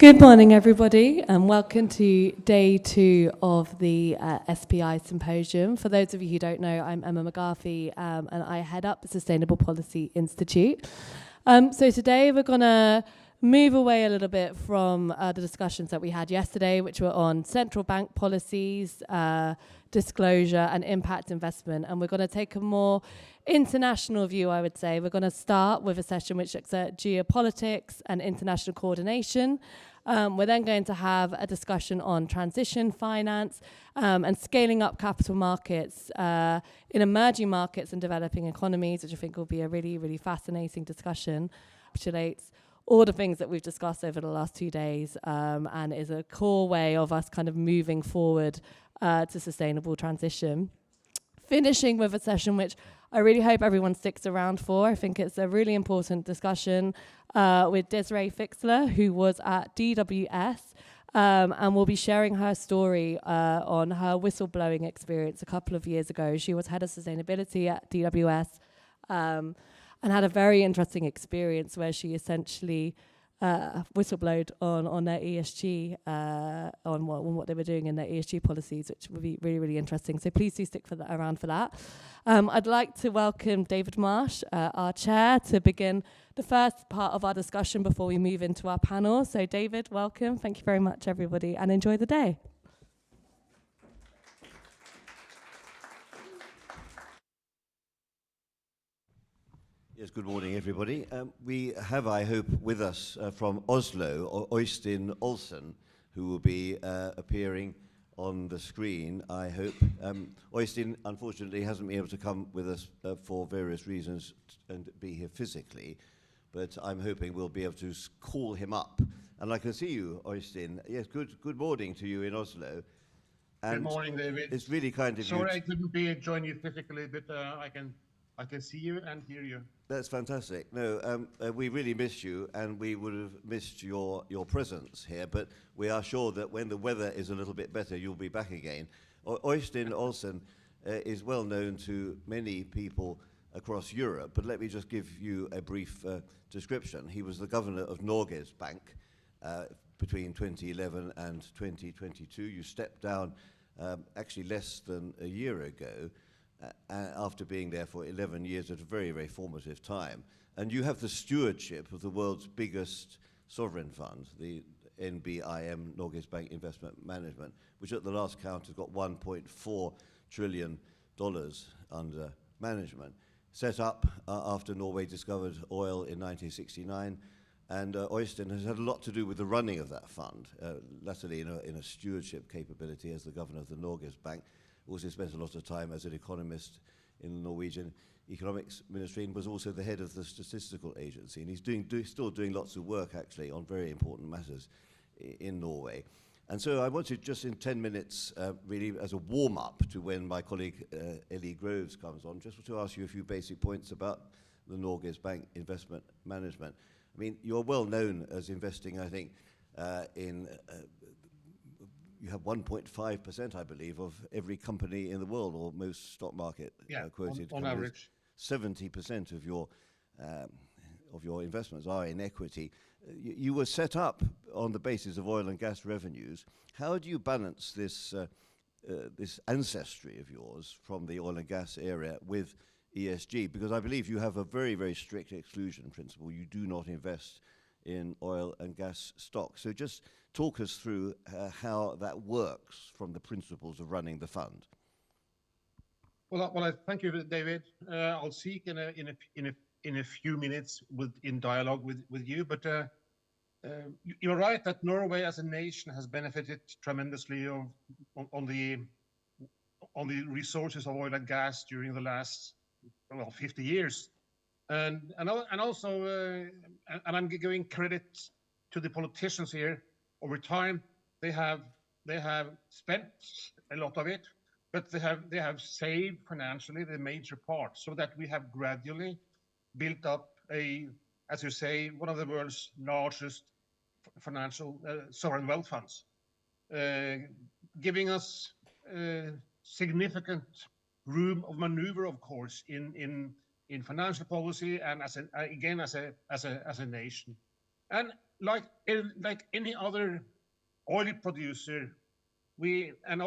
Good morning, everybody, and welcome to day 2 of the SPI Symposium. For those of you who don't know, I'm Emma McGarvey, and I head up the Sustainable Policy Institute. So today we're going to move away a little bit from the discussions that we had yesterday, which were on central bank policies, disclosure, and impact investment. And we're going to take a more international view, I would say. We're going to start with a session which looks at geopolitics and international coordination. We're then going to have a discussion on transition finance and scaling up capital markets in emerging markets and developing economies, which I think will be a really, really fascinating discussion. Encapsulates all the things that we've discussed over the last 2 days and is a core way of us kind of moving forward to sustainable transition. Finishing with a session which I really hope everyone sticks around for. I think it's a really important discussion with Desiree Fixler, who was at DWS, and will be sharing her story on her whistleblowing experience a couple of years ago. She was head of sustainability at DWS and had a very interesting experience where she essentially whistleblowed on their ESG, on what they were doing in their ESG policies, which would be really, really interesting. So please do stick around for that. I'd like to welcome David Marsh, our chair, to begin the first part of our discussion before we move into our panel. So David, welcome. Thank you very much, everybody, and enjoy the day. Yes, good morning, everybody. We have, I hope, with us from Oslo, Øystein Olsen, who will be appearing on the screen, I hope. Øystein, unfortunately, hasn't been able to come with us for various reasons and be here physically, but I'm hoping we'll be able to call him up. And I can see you, Øystein. Yes, good morning to you in Oslo. And good morning, David. It's really kind of you. Sorry I couldn't join you physically, but I can see you and hear you. That's fantastic. No, we really miss you, and we would have missed your presence here, but we are sure that when the weather is a little bit better, you'll be back again. Øystein Olsen is well known to many people across Europe, but let me just give you a brief description. He was the governor of Norges Bank between 2011 and 2022. You stepped down actually less than a year ago, after being there for 11 years at a very, very formative time. And you have the stewardship of the world's biggest sovereign fund, the NBIM, Norges Bank Investment Management, which at the last count has got $1.4 trillion under management. Set up after Norway discovered oil in 1969, and Øystein has had a lot to do with the running of that fund, latterly in a stewardship capability as the governor of the Norges Bank. Also spent a lot of time as an economist in the Norwegian Economics Ministry and was also the head of the statistical agency. And he's still doing lots of work, actually, on very important matters in Norway. And so I wanted just in 10 minutes, really as a warm-up to when my colleague Ellie Groves comes on, just to ask you a few basic points about the Norges Bank Investment Management. I mean, you're well known as investing, I think, in... you have 1.5%, I believe, of every company in the world, or most stock market quoted on average. 70% of your investments are in equity. You were set up on the basis of oil and gas revenues. How do you balance this this ancestry of yours from the oil and gas area with ESG? Because I believe you have a very, very strict exclusion principle. You do not invest in oil and gas stocks. So just talk us through how that works from the principles of running the fund. Well, I thank you, David. I'll seek in a few minutes in dialogue with you. But you're right that Norway as a nation has benefited tremendously on the resources of oil and gas during the last 50 years. And also, and I'm giving credit to the politicians here. Over time, they have spent a lot of it, but they have saved financially the major part, so that we have gradually built up as you say, one of the world's largest financial sovereign wealth funds, giving us significant room of maneuver, of course, in financial policy and as a nation. And like any other oil producer, and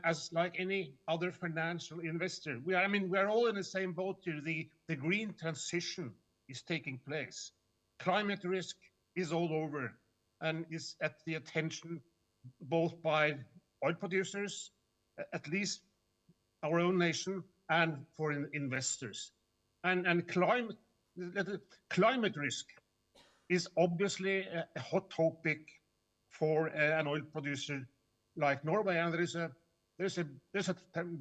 as like any other financial investor, we are all in the same boat here. The green transition is taking place. Climate risk is all over and is at the attention both by oil producers, at least our own nation, and for investors. And climate risk is obviously a hot topic for an oil producer like Norway, and there's a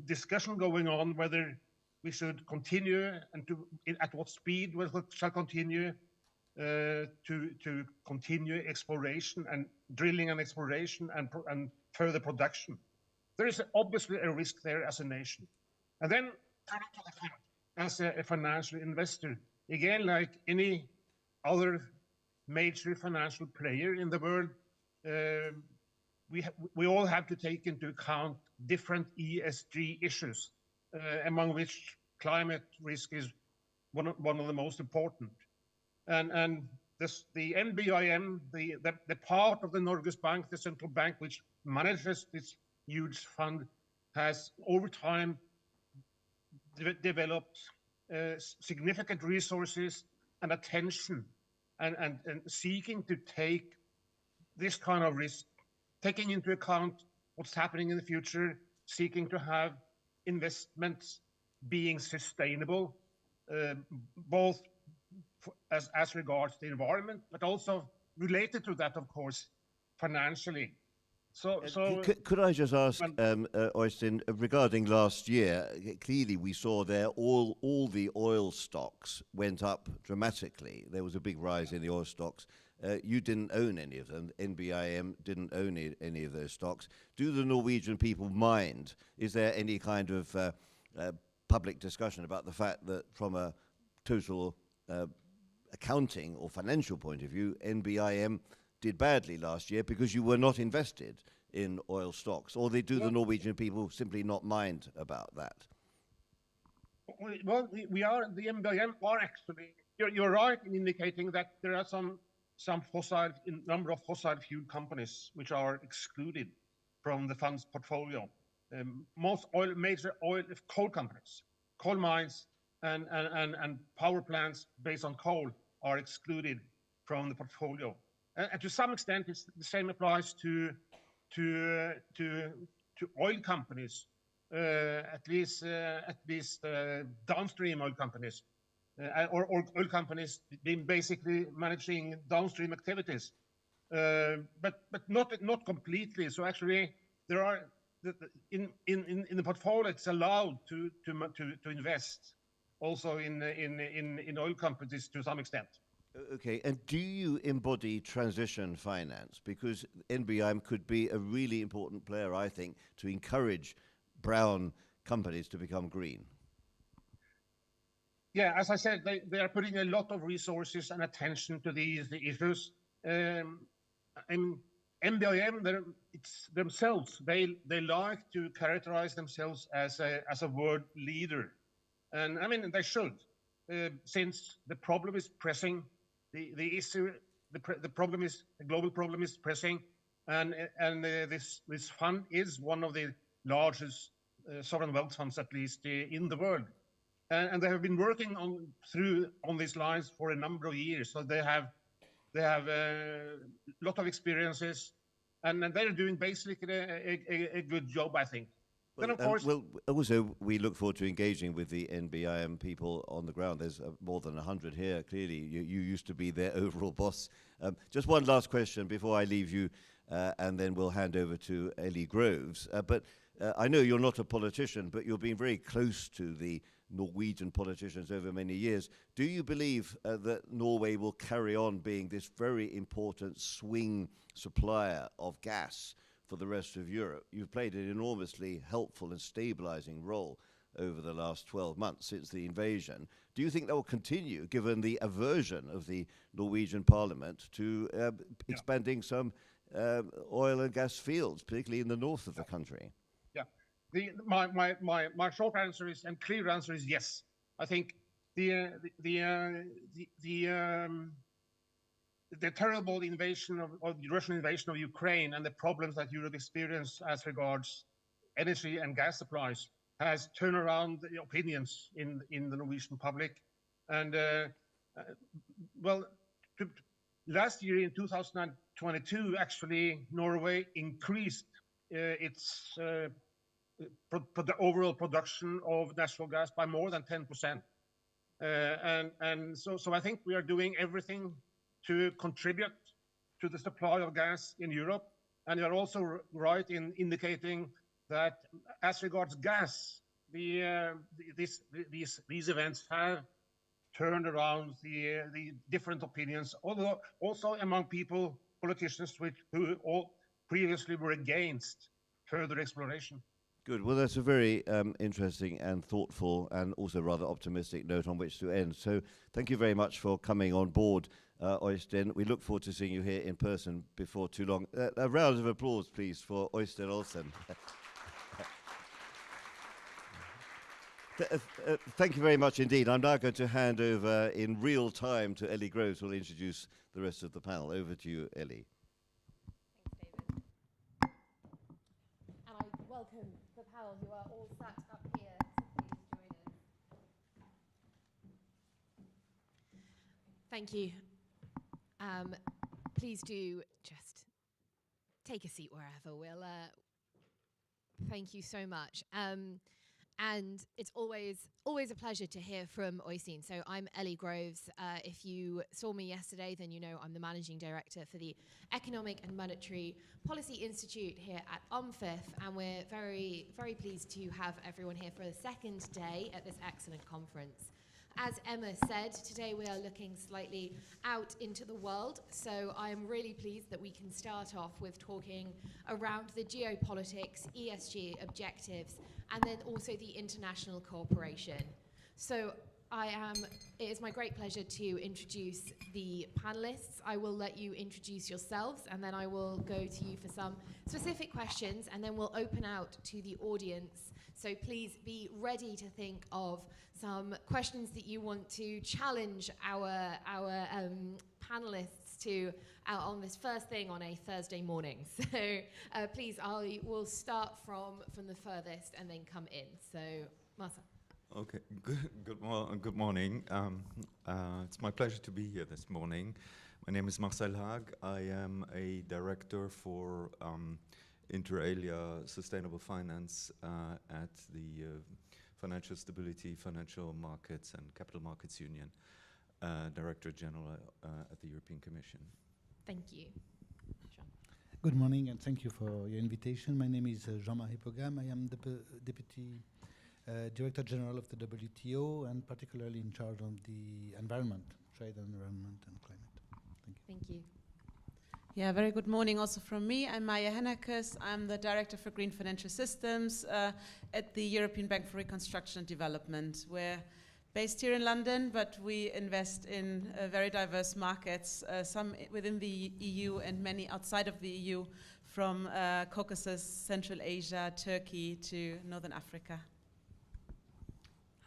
discussion going on whether we should continue and at what speed we shall continue to continue exploration and drilling and exploration and further production. There is obviously a risk there as a nation. And then turning to the fund, as a financial investor, again, like any other major financial player in the world, we all have to take into account different ESG issues, among which climate risk is one of the most important. And the NBIM, the part of the Norges Bank, the central bank, which manages this huge fund, has over time developed significant resources and attention and seeking to take this kind of risk, taking into account what's happening in the future, seeking to have investments being sustainable, both as regards the environment, but also related to that, of course, financially. Could I just ask, Øystein, regarding last year, clearly we saw there all the oil stocks went up dramatically. There was a big rise in the oil stocks. You didn't own any of them. NBIM didn't own any of those stocks. Do the Norwegian people mind? Is there any kind of public discussion about the fact that from a total accounting or financial point of view, NBIM did badly last year because you were not invested in oil stocks? Or do the Norwegian people simply not mind about that? Well, the NBIM are actually, you're right in indicating that there are some number of fossil fuel companies which are excluded from the fund's portfolio. Most major coal companies, coal mines, and power plants based on coal are excluded from the portfolio. And to some extent, the same applies to oil companies, at least downstream oil companies, or oil companies being basically managing downstream activities, but not completely. So actually, there are in the portfolio, it's allowed to invest also in oil companies to some extent. Okay, and do you embody transition finance? Because NBIM could be a really important player, I think, to encourage brown companies to become green. Yeah, as I said, they are putting a lot of resources and attention to these issues. And NBIM themselves, they like to characterize themselves as a world leader. And I mean, they should, since the problem is pressing. The global problem is pressing, and this fund is one of the largest sovereign wealth funds, at least in the world, and they have been working on these lines for a number of years. So they have a lot of experiences, and they're doing basically a good job, I think. Well, then of course, also we look forward to engaging with the NBIM people on the ground. There's more than 100 here. Clearly, you used to be their overall boss. Just one last question before I leave you, and then we'll hand over to Ellie Groves. But I know you're not a politician, but you've been very close to the Norwegian politicians over many years. Do you believe that Norway will carry on being this very important swing supplier of gas for the rest of Europe? You've played an enormously helpful and stabilizing role over the last 12 months since the invasion. Do you think that will continue, given the aversion of the Norwegian parliament to expanding some oil and gas fields, particularly in the north of the country? Yeah, my short answer is, and clear answer is yes. I think the the terrible invasion of the Russian invasion of Ukraine and the problems that Europe experienced as regards energy and gas supplies has turned around the opinions in the Norwegian public. And well, last year in 2022, actually, Norway increased its the overall production of natural gas by more than 10%. So I think we are doing everything to contribute to the supply of gas in Europe. And you're also right in indicating that as regards gas, these events have turned around the different opinions, although also among politicians who all previously were against further exploration. Good. Well, that's a very interesting and thoughtful and also rather optimistic note on which to end. So thank you very much for coming on board, Øystein. We look forward to seeing you here in person before too long. A round of applause, please, for Øystein Olsen. Thank you very much indeed. I'm now going to hand over in real time to Ellie Groves, who will introduce the rest of the panel. Over to you, Ellie. Thanks, David. And I welcome the panel who are all sat up here to please join us. Thank you. Please do just take a seat wherever. Thank you so much. And it's always a pleasure to hear from Øystein. So I'm Ellie Groves. If you saw me yesterday, then you know I'm the Managing Director for the Economic and Monetary Policy Institute here at UMFIF, and we're very, very pleased to have everyone here for the second day at this excellent conference. As Emma said, today we are looking slightly out into the world, so I am really pleased that we can start off with talking around the geopolitics, ESG objectives, and then also the international cooperation. So it is my great pleasure to introduce the panelists. I will let you introduce yourselves, and then I will go to you for some specific questions, and then we'll open out to the audience. So please be ready to think of some questions that you want to challenge our panelists to on this first thing on a Thursday morning. So please, we'll start from the furthest and then come in. So Marcel. Okay, good morning. It's my pleasure to be here this morning. My name is Marcel Haag. I am a director for inter alia sustainable finance at the Financial Stability, Financial Markets and Capital Markets Union, Director General at the European Commission. Thank you. Jean. Good morning and thank you for your invitation. My name is Jean-Marie Pogam. I am the Deputy Director General of the WTO and particularly in charge of the environment, trade and environment and climate. Thank you. Thank you. Yeah, very good morning also from me. I'm Maya Hennekes. I'm the Director for Green Financial Systems at the European Bank for Reconstruction and Development. We're based here in London, but we invest in very diverse markets, some within the EU and many outside of the EU, from Caucasus, Central Asia, Turkey to Northern Africa.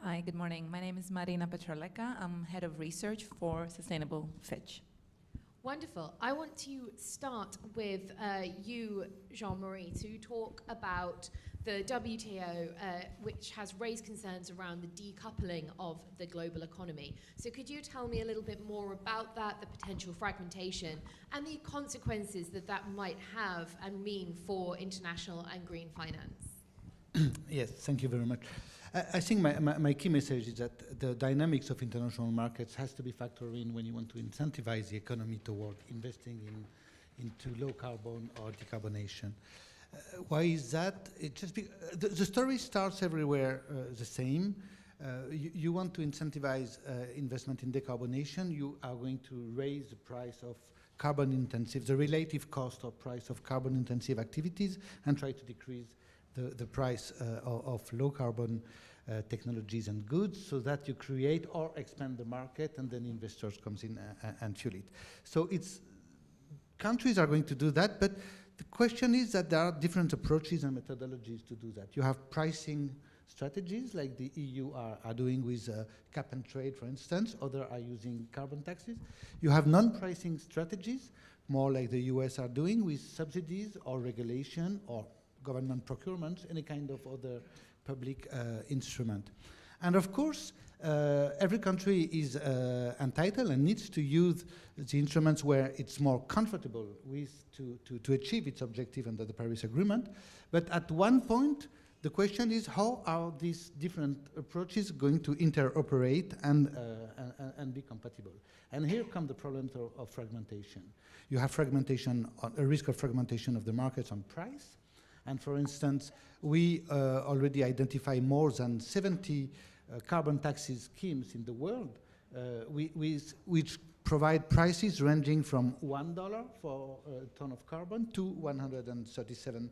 Hi, good morning. My name is Marina Petroleka. I'm Head of Research for Sustainable Fitch. Wonderful. I want to start with you, Jean-Marie, to talk about the WTO, which has raised concerns around the decoupling of the global economy. So could you tell me a little bit more about that, the potential fragmentation, and the consequences that that might have and mean for international and green finance? Yes, thank you very much. I think my key message is that the dynamics of international markets has to be factored in when you want to incentivize the economy toward investing into low carbon or decarbonation. Why is that? It just the story starts everywhere the same. You want to incentivize investment in decarbonation, you are going to raise the price of carbon intensive, the relative cost or price of carbon intensive activities, and try to decrease the price of low carbon technologies and goods, so that you create or expand the market, and then investors comes in and fuel it. So countries are going to do that, but the question is that there are different approaches and methodologies to do that. You have pricing strategies, like the EU are doing with cap and trade, for instance. Others are using carbon taxes. You have non-pricing strategies, more like the US are doing with subsidies or regulation or government procurement, any kind of other public instrument. And of course, every country is entitled and needs to use the instruments where it's more comfortable with to achieve its objective under the Paris Agreement. But at one point, the question is how are these different approaches going to interoperate and be compatible? And here come the problems of fragmentation. You have fragmentation, a risk of fragmentation of the markets on price. And for instance, we already identify more than 70 carbon taxes schemes in the world, which provide prices ranging from $1 for a ton of carbon to $137.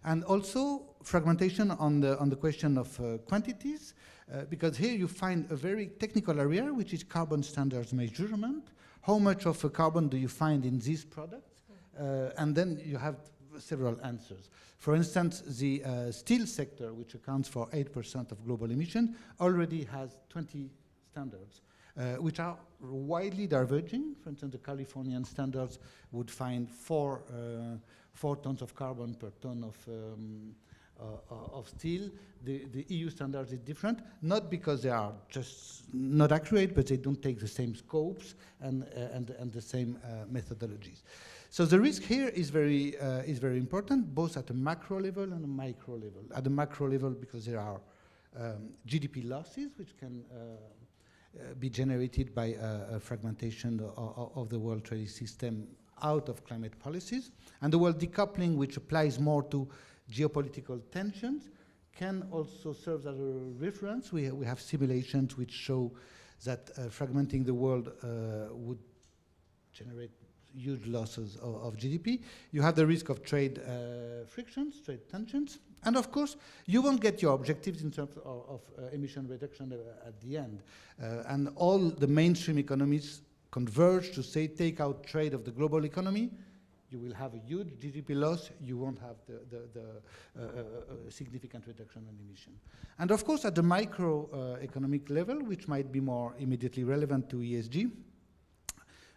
And also fragmentation on the question of quantities, because here you find a very technical area, which is carbon standards measurement. How much of a carbon do you find in these products? And then you have several answers. For instance, the steel sector, which accounts for 8% of global emission, already has 20 standards, which are widely diverging. For instance, the Californian standards would find 4 tons of carbon per ton of steel. The EU standards is different, not because they are just not accurate, but they don't take the same scopes and the same methodologies. So the risk here is very important, both at a macro level and a micro level. At the macro level, because there are GDP losses, which can be generated by a fragmentation of the world trade system out of climate policies. And the world decoupling, which applies more to geopolitical tensions, can also serve as a reference. We have simulations which show that fragmenting the world would generate huge losses of GDP. You have the risk of trade frictions, trade tensions. And of course, you won't get your objectives in terms of emission reduction at the end. And all the mainstream economies converge to say, take out trade of the global economy, you will have a huge GDP loss, you won't have the significant reduction in emission. And of course, at the microeconomic level, which might be more immediately relevant to ESG,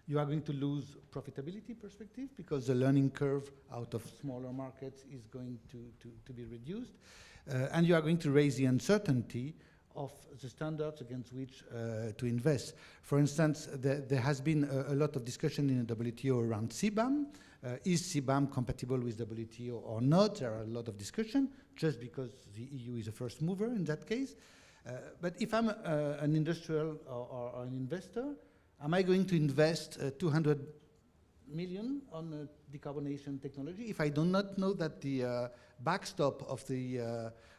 you are going to lose profitability perspective because the learning curve out of smaller markets is going to be reduced. And you are going to raise the uncertainty of the standards against which to invest. For instance, there has been a lot of discussion in the WTO around CBAM. Is CBAM compatible with WTO or not? There are a lot of discussion, just because the EU is a first mover in that case. But if I'm an industrial or an investor, am I going to invest 200 million on decarbonation technology if I do not know that the backstop of the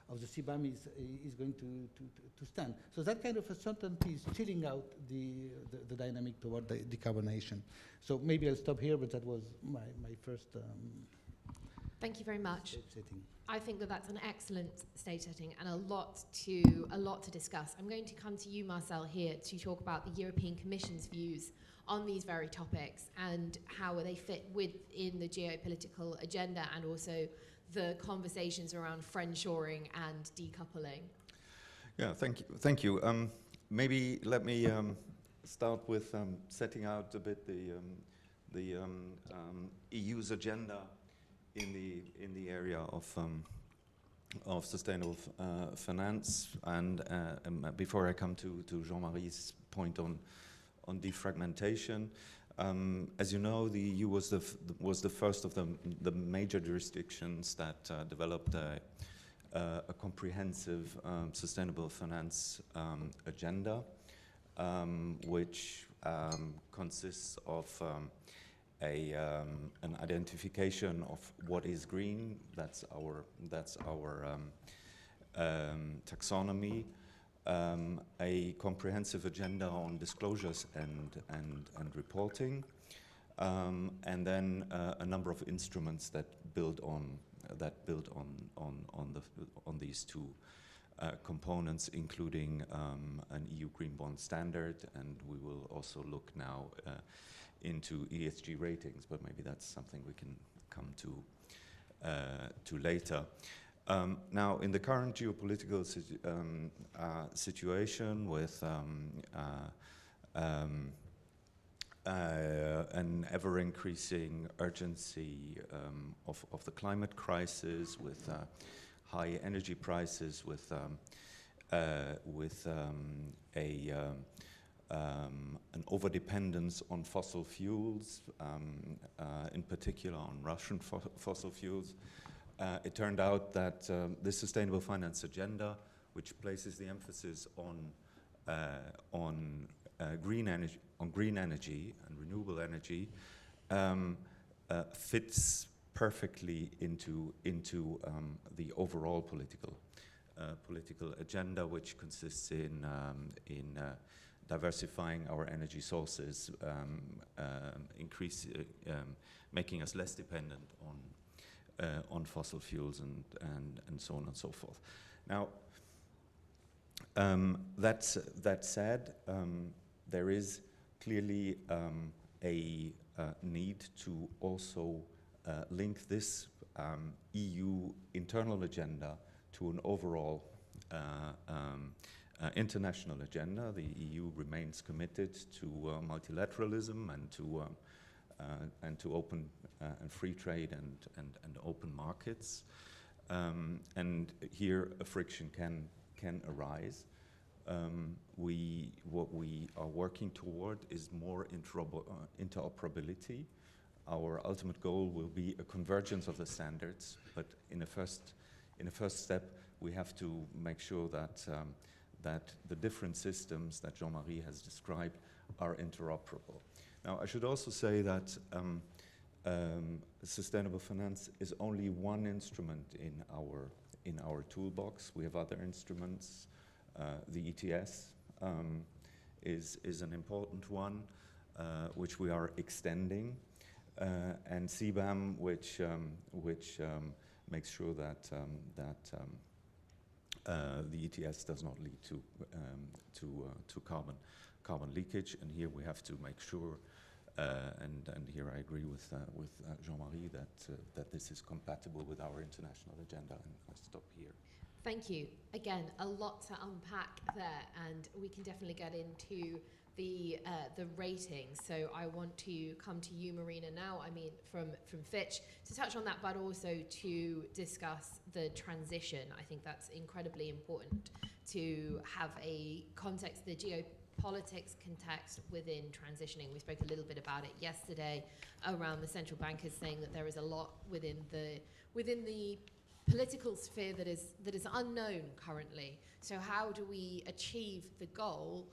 CBAM is going to stand? So that kind of uncertainty is chilling out the dynamic toward the decarbonation. So maybe I'll stop here, but that was my first Thank you very much. setting. I think that that's an excellent stage setting and a lot to discuss. I'm going to come to you, Marcel, here to talk about the European Commission's views on these very topics and how they fit within the geopolitical agenda and also the conversations around friendshoring and decoupling. Yeah, thank you. Maybe let me start with setting out a bit the EU's agenda in the area of sustainable finance, and before I come to Jean-Marie's point on defragmentation, as you know, the EU was the first of the major jurisdictions that developed a comprehensive sustainable finance agenda, which consists of an identification of what is green. That's our taxonomy. A comprehensive agenda on disclosures and reporting, and then a number of instruments that build on these two components, including an EU green bond standard, and we will also look now into ESG ratings, but maybe that's something we can come to later. Now, in the current geopolitical situation with an ever-increasing urgency of the climate crisis, with high energy prices, with an overdependence on fossil fuels, in particular on Russian fossil fuels. It turned out that the sustainable finance agenda, which places the emphasis on green energy and renewable energy, fits perfectly into the overall political agenda, which consists in diversifying our energy sources, making us less dependent on fossil fuels and so on and so forth. Now, that said, there is clearly a need to also link this EU internal agenda to an overall international agenda. The EU remains committed to multilateralism and to open and free trade and open markets. And here a friction can arise. What we are working toward is more interoperability. Our ultimate goal will be a convergence of the standards, but in a first step, we have to make sure that the different systems that Jean-Marie has described are interoperable. Now, I should also say that sustainable finance is only one instrument in our toolbox. We have other instruments. The ETS is an important one, which we are extending, and CBAM, which makes sure that the ETS does not lead to carbon leakage. And here we have to make sure, and here I agree with Jean-Marie, that this is compatible with our international agenda. And I'll stop here. Thank you. Again, a lot to unpack there, and we can definitely get into the ratings. So I want to come to you, Marina, now. I mean, from Fitch, to touch on that, but also to discuss the transition. I think that's incredibly important to have a context, the geopolitics context within transitioning. We spoke a little bit about it yesterday around the central bankers saying that there is a lot within the political sphere that is unknown currently. So how do we achieve the goal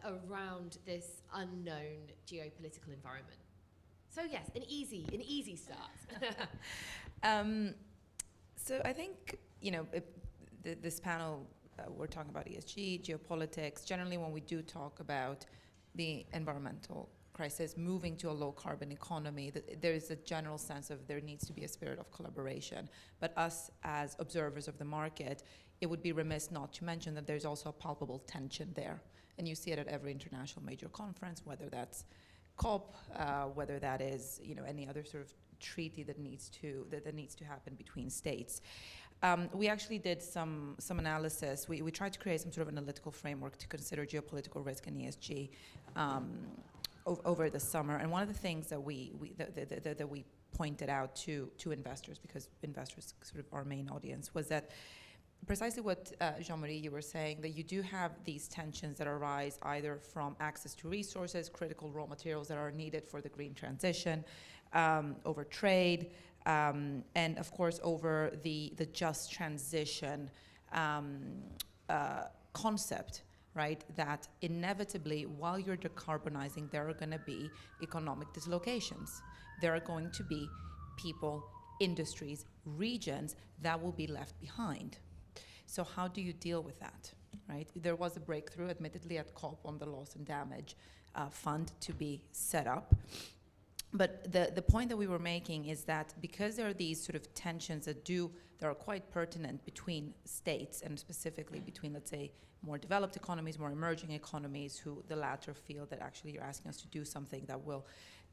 around this unknown geopolitical environment? So yes, an easy start. So I think, this panel, we're talking about ESG, geopolitics. Generally, when we do talk about the environmental crisis, moving to a low-carbon economy, there is a general sense of there needs to be a spirit of collaboration. But us, as observers of the market, it would be remiss not to mention that there's also a palpable tension there. And you see it at every international major conference, whether that's COP, whether that is any other sort of treaty that needs to happen between states. We actually did some analysis. We tried to create some sort of analytical framework to consider geopolitical risk and ESG over the summer. And one of the things that we pointed out to investors, because investors sort of our main audience, was that precisely what Jean-Marie, you were saying, that you do have these tensions that arise either from access to resources, critical raw materials that are needed for the green transition, over trade, and of course over the just transition concept, right? That inevitably, while you're decarbonizing, there are going to be economic dislocations. There are going to be people, industries, regions that will be left behind. So how do you deal with that, right? There was a breakthrough, admittedly, at COP on the loss and damage fund to be set up. But the point that we were making is that because there are these sort of tensions that are quite pertinent between states, and specifically between, let's say, more developed economies, more emerging economies, who the latter feel that actually you're asking us to do something that will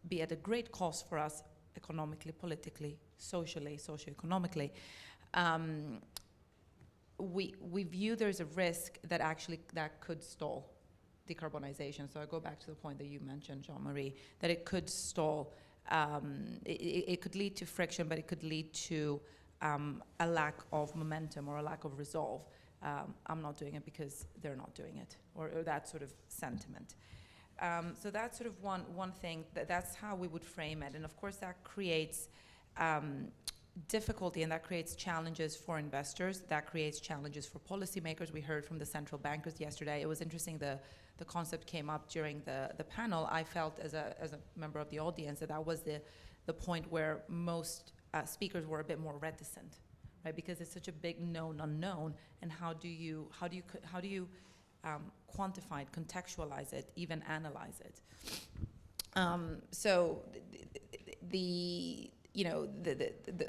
be at a great cost for us economically, politically, socially, socioeconomically. we view there's a risk that actually that could stall decarbonization. So I go back to the point that you mentioned, Jean-Marie, that it could stall. It could lead to friction, but it could lead to a lack of momentum or a lack of resolve. I'm not doing it because they're not doing it, or that sort of sentiment. So that's sort of one thing. That's how we would frame it. And of course that creates difficulty, and that creates challenges for investors, that creates challenges for policymakers. We heard from the central bankers yesterday. It was interesting, the concept came up during the panel. I felt as a member of the audience that was the point where most speakers were a bit more reticent, right? Because it's such a big known unknown, and how do you quantify it, contextualize it, even analyze it? So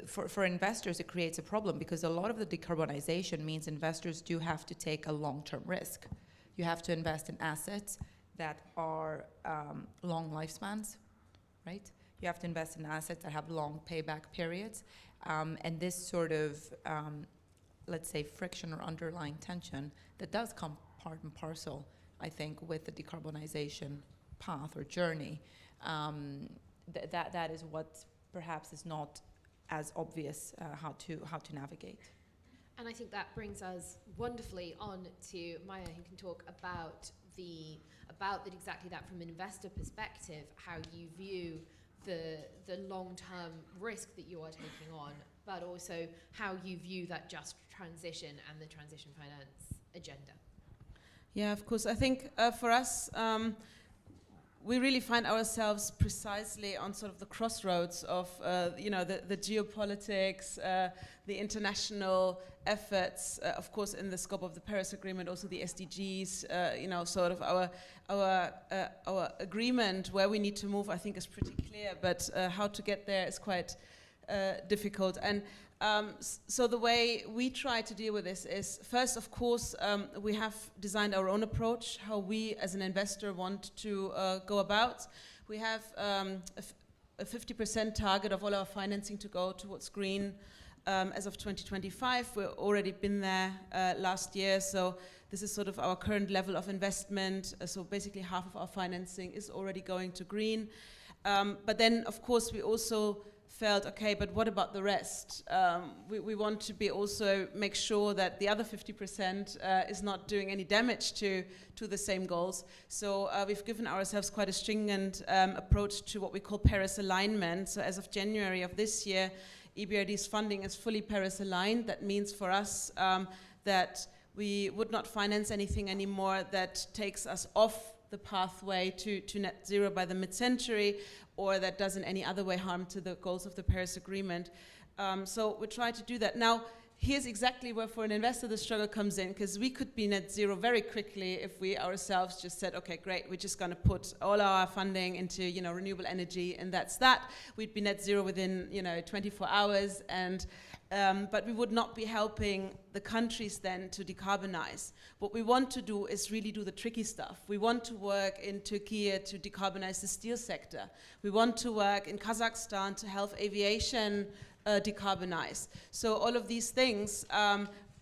for investors, it creates a problem, because a lot of the decarbonization means investors do have to take a long-term risk. You have to invest in assets that are long lifespans, right? You have to invest in assets that have long payback periods. And this sort of, let's say, friction or underlying tension that does come part and parcel, I think, with the decarbonization path or journey, that is what perhaps is not as obvious how to navigate. And I think that brings us wonderfully on to Maya, who can talk about exactly that from an investor perspective, how you view the long-term risk that you are taking on, but also how you view that just transition and the transition finance agenda. Yeah, of course. I think for us, we really find ourselves precisely on sort of the crossroads of, the geopolitics, the international efforts, of course, in the scope of the Paris Agreement, also the SDGs, sort of our agreement where we need to move, I think, is pretty clear, but how to get there is quite difficult. And so the way we try to deal with this is, first, of course, we have designed our own approach, how we as an investor want to go about. We have a 50% target of all our financing to go towards green as of 2025. We've already been there last year, so this is sort of our current level of investment. So basically half of our financing is already going to green. But then, of course, we also felt, okay, but what about the rest? We want to be also make sure that the other 50% is not doing any damage to the same goals. So we've given ourselves quite a stringent approach to what we call Paris alignment. So as of January of this year, EBRD's funding is fully Paris aligned. That means for us that we would not finance anything anymore that takes us off the pathway to net zero by the mid-century, or that does in any other way harm to the goals of the Paris Agreement. So we try to do that. Now, here's exactly where for an investor the struggle comes in, because we could be net zero very quickly if we ourselves just said, okay, great, we're just going to put all our funding into renewable energy, and that's that. We'd be net zero within 24 hours, and but we would not be helping the countries then to decarbonize. What we want to do is really do the tricky stuff. We want to work in Turkey to decarbonize the steel sector. We want to work in Kazakhstan to help aviation decarbonize. So all of these things,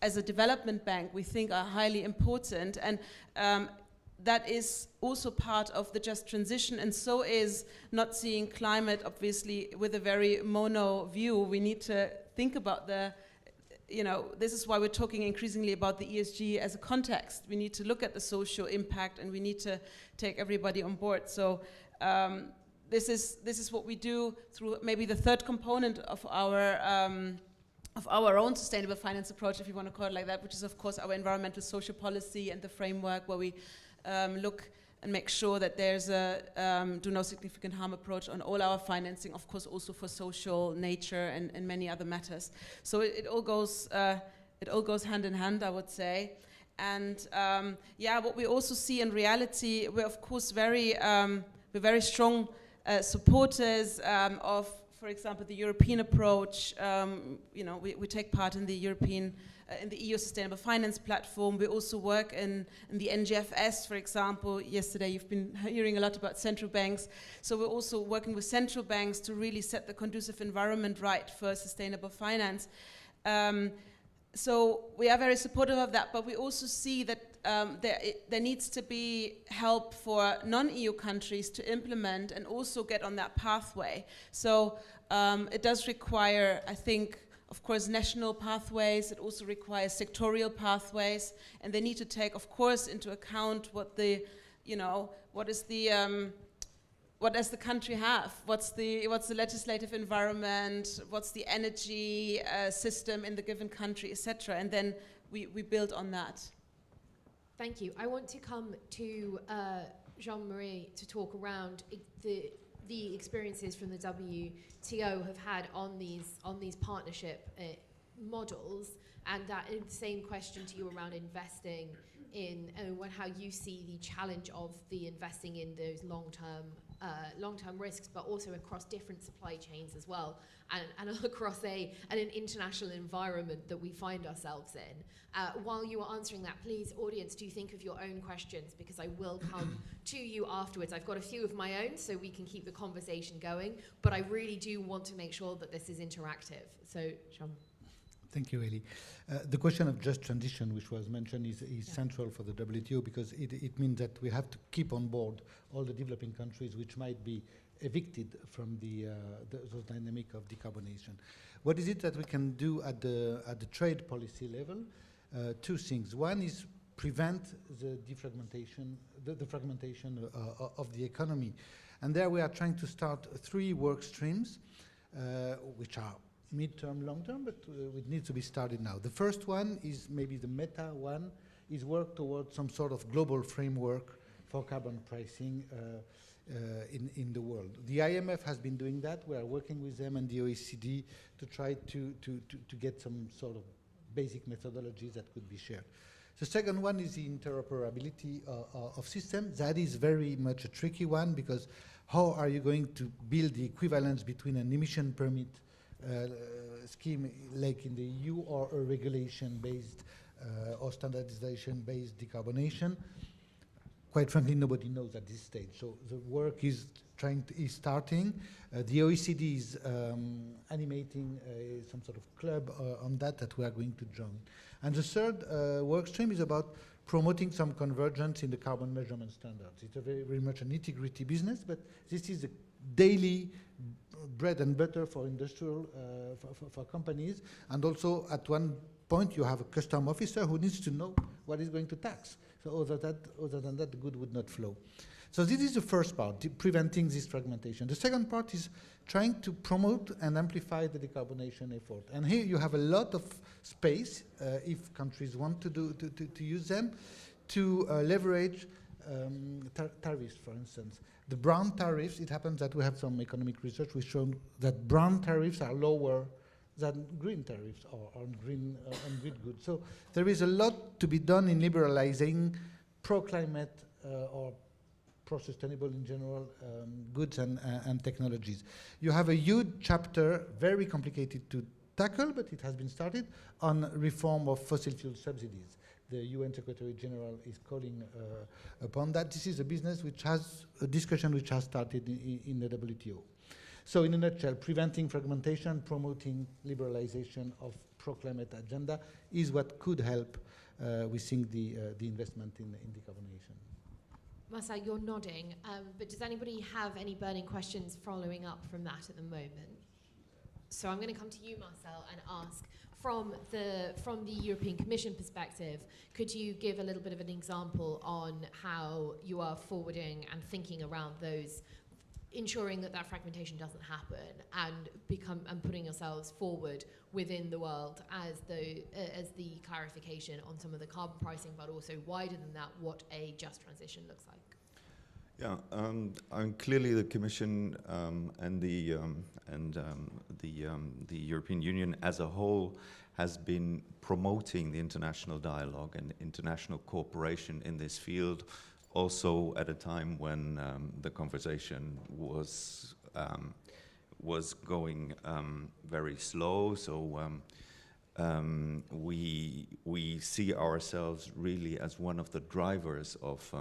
as a development bank, we think are highly important, and that is also part of the just transition, and so is not seeing climate, obviously, with a very mono view. We need to think about this is why we're talking increasingly about the ESG as a context. We need to look at the social impact, and we need to take everybody on board. So this is what we do through maybe the third component of our own sustainable finance approach, if you want to call it like that, which is, of course, our environmental social policy and the framework where we look and make sure that there's a do no significant harm approach on all our financing, of course, also for social nature and many other matters. So it all goes hand in hand, I would say. And what we also see in reality, we're of course very strong supporters of, for example, the European approach. We take part in the in the EU Sustainable Finance Platform. We also work in the NGFS, for example. Yesterday you've been hearing a lot about central banks. So we're also working with central banks to really set the conducive environment right for sustainable finance. So we are very supportive of that, but we also see that there needs to be help for non-EU countries to implement and also get on that pathway. So it does require, I think, of course, national pathways. It also requires sectorial pathways, and they need to take, of course, into account what the, what does the country have? What's the legislative environment? What's the energy system in the given country, etc. And then we build on that. Thank you. I want to come to Jean-Marie to talk around the experiences from the WTO have had on these partnership models, and that same question to you around investing in how you see the challenge of the investing in those long-term risks, but also across different supply chains as well, and across an international environment that we find ourselves in. While you are answering that, please, audience, do think of your own questions, because I will come to you afterwards. I've got a few of my own, so we can keep the conversation going, but I really do want to make sure that this is interactive. So, Jean. Thank you, Ellie. The question of just transition, which was mentioned, is central for the WTO, because it means that we have to keep on board all the developing countries which might be evicted from the dynamic of decarbonization. What is it that we can do at the trade policy level? Two things. One is prevent the defragmentation, the fragmentation of the economy. And there we are trying to start 3 work streams, which are mid-term, long-term, but it needs to be started now. The first one is maybe the meta one, is work towards some sort of global framework for carbon pricing in the world. The IMF has been doing that. We are working with them and the OECD to try to get some sort of basic methodologies that could be shared. The second one is the interoperability of systems. That is very much a tricky one, because how are you going to build the equivalence between an emission permit scheme like in the EU or a regulation-based or standardization-based decarbonation? Quite frankly, nobody knows at this stage. So the work is starting. The OECD is animating some sort of club on that we are going to join. And the third work stream is about promoting some convergence in the carbon measurement standards. It's a very much an nitty-gritty business, but this is a daily bread and butter for industrial, for companies. And also at one point you have a custom officer who needs to know what is going to tax. So other than that, the good would not flow. So this is the first part, preventing this fragmentation. The second part is trying to promote and amplify the decarbonation effort. And here you have a lot of space, if countries want to use them, to leverage tariffs, for instance. The brown tariffs, it happens that we have some economic research which shown that brown tariffs are lower than green tariffs or on green goods. So there is a lot to be done in liberalizing pro-climate or pro-sustainable in general goods and technologies. You have a huge chapter, very complicated to tackle, but it has been started, on reform of fossil fuel subsidies. The UN Secretary General is calling upon that. This is a business which has a discussion which has started in the WTO. So in a nutshell, preventing fragmentation, promoting liberalization of pro-climate agenda is what could help, we think, the investment in decarbonization. Marcel, you're nodding, but does anybody have any burning questions following up from that at the moment? So I'm going to come to you, Marcel, and ask, from the European Commission perspective, could you give a little bit of an example on how you are forwarding and thinking around those, ensuring that fragmentation doesn't happen, and putting yourselves forward within the world as the clarification on some of the carbon pricing, but also wider than that, what a just transition looks like? Yeah, clearly the Commission and the European Union as a whole has been promoting the international dialogue and international cooperation in this field, also at a time when the conversation was going very slow. So we see ourselves really as one of the drivers of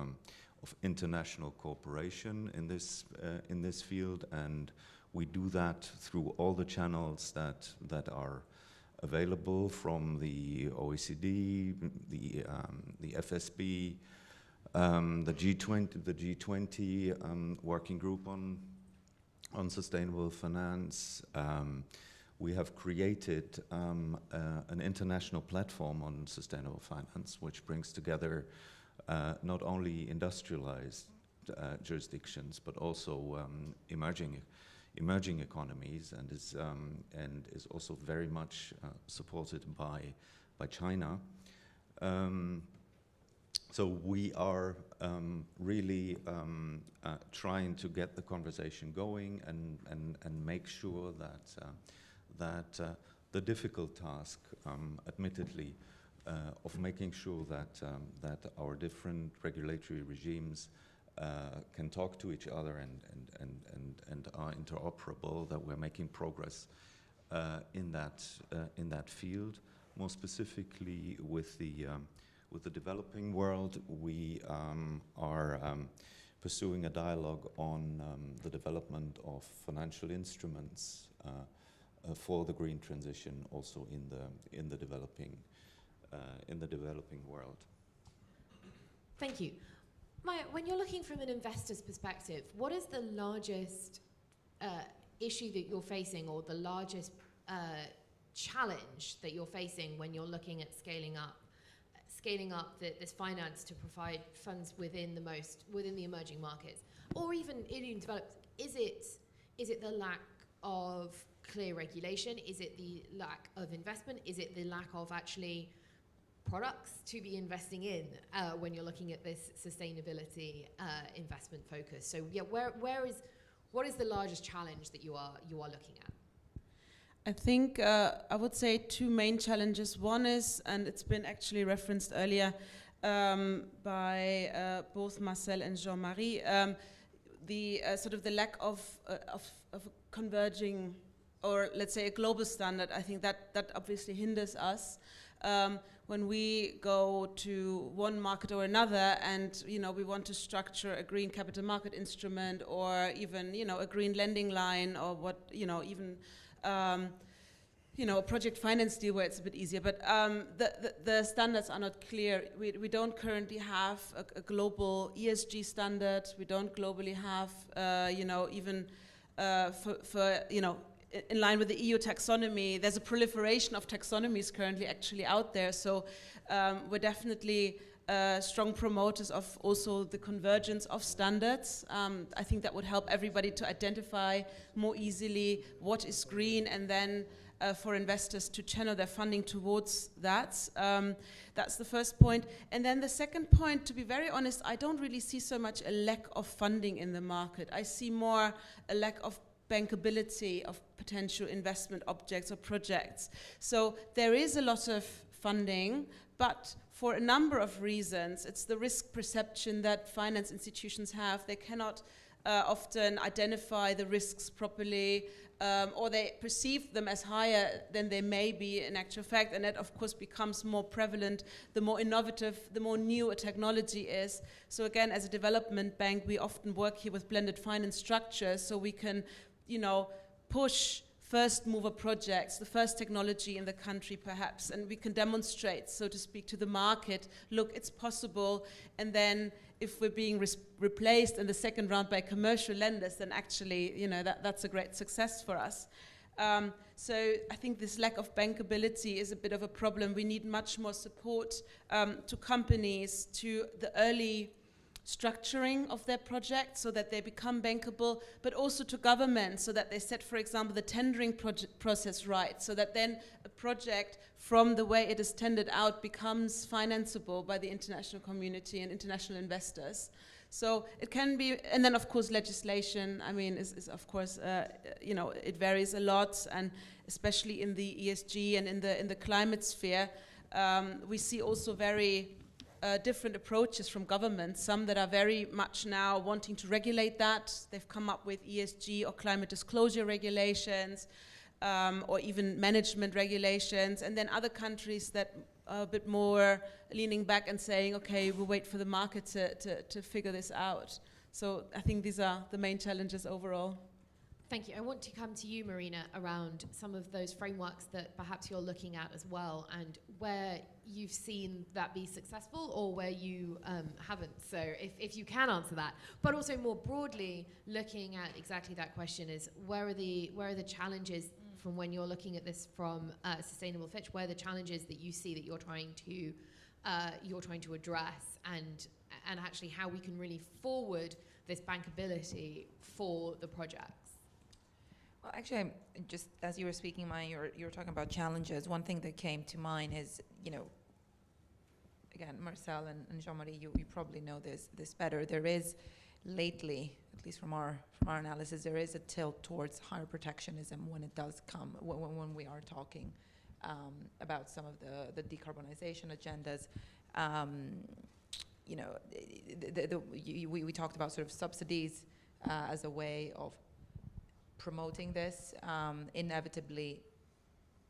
international cooperation in this field, and we do that through all the channels that are available from the OECD, the FSB, the G20 working group on sustainable finance. We have created an international platform on sustainable finance, which brings together not only industrialized jurisdictions, but also emerging economies, and is also very much supported by China. So we are really trying to get the conversation going and make sure that the difficult task, admittedly, of making sure that our different regulatory regimes can talk to each other and are interoperable, that we're making progress in that field. More specifically, with the developing world, we are pursuing a dialogue on the development of financial instruments for the green transition, also in the developing world. Thank you. Maya, when you're looking from an investor's perspective, what is the largest issue that you're facing, or the largest challenge that you're facing when you're looking at scaling up this finance to provide funds within the emerging markets, or even in developed? Is it the lack of clear regulation? Is it the lack of investment? Is it the lack of actually products to be investing in when you're looking at this sustainability investment focus? So yeah, what is the largest challenge that you are looking at? I think I would say two main challenges. One is, and it's been actually referenced earlier by both Marcel and Jean-Marie, the sort of the lack of converging, or let's say a global standard. I think that obviously hinders us when we go to one market or another, and we want to structure a green capital market instrument, or even a green lending line, or what even a project finance deal where it's a bit easier. But the standards are not clear. We don't currently have a global ESG standard. We don't globally have even for in line with the EU taxonomy. There's a proliferation of taxonomies currently actually out there. So we're definitely strong promoters of also the convergence of standards. I think that would help everybody to identify more easily what is green, and then for investors to channel their funding towards that. That's the first point. And then the second point, to be very honest, I don't really see so much a lack of funding in the market. I see more a lack of bankability of potential investment objects or projects. So there is a lot of funding, but for a number of reasons, it's the risk perception that finance institutions have. They cannot often identify the risks properly, or they perceive them as higher than they may be in actual fact, and that of course becomes more prevalent the more innovative, the more new a technology is. So again, as a development bank, we often work here with blended finance structures, so we can push first mover projects, the first technology in the country perhaps, and we can demonstrate, so to speak, to the market, look, it's possible. And then if we're being replaced in the second round by commercial lenders, then actually that's a great success for us. So I think this lack of bankability is a bit of a problem. We need much more support to companies, to the early structuring of their projects so that they become bankable, but also to governments so that they set, for example, the tendering process right, so that then a project from the way it is tendered out becomes financeable by the international community and international investors. So it can be, and then of course legislation, I mean, is of course, it varies a lot, and especially in the ESG and in the climate sphere, we see also very different approaches from governments, some that are very much now wanting to regulate that. They've come up with ESG or climate disclosure regulations, or even management regulations, and then other countries that are a bit more leaning back and saying, okay, we'll wait for the market to figure this out. So I think these are the main challenges overall. Thank you. I want to come to you, Marina, around some of those frameworks that perhaps you're looking at as well, and where you've seen that be successful or where you haven't. So if you can answer that. But also more broadly, looking at exactly that question is, where are the challenges from when you're looking at this from Sustainable Fitch, where are the challenges that you see that you're trying to address, and actually how we can really forward this bankability for the projects? Well, actually, just as you were speaking, you were talking about challenges. One thing that came to mind is, again, Marcel and Jean-Marie, you probably know this better. There is lately, at least from our analysis, there is a tilt towards higher protectionism when it does come, when we are talking about some of the decarbonization agendas. We talked about sort of subsidies as a way of promoting this. Inevitably,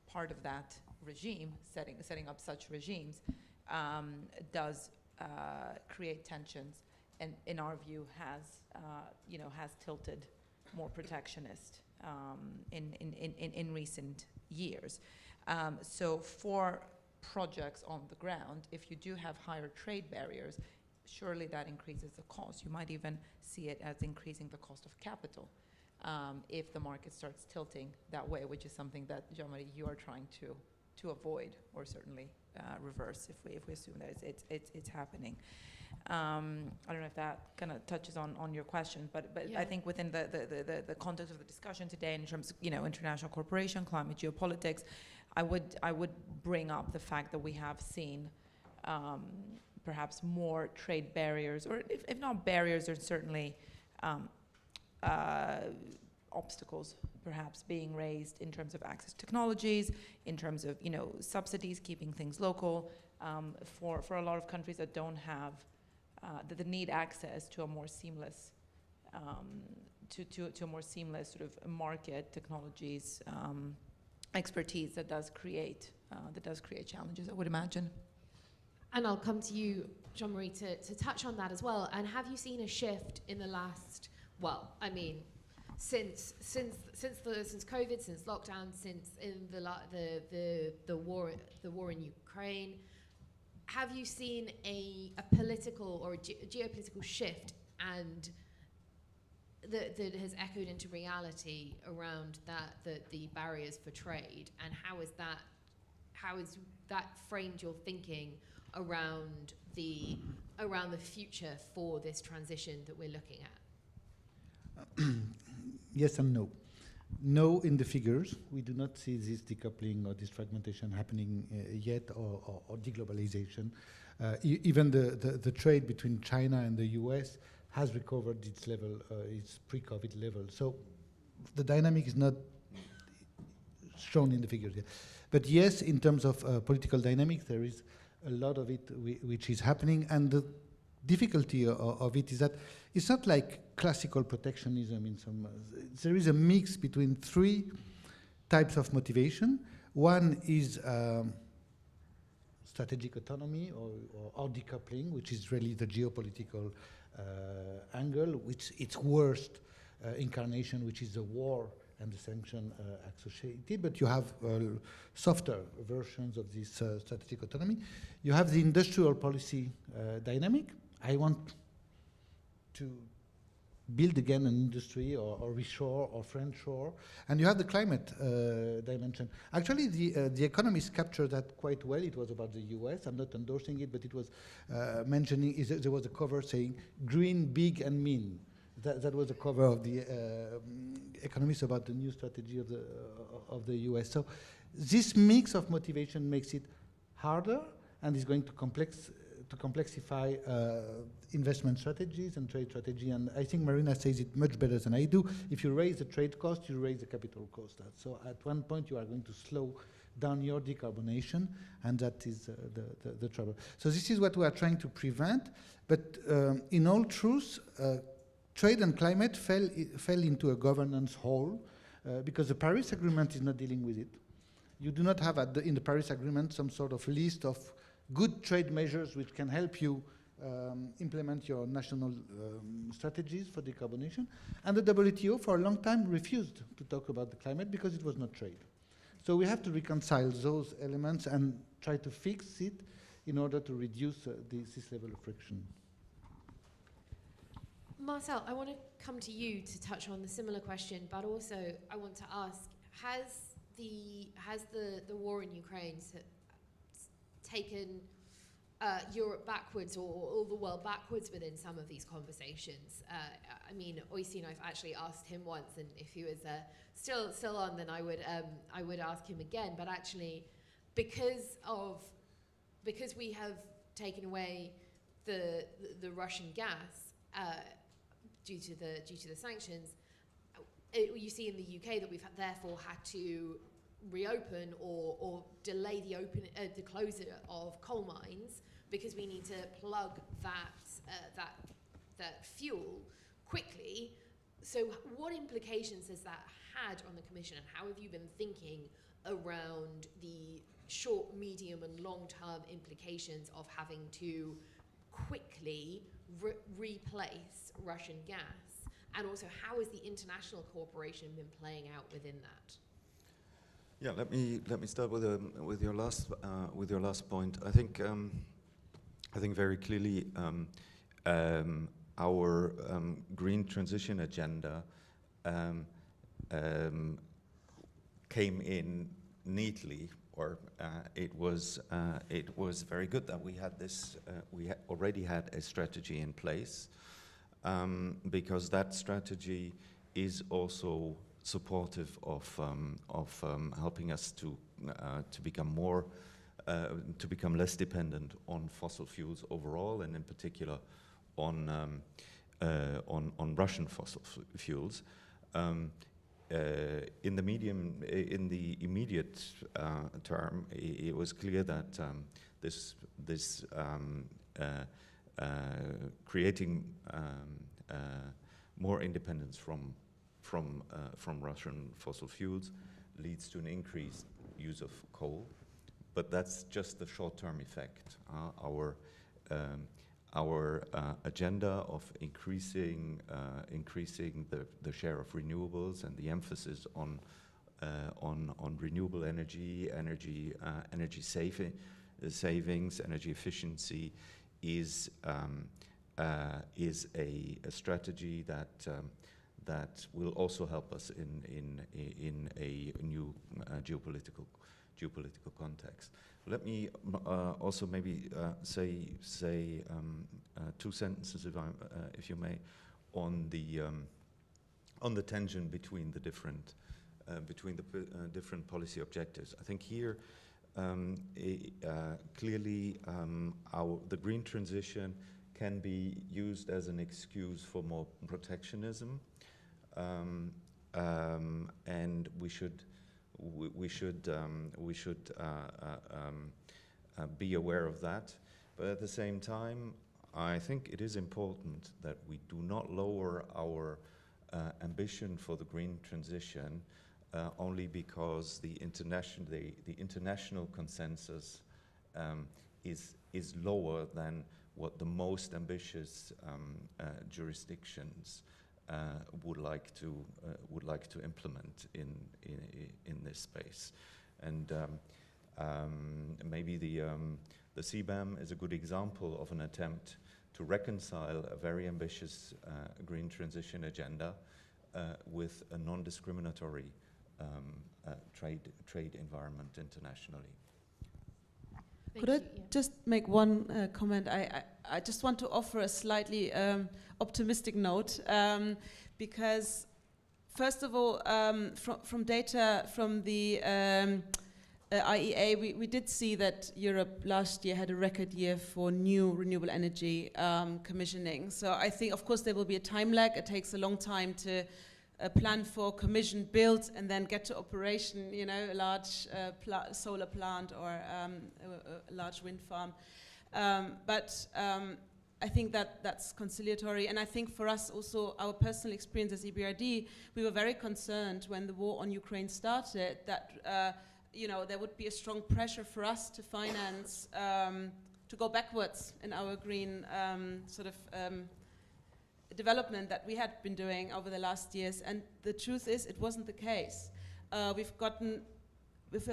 part of that regime, setting up such regimes, does create tensions, and in our view has tilted more protectionist in recent years. So for projects on the ground, if you do have higher trade barriers, surely that increases the cost. You might even see it as increasing the cost of capital if the market starts tilting that way, which is something that, Jean-Marie, you are trying to avoid, or certainly reverse if we assume that it's happening. I don't know if that kind of touches on your question, but yeah. I think within the context of the discussion today, in terms of international cooperation, climate, geopolitics, I would bring up the fact that we have seen perhaps more trade barriers, or if not barriers, there's certainly obstacles perhaps being raised in terms of access to technologies, in terms of subsidies, keeping things local, for a lot of countries that don't have that need access to a more seamless to a more seamless sort of market, technologies, expertise that does create challenges, I would imagine. And I'll come to you, Jean-Marie, to touch on that as well. And have you seen a shift in the last, since COVID, since lockdown, since in the war in Ukraine? Have you seen a political or a geopolitical shift and that has echoed into reality around the barriers for trade, and how has that framed your thinking around the future for this transition that we're looking at? Yes and no. No, in the figures, we do not see this decoupling or this fragmentation happening yet, or deglobalization. Even the trade between China and the US has recovered its level, its pre-COVID level. So the dynamic is not shown in the figures yet. But yes, in terms of political dynamics, there is a lot of it which is happening, and the difficulty of it is that it's not like classical protectionism in some. There is a mix between three types of motivation. One is strategic autonomy or decoupling, which is really the geopolitical angle, which its worst incarnation, which is the war and the sanction associated. But you have softer versions of this strategic autonomy. You have the industrial policy dynamic. I want to build again an industry, or reshore, or friendshore. And you have the climate dimension. Actually, the economists captured that quite well. It was about the US. I'm not endorsing it, but it was mentioning, there was a cover saying, green, big, and mean. That was the cover of the Economist about the new strategy of the US. So this mix of motivation makes it harder, and is going to complexify investment strategies and trade strategy. And I think Marina says it much better than I do. If you raise the trade cost, you raise the capital cost. So at one point, you are going to slow down your decarbonation, and that is the trouble. So this is what we are trying to prevent. But in all truth, trade and climate fell into a governance hole because the Paris Agreement is not dealing with it. You do not have in the Paris Agreement some sort of list of good trade measures which can help you implement your national strategies for decarbonation. And the WTO for a long time refused to talk about the climate because it was not trade. So we have to reconcile those elements and try to fix it in order to reduce this level of friction. Marcel, I want to come to you to touch on the similar question, but also I want to ask, has the war in Ukraine taken Europe backwards or the world backwards within some of these conversations? I mean, Oystein, I've actually asked him once, and if he was still on, then I would ask him again. But actually, because we have taken away the Russian gas due to the sanctions, you see in the UK that we've therefore had to reopen or delay the closure of coal mines because we need to plug that fuel quickly. So what implications has that had on the Commission, and how have you been thinking around the short, medium and long-term implications of having to quickly replace Russian gas? And also, how has the international cooperation been playing out within that? Yeah, let me start with your last point. I think very clearly our green transition agenda came in neatly, or it was very good that we had this. We already had a strategy in place, because that strategy is also supportive of helping us to become less dependent on fossil fuels overall, and in particular on Russian fossil fuels. In the immediate term, it was clear that this creating more independence from Russian fossil fuels leads to an increased use of coal, but that's just the short-term effect. Our agenda of increasing the share of renewables and the emphasis on renewable energy savings, energy efficiency is a strategy that will also help us in a new geopolitical context. Let me also maybe say two sentences, if you may, on the tension between the different policy objectives. I think here clearly the green transition can be used as an excuse for more protectionism, and we should be aware of that. But at the same time, I think it is important that we do not lower our ambition for the green transition only because the international consensus is lower than what the most ambitious jurisdictions would like to implement in this space. And maybe the CBAM is a good example of an attempt to reconcile a very ambitious green transition agenda with a non-discriminatory trade environment internationally. Could I just make one comment? I just want to offer a slightly optimistic note, because first of all, from data from the IEA, we did see that Europe last year had a record year for new renewable energy commissioning. So I think, of course, there will be a time lag. It takes a long time to plan for, commission, build, and then get to operation, you know, a large solar plant or a large wind farm. But I think that's conciliatory. And I think for us also, our personal experience as EBRD, we were very concerned when the war on Ukraine started that, you know, there would be a strong pressure for us to finance to go backwards in our green development that we had been doing over the last years. And the truth is, it wasn't the case. We've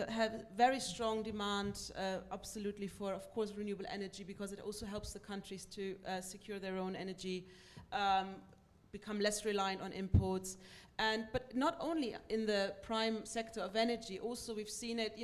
had very strong demand, absolutely, for, of course, renewable energy, because it also helps the countries to secure their own energy, become less reliant on imports. But not only in the prime sector of energy, also we've seen it,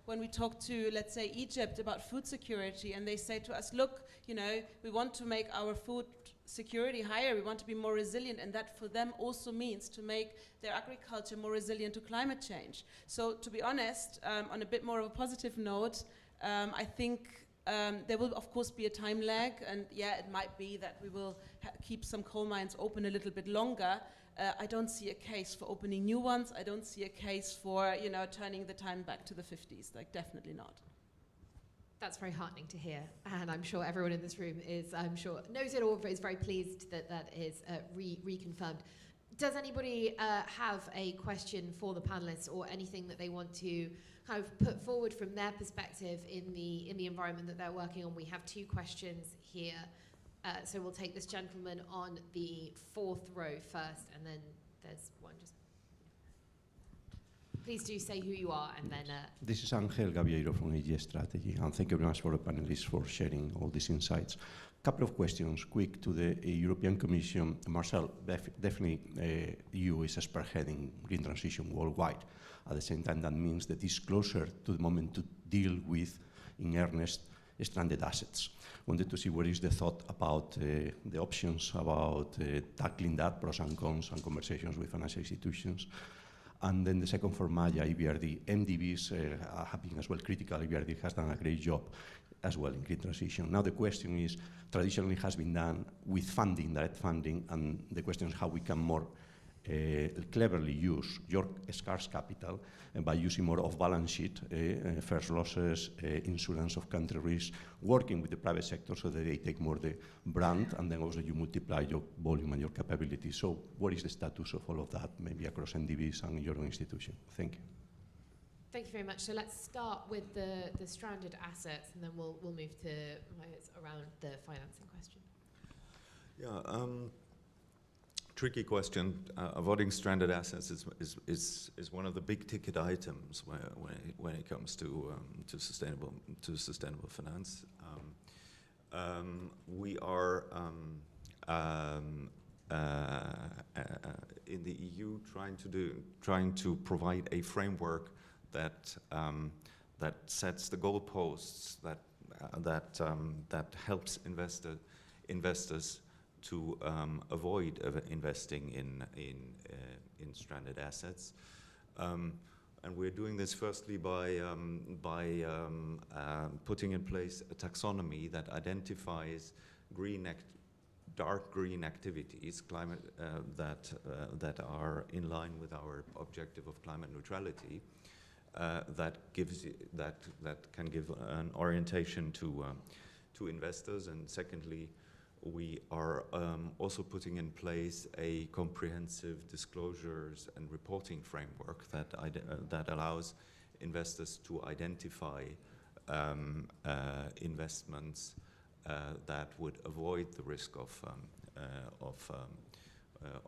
when we talk to, let's say, Egypt about food security, and they say to us, look, we want to make our food security higher, we want to be more resilient, and that for them also means to make their agriculture more resilient to climate change. So to be honest, on a bit more of a positive note, I think there will of course be a time lag, and yeah, it might be that we will keep some coal mines open a little bit longer. I don't see a case for opening new ones. I don't see a case for turning the time back to the 50s, like definitely not. That's very heartening to hear, and I'm sure everyone in this room knows it or is very pleased that that is reconfirmed. Does anybody have a question for the panelists, or anything that they want to kind of put forward from their perspective in the environment that they're working on? We have two questions here, so we'll take this gentleman on the fourth row first, and then there's one just. Please do say who you are, and then... This is Angel Gaviero from AG Strategy, and thank you very much for the panelists for sharing all these insights. A couple of questions, quick, to the European Commission. Marcel, definitely EU is spearheading green transition worldwide. At the same time, that means that it's closer to the moment to deal with, in earnest, stranded assets. Wanted to see what is the thought about the options about tackling that, pros and cons, and conversations with financial institutions. And then the second for Maya, EBRD. MDBs have been as well critical. EBRD has done a great job as well in green transition. Now the question is, traditionally has been done with funding, direct funding, and the question is how we can more cleverly use your scarce capital by using more of balance sheet, first losses, insurance of country risk, working with the private sector so that they take more the brand, and then also you multiply your volume and your capability. So what is the status of all of that, maybe across NDBs and your own institution? Thank you. Thank you very much. So let's start with the stranded assets, and then we'll move to around the financing question. Yeah. Tricky question. Avoiding stranded assets is one of the big ticket items when it comes to sustainable finance. We are in the EU trying to provide a framework that sets the goalposts, that helps investors to avoid investing in stranded assets, and we're doing this firstly by putting in place a taxonomy that identifies dark green activities, that are in line with our objective of climate neutrality. That can give an orientation to investors, and secondly, we are also putting in place a comprehensive disclosures and reporting framework that allows investors to identify investments that would avoid the risk of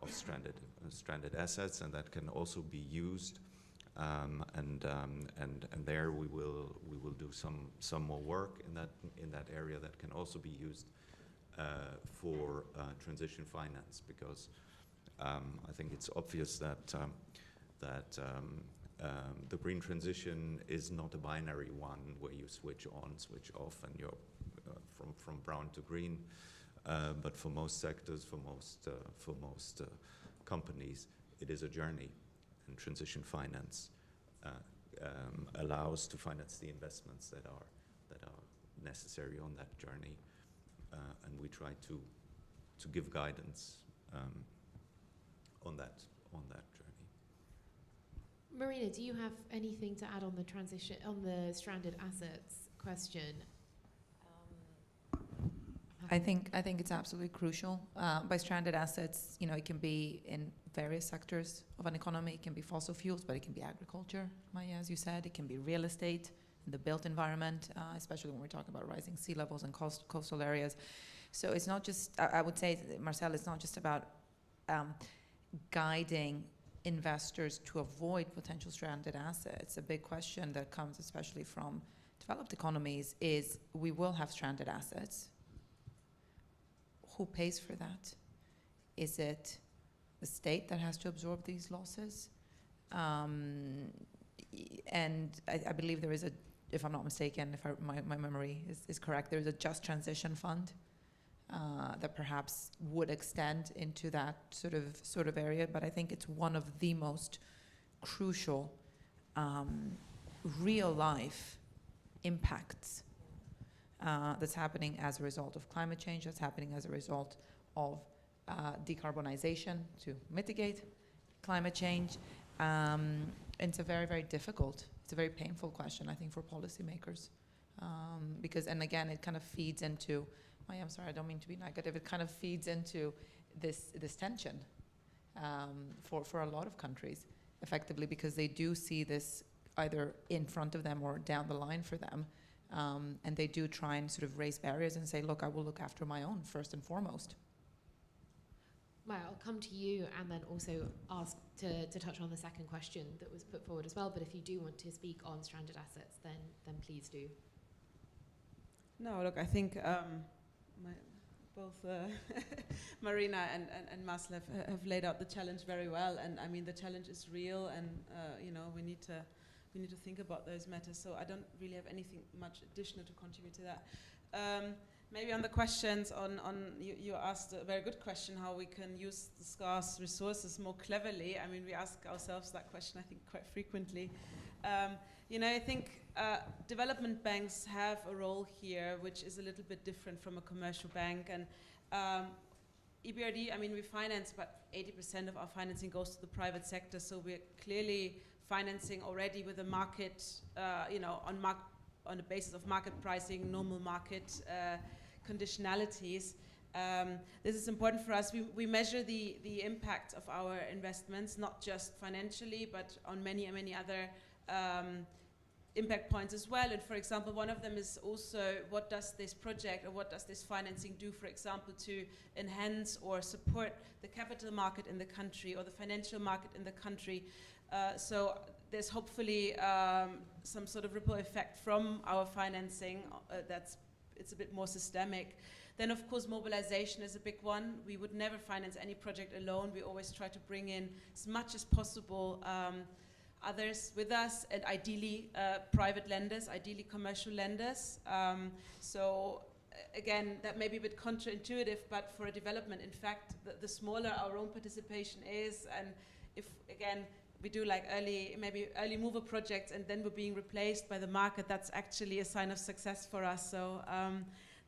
stranded assets, and that can also be used. And there we will do some more work in that area that can also be used for transition finance, because I think it's obvious that the green transition is not a binary one where you switch on, switch off, and you're from brown to green. But for most sectors, for most companies, it is a journey, and transition finance allows to finance the investments that are necessary on that journey. And we try to give guidance on that journey. Marina, do you have anything to add on the stranded assets question? I think it's absolutely crucial. By stranded assets, it can be in various sectors of an economy. It can be fossil fuels, but it can be agriculture, Maya, as you said. It can be real estate. the built environment, especially when we're talking about rising sea levels and coastal areas. So it's not just, I would say, Marcel, it's not just about guiding investors to avoid potential stranded assets. A big question that comes especially from developed economies is we will have stranded assets. Who pays for that? Is it the state that has to absorb these losses? And I believe there is a, if I'm not mistaken, if my memory is correct, there is a just transition fund that perhaps would extend into that sort of area. But I think it's one of the most crucial real life impacts that's happening as a result of climate change, that's happening as a result of decarbonization to mitigate climate change. It's a very, very difficult, it's a very painful question, I think, for policymakers. Because, and again, it kind of feeds into, I'm sorry, I don't mean to be negative, it kind of feeds into this tension for a lot of countries, effectively, because they do see this either in front of them or down the line for them. And they do try and sort of raise barriers and say, look, I will look after my own first and foremost. Maya, I'll come to you and then also ask to touch on the second question that was put forward as well. But if you do want to speak on stranded assets, then please do. No, look, I think both Marina and Marcel have laid out the challenge very well. And I mean, the challenge is real, and we need to think about those matters. So I don't really have anything much additional to contribute to that. Maybe on the questions you asked a very good question, how we can use the scarce resources more cleverly. I mean, we ask ourselves that question, I think, quite frequently. I think development banks have a role here, which is a little bit different from a commercial bank. And EBRD, I mean, we finance about 80% of our financing goes to the private sector, so we're clearly financing already with a market, on the basis of market pricing, normal market conditionalities. This is important for us. We measure the impact of our investments, not just financially, but on many, many other impact points as well. And for example, one of them is also, what does this project or what does this financing do, for example, to enhance or support the capital market in the country or the financial market in the country. So there's hopefully some sort of ripple effect from our financing it's a bit more systemic. Then, of course, mobilization is a big one. We would never finance any project alone. We always try to bring in as much as possible others with us, and ideally private lenders, ideally commercial lenders. So again, that may be a bit counterintuitive, but for a development, in fact, the smaller our own participation is, and if, again, we do like maybe early mover projects and then we're being replaced by the market, that's actually a sign of success for us. So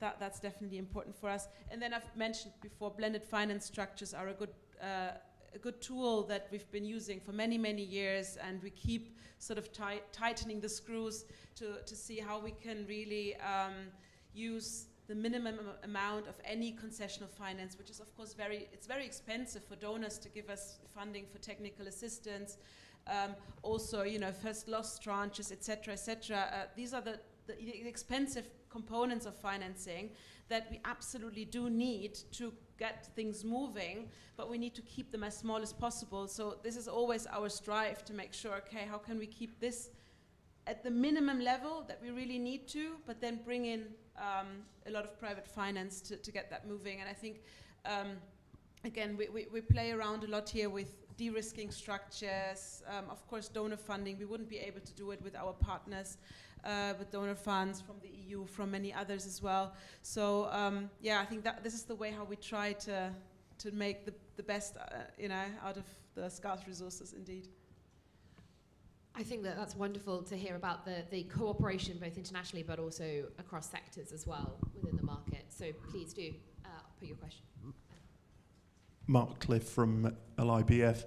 that's definitely important for us. And then I've mentioned before, blended finance structures are a good tool that we've been using for many, many years, and we keep sort of tightening the screws to see how we can really use the minimum amount of any concessional finance, which is of course it's very expensive for donors to give us funding for technical assistance. Also, first loss tranches, etc., etc. These are the expensive components of financing that we absolutely do need to get things moving, but we need to keep them as small as possible. So this is always our strive to make sure, okay, how can we keep this at the minimum level that we really need to, but then bring in a lot of private finance to get that moving. And I think, again, we play around a lot here with de-risking structures, of course donor funding. We wouldn't be able to do it with our partners, with donor funds from the EU, from many others as well. So yeah, I think that this is the way how we try to make the best out of the scarce resources indeed. I think that's wonderful to hear about the cooperation both internationally but also across sectors as well within the market. So please do put your question. Mark Cliff from LIBF.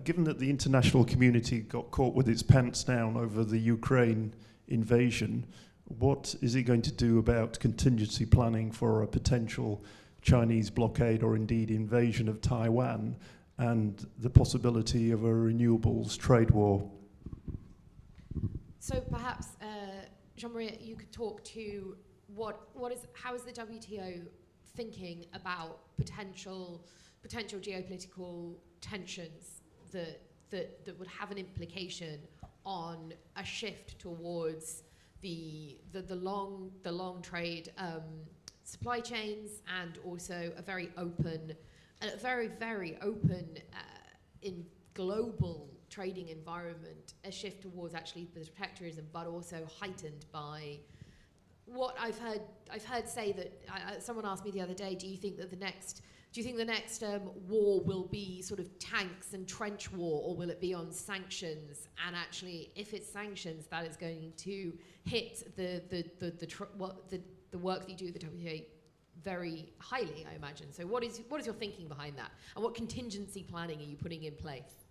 Given that the international community got caught with its pants down over the Ukraine invasion, what is it going to do about contingency planning for a potential Chinese blockade or indeed invasion of Taiwan and the possibility of a renewables trade war? So perhaps Jean-Marie, you could talk to how is the WTO thinking about potential geopolitical tensions that would have an implication on a shift towards the long trade supply chains, and also a very open in global trading environment, a shift towards actually protectionism, but also heightened by what I've heard say that someone asked me the other day, do you think the next war will be sort of tanks and trench war, or will it be on sanctions? And actually, if it's sanctions, that is going to hit the work that you do at the WTA very highly, I imagine. So what is your thinking behind that, and what contingency planning are you putting in place?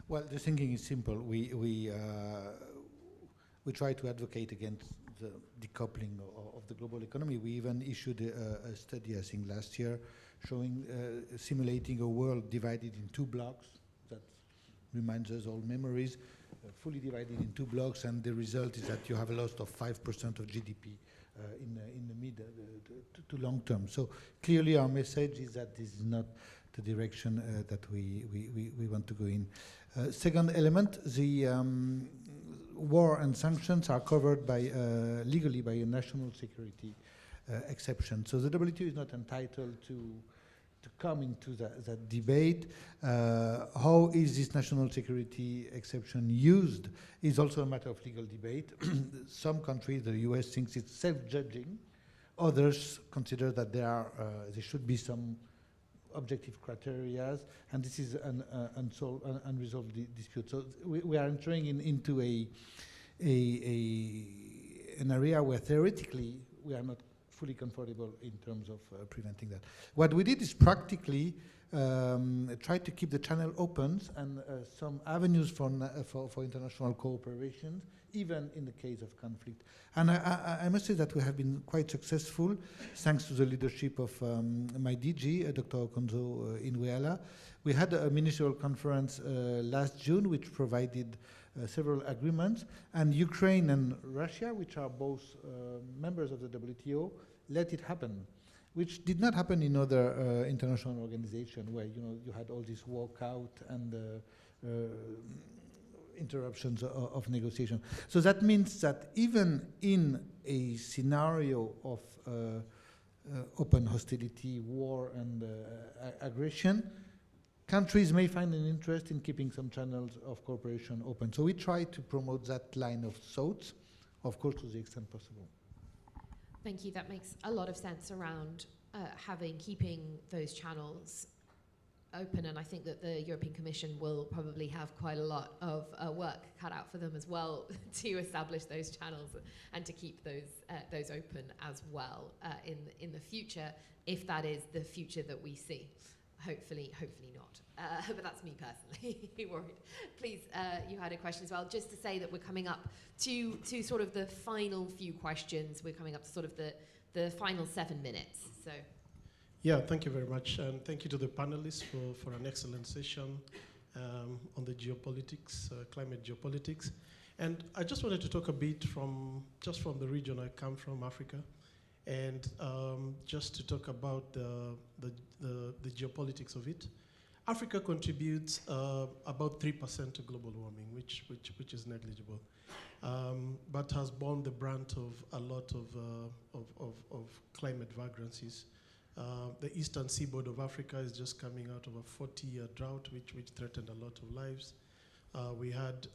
Well, the thinking is simple. We try to advocate against the decoupling of the global economy. We even issued a study, I think, last year, showing simulating a world divided in two blocks. That reminds us all memories, fully divided in two blocks, and the result is that you have a loss of 5% of GDP in the mid to long term. So clearly, our message is that this is not the direction that we want to go in. Second element, the war and sanctions are covered by legally by a national security exception. So the WTO is not entitled to come into that debate. How is this national security exception used is also a matter of legal debate. Some countries, the US, thinks it's self-judging. Others consider that there should be some objective criteria, and this is an unresolved dispute. So we are entering into an area where theoretically we are not fully comfortable in terms of preventing that. What we did is practically try to keep the channel open and some avenues for international cooperation, even in the case of conflict. And I must say that we have been quite successful, thanks to the leadership of my DG, Dr. Okonzo Iweala. We had a ministerial conference last June, which provided several agreements, and Ukraine and Russia, which are both members of the WTO, let it happen, which did not happen in other international organizations where you had all this walkout and interruptions of negotiation. So that means that even in a scenario of open hostility, war, and aggression, countries may find an interest in keeping some channels of cooperation open. So we try to promote that line of thought, of course, to the extent possible. Thank you. That makes a lot of sense around keeping those channels open, and I think that the European Commission will probably have quite a lot of work cut out for them as well to establish those channels and to keep those open as well in the future, if that is the future that we see. Hopefully not. But that's me personally worried. Please, you had a question as well. Just to say that we're coming up to sort of the final few questions. We're coming up to sort of the final 7 minutes. So. Yeah, thank you very much. And thank you to the panelists for an excellent session on the geopolitics, climate geopolitics. And I just wanted to talk a bit from the region I come from, Africa. And just to talk about the geopolitics of it. Africa contributes about 3% to global warming, which is negligible, but has borne the brunt of a lot of climate vagrancies. The eastern seaboard of Africa is just coming out of a 40-year drought, which threatened a lot of lives. We had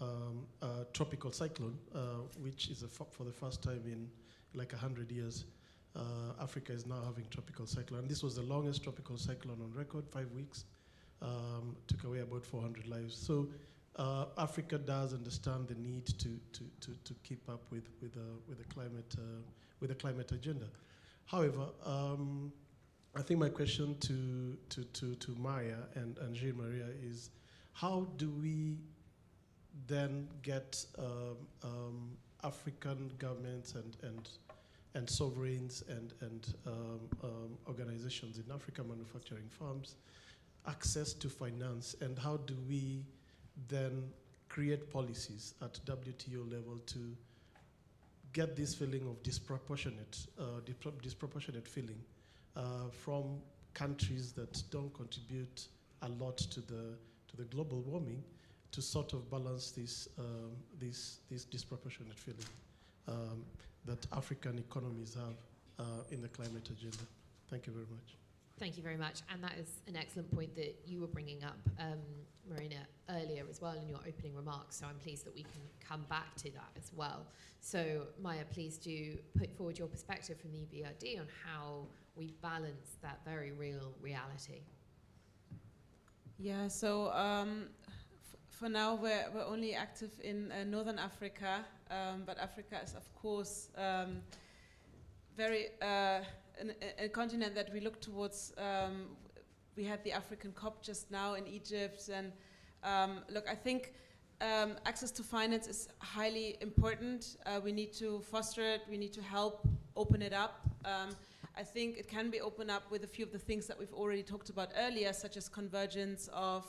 a tropical cyclone, which is for the first time in like 100 years. Africa is now having tropical cyclone. And this was the longest tropical cyclone on record, 5 weeks. Took away about 400 lives. So Africa does understand the need to keep up with the climate agenda. However, I think my question to Maya and Jean-Marie is, how do we then get African governments and sovereigns and organizations in Africa, manufacturing firms, access to finance, and how do we then create policies at WTO level to get this feeling of disproportionate feeling from countries that don't contribute a lot to the global warming, to sort of balance this disproportionate feeling that African economies have in the climate agenda. Thank you very much. Thank you very much. And that is an excellent point that you were bringing up, Marina, earlier as well in your opening remarks. So I'm pleased that we can come back to that as well. So Maya, please do put forward your perspective from the EBRD on how we balance that very real reality. Yeah, so for now we're only active in Northern Africa, but Africa is of course very a continent that we look towards. We had the African COP just now in Egypt, and look, I think access to finance is highly important. We need to foster it, we need to help open it up. I think it can be opened up with a few of the things that we've already talked about earlier, such as convergence of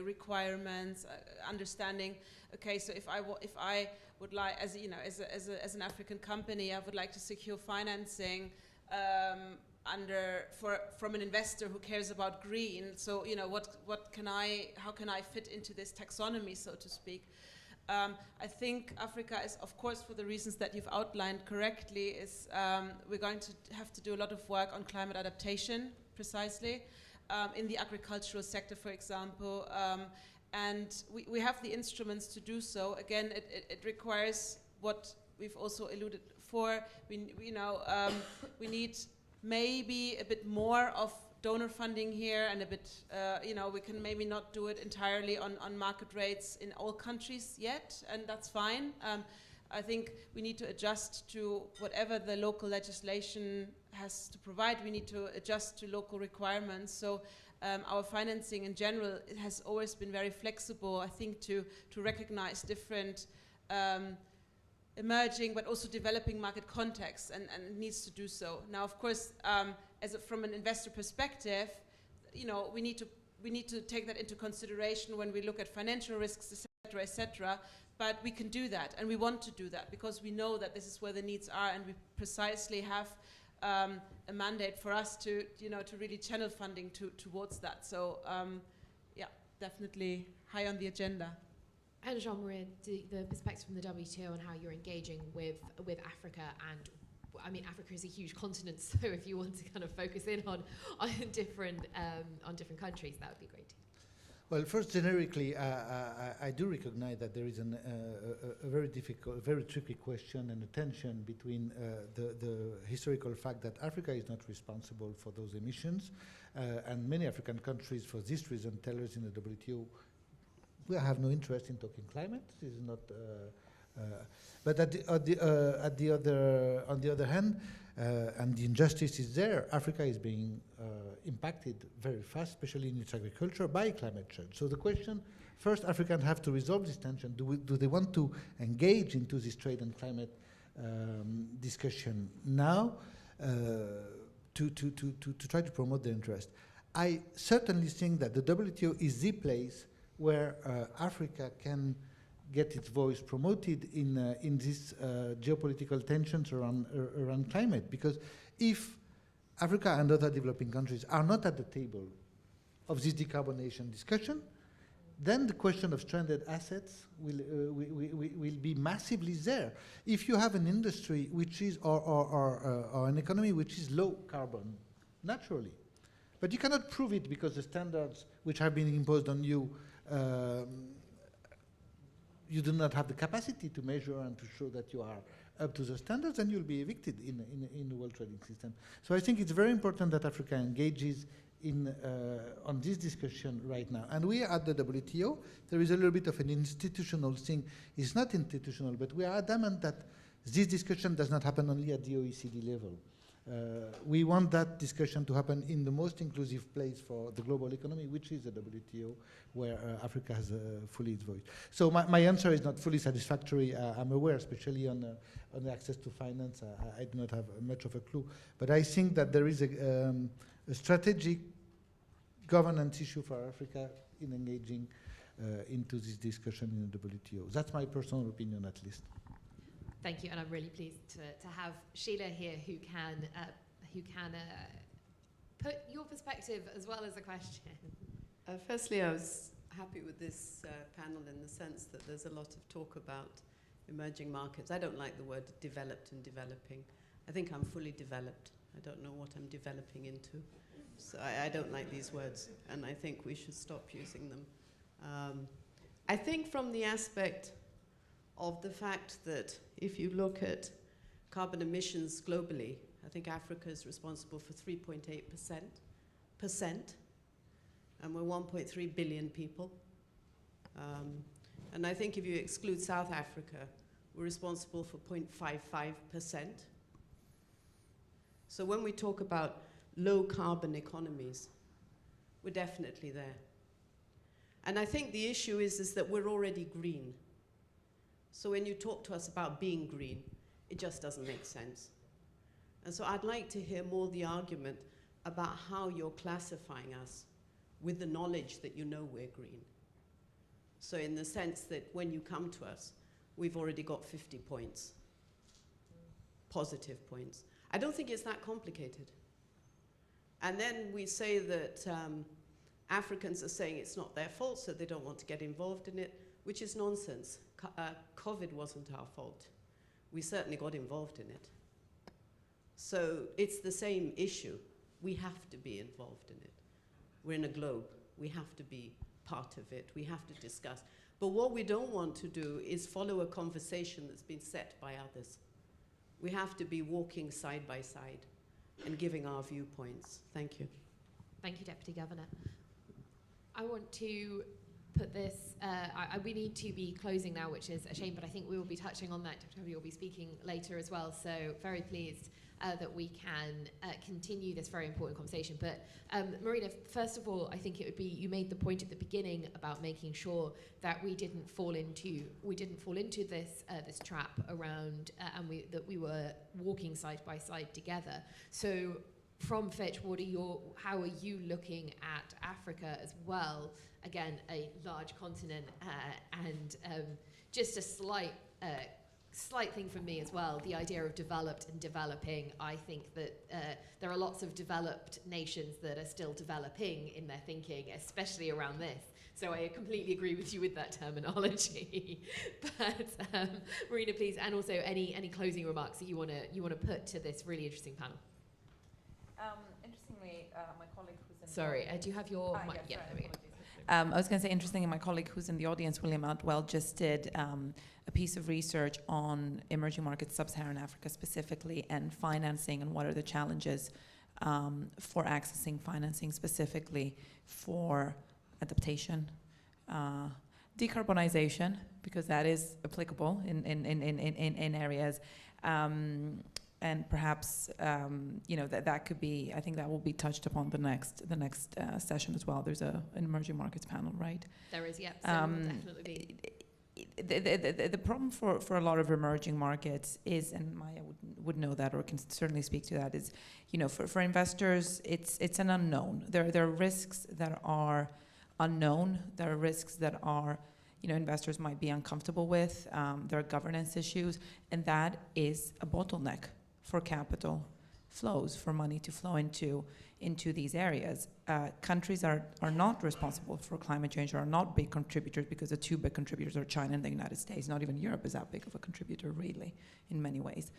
requirements, understanding. Okay, so if I would like, as as an African company, I would like to secure financing from an investor who cares about green. So how can I fit into this taxonomy, so to speak? I think Africa is, of course, for the reasons that you've outlined correctly, we're going to have to do a lot of work on climate adaptation, precisely, in the agricultural sector, for example. And we have the instruments to do so. Again, it requires what we've also alluded for. We need maybe a bit more of donor funding here, and a bit, we can maybe not do it entirely on market rates in all countries yet, and that's fine. I think we need to adjust to whatever the local legislation has to provide. We need to adjust to local requirements. So our financing in general, it has always been very flexible, I think, to recognize different emerging but also developing market contexts, and it needs to do so. Now, of course, from an investor perspective, we need to take that into consideration when we look at financial risks, et cetera. But we can do that, and we want to do that because we know that this is where the needs are, and we precisely have a mandate for us to really channel funding towards that. So, yeah, definitely high on the agenda. And Jean-Marie, the perspective from the WTO on how you're engaging with Africa, and I mean, Africa is a huge continent, so if you want to kind of focus in on different countries, that would be great. Well, first, generically, I do recognize that there is a very difficult, very tricky question and a tension between the historical fact that Africa is not responsible for those emissions, and many African countries, for this reason, tell us in the WTO, we have no interest in talking climate. This is not. But on the other hand, and the injustice is there, Africa is being impacted very fast, especially in its agriculture, by climate change. So the question, first, Africans have to resolve this tension. Do they want to engage into this trade and climate discussion now to try to promote their interest? I certainly think that the WTO is the place where Africa can get its voice promoted in these geopolitical tensions around climate. Because if Africa and other developing countries are not at the table of this decarbonation discussion, then the question of stranded assets will be massively there. If you have an industry which is, or an economy which is low carbon, naturally, but you cannot prove it because the standards which have been imposed on you, you do not have the capacity to measure and to show that you are up to the standards, and you'll be evicted in the world trading system. So I think it's very important that Africa engages on this discussion right now. And we at the WTO, there is a little bit of an institutional thing. It's not institutional, but we are adamant that this discussion does not happen only at the OECD level. We want that discussion to happen in the most inclusive place for the global economy, which is the WTO, where Africa has fully its voice. So my answer is not fully satisfactory. I'm aware, especially on the access to finance, I do not have much of a clue. But I think that there is a strategic governance issue for Africa in engaging into this discussion in the WTO. That's my personal opinion, at least. Thank you, and I'm really pleased to have Sheila here, who can put your perspective as well as a question. Firstly, I was happy with this panel in the sense that there's a lot of talk about emerging markets. I don't like the word developed and developing. I think I'm fully developed. I don't know what I'm developing into. So I don't like these words, and I think we should stop using them. I think from the aspect of the fact that if you look at carbon emissions globally, I think Africa is responsible for 3.8%, and we're 1.3 billion people. And I think if you exclude South Africa, we're responsible for 0.55%. So when we talk about low carbon economies, we're definitely there. And I think the issue is that we're already green. So when you talk to us about being green, it just doesn't make sense. And so I'd like to hear more the argument about how you're classifying us with the knowledge that you know we're green. So in the sense that when you come to us, we've already got 50 points, positive points. I don't think it's that complicated. And then we say that Africans are saying it's not their fault, so they don't want to get involved in it, which is nonsense. COVID wasn't our fault. We certainly got involved in it. So it's the same issue. We have to be involved in it. We're in a globe. We have to be part of it. We have to discuss. But what we don't want to do is follow a conversation that's been set by others. We have to be walking side by side and giving our viewpoints. Thank you. Thank you, Deputy Governor. I want to put this, we need to be closing now, which is a shame, but I think we will be touching on that. Deputy Governor will be speaking later as well, so very pleased that we can continue this very important conversation. But Marina, first of all, I think it would be, you made the point at the beginning about making sure that we didn't fall into this this trap around, and that we were walking side by side together. So from Fitch, how are you looking at Africa as well? Again, a large continent, and just a slight thing from me as well, the idea of developed and developing. I think that there are lots of developed nations that are still developing in their thinking, especially around this. So I completely agree with you with that terminology. But Marina, please, and also any closing remarks that you want to put to this really interesting panel. Interestingly, my colleague who's in Sorry, do you have your mic? Yes, yeah, there we go. I was going to say, interestingly, my colleague who's in the audience, William Outwell, just did a piece of research on emerging markets, sub-Saharan Africa specifically, and financing, and what are the challenges for accessing financing specifically for adaptation, decarbonization, because that is applicable in areas, and perhaps that could be. I think that will be touched upon the next session as well. There's an emerging markets panel, right? There is, yeah. So will definitely be. The problem for a lot of emerging markets is, and Maya would know that, or can certainly speak to that, is, for investors, it's an unknown. There are risks that are unknown. There are risks that are, investors might be uncomfortable with. There are governance issues, and that is a bottleneck for capital flows, for money to flow into these areas. Countries are not responsible for climate change, or are not big contributors, because the two big contributors are China and the United States. Not even Europe is that big of a contributor, really, in many ways.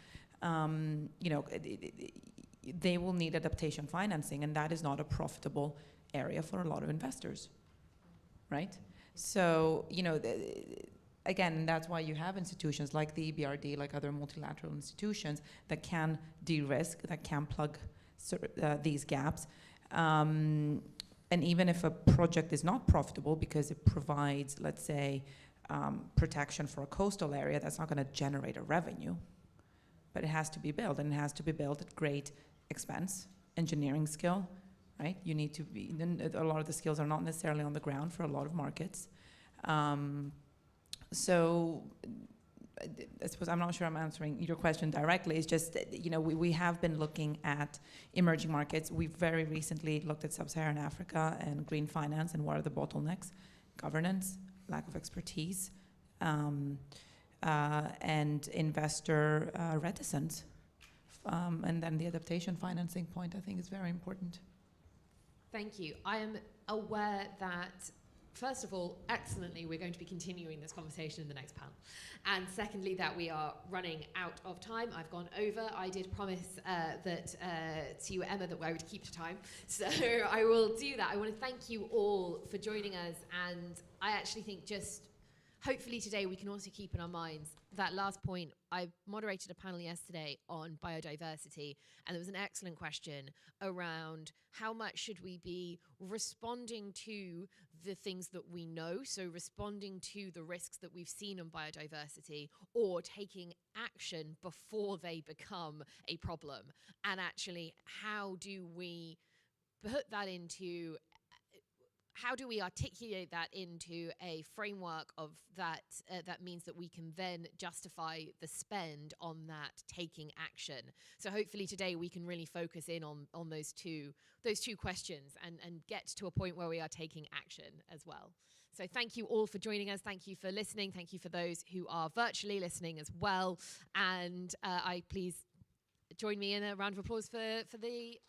They will need adaptation financing, and that is not a profitable area for a lot of investors, right? So, again, that's why you have institutions like the EBRD, like other multilateral institutions, that can de-risk, that can plug these gaps. And even if a project is not profitable because it provides, let's say, protection for a coastal area, that's not going to generate a revenue. But it has to be built, and it has to be built at great expense, engineering skill, right? You need to be, a lot of the skills are not necessarily on the ground for a lot of markets. So I suppose I'm not sure I'm answering your question directly. It's just, we have been looking at emerging markets. We've very recently looked at sub-Saharan Africa and green finance and what are the bottlenecks governance, lack of expertise, and investor reticence. And then the adaptation financing point, I think, is very important. Thank you. I am aware that, first of all, excellently, we're going to be continuing this conversation in the next panel. And secondly, that we are running out of time. I've gone over. I did promise to you, Emma, that I would keep to time. So I will do that. I want to thank you all for joining us. And I actually think just hopefully today we can also keep in our minds that last point. I moderated a panel yesterday on biodiversity, and there was an excellent question around how much should we be responding to the things that we know, so responding to the risks that we've seen on biodiversity, or taking action before they become a problem. And actually, how do we put that into how do we articulate that into a framework of that that means that we can then justify the spend on that taking action? So hopefully today we can really focus in on those two questions and get to a point where we are taking action as well. So thank you all for joining us. Thank you for listening. Thank you for those who are virtually listening as well. And I please join me in a round of applause for the speakers.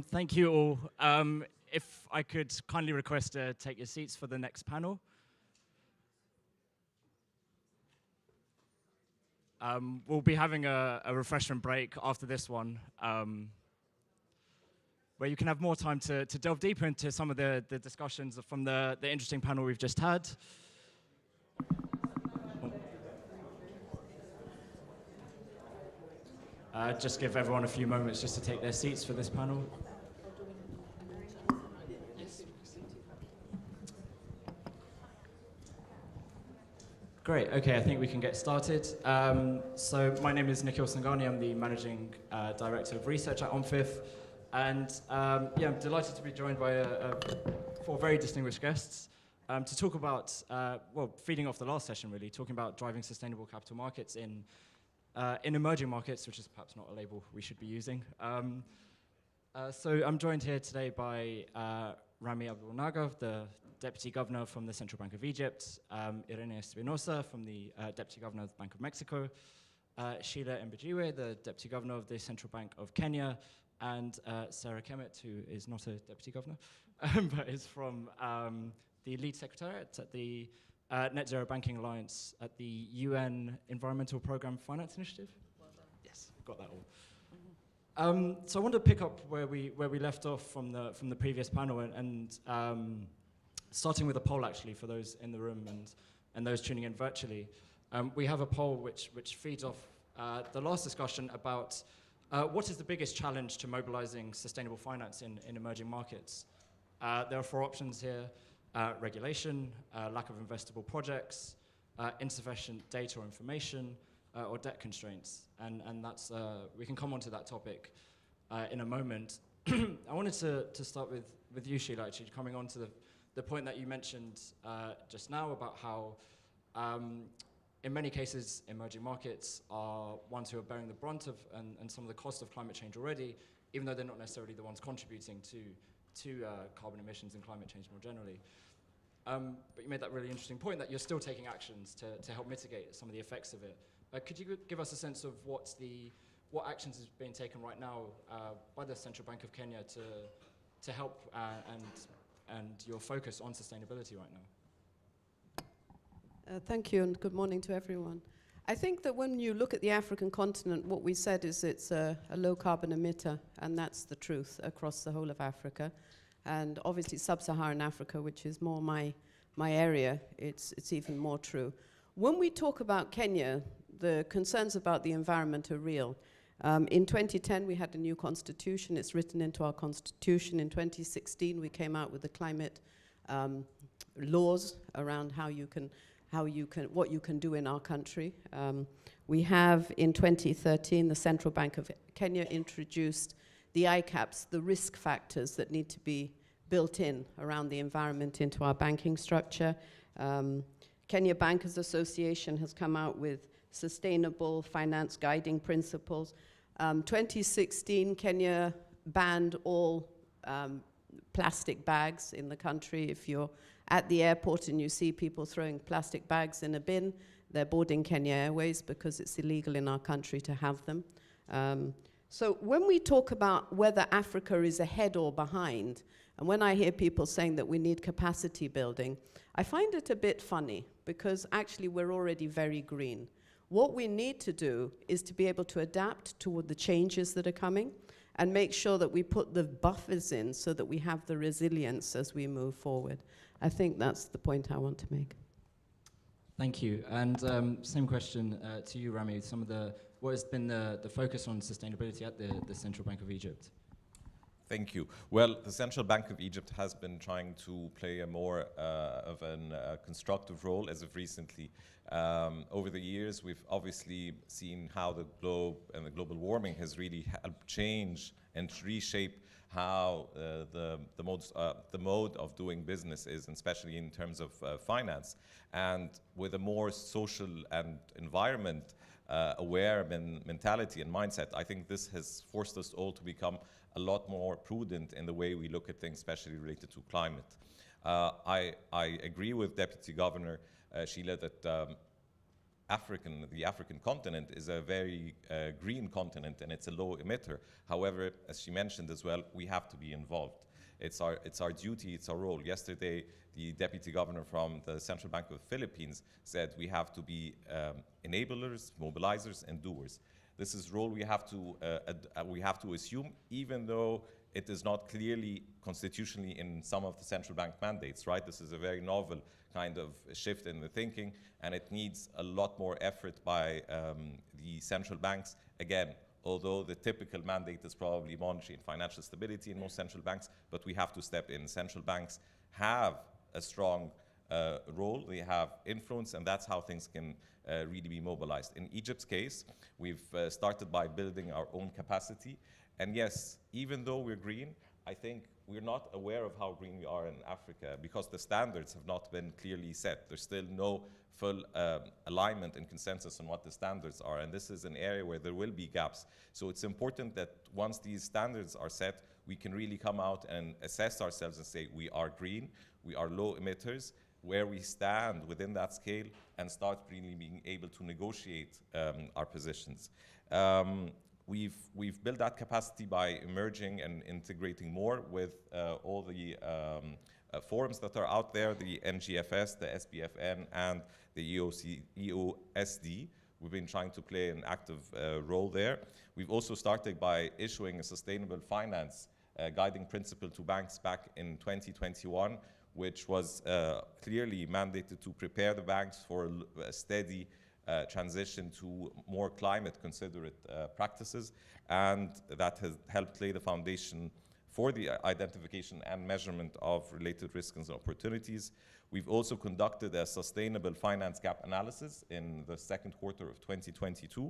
Thank you all. If I could kindly request to take your seats for the next panel. We'll be having a refreshment break after this one, where you can have more time to delve deeper into some of the discussions from the interesting panel we've just had. Just give everyone a few moments just to take their seats for this panel. Great, okay, I think we can get started. So my name is Nikhil Sangani, I'm the Managing Director of Research at OMFIF, and yeah, I'm delighted to be joined by four very distinguished guests to talk about, well, feeding off the last session really, talking about driving sustainable capital markets in emerging markets, which is perhaps not a label we should be using. So I'm joined here today by Rami Abdulnagar, the Deputy Governor from the Central Bank of Egypt, Irene Espinosa from the Deputy Governor of the Bank of Mexico, Sheila Mbejiwe, the Deputy Governor of the Central Bank of Kenya, and Sarah Kemet, who is not a Deputy Governor, but is from the Lead Secretariat at the Net Zero Banking Alliance at the UN Environmental Programme Finance Initiative. Well done. Yes, got that all. So I want to pick up where we left off from the previous panel, and starting with a poll actually for those in the room and those tuning in virtually. We have a poll which feeds off the last discussion about what is the biggest challenge to mobilizing sustainable finance in emerging markets. There are four options here. Regulation, lack of investable projects, insufficient data or information, or debt constraints, and that's we can come on to that topic in a moment. I wanted to start with you, Sheila, actually, coming on to the point that you mentioned just now about how in many cases emerging markets are ones who are bearing the brunt of and some of the cost of climate change already, even though they're not necessarily the ones contributing to carbon emissions and climate change more generally. But you made that really interesting point that you're still taking actions to help mitigate some of the effects of it. Could you give us a sense of what actions is being taken right now by the Central Bank of Kenya to help and your focus on sustainability right now? Thank you, and good morning to everyone. I think that when you look at the African continent, what we said is it's a low carbon emitter, and that's the truth across the whole of Africa. And obviously sub-Saharan Africa, which is more my area, it's even more true. When we talk about Kenya, the concerns about the environment are real. In 2010, we had a new constitution. It's written into our constitution. In 2016, we came out with the climate laws around what you can do in our country. We have, in 2013, the Central Bank of Kenya introduced the ICAPs, the risk factors that need to be built in around the environment into our banking structure. Kenya Bankers Association has come out with sustainable finance guiding principles. 2016, Kenya banned all plastic bags in the country. If you're at the airport and you see people throwing plastic bags in a bin, they're boarding Kenya Airways because it's illegal in our country to have them. So when we talk about whether Africa is ahead or behind, and when I hear people saying that we need capacity building, I find it a bit funny because actually we're already very green. What we need to do is to be able to adapt toward the changes that are coming and make sure that we put the buffers in so that we have the resilience as we move forward. I think that's the point I want to make. Thank you. And same question to you, Rami. What has been the focus on sustainability at the Central Bank of Egypt? Thank you. Well, the Central Bank of Egypt has been trying to play a more of a constructive role as of recently. Over the years, we've obviously seen how the globe and the global warming has really helped change and reshape how the mode of doing business is, and especially in terms of finance. And with a more social and environment aware mentality and mindset, I think this has forced us all to become a lot more prudent in the way we look at things, especially related to climate. I agree with Deputy Governor Sheila that the African continent is a very green continent and it's a low emitter. However, as she mentioned as well, we have to be involved. It's our duty, it's our role. Yesterday, the Deputy Governor from the Central Bank of the Philippines said we have to be enablers, mobilizers, and doers. This is a role we have to assume, even though it is not clearly constitutionally in some of the central bank mandates, right? This is a very novel kind of shift in the thinking, and it needs a lot more effort by the central banks. Again, although the typical mandate is probably monetary and financial stability in most central banks, but we have to step in. Central banks have a strong role, they have influence, and that's how things can really be mobilized. In Egypt's case, we've started by building our own capacity. And yes, even though we're green, I think we're not aware of how green we are in Africa because the standards have not been clearly set. There's still no full alignment and consensus on what the standards are. And this is an area where there will be gaps. So it's important that once these standards are set, we can really come out and assess ourselves and say, we are green, we are low emitters, where we stand within that scale, and start really being able to negotiate our positions. We've built that capacity by emerging and integrating more with all the forums that are out there, the NGFS, the SPFN, and the EOSD. We've been trying to play an active role there. We've also started by issuing a sustainable finance guiding principle to banks back in 2021, which was clearly mandated to prepare the banks for a steady transition to more climate-considerate practices, and that has helped lay the foundation for the identification and measurement of related risks and opportunities. We've also conducted a sustainable finance gap analysis in the second quarter of 2022.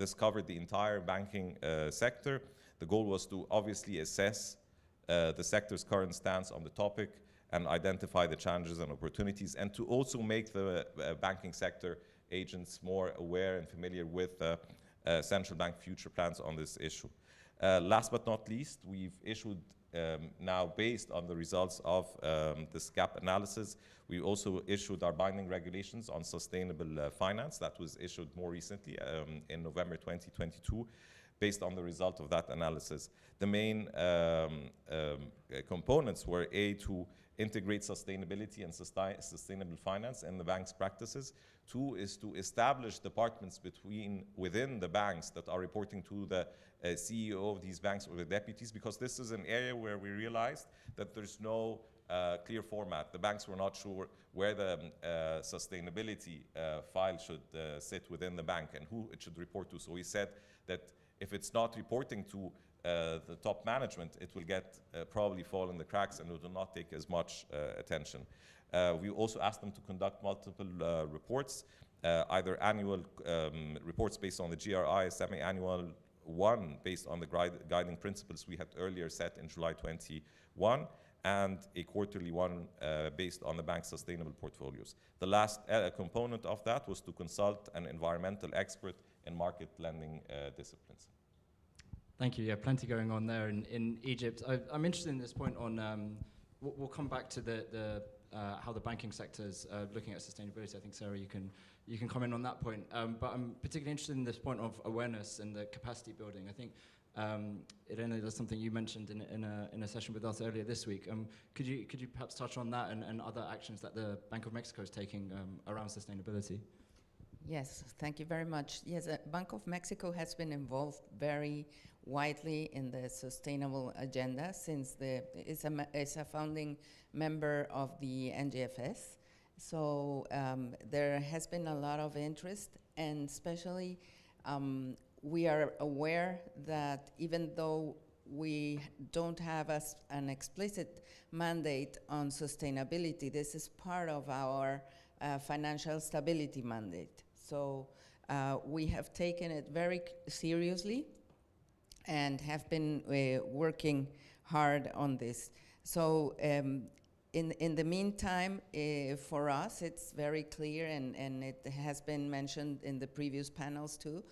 This covered the entire banking sector. The goal was to obviously assess the sector's current stance on the topic and identify the challenges and opportunities, and to also make the banking sector agents more aware and familiar with central bank future plans on this issue. Last but not least, we've issued now, based on the results of this gap analysis, we also issued our binding regulations on sustainable finance. That was issued more recently in November 2022, based on the result of that analysis. The main components were to integrate sustainability and sustainable finance in the bank's practices. 2 is to establish departments within the banks that are reporting to the CEO of these banks or the deputies, because this is an area where we realized that there's no clear format. The banks were not sure where the sustainability file should sit within the bank and who it should report to. So we said that if it's not reporting to the top management, it will probably fall in the cracks and it will not take as much attention. We also asked them to conduct multiple reports, either annual reports based on the GRI, semi-annual one based on the guiding principles we had earlier set in July 21, and a quarterly one based on the bank's sustainable portfolios. The last component of that was to consult an environmental expert in market lending disciplines. Thank you. Yeah, plenty going on there in Egypt. I'm interested in this point on, we'll come back to how the banking sector is looking at sustainability. I think, Sarah, you can comment on that point. But I'm particularly interested in this point of awareness and the capacity building. I think, Irene, that's something you mentioned in a session with us earlier this week. Could you perhaps touch on that and other actions that the Bank of Mexico is taking around sustainability? Yes, thank you very much. Yes, Bank of Mexico has been involved very widely in the sustainable agenda since it's a founding member of the NGFS. So there has been a lot of interest, and especially we are aware that even though we don't have an explicit mandate on sustainability, this is part of our financial stability mandate. So we have taken it very seriously and have been working hard on this. So in the meantime, for us, it's very clear, and it has been mentioned in the previous panels too,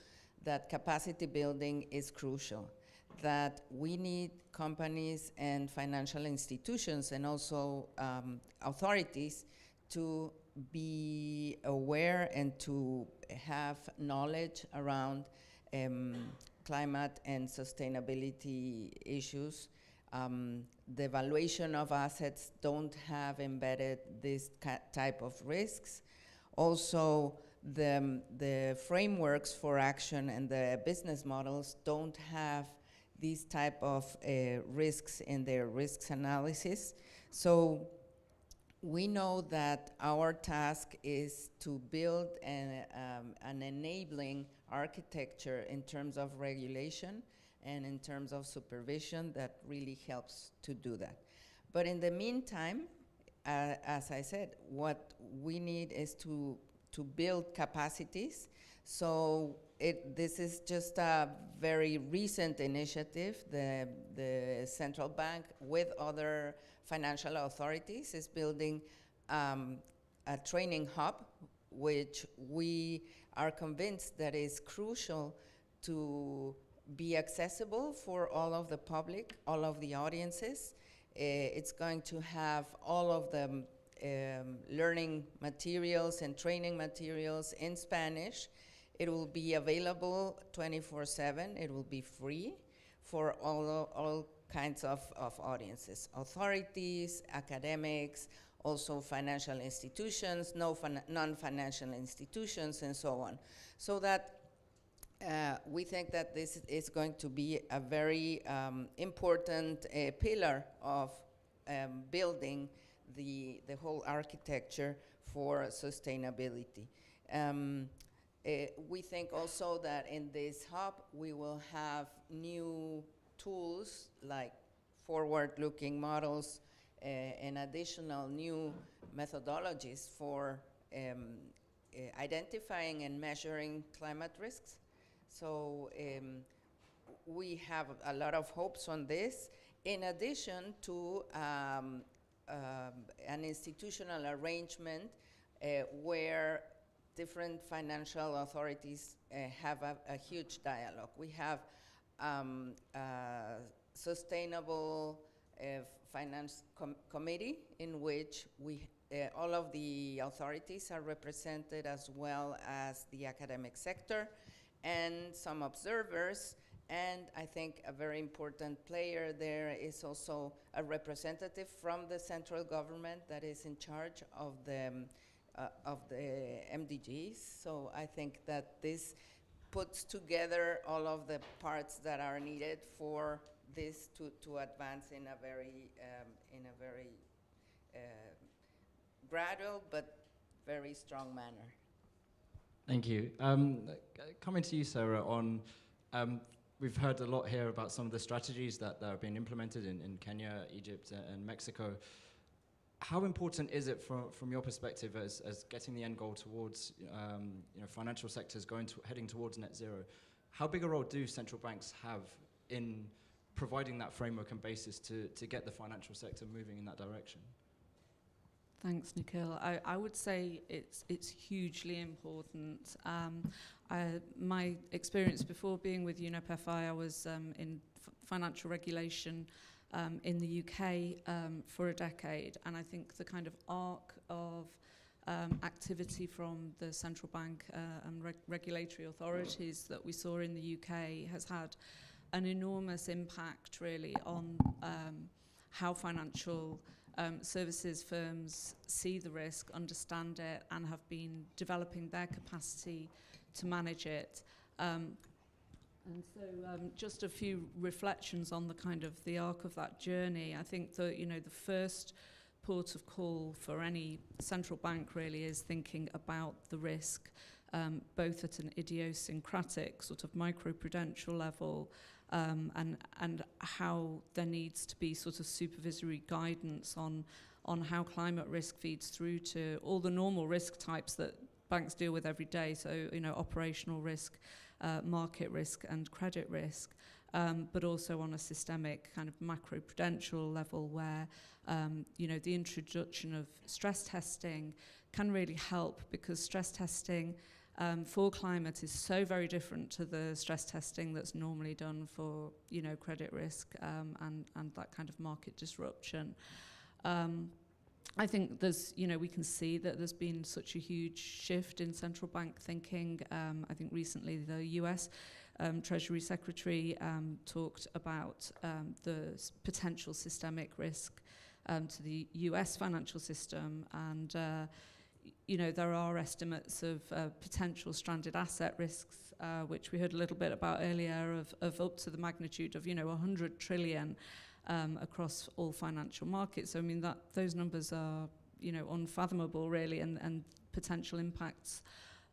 that capacity building is crucial, that we need companies and financial institutions and also authorities to be aware and to have knowledge around climate and sustainability issues. The valuation of assets don't have embedded this type of risks. Also, the frameworks for action and the business models don't have these type of risks in their risks analysis. So we know that our task is to build an enabling architecture in terms of regulation and in terms of supervision that really helps to do that. But in the meantime, as I said, what we need is to build capacities. So this is just a very recent initiative. The central bank with other financial authorities is building a training hub, which we are convinced that is crucial to be accessible for all of the public, all of the audiences. It's going to have all of the learning materials and training materials in Spanish. It will be available 24/7. It will be free for all kinds of audiences, authorities, academics, also financial institutions, non-financial institutions, and so on. So that we think that this is going to be a very important pillar of building the whole architecture for sustainability. We think also that in this hub we will have new tools like forward-looking models and additional new methodologies for identifying and measuring climate risks. So we have a lot of hopes on this, in addition to an institutional arrangement where different financial authorities have a huge dialogue. We have sustainable finance committee in which all of the authorities are represented, as well as the academic sector and some observers. And I think a very important player there is also a representative from the central government that is in charge of the MDGs. So I think that this puts together all of the parts that are needed for this to advance in a very gradual but very strong manner. Thank you. Coming to you, Sarah, on we've heard a lot here about some of the strategies that are being implemented in Kenya, Egypt, and Mexico. How important is it from your perspective as getting the end goal towards financial sectors heading towards net zero? How big a role do central banks have in providing that framework and basis to get the financial sector moving in that direction? Thanks, Nikhil. I would say it's hugely important. My experience before being with UNEP-FI, I was in financial regulation in the UK for a decade, and I think the kind of arc of activity from the central bank and regulatory authorities that we saw in the UK has had an enormous impact really on how financial services firms see the risk, understand it, and have been developing their capacity to manage it. And so just a few reflections on the kind of the arc of that journey. I think that, the first port of call for any central bank really is thinking about the risk, both at an idiosyncratic sort of microprudential level, and how there needs to be sort of supervisory guidance on how climate risk feeds through to all the normal risk types that banks deal with every day. So, operational risk, market risk, and credit risk, but also on a systemic kind of macroprudential level where, the introduction of stress testing can really help, because stress testing for climate is so very different to the stress testing that's normally done for, credit risk and that kind of market disruption. I think there's, we can see that there's been such a huge shift in central bank thinking. I think recently the US Treasury Secretary talked about the potential systemic risk to the US financial system, and there are estimates of potential stranded asset risks, which we heard a little bit about earlier, of up to the magnitude of 100 trillion across all financial markets. So I mean those numbers are unfathomable really, and potential impacts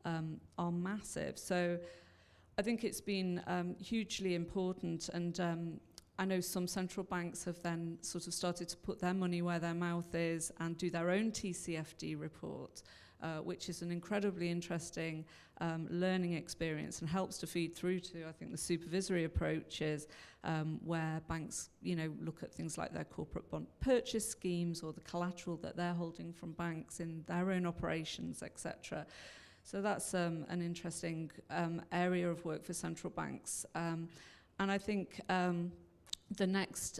are massive. So I think it's been hugely important, and I know some central banks have then sort of started to put their money where their mouth is and do their own TCFD report, which is an incredibly interesting learning experience and helps to feed through to, I think, the supervisory approaches where banks, look at things like their corporate bond purchase schemes or the collateral that they're holding from banks in their own operations, etc. So that's an interesting area of work for central banks. And I think the next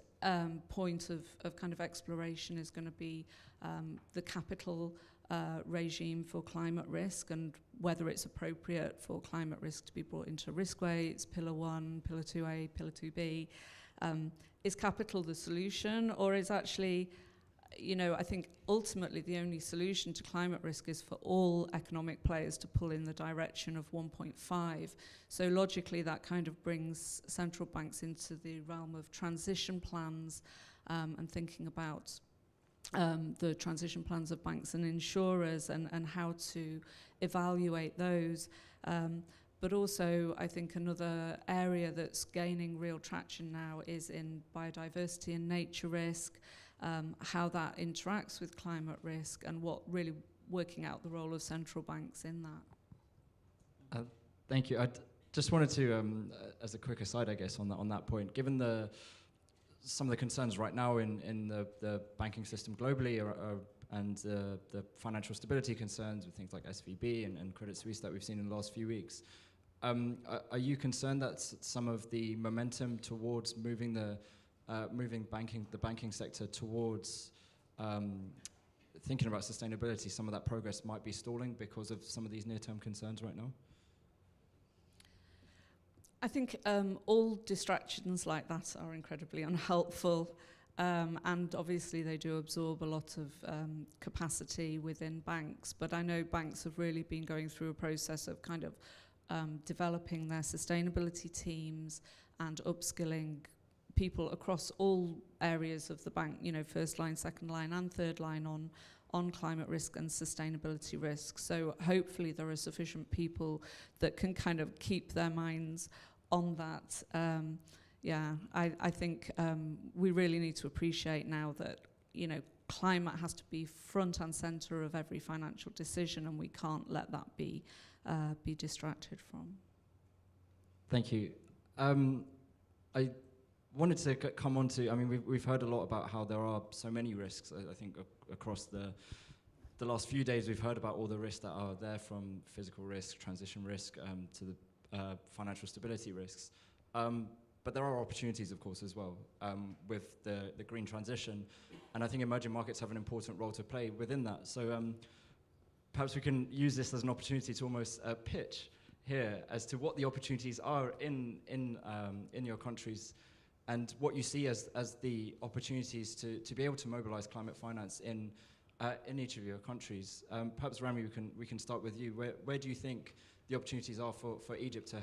point of kind of exploration is going to be the capital regime for climate risk, and whether it's appropriate for climate risk to be brought into risk weights, Pillar 1, Pillar 2A, Pillar 2B. Is capital the solution, or is actually, I think ultimately the only solution to climate risk is for all economic players to pull in the direction of 1.5. So logically that kind of brings central banks into the realm of transition plans and thinking about the transition plans of banks and insurers and how to evaluate those. But also, I think another area that's gaining real traction now is in biodiversity and nature risk, how that interacts with climate risk, and what really working out the role of central banks in that. Thank you. I just wanted to, as a quick aside, I guess, on that point, given some of the concerns right now in the banking system globally and the financial stability concerns with things like SVB and Credit Suisse that we've seen in the last few weeks, are you concerned that some of the momentum towards moving the banking sector towards thinking about sustainability, some of that progress might be stalling because of some of these near-term concerns right now? I think all distractions like that are incredibly unhelpful, and obviously they do absorb a lot of capacity within banks. But I know banks have really been going through a process of kind of developing their sustainability teams and upskilling people across all areas of the bank, you know, first line, second line, and third line on climate risk and sustainability risk. So hopefully there are sufficient people that can kind of keep their minds on that. I think we really need to appreciate now that, you know, climate has to be front and center of every financial decision, and we can't let that be distracted from. Thank you. I wanted to come on to, I mean, we've heard a lot about how there are so many risks. I think across the last few days, we've heard about all the risks that are there, from physical risk, transition risk, to the financial stability risks. But there are opportunities, of course, as well, with the green transition. And I think emerging markets have an important role to play within that. So perhaps we can use this as an opportunity to almost pitch here as to what the opportunities are in your countries, and what you see as the opportunities to be able to mobilize climate finance in each of your countries. Perhaps, Rami, we can start with you. Where do you think the opportunities are for Egypt?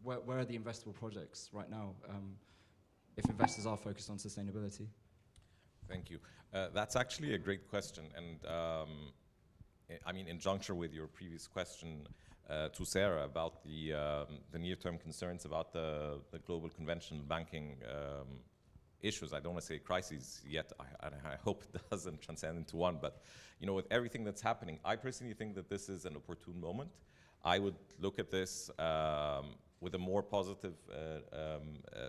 Where are the investable projects right now, if investors are focused on sustainability? Thank you. That's actually a great question. And I mean, in juncture with your previous question to Sarah about the near-term concerns about the global conventional banking issues. I don't want to say crises yet. I hope it doesn't transcend into one. But, you know, with everything that's happening, I personally think that this is an opportune moment. I would look at this with a more positive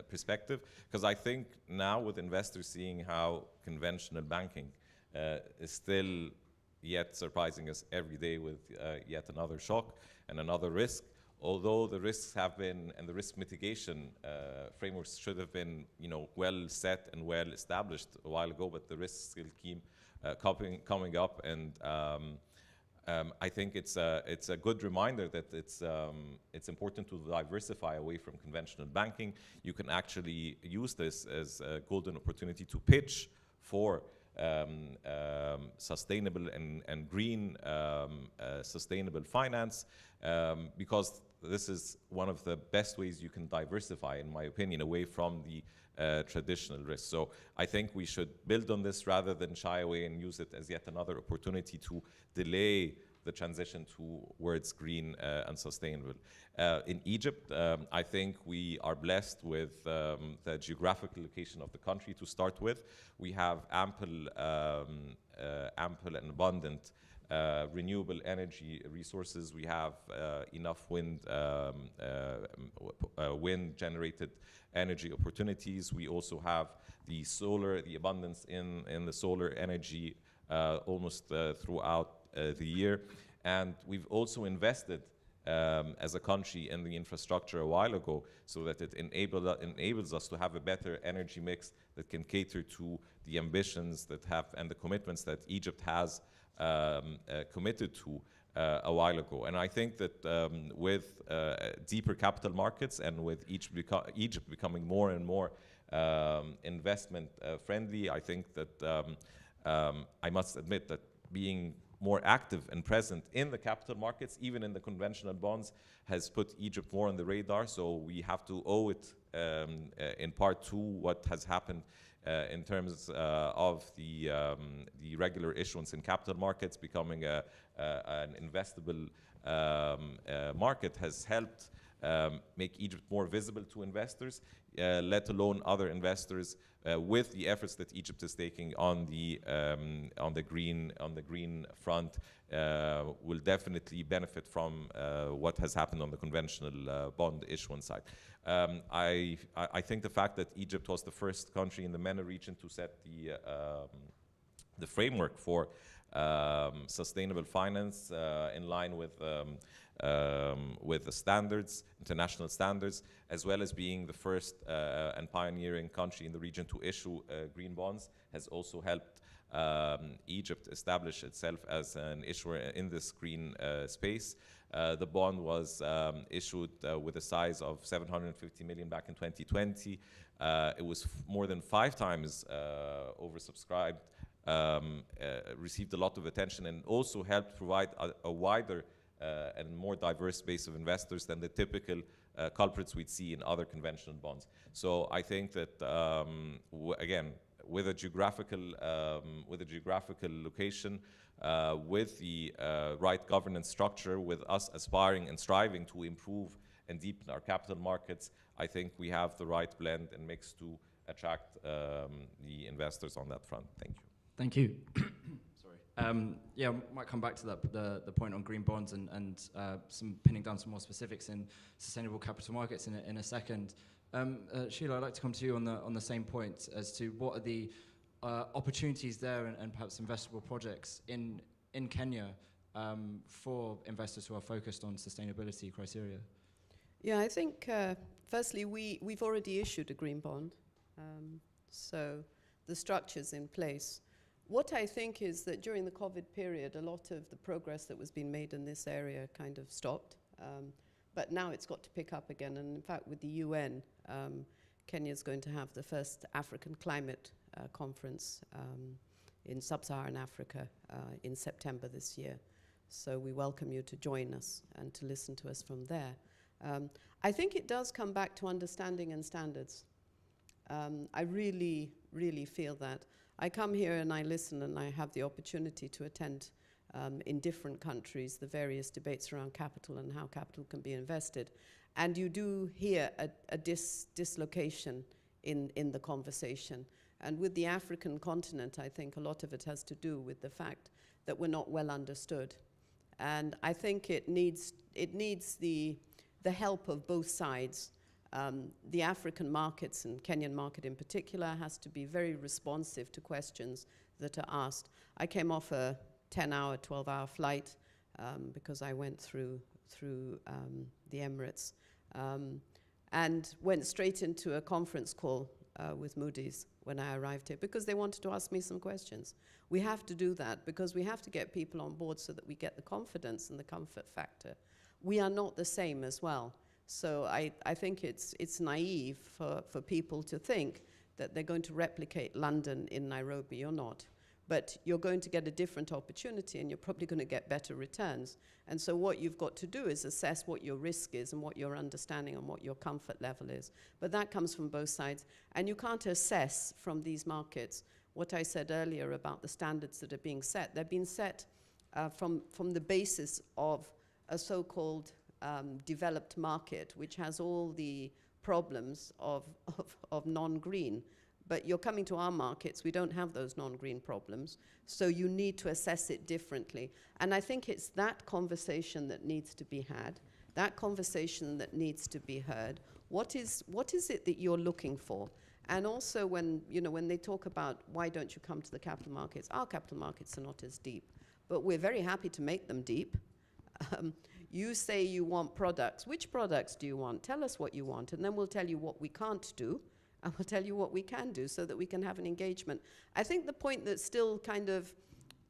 perspective, because I think now with investors seeing how conventional banking is still yet surprising us every day with yet another shock and another risk, although the risks have been, and the risk mitigation frameworks should have been, you know, well set and well established a while ago, but the risks still keep coming up. And I think it's a good reminder that it's important to diversify away from conventional banking. You can actually use this as a golden opportunity to pitch for sustainable and green sustainable finance, because this is one of the best ways you can diversify, in my opinion, away from the traditional risks. So I think we should build on this rather than shy away and use it as yet another opportunity to delay the transition towards green and sustainable. In Egypt, I think we are blessed with the geographical location of the country to start with. We have ample and abundant renewable energy resources. We have enough wind-generated energy opportunities. We also have the solar, the abundance in the solar energy almost throughout the year. And we've also invested as a country in the infrastructure a while ago, so that it enables us to have a better energy mix that can cater to the ambitions that have and the commitments that Egypt has committed to a while ago. And I think that with deeper capital markets and with Egypt becoming more and more investment friendly, I think that I must admit that being more active and present in the capital markets, even in the conventional bonds, has put Egypt more on the radar. So we have to owe it in part to what has happened in terms of the regular issuance in capital markets becoming an investable market has helped make Egypt more visible to investors, let alone other investors, with the efforts that Egypt is taking on the green front, will definitely benefit from what has happened on the conventional bond issuance side. I think the fact that Egypt was the first country in the MENA region to set the framework for sustainable finance in line with the standards, international standards, as well as being the first and pioneering country in the region to issue green bonds, has also helped Egypt establish itself as an issuer in this green space. The bond was issued with a size of 750 million back in 2020. It was more than 5 times oversubscribed, received a lot of attention, and also helped provide a wider and more diverse base of investors than the typical culprits we'd see in other conventional bonds. So I think that, again, with a geographical location, with the right governance structure, with us aspiring and striving to improve and deepen our capital markets, I think we have the right blend and mix to attract the investors on that front. Thank you. Thank you. Yeah, might come back to that, the point on green bonds and some pinning down some more specifics in sustainable capital markets in a second. Sheila, I'd like to come to you on the same point as to what are the opportunities there and perhaps investable projects in Kenya for investors who are focused on sustainability criteria. Yeah, I think firstly we've already issued a green bond, so the structure's in place. What I think is that during the COVID period, a lot of the progress that was being made in this area kind of stopped. But now it's got to pick up again. And in fact, with the UN, Kenya is going to have the first African climate conference in sub-Saharan Africa in September this year. So we welcome you to join us and to listen to us from there. I think it does come back to understanding and standards. I really, really feel that. I come here and I listen and I have the opportunity to attend in different countries the various debates around capital and how capital can be invested. And you do hear a dislocation in the conversation. And with the African continent, I think a lot of it has to do with the fact that we're not well understood. And I think it needs the help of both sides. The African markets, and Kenyan market in particular, has to be very responsive to questions that are asked. I came off a 10-hour, 12-hour flight because I went through the Emirates and went straight into a conference call with Moody's when I arrived here because they wanted to ask me some questions. We have to do that because we have to get people on board so that we get the confidence and the comfort factor. We are not the same as well. So I think it's naive for people to think that they're going to replicate London in Nairobi. You're not. But you're going to get a different opportunity and you're probably going to get better returns. And so what you've got to do is assess what your risk is and what your understanding and what your comfort level is. But that comes from both sides. And you can't assess from these markets what I said earlier about the standards that are being set. They're being set from the basis of a so-called developed market, which has all the problems of non-green. But you're coming to our markets, we don't have those non-green problems, so you need to assess it differently. And I think it's that conversation that needs to be had, that conversation that needs to be heard. What is it that you're looking for? And also when they talk about why don't you come to the capital markets, our capital markets are not as deep, but we're very happy to make them deep. You say you want products. Which products do you want? Tell us what you want, and then we'll tell you what we can't do, and we'll tell you what we can do so that we can have an engagement. I think the point that's still kind of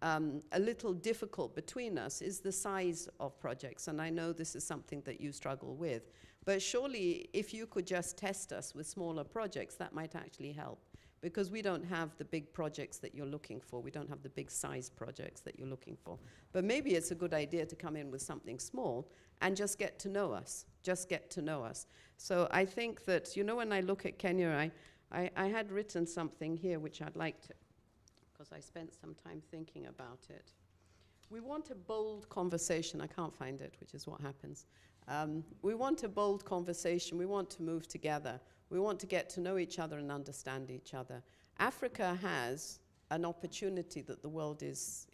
a little difficult between us is the size of projects, and I know this is something that you struggle with. But surely, if you could just test us with smaller projects, that might actually help. Because we don't have the big projects that you're looking for. We don't have the big size projects that you're looking for. But maybe it's a good idea to come in with something small and just get to know us. Just get to know us. So I think that, when I look at Kenya, I had written something here which I'd like to, because I spent some time thinking about it. We want a bold conversation. I can't find it, which is what happens. We want a bold conversation. We want to move together. We want to get to know each other and understand each other. Africa has an opportunity that the world is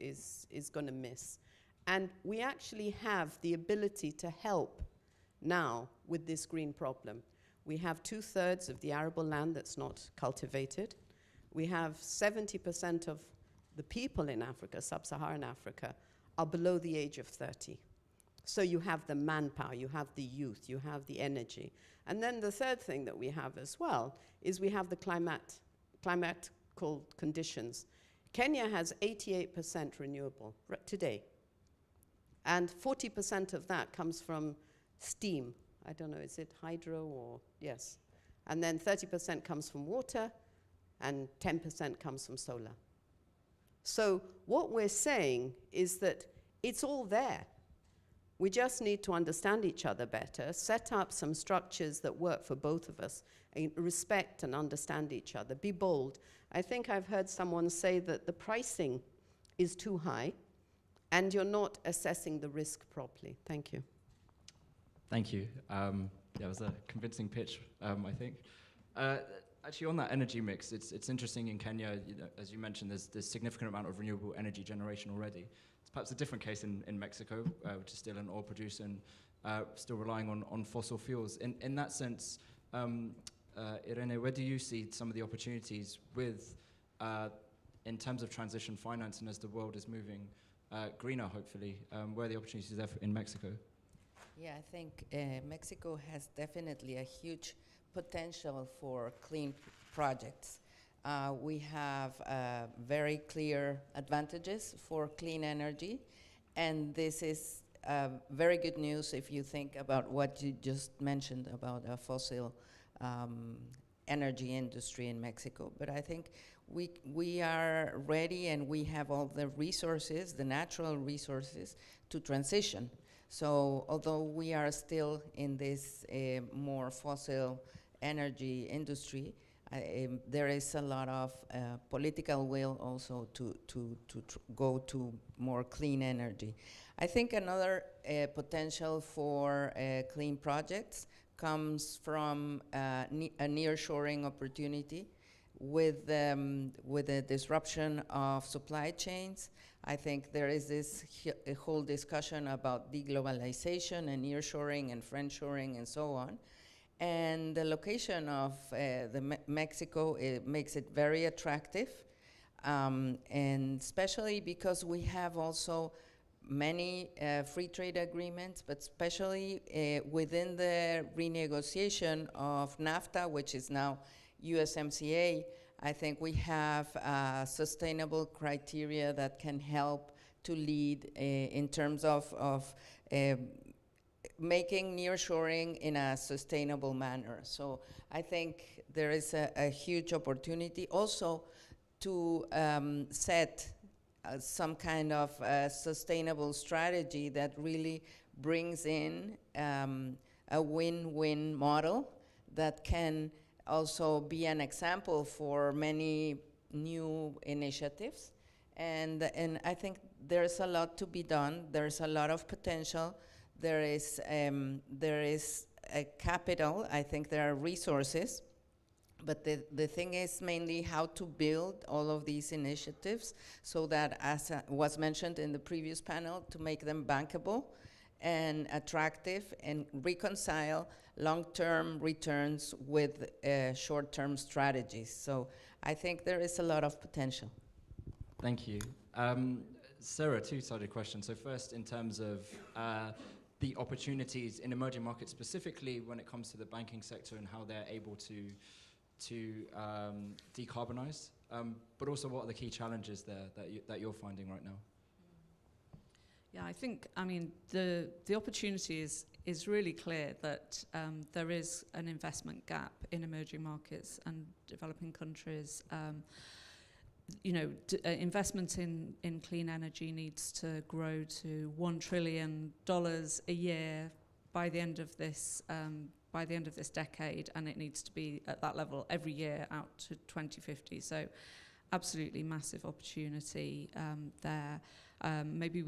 going to miss. And we actually have the ability to help now with this green problem. We have 2/3 of the arable land that's not cultivated. We have 70% of the people in Africa, sub-Saharan Africa, are below the age of 30. So you have the manpower, you have the youth, you have the energy. And then the third thing that we have as well is we have the climatical conditions. Kenya has 88% renewable today. And 40% of that comes from steam. I don't know, is it hydro or, yes. And then 30% comes from water and 10% comes from solar. So what we're saying is that it's all there. We just need to understand each other better, set up some structures that work for both of us, and respect and understand each other, be bold. I think I've heard someone say that the pricing is too high and you're not assessing the risk properly. Thank you. Thank you. That was a convincing pitch, I think. Actually, on that energy mix, it's interesting in Kenya, as you mentioned, there's significant amount of renewable energy generation already. It's perhaps a different case in Mexico, which is still an oil producer and still relying on fossil fuels. In that sense, Irene, where do you see some of the opportunities with, in terms of transition finance and as the world is moving greener, hopefully, where are the opportunities there in Mexico? Yeah, I think Mexico has definitely a huge potential for clean projects. We have very clear advantages for clean energy, and this is very good news if you think about what you just mentioned about a fossil energy industry in Mexico. But I think we are ready and we have all the resources, the natural resources, to transition. So although we are still in this more fossil energy industry, there is a lot of political will also to go to more clean energy. I think another potential for clean projects comes from a nearshoring opportunity with the disruption of supply chains. I think there is this whole discussion about deglobalization and nearshoring and friendshoring and so on. And the location of Mexico, it makes it very attractive, and especially because we have also many free trade agreements, but especially within the renegotiation of NAFTA, which is now USMCA, I think we have sustainable criteria that can help to lead in terms of making nearshoring in a sustainable manner. So I think there is a huge opportunity also to set some kind of sustainable strategy that really brings in a win-win model that can also be an example for many new initiatives. And I think there's a lot to be done. There's a lot of potential. There is a capital. I think there are resources. But the thing is mainly how to build all of these initiatives so that, as was mentioned in the previous panel, to make them bankable and attractive and reconcile long-term returns with short-term strategies. So I think there is a lot of potential. Thank you. Sarah, two-sided question. So first, in terms of the opportunities in emerging markets, specifically when it comes to the banking sector and how they're able to decarbonize, but also what are the key challenges there that you're finding right now? Yeah, I think, I mean, the opportunity is really clear that there is an investment gap in emerging markets and developing countries. You know, investment in clean energy needs to grow to $1 trillion a year by the end of this by the end of this decade, and it needs to be at that level every year out to 2050. So absolutely massive opportunity there. Maybe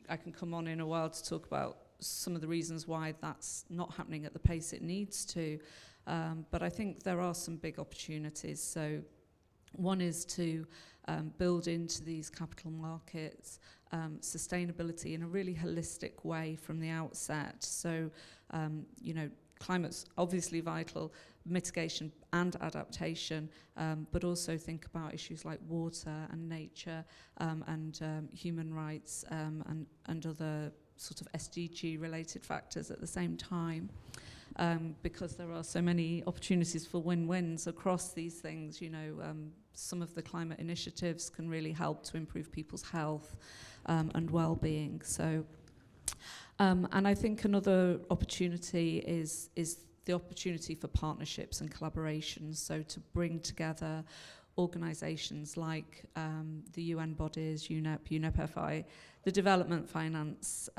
I can come on in a while to talk about some of the reasons why that's not happening at the pace it needs to. But I think there are some big opportunities. So one is to build into these capital markets sustainability in a really holistic way from the outset. So, climate's obviously vital, mitigation and adaptation, but also think about issues like water and nature and human rights and other sort of SDG-related factors at the same time. Because there are so many opportunities for win-wins across these things. Some of the climate initiatives can really help to improve people's health and well-being. So, and I think another opportunity is the opportunity for partnerships and collaborations. So to bring together organisations like the UN bodies, UNEP, UNEP-FI, the development finance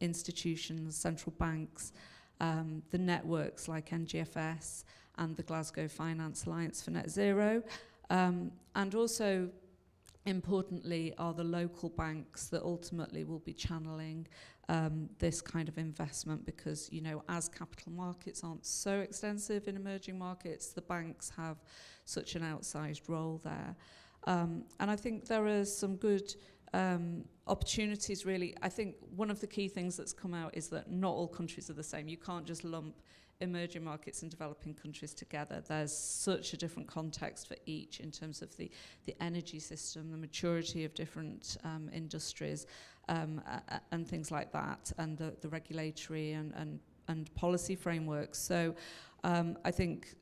institutions, central banks, the networks like NGFS and the Glasgow Finance Alliance for Net Zero. And also, importantly, are the local banks that ultimately will be channeling this kind of investment because, as capital markets aren't so extensive in emerging markets, the banks have such an outsized role there. And I think there are some good opportunities, really. I think one of the key things that's come out is that not all countries are the same. You can't just lump emerging markets and developing countries together. There's such a different context for each in terms of the energy system, the maturity of different industries, and things like that, and the regulatory and policy frameworks. So I think,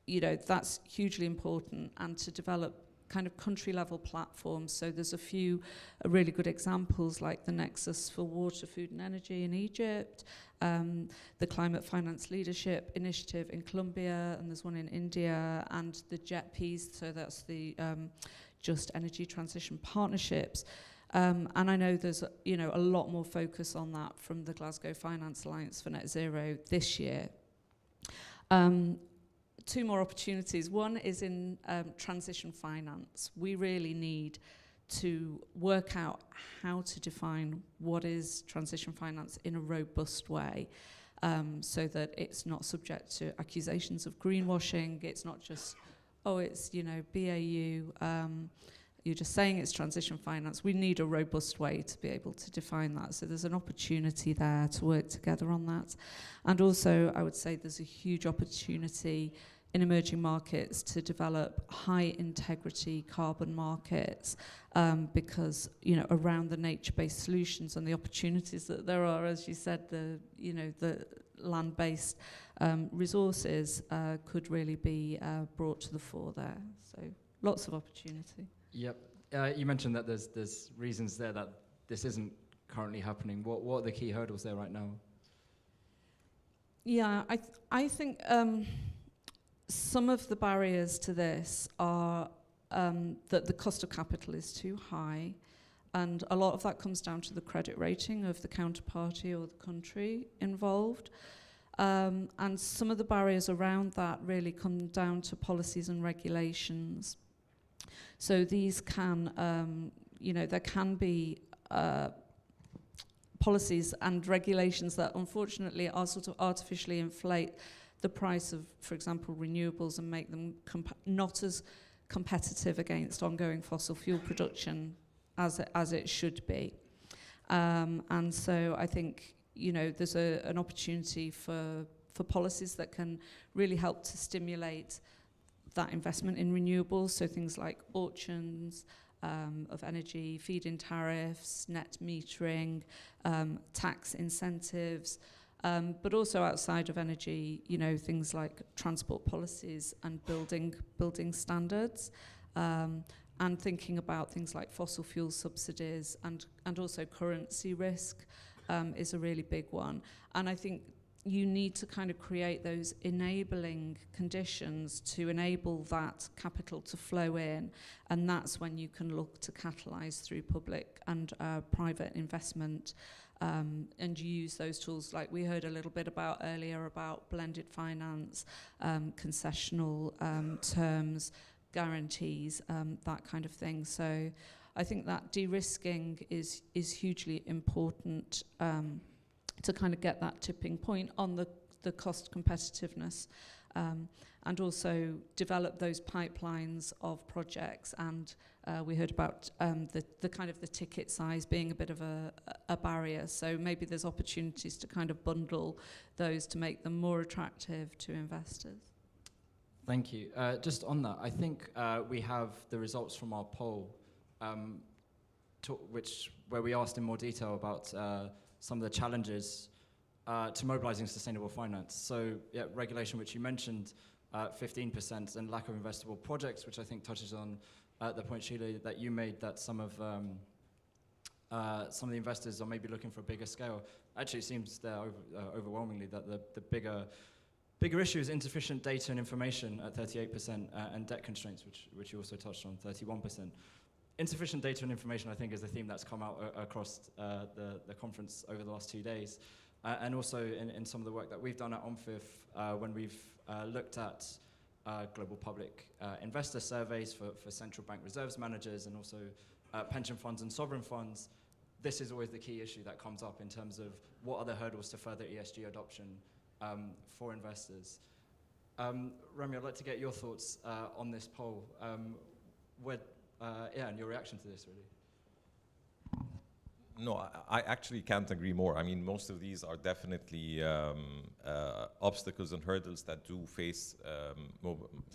that's hugely important, and to develop kind of country-level platforms. So there's a few really good examples, like the Nexus for Water, Food and Energy in Egypt, the Climate Finance Leadership Initiative in Colombia, and there's one in India, and the JETPs, so that's the Just Energy Transition Partnerships. And I know there's a lot more focus on that from the Glasgow Finance Alliance for Net Zero this year. Two more opportunities. One is in transition finance. We really need to work out how to define what is transition finance in a robust way, so that it's not subject to accusations of greenwashing. It's not just, it's, BAU, you're just saying it's transition finance. We need a robust way to be able to define that. So there's an opportunity there to work together on that. And also, I would say there's a huge opportunity in emerging markets to develop high integrity carbon markets, because around the nature-based solutions and the opportunities that there are, as you said, the land-based resources could really be brought to the fore there. So lots of opportunity. Yep. You mentioned that there's reasons there that this isn't currently happening. What are the key hurdles there right now? Yeah, I think some of the barriers to this are that the cost of capital is too high, and a lot of that comes down to the credit rating of the counterparty or the country involved. And some of the barriers around that really come down to policies and regulations. So these can, there can be policies and regulations that unfortunately are sort of artificially inflate the price of, for example, renewables and make them not as competitive against ongoing fossil fuel production as it should be. And so I think, there's an opportunity for policies that can really help to stimulate that investment in renewables, so things like auctions of energy, feed-in tariffs, net metering, tax incentives, but also outside of energy, things like transport policies and building standards, and thinking about things like fossil fuel subsidies and also currency risk is a really big one. And I think you need to kind of create those enabling conditions to enable that capital to flow in, and that's when you can look to catalyse through public and private investment, and use those tools like we heard a little bit about earlier about blended finance, concessional terms, guarantees, that kind of thing. So I think that de-risking is hugely important to kind of get that tipping point on the cost competitiveness, and also develop those pipelines of projects. And we heard about the kind of the ticket size being a bit of a barrier. So maybe there's opportunities to kind of bundle those to make them more attractive to investors. Thank you. Just on that, I think we have the results from our poll, where we asked in more detail about some of the challenges to mobilizing sustainable finance. So yeah, regulation, which you mentioned, 15%, and lack of investable projects, which I think touches on the point, Sheila, that you made, that some of the investors are maybe looking for a bigger scale. Actually, it seems there overwhelmingly that the bigger issue is insufficient data and information at 38%, and debt constraints, which you also touched on, 31%. Insufficient data and information, I think, is the theme that's come out across the conference over the last 2 days. And also in some of the work that we've done at OMFIF, when we've looked at global public investor surveys for central bank reserves managers and also pension funds and sovereign funds, this is always the key issue that comes up in terms of what are the hurdles to further ESG adoption for investors. Rami, I'd like to get your thoughts on this poll, and your reaction to this, really. No, I actually can't agree more. I mean, most of these are definitely obstacles and hurdles that do face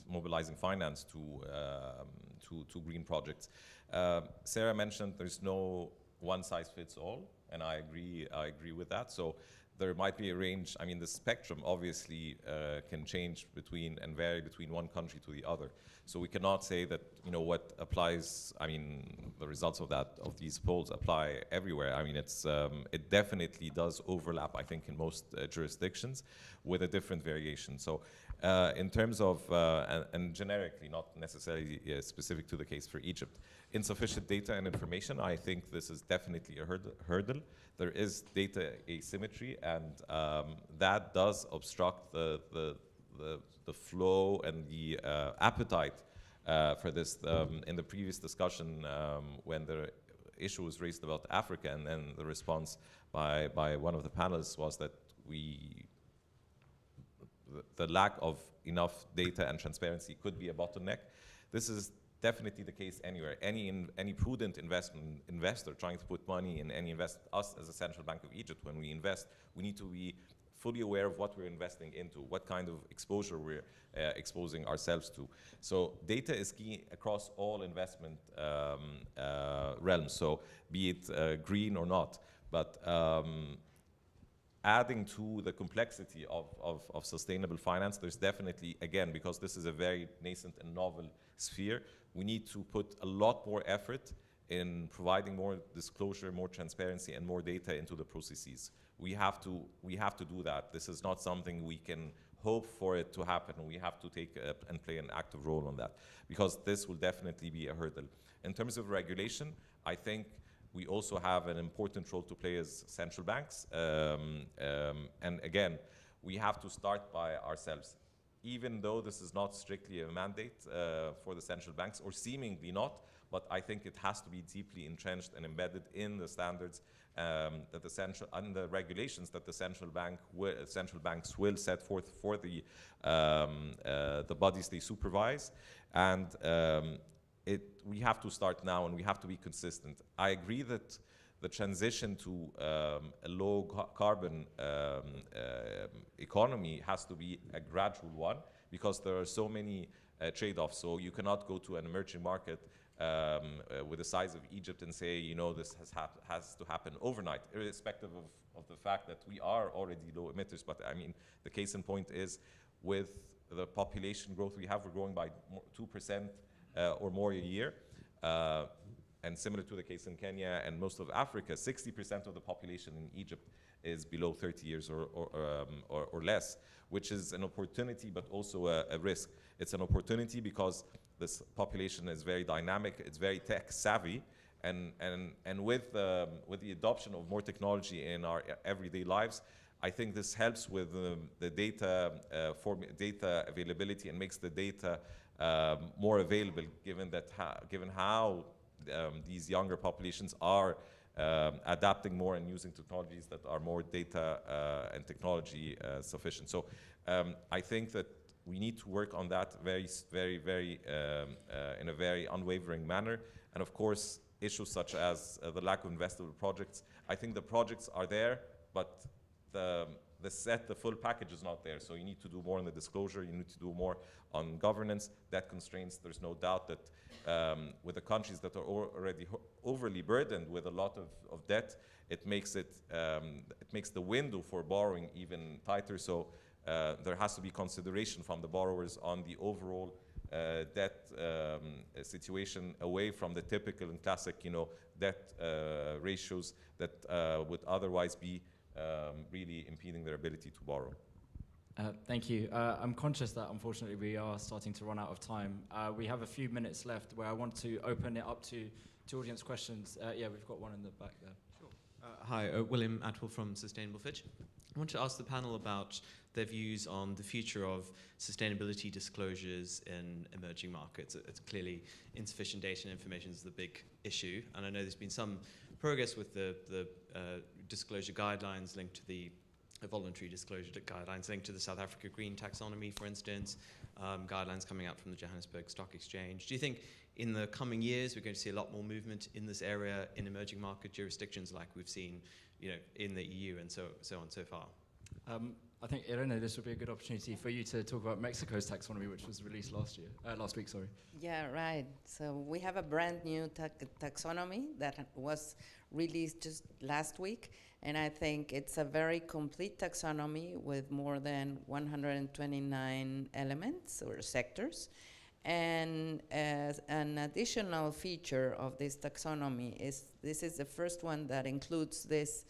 mobilizing finance to green projects. Sarah mentioned there's no one size fits all, and I agree with that. So there might be a range. I mean, the spectrum obviously can change and vary between one country to the other. So we cannot say that, you know, what applies. I mean, the results of these polls apply everywhere. I mean, it definitely does overlap, I think, in most jurisdictions with a different variation. So in terms of, and generically, not necessarily specific to the case for Egypt, insufficient data and information, I think this is definitely a hurdle. There is data asymmetry, and that does obstruct the flow and the appetite for this. In the previous discussion, when the issue was raised about Africa, and then the response by one of the panelists was that the lack of enough data and transparency could be a bottleneck. This is definitely the case anywhere. Any prudent investor trying to put money in any us as a Central Bank of Egypt, when we invest, we need to be fully aware of what we're investing into, what kind of exposure we're exposing ourselves to. So data is key across all investment realms, so be it green or not. But adding to the complexity of sustainable finance, there's definitely, again, because this is a very nascent and novel sphere, we need to put a lot more effort in providing more disclosure, more transparency, and more data into the processes. We have to do that. This is not something we can hope for it to happen. We have to take and play an active role on that, because this will definitely be a hurdle. In terms of regulation, I think we also have an important role to play as central banks. And again, we have to start by ourselves. Even though this is not strictly a mandate for the central banks, or seemingly not, but I think it has to be deeply entrenched and embedded in the standards that the regulations that the central banks will set forth for the bodies they supervise. And we have to start now, and we have to be consistent. I agree that the transition to a low carbon economy has to be a gradual one, because there are so many trade-offs. So you cannot go to an emerging market with the size of Egypt and say, you know, this has to happen overnight, irrespective of the fact that we are already low emitters. But I mean, the case in point is, with the population growth we have, we're growing by 2% or more a year. and similar to the case in Kenya and most of Africa, 60% of the population in Egypt is below 30 years or less, which is an opportunity but also a risk. It's an opportunity because this population is very dynamic, it's very tech savvy, and with the adoption of more technology in our everyday lives, I think this helps with the data data availability and makes the data more available, given how these younger populations are adapting more and using technologies that are more data and technology sufficient. So I think that we need to work on that very in a very unwavering manner. And of course, issues such as the lack of investable projects. I think the projects are there, but the full package is not there. So you need to do more on the disclosure, you need to do more on governance, debt constraints. There's no doubt that with the countries that are already overly burdened with a lot of debt, it makes the window for borrowing even tighter. So there has to be consideration from the borrowers on the overall debt situation, away from the typical and classic, debt ratios that would otherwise be really impeding their ability to borrow. Thank you. I'm conscious that unfortunately we are starting to run out of time. We have a few minutes left where I want to open it up to audience questions. Yeah, we've got one in the back there. Sure. Hi, William Atwell from Sustainable Fitch. I want to ask the panel about their views on the future of sustainability disclosures in emerging markets. It's clearly insufficient data and information is the big issue, and I know there's been some progress with the disclosure guidelines linked to the voluntary disclosure guidelines linked to the South Africa Green Taxonomy, for instance, guidelines coming out from the Johannesburg Stock Exchange. Do you think in the coming years we're going to see a lot more movement in this area in emerging market jurisdictions like we've seen, in the EU and so on so far? I think, Irene, this would be a good opportunity for you to talk about Mexico's taxonomy, which was released last week. Yeah, right. So we have a brand new taxonomy that was released just last week, and I think it's a very complete taxonomy with more than 129 elements or sectors. And as an additional feature of this taxonomy this is the first one that includes this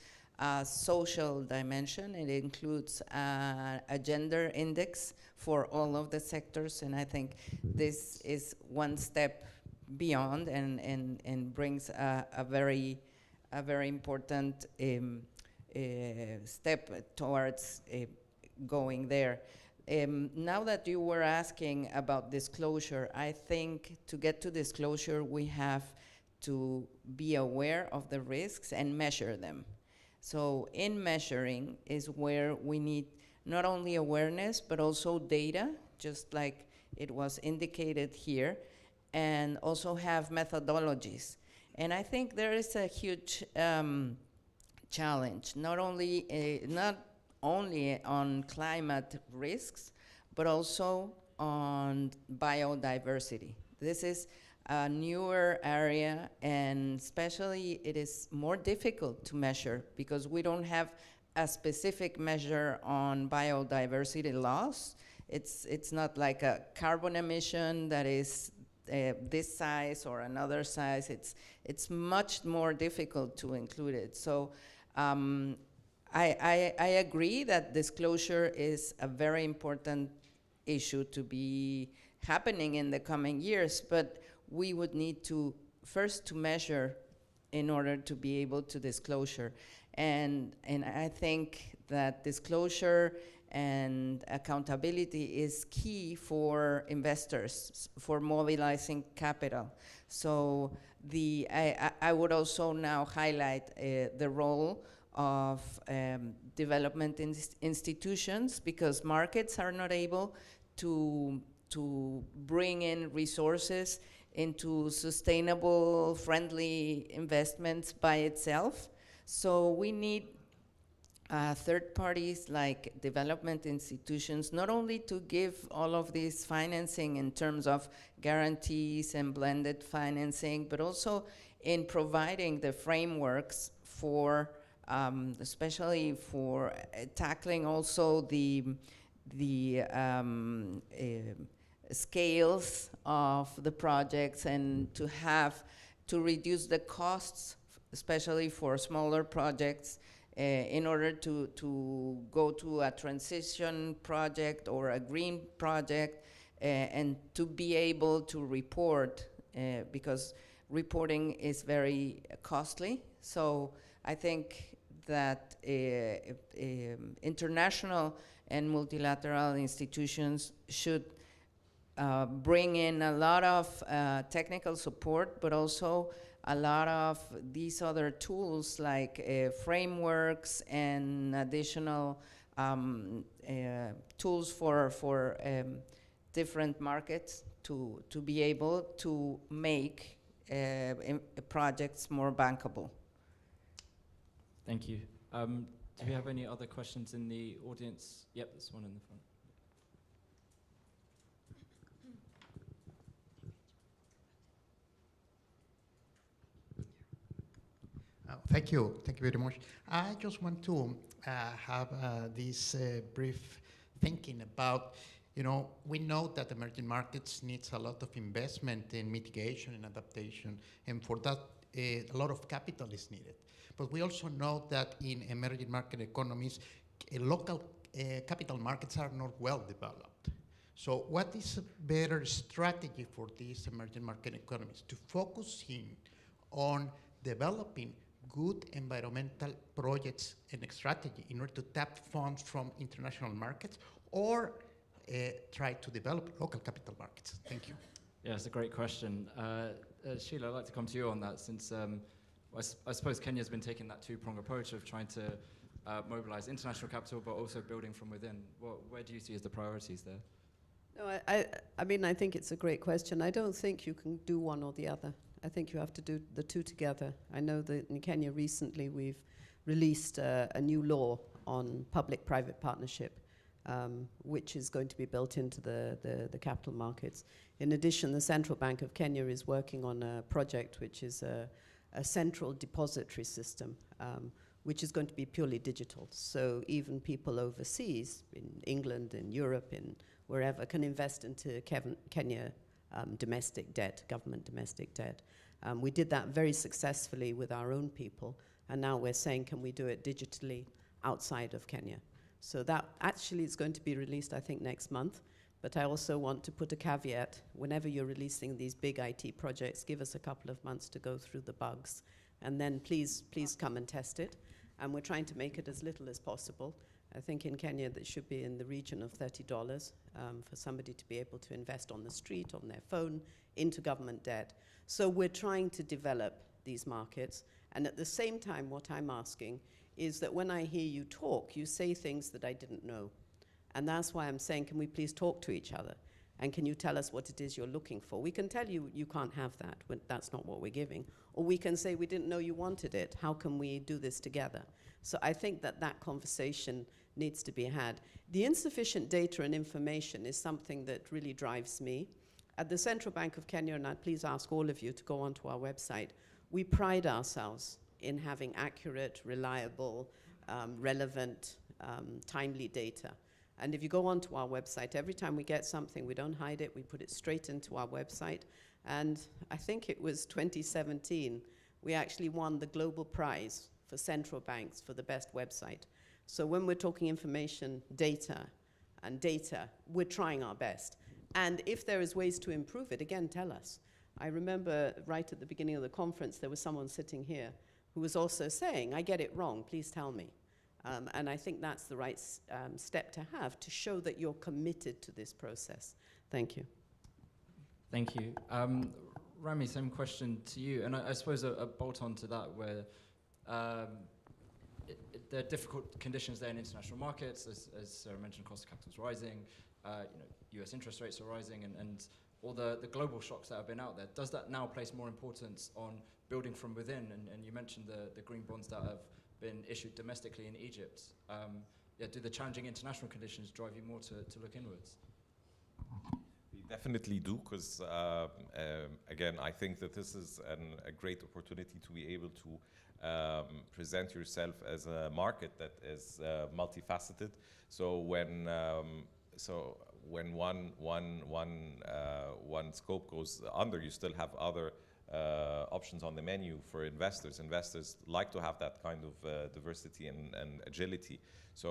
social dimension. It includes a gender index for all of the sectors, and I think this is one step beyond and brings a very important step towards going there. Now that you were asking about disclosure, I think to get to disclosure, we have to be aware of the risks and measure them. So in measuring is where we need not only awareness, but also data, just like it was indicated here, and also have methodologies. And I think there is a huge challenge, not only on climate risks, but also on biodiversity. This is a newer area, and especially it is more difficult to measure because we don't have a specific measure on biodiversity loss. It's not like a carbon emission that is this size or another size. It's much more difficult to include it. So I agree that disclosure is a very important issue to be happening in the coming years, but we would need to first measure in order to be able to disclosure. And I think that disclosure and accountability is key for investors, for mobilizing capital. So I would also now highlight the role of development institutions, because markets are not able to bring in resources into sustainable, friendly investments by itself. So we need third parties like development institutions, not only to give all of this financing in terms of guarantees and blended financing, but also in providing the frameworks for, especially for tackling also the scales of the projects, and to have to reduce the costs, especially for smaller projects, in order to go to a transition project or a green project, and to be able to report, because reporting is very costly. So I think that international and multilateral institutions should bring in a lot of technical support, but also a lot of these other tools like frameworks and additional tools for different markets to be able to make projects more bankable. Thank you. Do we have any other questions in the audience? Yep, there's one in the front. Thank you very much. I just want to have this brief thinking about, we know that emerging markets needs a lot of investment in mitigation and adaptation, and for that, a lot of capital is needed. But we also know that in emerging market economies, local capital markets are not well developed. So what is a better strategy for these emerging market economies? To focus on developing good environmental projects and strategy in order to tap funds from international markets, or try to develop local capital markets? Thank you. Yeah, it's a great question. Sheila, I'd like to come to you on that, since I suppose Kenya's been taking that two-pronged approach of trying to mobilize international capital, but also building from within. Where do you see as the priorities there? No, I mean, I think it's a great question. I don't think you can do one or the other. I think you have to do the two together. I know that in Kenya recently we've released a new law on public-private partnership, which is going to be built into the capital markets. In addition, the Central Bank of Kenya is working on a project which is a central depository system, which is going to be purely digital. So even people overseas, in England, in Europe, in wherever, can invest into Kenya domestic debt, government domestic debt. We did that very successfully with our own people, and now we're saying, can we do it digitally outside of Kenya? So that actually is going to be released, I think, next month. But I also want to put a caveat: whenever you're releasing these big IT projects, give us a couple of months to go through the bugs, and then please come and test it. And we're trying to make it as little as possible. I think in Kenya that should be in the region of $30 for somebody to be able to invest on the street, on their phone, into government debt. So we're trying to develop these markets. And at the same time, what I'm asking is that when I hear you talk, you say things that I didn't know. And that's why I'm saying, can we please talk to each other? And can you tell us what it is you're looking for? We can tell you, you can't have that, when that's not what we're giving. Or we can say, we didn't know you wanted it. How can we do this together? So I think that conversation needs to be had. The insufficient data and information is something that really drives me. At the Central Bank of Kenya, and I'd please ask all of you to go onto our website, we pride ourselves in having accurate, reliable, relevant, timely data. And if you go onto our website, every time we get something, we don't hide it, we put it straight into our website. And I think it was 2017, we actually won the global prize for central banks for the best website. So when we're talking information, data, we're trying our best. And if there is ways to improve it, again, tell us. I remember right at the beginning of the conference, there was someone sitting here who was also saying, I get it wrong, please tell me. And I think that's the right step to have, to show that you're committed to this process. Thank you. Thank you. Rami, same question to you. And I suppose a bolt-on to that, where there are difficult conditions there in international markets, as Sarah mentioned, cost of capital is rising, US interest rates are rising, and all the global shocks that have been out there. Does that now place more importance on building from within? And you mentioned the green bonds that have been issued domestically in Egypt. Do the challenging international conditions drive you more to look inwards? We definitely do, because again, I think that this is a great opportunity to be able to present yourself as a market that is multifaceted. So when one scope goes under, you still have other options on the menu for investors. Investors like to have that kind of diversity and agility. So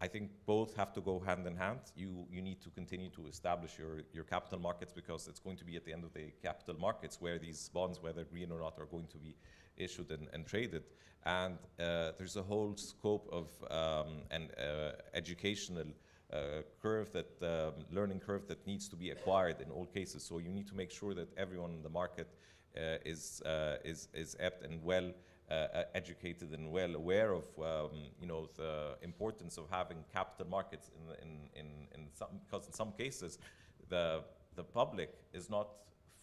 I think both have to go hand in hand. You need to continue to establish your capital markets, because it's going to be at the end of the day capital markets where these bonds, whether green or not, are going to be issued and traded. And there's a whole scope of an educational curve, that learning curve that needs to be acquired in all cases. So you need to make sure that everyone in the market is apt and well educated and well aware of the importance of having capital markets in some, because in some cases the public is not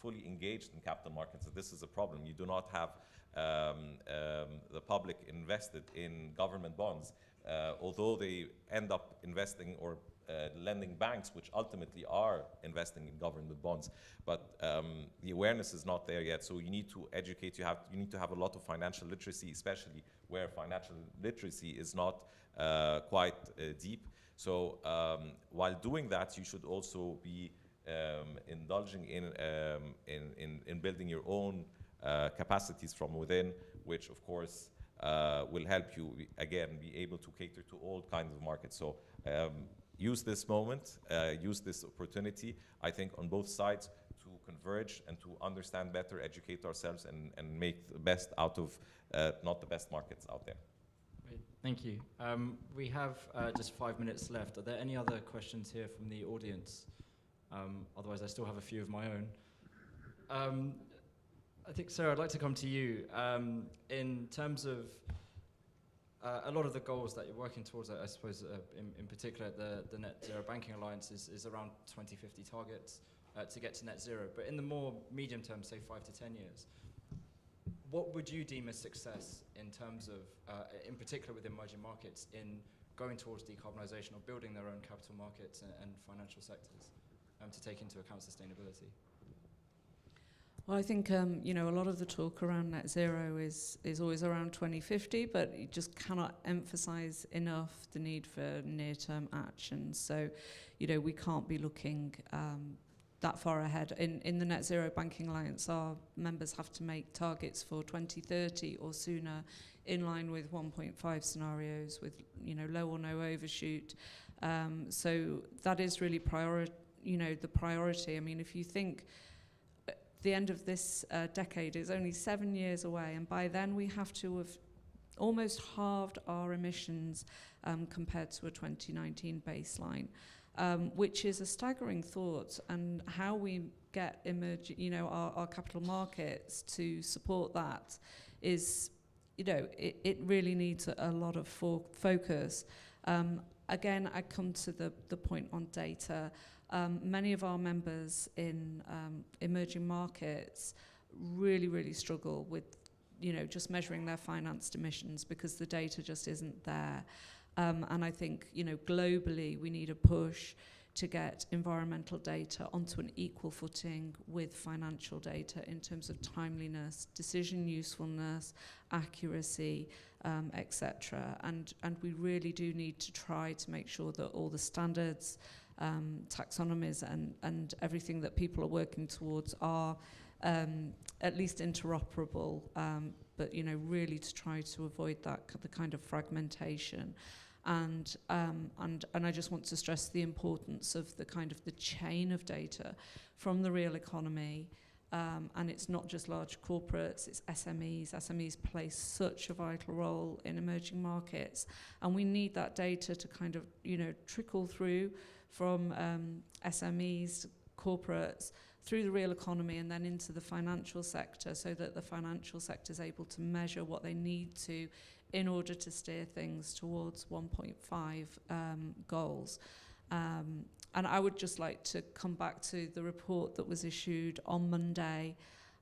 fully engaged in capital markets. So this is a problem. You do not have the public invested in government bonds, although they end up investing or lending banks, which ultimately are investing in government bonds. But the awareness is not there yet. So you need to educate. You need to have a lot of financial literacy, especially where financial literacy is not quite deep. So while doing that, you should also be indulging in building your own capacities from within, which of course will help you again be able to cater to all kinds of markets. So use this moment, use this opportunity, I think, on both sides to converge and to understand better, educate ourselves, and make the best out of not the best markets out there. Great. Thank you. We have just 5 minutes left. Are there any other questions here from the audience? Otherwise, I still have a few of my own. I think, Sarah, I'd like to come to you. In terms of a lot of the goals that you're working towards, I suppose, in particular, the Net Zero Banking Alliance is around 2050 targets to get to net zero. But in the more medium term, say 5 to 10 years, what would you deem a success in terms of, in particular with emerging markets, in going towards decarbonisation or building their own capital markets and financial sectors to take into account sustainability? Well, I think a lot of the talk around net zero is always around 2050, but you just cannot emphasize enough the need for near-term action. So, we can't be looking that far ahead. In the Net Zero Banking Alliance, our members have to make targets for 2030 or sooner, in line with 1.5 scenarios, with low or no overshoot. So that is really the priority. I mean, if you think the end of this decade is only 7 years away, and by then we have to have almost halved our emissions compared to a 2019 baseline, which is a staggering thought. And how we get our capital markets to support that is, it really needs a lot of focus. Again, I come to the point on data. Many of our members in emerging markets really struggle with, just measuring their financed emissions because the data just isn't there. And I think, globally, we need a push to get environmental data onto an equal footing with financial data in terms of timeliness, decision usefulness, accuracy, etc. And we really do need to try to make sure that all the standards, taxonomies and everything that people are working towards are at least interoperable, but really to try to avoid the kind of fragmentation. And I just want to stress the importance of the chain of data from the real economy. And it's not just large corporates, it's SMEs. SMEs play such a vital role in emerging markets. And we need that data to trickle through from SMEs, corporates, through the real economy and then into the financial sector, so that the financial sector is able to measure what they need to in order to steer things towards 1.5 goals. And I would just like to come back to the report that was issued on Monday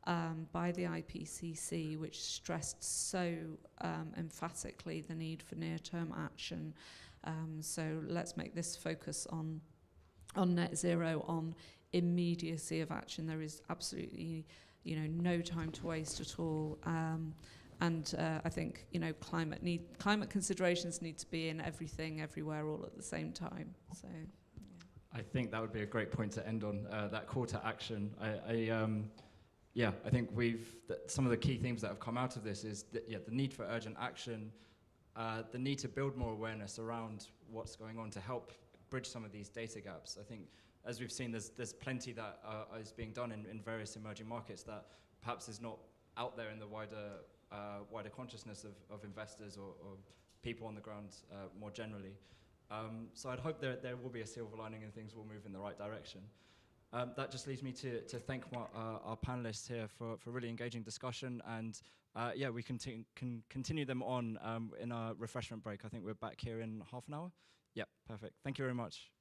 by the IPCC, which stressed so emphatically the need for near-term action. So let's make this focus on net zero, on immediacy of action. There is absolutely, no time to waste at all. And I think, climate considerations need to be in everything, everywhere, all at the same time. So, yeah. I think that would be a great point to end on, that call to action. yeah, I think some of the key themes that have come out of this is the need for urgent action, the need to build more awareness around what's going on to help bridge some of these data gaps. I think, as we've seen, there's plenty that is being done in various emerging markets that perhaps is not out there in the wider consciousness of investors or people on the ground more generally. So I'd hope there will be a silver lining and things will move in the right direction. That just leads me to thank our panelists here for really engaging discussion, and yeah, we can continue them on in our refreshment break. I think we're back here in half an hour. Yep, perfect. Thank you very much.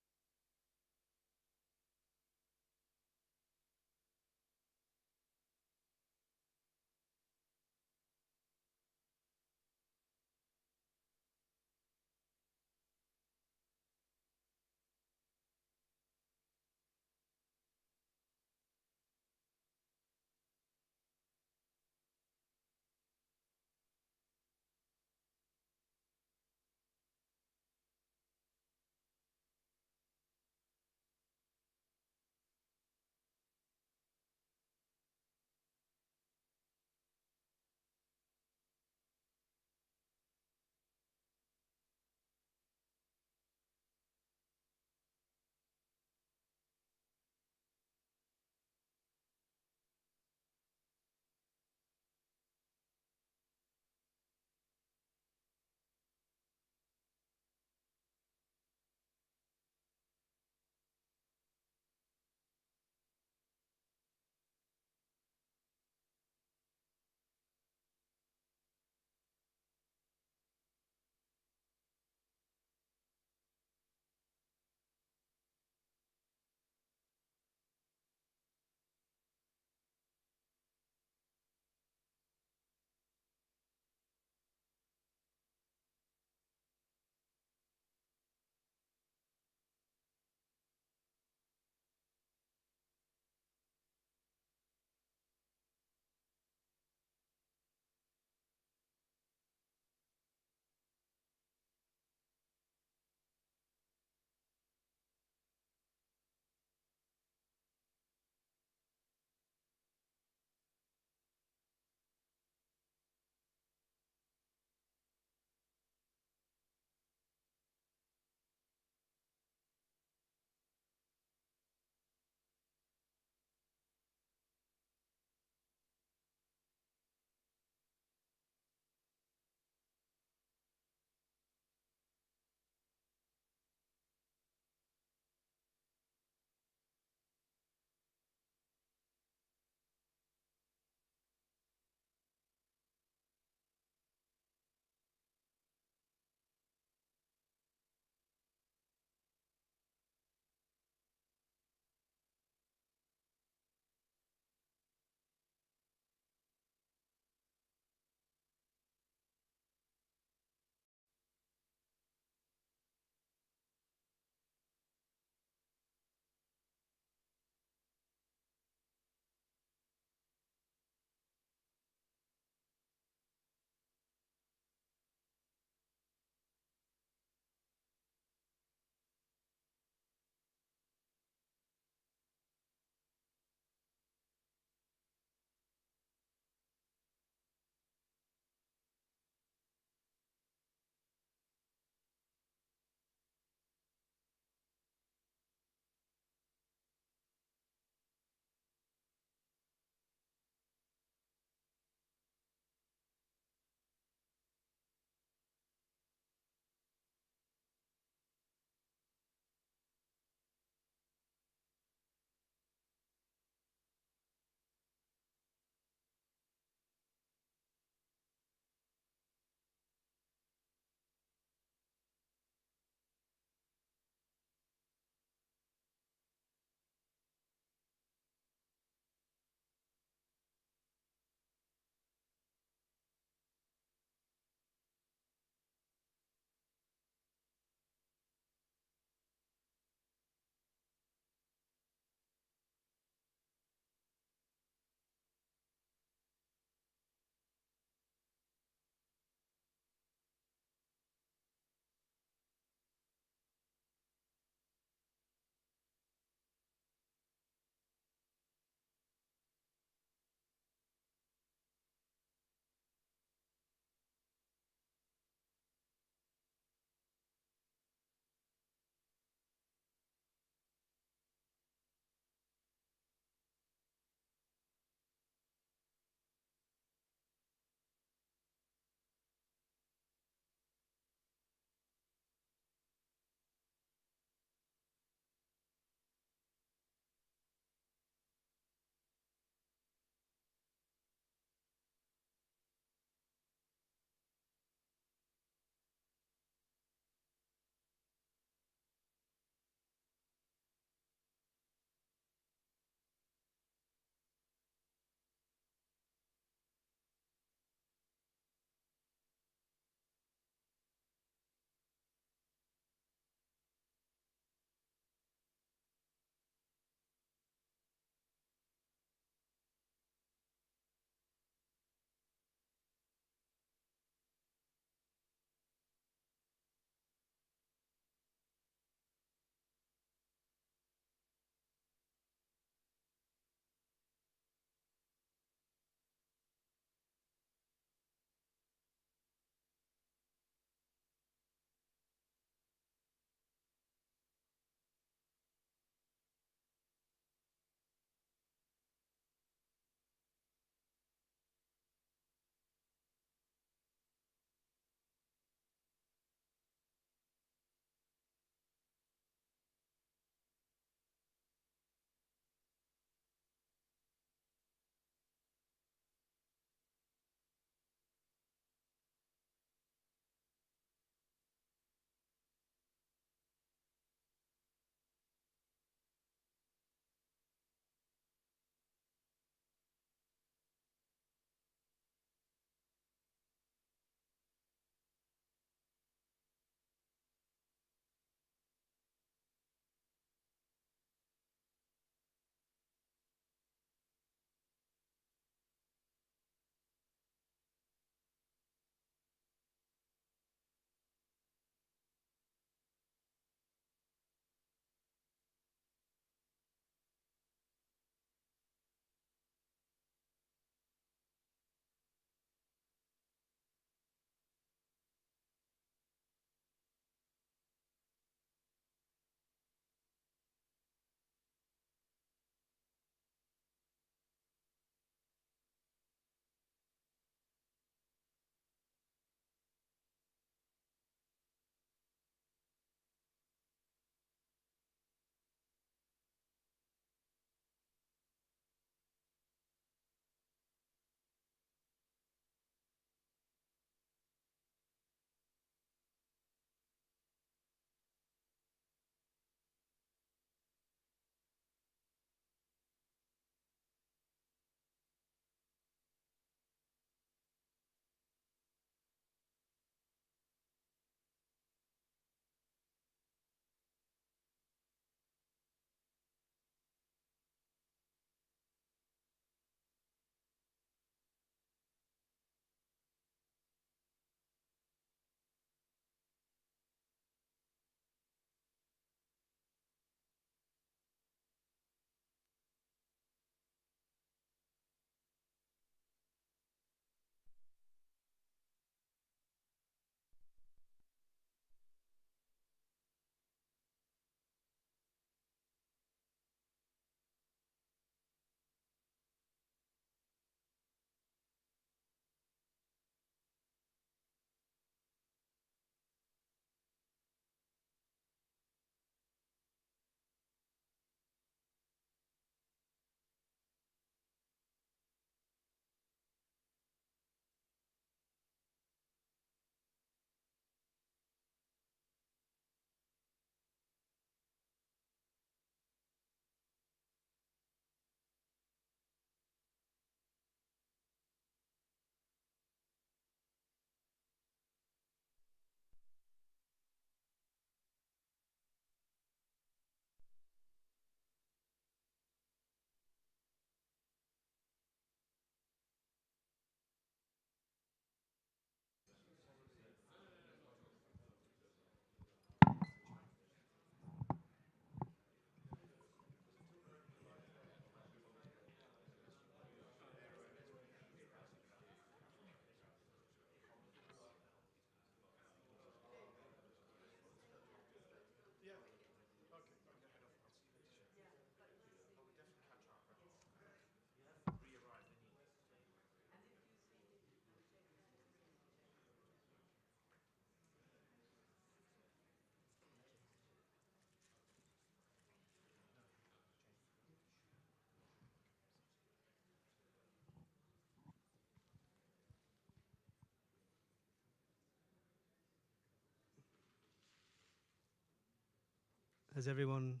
Has everyone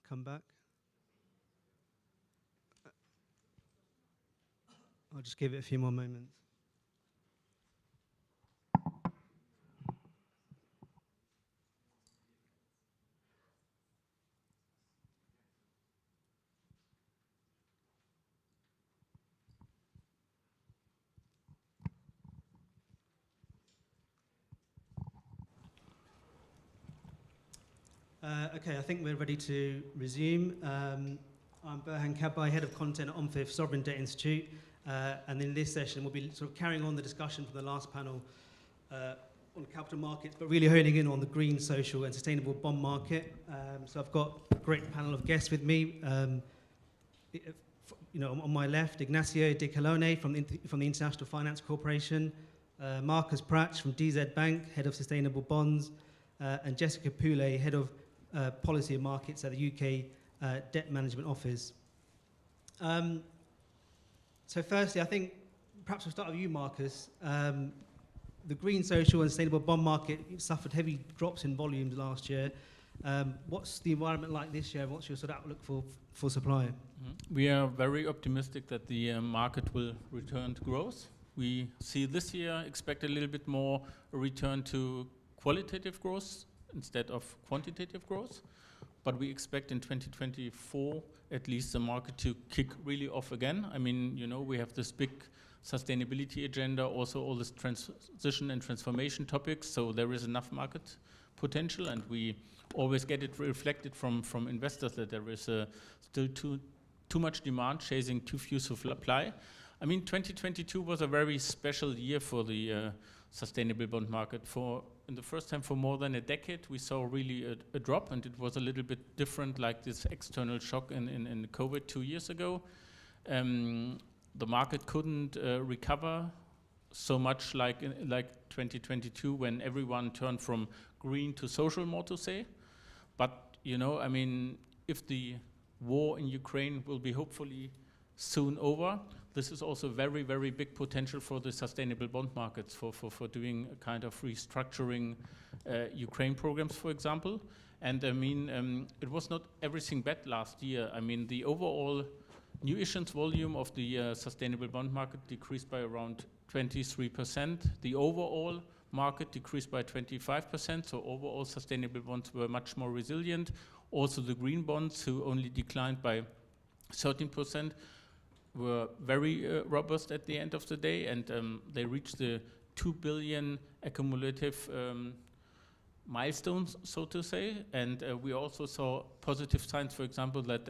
come back? I'll just give it a few more moments. Okay, I think we're ready to resume. I'm Burhan Kabbai, Head of Content at OMFIF Sovereign Debt Institute, and in this session we'll be sort of carrying on the discussion from the last panel on capital markets, but really honing in on the green, social and sustainable bond market. So I've got a great panel of guests with me. On my left, Ignacio De Colone from the International Finance Corporation, Marcus Pratch from DZ Bank, Head of Sustainable Bonds, and Jessica Poulet, Head of Policy and Markets at the UK Debt Management Office. So firstly, I think perhaps we'll start with you, Marcus. The green, social and sustainable bond market suffered heavy drops in volumes last year. What's the environment like this year? What's your sort of outlook for supply? We are very optimistic that the market will return to growth. We see this year, expect a little bit more a return to qualitative growth instead of quantitative growth. But we expect in 2024 at least the market to kick really off again. I mean, we have this big sustainability agenda, also all this transition and transformation topics, so there is enough market potential, and we always get it reflected from investors that there is still too much demand chasing too few supply. I mean, 2022 was a very special year for the sustainable bond market. In the first time for more than a decade, we saw really a drop, and it was a little bit different, like this external shock in COVID 2 years ago. The market couldn't recover so much like 2022 when everyone turned from green to social, more to say. But, I mean, if the war in Ukraine will be hopefully soon over, this is also very, very big potential for the sustainable bond markets for doing a kind of restructuring Ukraine programs, for example. And I mean, it was not everything bad last year. I mean, the overall new issuance volume of the sustainable bond market decreased by around 23%. The overall market decreased by 25%, so overall sustainable bonds were much more resilient. Also the green bonds, who only declined by 13%, were very robust at the end of the day, and they reached the 2 billion accumulative milestones, so to say. And we also saw positive signs, for example, that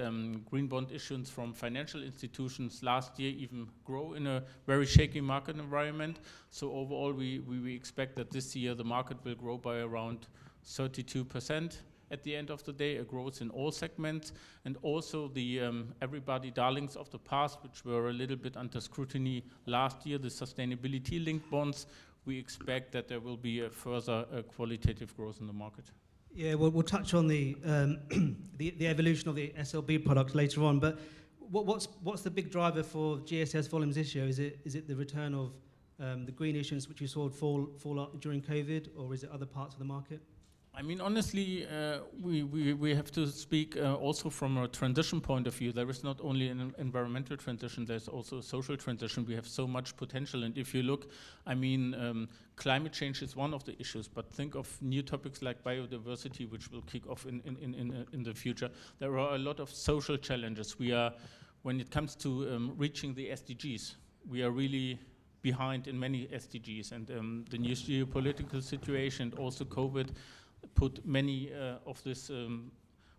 green bond issuance from financial institutions last year even grow in a very shaky market environment. So overall, we expect that this year the market will grow by around 32%. At the end of the day, a growth in all segments, and also the everybody darlings of the past, which were a little bit under scrutiny last year, the sustainability-linked bonds. We expect that there will be a further qualitative growth in the market. Yeah, we'll touch on the evolution of the SLB products later on. But what's the big driver for GSS volumes this year? Is it the return of the green issuance, which you saw fall out during COVID, or is it other parts of the market? I mean, honestly, we have to speak also from a transition point of view. There is not only an environmental transition, there's also a social transition. We have so much potential. And if you look, I mean, climate change is one of the issues, but think of new topics like biodiversity, which will kick off in the future. There are a lot of social challenges. When it comes to reaching the SDGs, we are really behind in many SDGs. And the new geopolitical situation, and also COVID, put many of this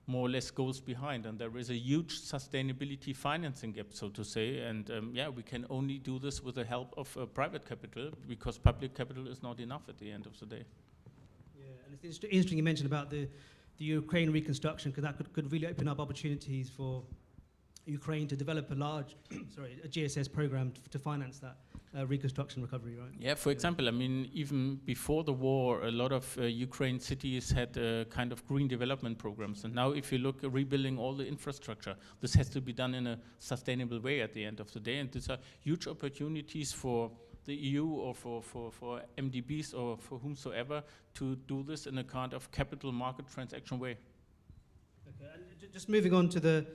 more or less goals behind, and there is a huge sustainability financing gap, so to say, and we can only do this with the help of private capital, because public capital is not enough at the end of the day. Yeah, and it's interesting you mentioned about the Ukraine reconstruction, because that could really open up opportunities for Ukraine to develop a large, a GSS program to finance that reconstruction recovery, right? Yeah, for example, I mean, even before the war, a lot of Ukraine cities had kind of green development programs. And now if you look at rebuilding all the infrastructure, this has to be done in a sustainable way at the end of the day. And these are huge opportunities for the EU or for MDBs or for whomsoever to do this in a kind of capital market transaction way. Okay, and just moving on to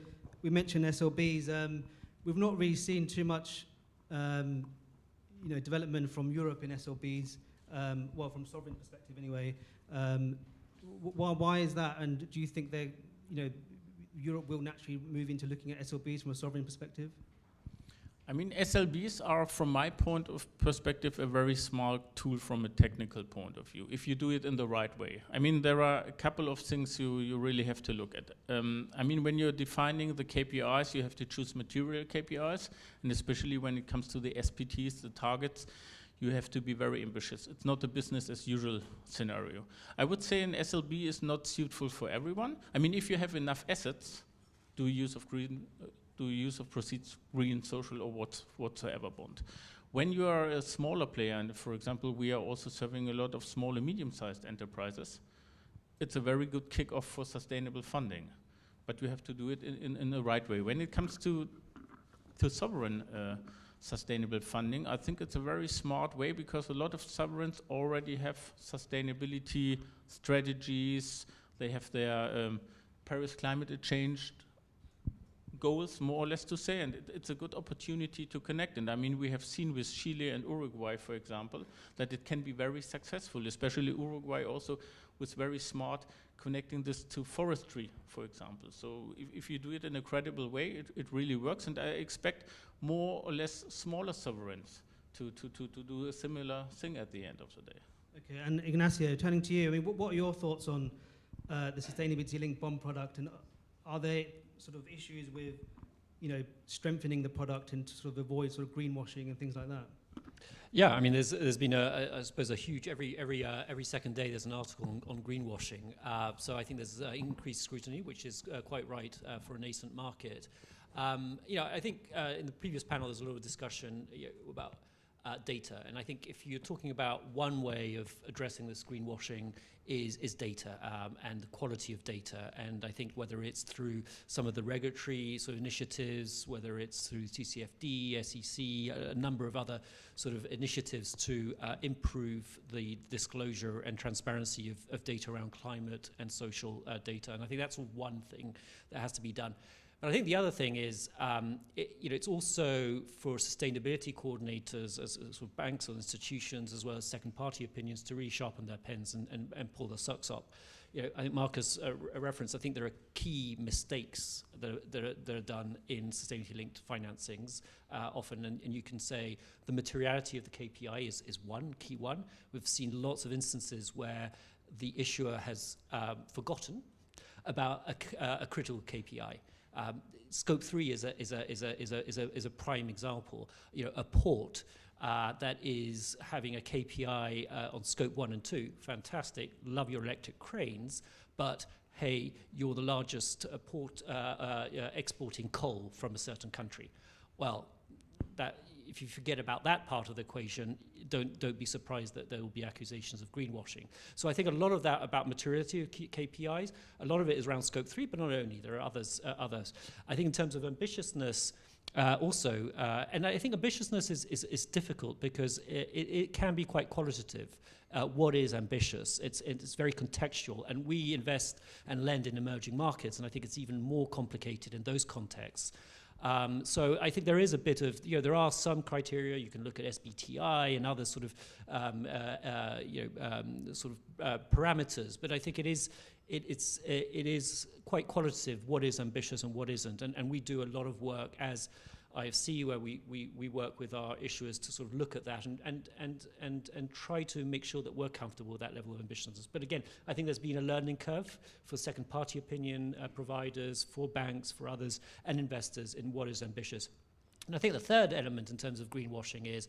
we mentioned SLBs. We've not really seen too much, development from Europe in SLBs. Well, from sovereign perspective anyway. Why is that? And do you think Europe will naturally move into looking at SLBs from a sovereign perspective? I mean, SLBs are, from my point of perspective, a very smart tool from a technical point of view, if you do it in the right way. I mean, there are a couple of things you really have to look at. I mean, when you're defining the KPIs, you have to choose material KPIs, and especially when it comes to the SPTs, the targets, you have to be very ambitious. It's not a business as usual scenario. I would say an SLB is not suitable for everyone. I mean, if you have enough assets, do use of proceeds, green, social, or whatsoever bond. When you are a smaller player, and for example, we are also serving a lot of small and medium-sized enterprises, it's a very good kickoff for sustainable funding. But you have to do it in the right way. When it comes to sovereign sustainable funding, I think it's a very smart way because a lot of sovereigns already have sustainability strategies. They have their Paris climate change goals, more or less to say, and it's a good opportunity to connect. And I mean, we have seen with Chile and Uruguay, for example, that it can be very successful, especially Uruguay also was very smart connecting this to forestry, for example. So if you do it in a credible way, it really works, and I expect more or less smaller sovereigns to do a similar thing at the end of the day. Okay, and Ignacio, turning to you, I mean, what are your thoughts on the sustainability-linked bond product, and are there sort of issues with, strengthening the product and to sort of avoid sort of greenwashing and things like that? Yeah, I mean, there's been I suppose a huge every second day there's an article on greenwashing. So I think there's increased scrutiny, which is quite right for a nascent market. I think in the previous panel there's a lot of discussion about data, and I think if you're talking about one way of addressing this greenwashing is data and the quality of data, and I think whether it's through some of the regulatory sort of initiatives, whether it's through TCFD, SEC, a number of other sort of initiatives to improve the disclosure and transparency of data around climate and social data, and I think that's one thing that has to be done. But I think the other thing is, it's also for sustainability coordinators, as sort of banks or institutions, as well as second-party opinions, to really sharpen their pens and pull their socks up. I think Marcus referenced, I think there are key mistakes that are done in sustainability-linked financings often, and you can say the materiality of the KPI is one, key one. We've seen lots of instances where the issuer has forgotten about a critical KPI. Scope 3 is a prime example. A port that is having a KPI on Scope 1 and 2, fantastic, love your electric cranes, but hey, you're the largest port exporting coal from a certain country. Well, if you forget about that part of the equation, don't be surprised that there will be accusations of greenwashing. So I think a lot of that about materiality of KPIs, a lot of it is around Scope 3, but not only, there are others. I think in terms of ambitiousness, also, and I think ambitiousness is difficult because it can be quite qualitative. What is ambitious? It's very contextual, and we invest and lend in emerging markets, and I think it's even more complicated in those contexts. So I think there is a bit of, there are some criteria. You can look at SBTI and other sort of, parameters. But I think it is quite qualitative what is ambitious and what isn't. And we do a lot of work as IFC, where we work with our issuers to sort of look at that and try to make sure that we're comfortable with that level of ambitiousness. But again, I think there's been a learning curve for second-party opinion providers, for banks, for others, and investors in what is ambitious. And I think the third element in terms of greenwashing is,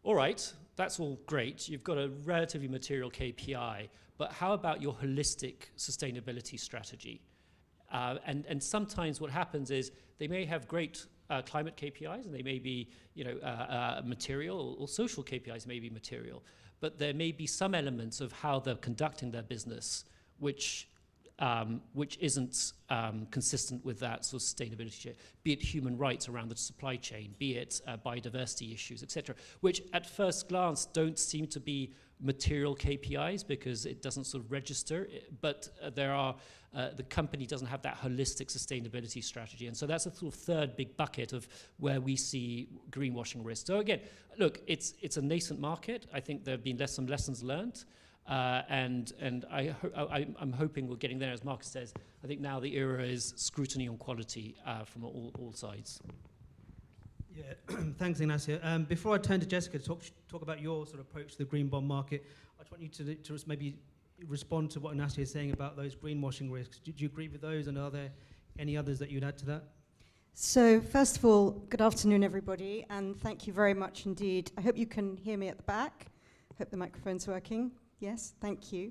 all right, that's all great. You've got a relatively material KPI, but how about your holistic sustainability strategy? And sometimes what happens is they may have great climate KPIs, and they may be, material, or social KPIs may be material, but there may be some elements of how they're conducting their business which which isn't consistent with that sort of sustainability, be it human rights around the supply chain, be it biodiversity issues, etc., which at first glance don't seem to be material KPIs because it doesn't sort of register, but there are, the company doesn't have that holistic sustainability strategy. And so that's a sort of third big bucket of where we see greenwashing risk. So again, look, it's a nascent market. I think there have been some lessons learned. And I'm hoping we're getting there, as Marcus says. I think now the era is scrutiny on quality from all sides. Yeah, thanks, Ignacio. Before I turn to Jessica to talk about your sort of approach to the green bond market, I just want you to just maybe respond to what Ignacio is saying about those greenwashing risks. Do you agree with those, and are there any others that you'd add to that? So first of all, good afternoon, everybody, and thank you very much indeed. I hope you can hear me at the back. Hope the microphone's working. Yes, thank you.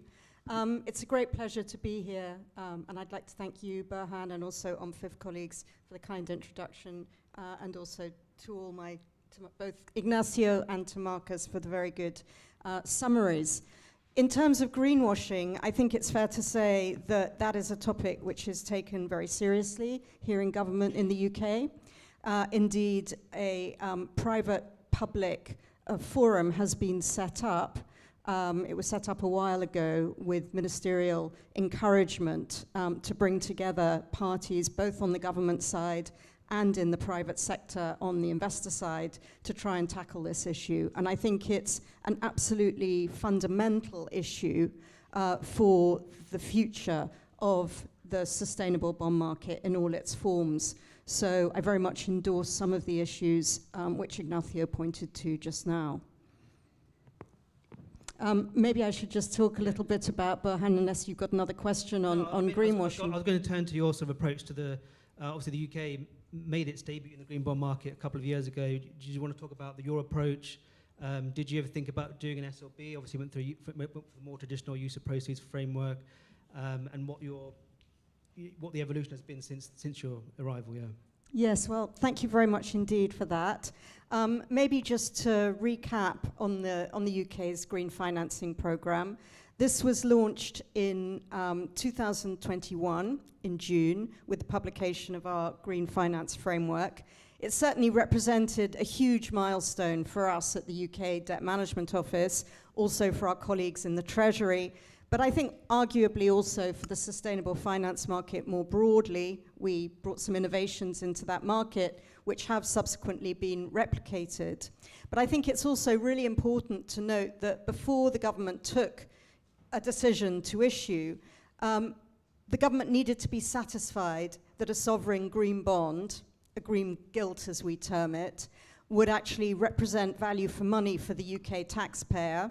It's a great pleasure to be here, and I'd like to thank you, Burhan, and also OMFIF colleagues for the kind introduction, and also to all both Ignacio and to Marcus for the very good summaries. In terms of greenwashing, I think it's fair to say that that is a topic which is taken very seriously here in government in the UK. Indeed, a private-public forum has been set up. It was set up a while ago with ministerial encouragement to bring together parties both on the government side and in the private sector on the investor side to try and tackle this issue. And I think it's an absolutely fundamental issue for the future of the sustainable bond market in all its forms. So I very much endorse some of the issues which Ignacio pointed to just now. Maybe I should just talk a little bit about, Burhan, unless you've got another question on greenwashing. I was going to turn to your sort of approach to the, obviously the UK made its debut in the green bond market a couple of years ago. Did you want to talk about your approach? Did you ever think about doing an SLB? Obviously went through the more traditional use of proceeds framework, and what the evolution has been since your arrival, yeah. Yes, well, thank you very much indeed for that. Maybe just to recap on the UK's green financing programme. This was launched in 2021 in June with the publication of our Green Finance Framework. It certainly represented a huge milestone for us at the UK Debt Management Office, also for our colleagues in the Treasury, but I think arguably also for the sustainable finance market more broadly. We brought some innovations into that market which have subsequently been replicated. But I think it's also really important to note that before the government took a decision to issue, the government needed to be satisfied that a sovereign green bond, a green gilt as we term it, would actually represent value for money for the UK taxpayer,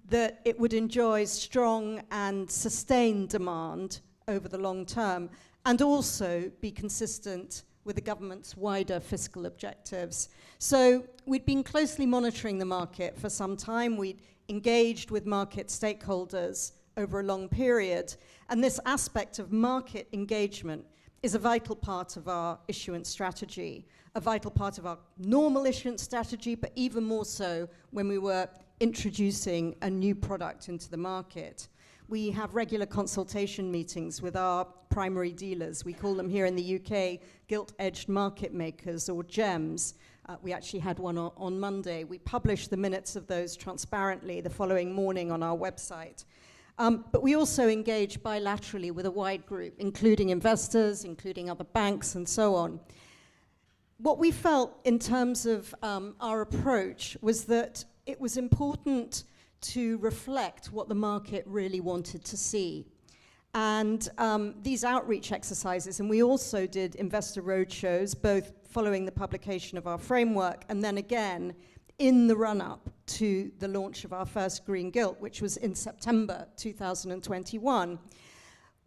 that it would enjoy strong and sustained demand over the long term, and also be consistent with the government's wider fiscal objectives. So we'd been closely monitoring the market for some time. We'd engaged with market stakeholders over a long period, and this aspect of market engagement is a vital part of our issuance strategy, a vital part of our normal issuance strategy, but even more so when we were introducing a new product into the market. We have regular consultation meetings with our primary dealers. We call them here in the UK gilt-edged market makers, or GEMs. We actually had one on Monday. We publish the minutes of those transparently the following morning on our website. But we also engage bilaterally with a wide group, including investors, including other banks, and so on. What we felt in terms of our approach was that it was important to reflect what the market really wanted to see. And these outreach exercises, and we also did investor roadshows, both following the publication of our framework and then again in the run-up to the launch of our first green gilt, which was in September 2021.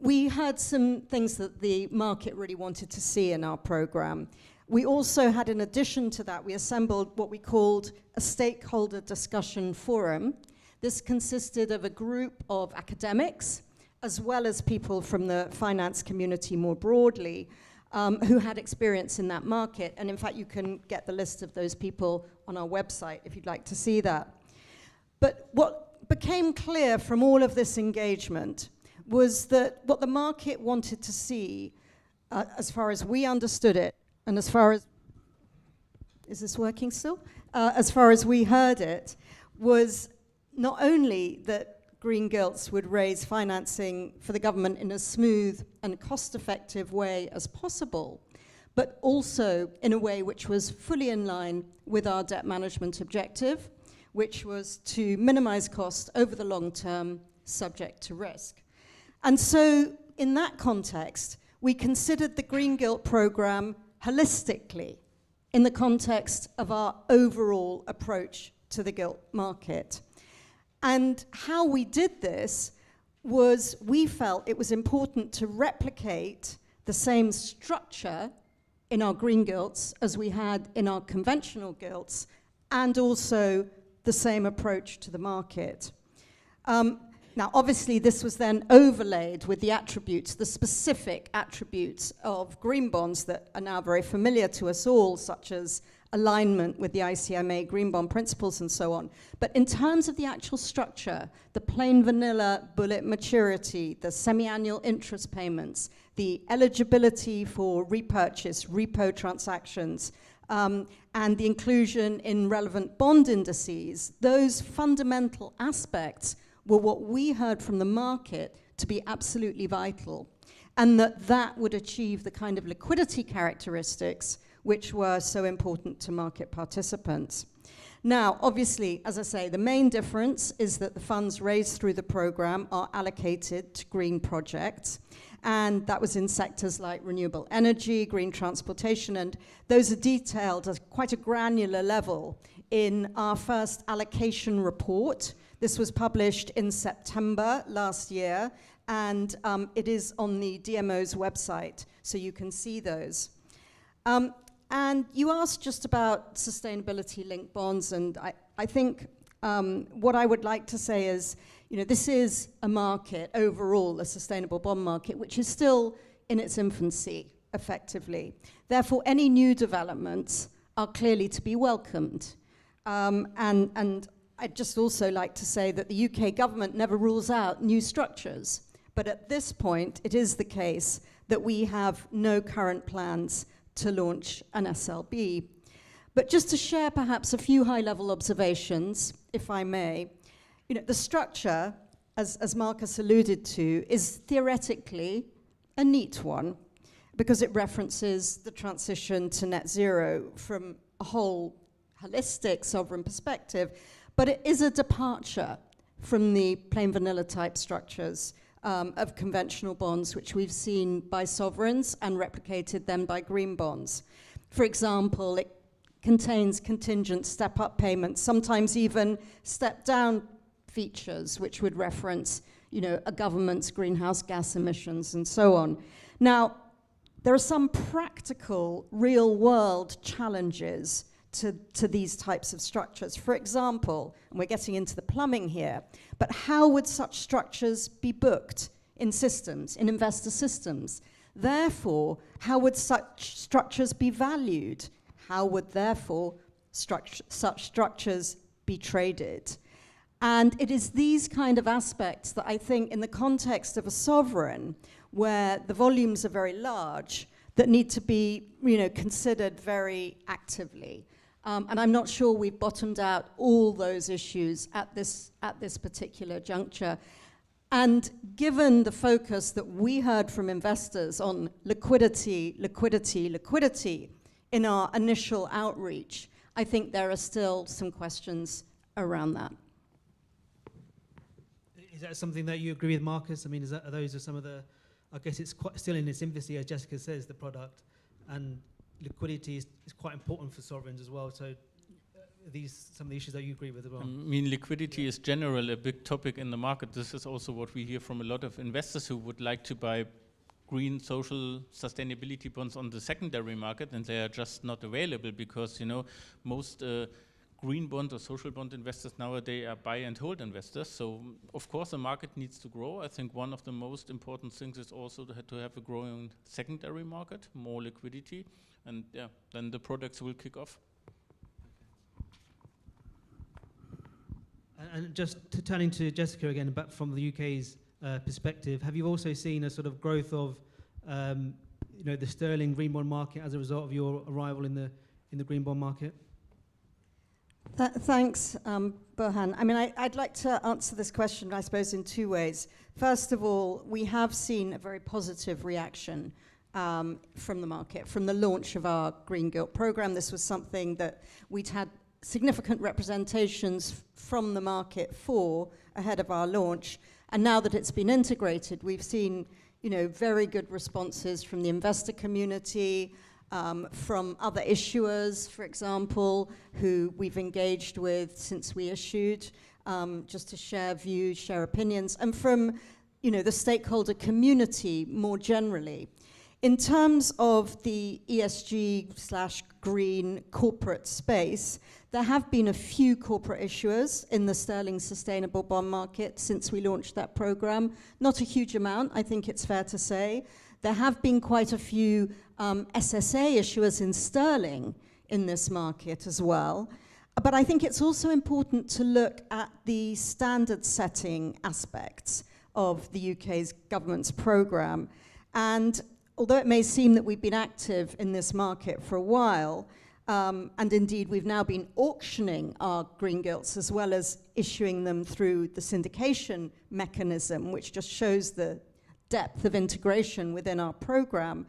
We had some things that the market really wanted to see in our program. We also had, in addition to that, we assembled what we called a stakeholder discussion forum. This consisted of a group of academics, as well as people from the finance community more broadly, who had experience in that market. And in fact, you can get the list of those people on our website if you'd like to see that. But what became clear from all of this engagement was that what the market wanted to see, as far as we understood it, and as far as, is this working still? As far as we heard it, was not only that green gilts would raise financing for the government in a smooth and cost-effective way as possible, but also in a way which was fully in line with our debt management objective, which was to minimize cost over the long term, subject to risk. And so in that context, we considered the green gilt program holistically in the context of our overall approach to the gilt market. And how we did this was we felt it was important to replicate the same structure in our green gilts as we had in our conventional gilts, and also the same approach to the market. Now, obviously, this was then overlaid with the attributes, the specific attributes of green bonds that are now very familiar to us all, such as alignment with the ICMA green bond principles and so on. But in terms of the actual structure, the plain vanilla bullet maturity, the semi-annual interest payments, the eligibility for repurchase, repo transactions, and the inclusion in relevant bond indices, those fundamental aspects were what we heard from the market to be absolutely vital, and that would achieve the kind of liquidity characteristics which were so important to market participants. Now, obviously, as I say, the main difference is that the funds raised through the program are allocated to green projects, and that was in sectors like renewable energy, green transportation, and those are detailed at quite a granular level in our first allocation report. This was published in September last year, and it is on the DMO's website, so you can see those. And you asked just about sustainability-linked bonds, and I think what I would like to say is, you know, this is a market overall, a sustainable bond market, which is still in its infancy, effectively. Therefore, any new developments are clearly to be welcomed. And I'd just also like to say that the UK government never rules out new structures. But at this point, it is the case that we have no current plans to launch an SLB. But just to share perhaps a few high-level observations, if I may, you know, the structure, as Marcus alluded to, is theoretically a neat one because it references the transition to net zero from a whole holistic sovereign perspective, but it is a departure from the plain vanilla type structures of conventional bonds, which we've seen by sovereigns and replicated then by green bonds. For example, it contains contingent step-up payments, sometimes even step-down features, which would reference, you know, a government's greenhouse gas emissions and so on. Now, there are some practical, real-world challenges to these types of structures. For example, and we're getting into the plumbing here, but how would such structures be booked in systems, in investor systems? Therefore, how would such structures be valued? How would, therefore, such structures be traded? And it is these kind of aspects that I think in the context of a sovereign, where the volumes are very large, that need to be, you know, considered very actively. And I'm not sure we've bottomed out all those issues at this particular juncture. And given the focus that we heard from investors on liquidity, liquidity, liquidity in our initial outreach, I think there are still some questions around that. Is that something that you agree with, Marcus? I mean, are those some of the, I guess it's quite still in its infancy, as Jessica says, the product, and liquidity is quite important for sovereigns as well. So these some of the issues that you agree with as well. I mean, liquidity is generally a big topic in the market. This is also what we hear from a lot of investors who would like to buy green social sustainability bonds on the secondary market, and they are just not available because, you know, most green bond or social bond investors nowadays are buy and hold investors. So of course the market needs to grow. I think one of the most important things is also to have a growing secondary market, more liquidity, and yeah, then the products will kick off. And just turning to Jessica again, back from the UK's perspective, have you also seen a sort of growth of the sterling green bond market as a result of your arrival in the green bond market? Thanks, Burhan. I mean, I'd like to answer this question, I suppose, in two ways. First of all, we have seen a very positive reaction from the market, from the launch of our Green Gilt program. This was something that we'd had significant representations from the market for ahead of our launch. And now that it's been integrated, we've seen, very good responses from the investor community, from other issuers, for example, who we've engaged with since we issued, just to share views, share opinions, and from, the stakeholder community more generally. In terms of the ESG/green corporate space, there have been a few corporate issuers in the sterling sustainable bond market since we launched that program. Not a huge amount, I think it's fair to say. There have been quite a few SSA issuers in sterling in this market as well. But I think it's also important to look at the standard setting aspects of the UK's government's program. And although it may seem that we've been active in this market for a while, and indeed we've now been auctioning our green gilts as well as issuing them through the syndication mechanism, which just shows the depth of integration within our program.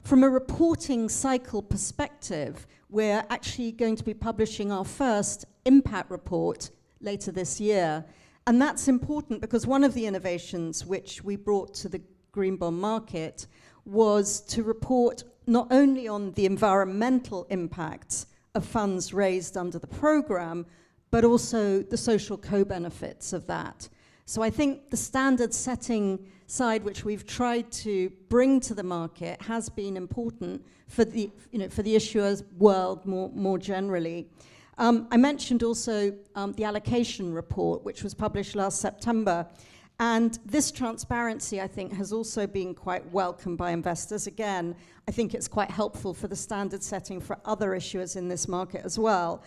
From a reporting cycle perspective, we're actually going to be publishing our first impact report later this year. And that's important because one of the innovations which we brought to the green bond market was to report not only on the environmental impacts of funds raised under the program, but also the social co-benefits of that. So I think the standard setting side, which we've tried to bring to the market, has been important for the, for the issuers world more generally. I mentioned also the allocation report, which was published last September. And this transparency, I think, has also been quite welcomed by investors. Again, I think it's quite helpful for the standard setting for other issuers in this market as well.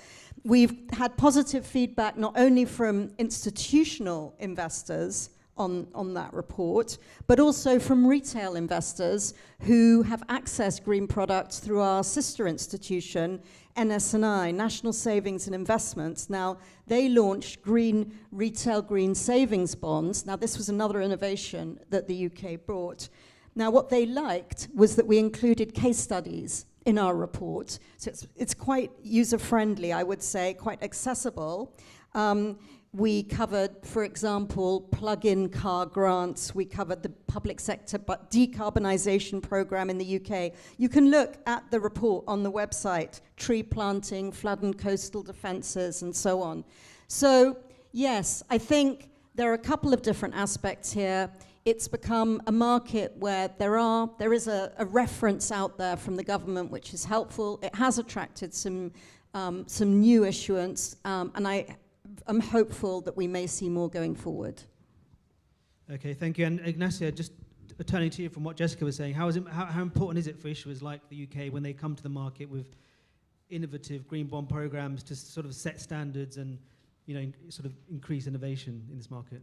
We've had positive feedback not only from institutional investors on that report, but also from retail investors who have accessed green products through our sister institution, NS&I, National Savings and Investments. Now, they launched retail green savings bonds. Now, this was another innovation that the UK brought. Now, what they liked was that we included case studies in our report. So it's quite user-friendly, I would say, quite accessible. We covered, for example, plug-in car grants. We covered the public sector decarbonisation program in the UK. You can look at the report on the website, tree planting, flood and coastal defences, and so on. So, yes, I think there are a couple of different aspects here. It's become a market where there is a reference out there from the government which is helpful. It has attracted some new issuance, and I'm hopeful that we may see more going forward. Okay, thank you. And Ignacio, just turning to you from what Jessica was saying, how important is it for issuers like the UK when they come to the market with innovative green bond programs to sort of set standards and sort of increase innovation in this market?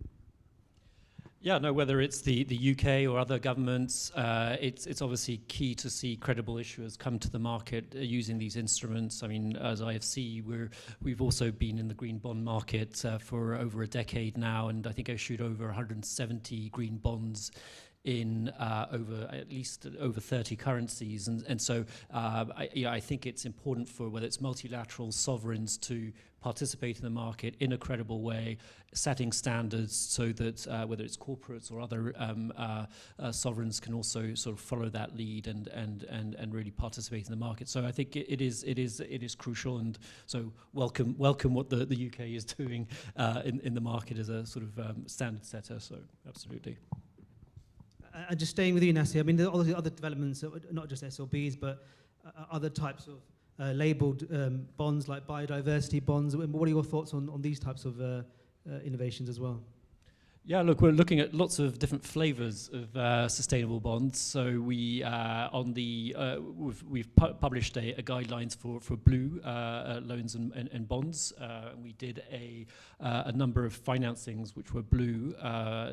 Yeah, no, whether it's the UK or other governments, it's obviously key to see credible issuers come to the market using these instruments. I mean, as IFC, we've also been in the green bond market for over a decade now, and I think issued over 170 green bonds in at least over 30 currencies. And so I think it's important for whether it's multilateral sovereigns to participate in the market in a credible way, setting standards so that whether it's corporates or other sovereigns can also sort of follow that lead and really participate in the market. So I think it is crucial, and so welcome what the UK is doing in the market as a sort of standard setter. So absolutely. Just staying with you, Nassi, I mean, there are other developments, not just SLBs, but other types of labelled bonds like biodiversity bonds. What are your thoughts on these types of innovations as well? Yeah, look, we're looking at lots of different flavors of sustainable bonds. So we've published a guidelines for blue loans and bonds. We did a number of financings which were blue,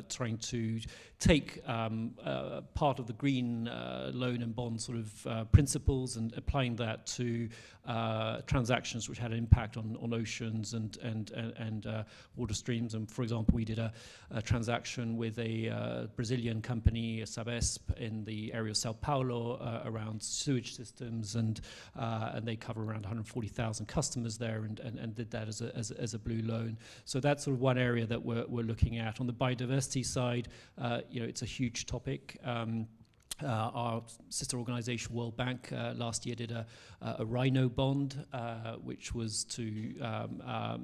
trying to take part of the green loan and bond sort of principles and applying that to transactions which had an impact on oceans and water streams. And for example, we did a transaction with a Brazilian company, Sabesp, in the area of Sao Paulo around sewage systems, and they cover around 140,000 customers there, and did that as a blue loan. So that's sort of one area that we're looking at. On the biodiversity side, it's a huge topic. Our sister organization, World Bank, last year did a rhino bond, which was to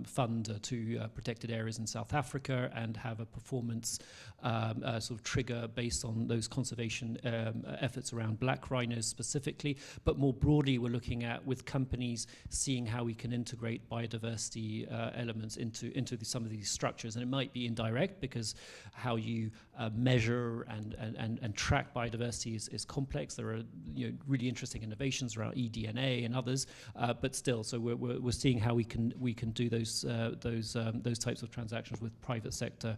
fund two protected areas in South Africa and have a performance sort of trigger based on those conservation efforts around black rhinos specifically. But more broadly, we're looking at, with companies, seeing how we can integrate biodiversity elements into some of these structures. And it might be indirect, because how you measure and track biodiversity is complex. There are really interesting innovations around eDNA and others, but still, so we're seeing how we can do those types of transactions with private sector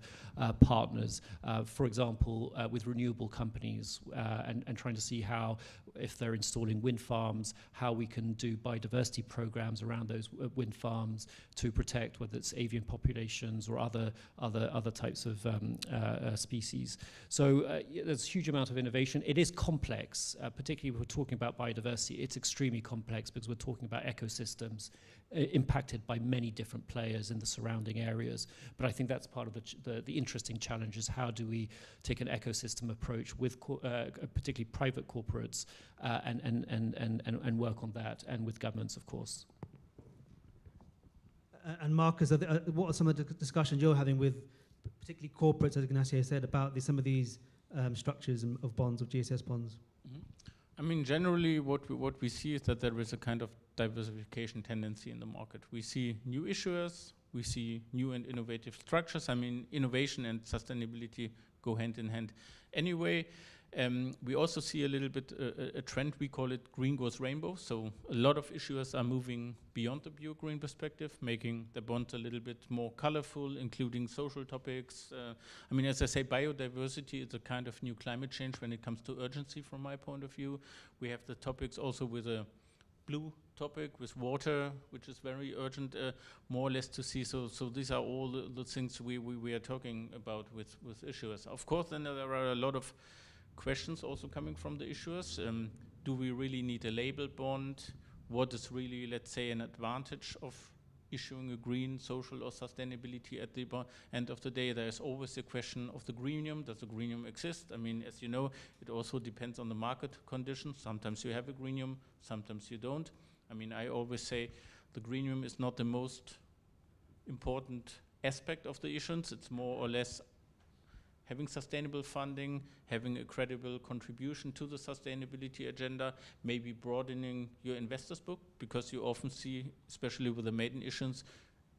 partners. For example, with renewable companies, and trying to see how, if they're installing wind farms, how we can do biodiversity programs around those wind farms to protect, whether it's avian populations or other types of species. So there's a huge amount of innovation. It is complex, particularly when we're talking about biodiversity. It's extremely complex because we're talking about ecosystems impacted by many different players in the surrounding areas. But I think that's part of the interesting challenge, is how do we take an ecosystem approach with particularly private corporates and work on that, and with governments, of course. And Marcus, what are some of the discussions you're having with particularly corporates, as Ignacio said, about some of these structures of bonds, of GSS bonds? Mm-hmm. I mean, generally, what we see is that there is a kind of diversification tendency in the market. We see new issuers, we see new and innovative structures. I mean, innovation and sustainability go hand in hand. Anyway, we also see a little bit a trend, we call it green goes rainbow. So a lot of issuers are moving beyond the pure green perspective, making the bonds a little bit more colorful, including social topics. I mean, as I say, biodiversity is a kind of new climate change when it comes to urgency from my point of view. We have the topics also with a blue topic, with water, which is very urgent, more or less to see. So these are all the things we are talking about with issuers. Of course, then there are a lot of questions also coming from the issuers. Do we really need a label bond? What is really, let's say, an advantage of issuing a green, social, or sustainability at the end of the day? There is always the question of the greenium. Does the greenium exist? I mean, as you know, it also depends on the market conditions. Sometimes you have a greenium, sometimes you don't. I mean, I always say the greenium is not the most important aspect of the issuance. It's more or less having sustainable funding, having a credible contribution to the sustainability agenda, maybe broadening your investors book, because you often see, especially with the maiden issuance,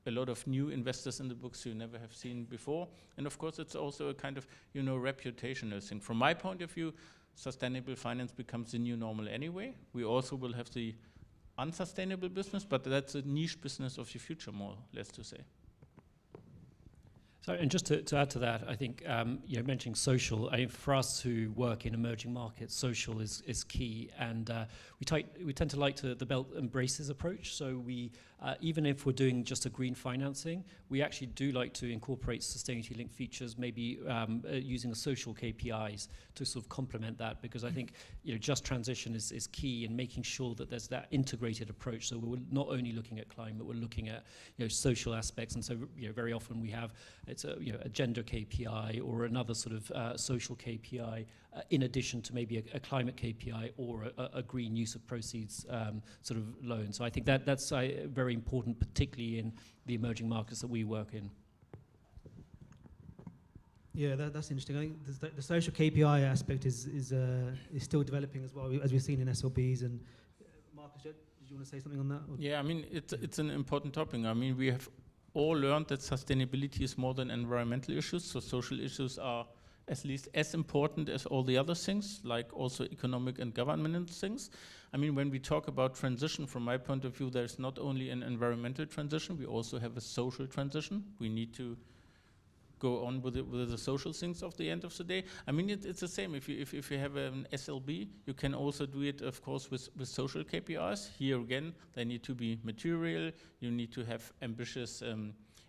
a lot of new investors in the books you never have seen before. And of course, it's also a kind of, reputational thing. From my point of view, sustainable finance becomes the new normal anyway. We also will have the unsustainable business, but that's a niche business of the future, more or less to say. So, and just to add to that, I think mentioning social. For us who work in emerging markets, social is key, and we tend to like the belt and braces approach. So we, even if we're doing just a green financing, we actually do like to incorporate sustainability-linked features, maybe using the social KPIs to sort of complement that, because I think just transition is key in making sure that there's that integrated approach. So we're not only looking at climate, we're looking at social aspects, and so very often we have it's a gender KPI or another sort of social KPI in addition to maybe a climate KPI or a green use of proceeds sort of loan. So I think that's very important, particularly in the emerging markets that we work in. Yeah, that's interesting. I think the social KPI aspect is still developing as well, as we've seen in SLBs. And Marcus, did you want to say something on that? Or? Yeah, I mean, it's an important topic. I mean, we have all learned that sustainability is more than environmental issues, so social issues are at least as important as all the other things, like also economic and government things. I mean, when we talk about transition, from my point of view, there's not only an environmental transition, we also have a social transition. We need to go on with the social things of the end of the day. I mean, it's the same. If you have an SLB, you can also do it, of course, with social KPIs. Here again, they need to be material. You need to have ambitious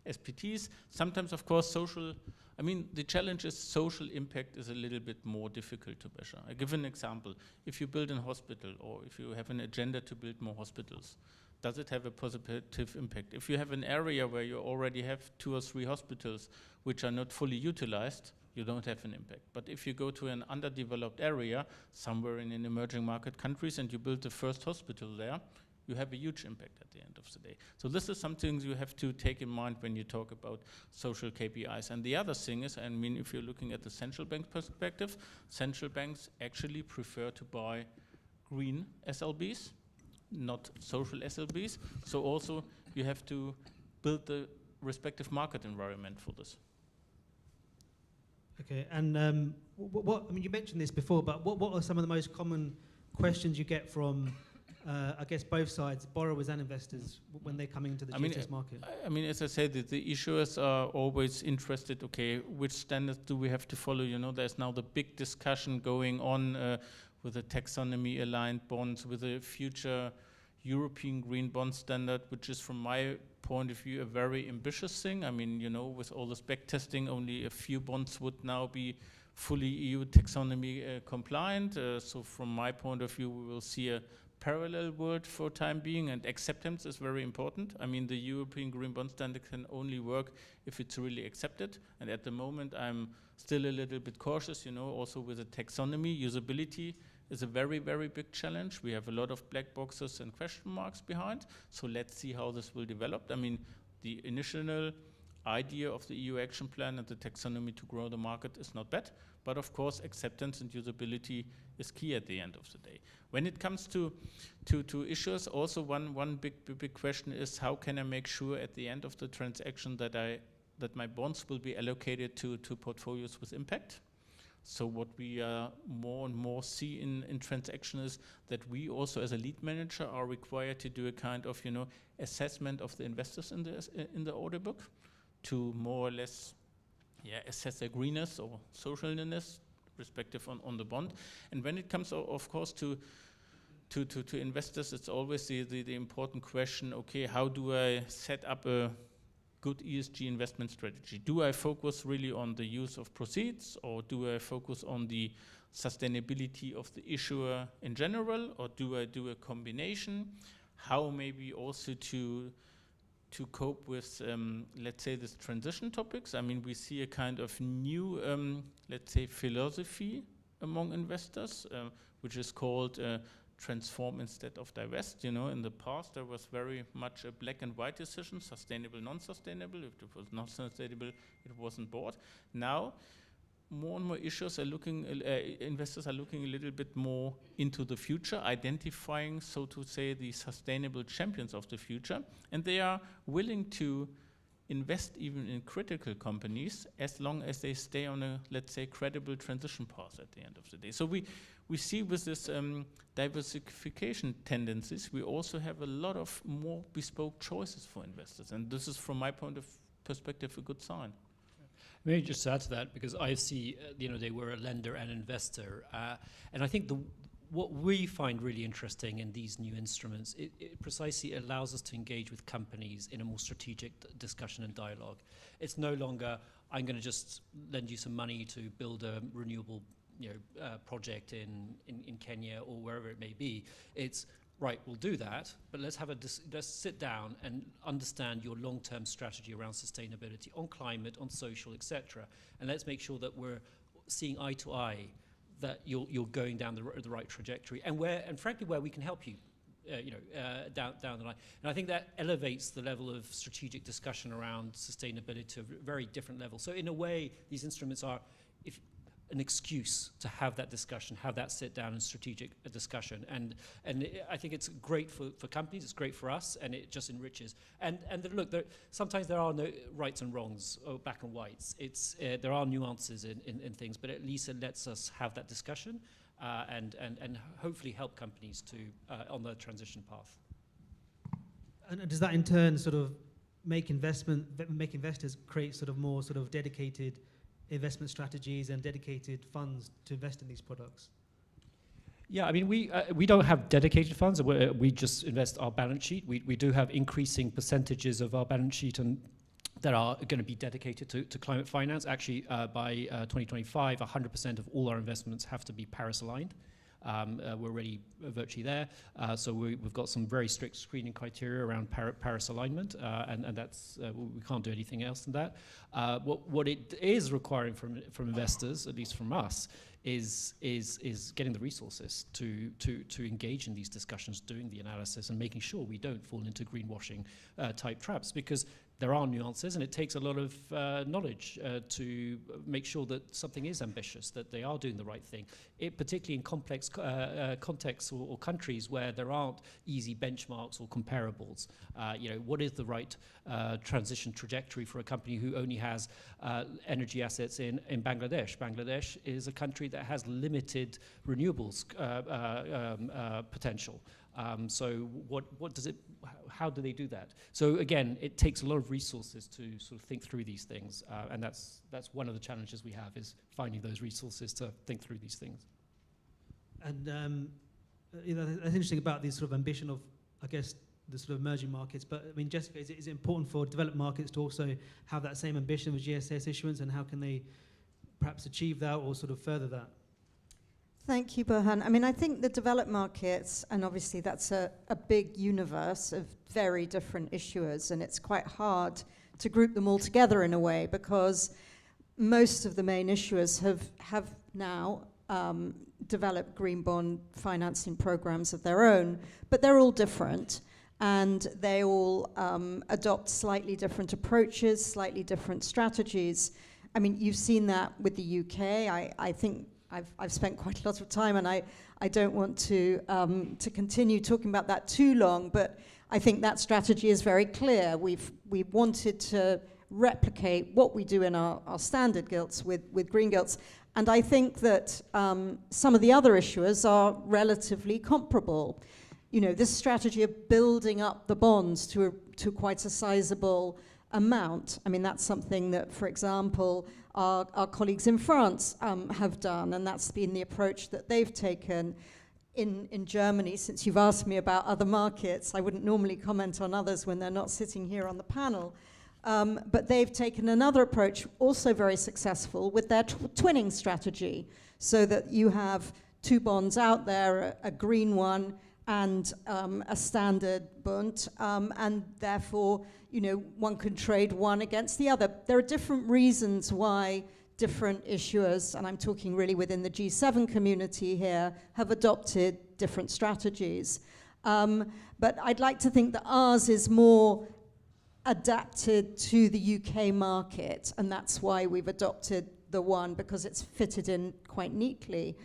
SPTs. Sometimes, of course, social. I mean, the challenge is social impact is a little bit more difficult to measure. I give an example. If you build a hospital, or if you have an agenda to build more hospitals, does it have a positive impact? If you have an area where you already have 2 or 3 hospitals which are not fully utilized, you don't have an impact. But if you go to an underdeveloped area, somewhere in an emerging market countries, and you build the first hospital there, you have a huge impact at the end of the day. So this is something you have to take in mind when you talk about social KPIs. And the other thing is, I mean, if you're looking at the central bank perspective, central banks actually prefer to buy green SLBs, not social SLBs. So also you have to build the respective market environment for this. Okay, and what I mean, you mentioned this before, but what are some of the most common questions you get from, I guess, both sides, borrowers and investors, when they're coming into the GSS market? I mean, as I said, the issuers are always interested, okay, which standards do we have to follow? You know, there's now the big discussion going on with the taxonomy-aligned bonds, with the future European green bond standard, which is, from my point of view, a very ambitious thing. I mean, you know, with all this back testing, only a few bonds would now be fully EU taxonomy compliant. So from my point of view, we will see a parallel world for time being, and acceptance is very important. I mean, the European green bond standard can only work if it's really accepted. And at the moment, I'm still a little bit cautious, you know, also with the taxonomy. Usability is a very, very big challenge. We have a lot of black boxes and question marks behind. So let's see how this will develop. I mean, the initial idea of the EU action plan and the taxonomy to grow the market is not bad. But of course, acceptance and usability is key at the end of the day. When it comes to issuers, also one big question is, how can I make sure at the end of the transaction that my bonds will be allocated to portfolios with impact? So what we more and more see in transaction is that we also, as a lead manager, are required to do a kind of, you know, assessment of the investors in the order book to more or less, assess their greenness or socialness, respective on the bond. And when it comes, of course, to investors, it's always the important question, okay, how do I set up a good ESG investment strategy? Do I focus really on the use of proceeds, or do I focus on the sustainability of the issuer in general, or do I do a combination? How maybe also to cope with, let's say, this transition topics? I mean, we see a kind of new, let's say, philosophy among investors, which is called transform instead of divest. You know, in the past there was very much a black and white decision, sustainable, non-sustainable. If it was not sustainable, it wasn't bought. Now, more and more issuers are looking, investors are looking a little bit more into the future, identifying, so to say, the sustainable champions of the future, and they are willing to invest even in critical companies as long as they stay on a, let's say, credible transition path at the end of the day. So we see with this diversification tendencies, we also have a lot of more bespoke choices for investors, and this is, from my point of perspective, a good sign. Maybe just to add to that, because I see, you know, they were a lender and investor, and I think what we find really interesting in these new instruments, it precisely allows us to engage with companies in a more strategic discussion and dialogue. It's no longer, I'm going to just lend you some money to build a renewable, project in Kenya or wherever it may be. It's right, we'll do that, but let's sit down and understand your long-term strategy around sustainability, on climate, on social, etc. And let's make sure that we're seeing eye to eye, that you're going down the right trajectory, and frankly where we can help you, down the line. And I think that elevates the level of strategic discussion around sustainability to a very different level. So in a way, these instruments are an excuse to have that discussion, have that sit down and strategic discussion. And I think it's great for companies, it's great for us, and it just enriches. And look, sometimes there are no rights and wrongs or black and whites. There are nuances in things, but at least it lets us have that discussion and hopefully help companies to on the transition path. And does that in turn sort of make investors create sort of more sort of dedicated investment strategies and dedicated funds to invest in these products? Yeah, I mean, we don't have dedicated funds. We just invest our balance sheet. We do have increasing percentages of our balance sheet and that are going to be dedicated to climate finance. Actually, by 2025, 100% of all our investments have to be Paris aligned. We're already virtually there. So we've got some very strict screening criteria around Paris alignment, and that's we can't do anything else than that. What it is requiring from investors, at least from us, is getting the resources to engage in these discussions, doing the analysis, and making sure we don't fall into greenwashing type traps, because there are nuances, and it takes a lot of knowledge to make sure that something is ambitious, that they are doing the right thing. Particularly in complex contexts or countries where there aren't easy benchmarks or comparables. What is the right transition trajectory for a company who only has energy assets in Bangladesh? Bangladesh is a country that has limited renewables potential. So what does it? How do they do that? So again, it takes a lot of resources to sort of think through these things, and that's one of the challenges we have, is finding those resources to think through these things. And that's interesting about this sort of ambition of, I guess, the sort of emerging markets. But I mean, Jessica, is it important for developed markets to also have that same ambition with GSS issuance, and how can they perhaps achieve that or sort of further that? Thank you, Burhan. I mean, I think the developed markets, and obviously that's a big universe of very different issuers, and it's quite hard to group them all together in a way, because most of the main issuers have now developed green bond financing programs of their own, but they're all different, and they all adopt slightly different approaches, slightly different strategies. I mean, you've seen that with the UK. I think I've spent quite a lot of time, and I don't want to continue talking about that too long, but I think that strategy is very clear. We've wanted to replicate what we do in our standard gilts with green gilts, and I think that some of the other issuers are relatively comparable. This strategy of building up the bonds to quite a sizable amount. I mean, that's something that, for example, our colleagues in France have done, and that's been the approach that they've taken in Germany. Since you've asked me about other markets, I wouldn't normally comment on others when they're not sitting here on the panel, but they've taken another approach, also very successful, with their twinning strategy, so that you have two bonds out there, a green one and a standard Bund, and therefore one can trade one against the other. There are different reasons why different issuers, and I'm talking really within the G7 community here, have adopted different strategies. But I'd like to think that ours is more adapted to the UK market, and that's why we've adopted the one, because it's fitted in quite neatly.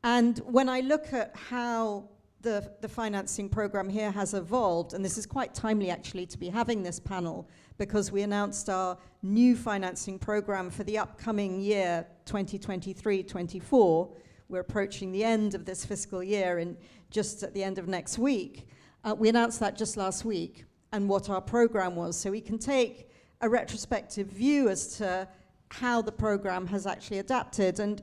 And when I look at how the financing program here has evolved, and this is quite timely actually to be having this panel, because we announced our new financing program for the upcoming year, 2023-24. We're approaching the end of this fiscal year, and just at the end of next week. We announced that just last week, and what our program was, so we can take a retrospective view as to how the program has actually adapted. And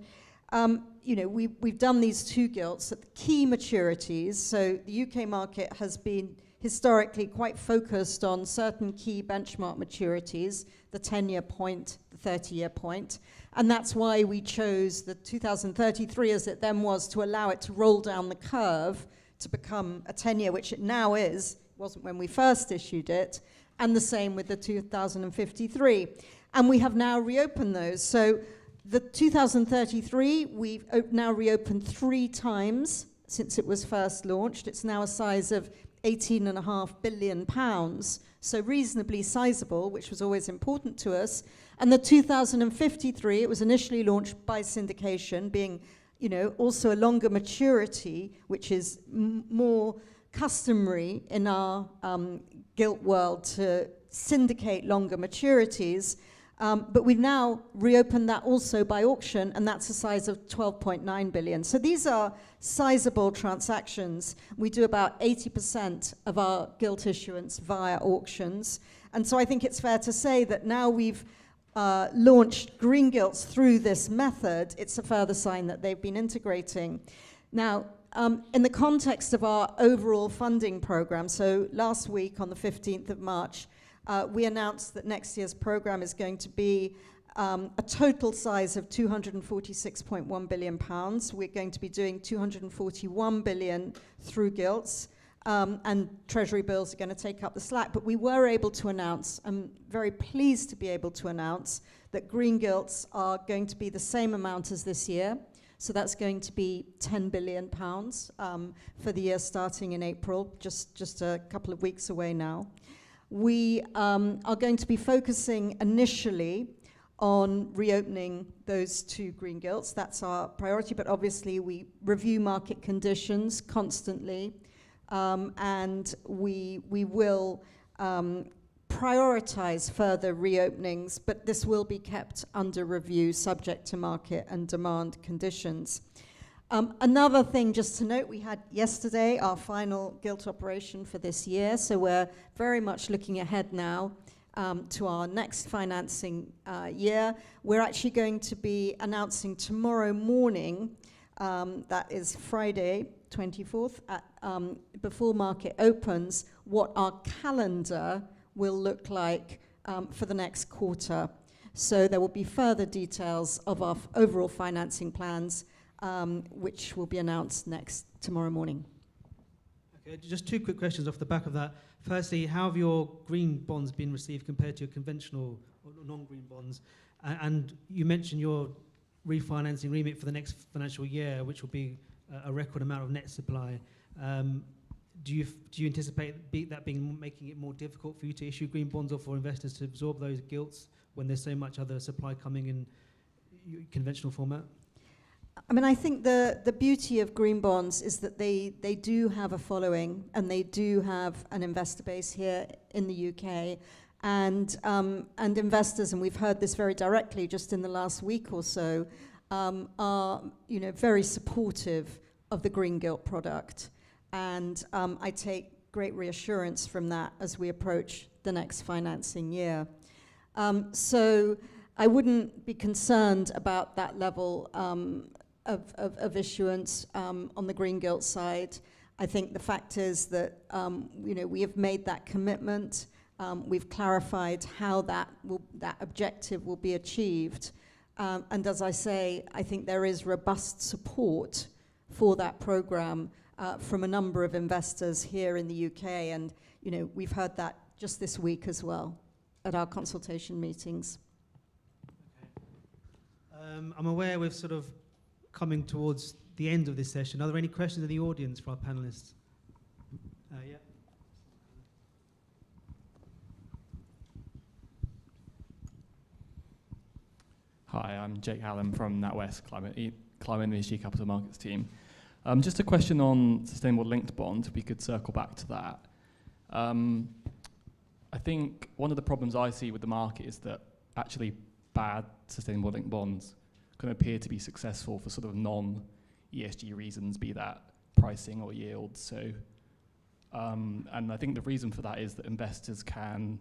we've done these two gilts at the key maturities. So the UK market has been historically quite focused on certain key benchmark maturities, the 10-year point, the 30-year point. And that's why we chose the 2033 as it then was, to allow it to roll down the curve to become a 10-year, which it now is. It wasn't when we first issued it. And the same with the 2053. And we have now reopened those. So the 2033, we've now reopened 3 times since it was first launched. It's now a size of 18.5 billion pounds, so reasonably sizable, which was always important to us. And the 2053, it was initially launched by syndication, being, you know, also a longer maturity, which is more customary in our gilt world to syndicate longer maturities. But we've now reopened that also by auction, and that's a size of 12.9 billion. So these are sizable transactions. We do about 80% of our gilt issuance via auctions. And so I think it's fair to say that now we've launched green gilts through this method, it's a further sign that they've been integrating. Now, in the context of our overall funding program, so last week on the 15th of March, we announced that next year's program is going to be a total size of 246.1 billion pounds. We're going to be doing 241 billion through gilts, and Treasury bills are going to take up the slack. But we were able to announce, I'm very pleased to be able to announce, that green gilts are going to be the same amount as this year. So that's going to be 10 billion pounds for the year starting in April, just a couple of weeks away now. We are going to be focusing initially on reopening those two green gilts. That's our priority, but obviously we review market conditions constantly, and we will prioritize further reopenings, but this will be kept under review subject to market and demand conditions. Another thing just to note, we had yesterday our final gilt operation for this year, so we're very much looking ahead now to our next financing year. We're actually going to be announcing tomorrow morning, that is Friday 24th, before market opens, what our calendar will look like for the next quarter. So there will be further details of our overall financing plans, which will be announced tomorrow morning. Okay, just two quick questions off the back of that. Firstly, how have your green bonds been received compared to your conventional or non-green bonds? And you mentioned your refinancing remit for the next financial year, which will be a record amount of net supply. Do you anticipate that making it more difficult for you to issue green bonds or for investors to absorb those gilts when there's so much other supply coming in conventional format? I mean, I think the beauty of green bonds is that they do have a following, and they do have an investor base here in the UK, and investors, and we've heard this very directly just in the last week or so, are very supportive of the green gilt product, and I take great reassurance from that as we approach the next financing year. So I wouldn't be concerned about that level of issuance on the green gilt side. I think the fact is that we have made that commitment. We've clarified how that objective will be achieved, and as I say, I think there is robust support for that program from a number of investors here in the UK, and we've heard that just this week as well at our consultation meetings. Okay. I'm aware we're sort of coming towards the end of this session. Are there any questions in the audience for our panelists? Yeah. Hi, I'm Jake Hallam from NatWest Climate and ESG Capital Markets team. Just a question on sustainable linked bonds, if we could circle back to that. I think one of the problems I see with the market is that actually bad sustainable linked bonds can appear to be successful for sort of non-ESG reasons, be that pricing or yield. So, and I think the reason for that is that investors can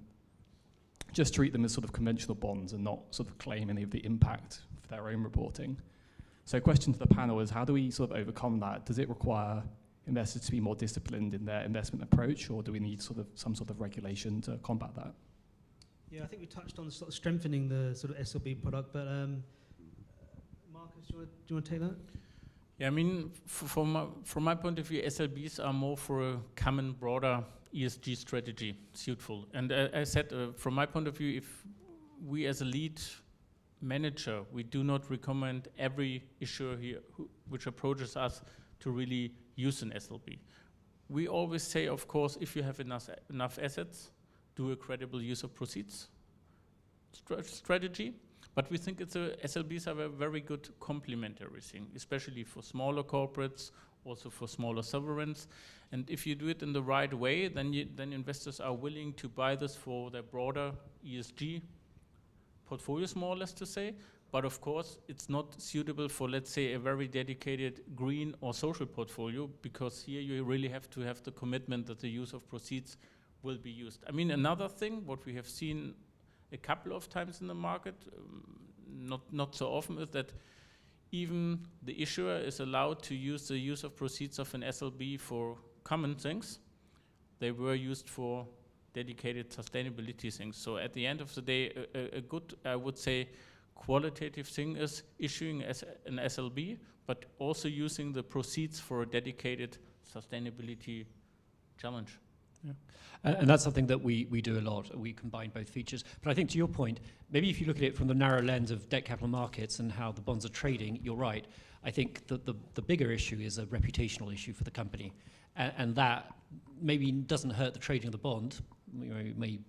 just treat them as sort of conventional bonds and not sort of claim any of the impact for their own reporting. So question to the panel is, how do we sort of overcome that? Does it require investors to be more disciplined in their investment approach, or do we need sort of some sort of regulation to combat that? Yeah, I think we touched on sort of strengthening the sort of SLB product, but Marcus, do you want to take that? Yeah, I mean, from my point of view, SLBs are more for a common, broader ESG strategy suitable. And as I said, from my point of view, if we as a lead manager, we do not recommend every issuer here which approaches us to really use an SLB. We always say, of course, if you have enough assets, do a credible use of proceeds strategy. But we think SLBs are a very good complementary thing, especially for smaller corporates, also for smaller sovereigns. And if you do it in the right way, then investors are willing to buy this for their broader ESG portfolios, more or less to say. But of course, it's not suitable for, let's say, a very dedicated green or social portfolio, because here you really have to have the commitment that the use of proceeds will be used. I mean, another thing, what we have seen a couple of times in the market, not so often, is that even the issuer is allowed to use the use of proceeds of an SLB for common things. They were used for dedicated sustainability things. So at the end of the day, a good, I would say, qualitative thing is issuing an SLB, but also using the proceeds for a dedicated sustainability challenge. Yeah. And that's something that we do a lot. We combine both features. But I think to your point, maybe if you look at it from the narrow lens of debt capital markets and how the bonds are trading, you're right. I think that the bigger issue is a reputational issue for the company. And that maybe doesn't hurt the trading of the bond. You know, it may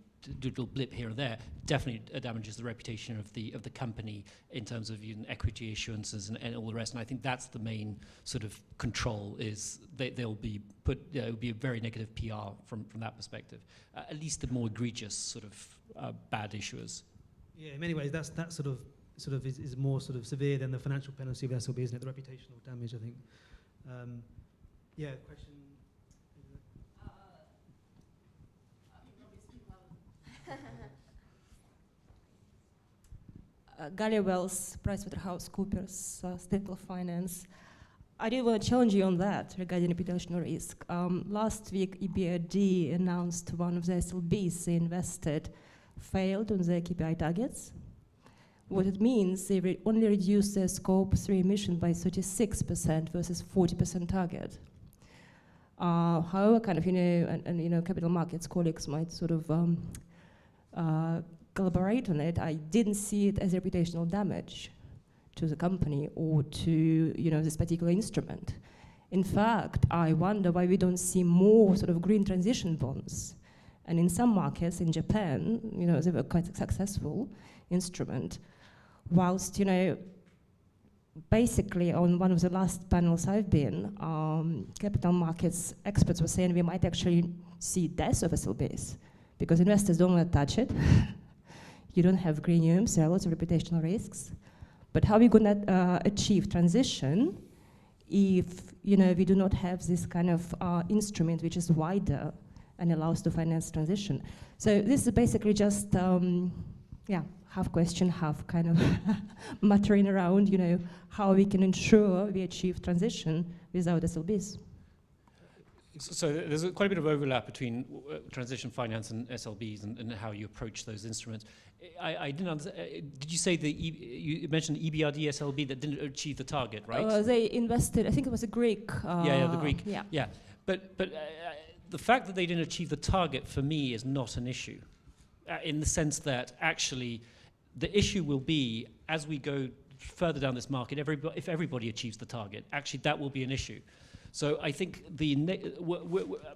do a little blip here or there, definitely damages the reputation of the company in terms of equity issuances and all the rest. And I think that's the main sort of control, is they'll be put, it will be a very negative PR from that perspective. At least the more egregious sort of bad issuers. Yeah, in many ways, that sort of is more sort of severe than the financial penalty of SLB, isn't it? The reputational damage, I think. Yeah, question. Galia Wells, PricewaterhouseCoopers, Sustainable Finance. I did want to challenge you on that regarding reputational risk. Last week, EBRD announced one of the SLBs they invested failed on their KPI targets. What it means, they only reduced their Scope 3 emission by 36% versus 40% target. However, kind of, and capital markets colleagues might sort of collaborate on it. I didn't see it as reputational damage to the company or to this particular instrument. In fact, I wonder why we don't see more sort of green transition bonds. And in some markets, in Japan, they were quite a successful instrument. Whilst, basically on one of the last panels I've been, capital markets experts were saying we might actually see death of SLBs because investors don't want to touch it. You don't have green UMs, there are lots of reputational risks. But how are we going to achieve transition if we do not have this kind of instrument which is wider and allows to finance transition? So this is basically just, half question, half kind of muttering around, how we can ensure we achieve transition without SLBs. So there's quite a bit of overlap between transition finance and SLBs and how you approach those instruments. I didn't understand. Did you say you mentioned EBRD SLB that didn't achieve the target, right? They invested, I think it was a Greek. The Greek. Yeah. But the fact that they didn't achieve the target for me is not an issue, in the sense that actually the issue will be as we go further down this market. If everybody achieves the target, actually that will be an issue. So I think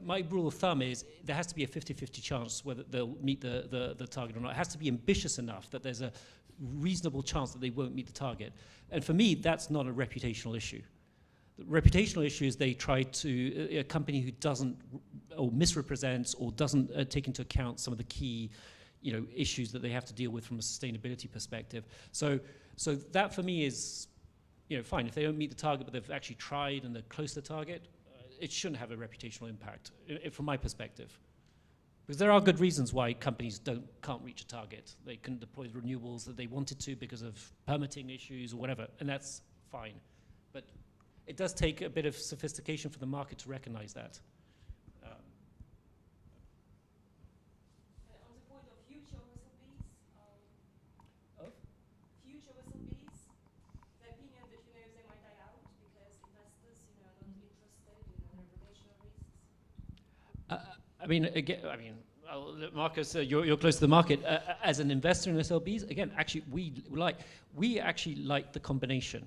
my rule of thumb is there has to be a 50-50 chance whether they'll meet the target or not. It has to be ambitious enough that there's a reasonable chance that they won't meet the target. And for me, that's not a reputational issue. The reputational issue is they try to, a company who doesn't, or misrepresents, or doesn't take into account some of the key issues that they have to deal with from a sustainability perspective. So that for me is, fine, if they don't meet the target, but they've actually tried and they're close to the target, it shouldn't have a reputational impact, from my perspective. Because there are good reasons why companies can't reach a target. They couldn't deploy the renewables that they wanted to because of permitting issues or whatever, and that's fine. But it does take a bit of sophistication for the market to recognize that. Marcus, you're close to the market. As an investor in SLBs, again, actually, we actually like the combination.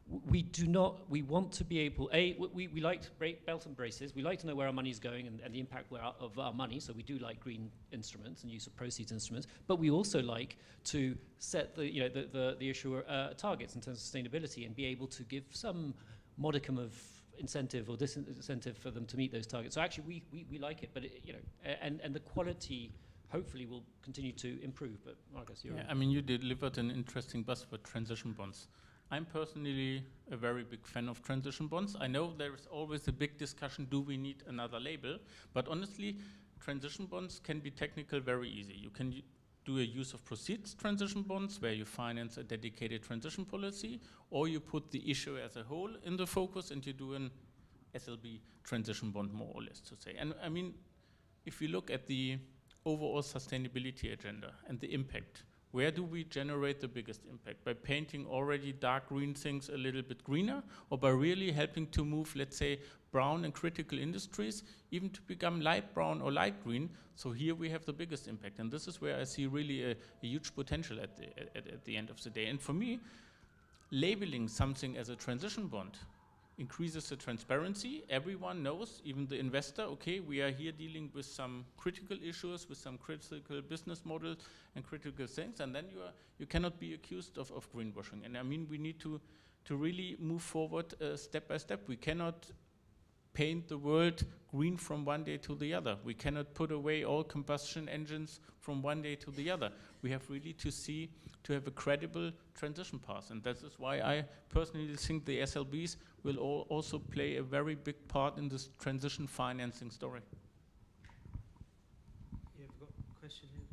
we want to be able, we like belt and braces, we like to know where our money is going and the impact of our money, so we do like green instruments and use of proceeds instruments, but we also like to set the issuer targets in terms of sustainability and be able to give some modicum of incentive or disincentive for them to meet those targets. So actually we like it, but and the quality hopefully will continue to improve. But Marcus, you're I mean, you delivered an interesting buzzword, transition bonds. I'm personally a very big fan of transition bonds. I know there is always a big discussion, do we need another label? But honestly, transition bonds can be technical very easy. You can do a use of proceeds transition bonds where you finance a dedicated transition policy, or you put the issue as a whole in the focus and you do an SLB transition bond, more or less to say. And I mean, if you look at the overall sustainability agenda and the impact, where do we generate the biggest impact? By painting already dark green things a little bit greener, or by really helping to move, let's say, brown and critical industries even to become light brown or light green? So here we have the biggest impact, and this is where I see really a huge potential at the end of the day. And for me, labeling something as a transition bond increases the transparency. Everyone knows, even the investor, okay, we are here dealing with some critical issues, with some critical business models and critical things, and then you cannot be accused of greenwashing. And I mean, we need to really move forward step by step. We cannot paint the world green from one day to the other. We cannot put away all combustion engines from one day to the other. We have really to have a credible transition path. And that is why I personally think the SLBs will also play a very big part in this transition financing story. Yeah, we've got a question here.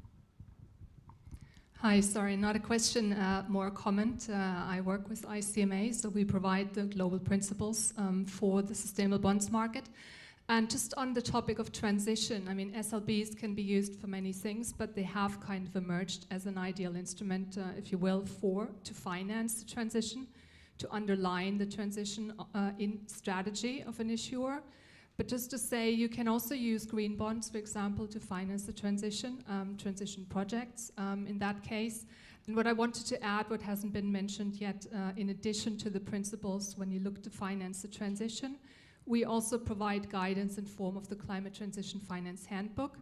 Hi, sorry, not a question, more a comment. I work with ICMA, so we provide the global principles for the sustainable bonds market. And just on the topic of transition, I mean, SLBs can be used for many things, but they have kind of emerged as an ideal instrument, if you will, to finance the transition, to underline the transition in strategy of an issuer. But just to say, you can also use green bonds, for example, to finance the transition projects in that case. And what I wanted to add, what hasn't been mentioned yet, in addition to the principles when you look to finance the transition, we also provide guidance in form of the Climate Transition Finance Handbook,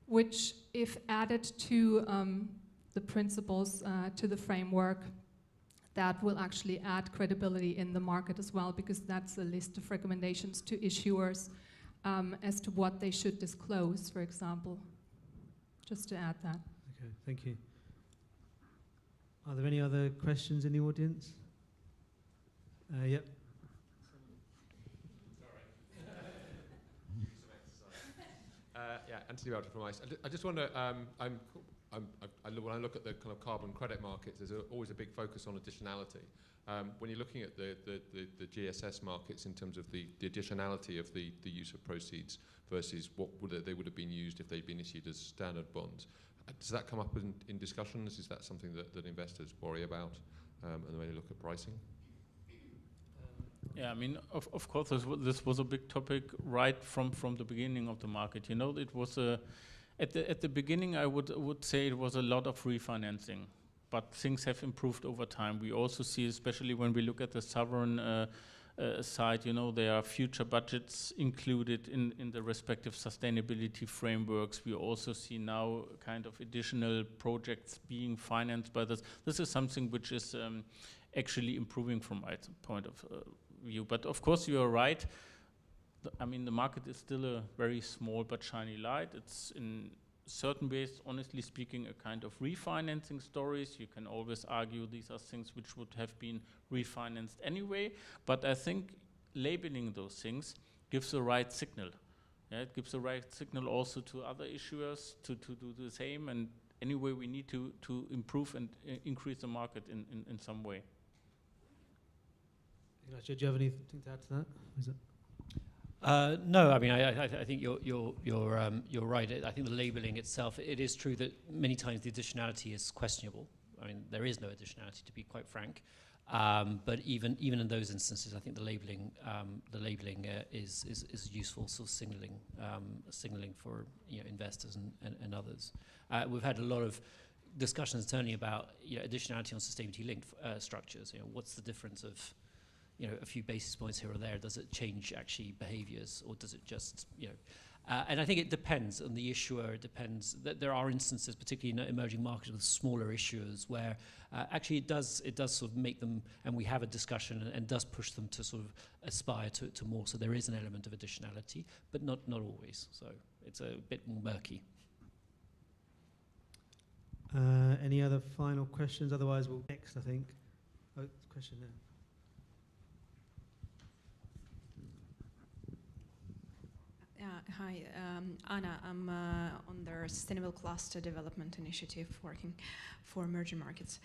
which, if added to the principles, to the framework, that will actually add credibility in the market as well, because that's a list of recommendations to issuers as to what they should disclose, for example. Just to add that. Okay, thank you. Are there any other questions in the audience? Yep. Yeah, Anthony Belcher from ICE. I just wonder, when I look at the kind of carbon credit markets, there's always a big focus on additionality. When you're looking at the GSS markets in terms of the additionality of the use of proceeds versus what they would have been used if they'd been issued as standard bonds, does that come up in discussions? Is that something that investors worry about and the way they look at pricing? Yeah, I mean, of course, this was a big topic right from the beginning of the market. You know, it was at the beginning, I would say it was a lot of refinancing, but things have improved over time. We also see, especially when we look at the sovereign side, you know, there are future budgets included in the respective sustainability frameworks. We also see now kind of additional projects being financed by this. This is something which is actually improving from my point of view. But of course, you are right. I mean, the market is still a very small but shiny light. It's in certain ways, honestly speaking, a kind of refinancing stories. You can always argue these are things which would have been refinanced anyway. But I think labeling those things gives the right signal. Yeah, it gives the right signal also to other issuers to do the same. And anyway, we need to improve and increase the market in some way. Do you have anything to add to that? Is it? No, I mean, I think you're right. I think the labeling itself, it is true that many times the additionality is questionable. I mean, there is no additionality, to be quite frank. But even in those instances, I think the labeling is useful, sort of signaling for investors and others. We've had a lot of discussions internally about additionality on sustainability linked structures. What's the difference of a few basis points here or there, does it change actually behaviors, or does it just, and I think it depends on the issuer. It depends. There are instances, particularly in emerging markets with smaller issuers, where actually it does sort of make them, and we have a discussion, and does push them to sort of aspire to more. So there is an element of additionality, but not always. So it's a bit more murky. Any other final questions? Otherwise, we'll next, I think. Oh, question there. Hi, Anna. I'm on the Sustainable Cluster Development Initiative working for emerging markets.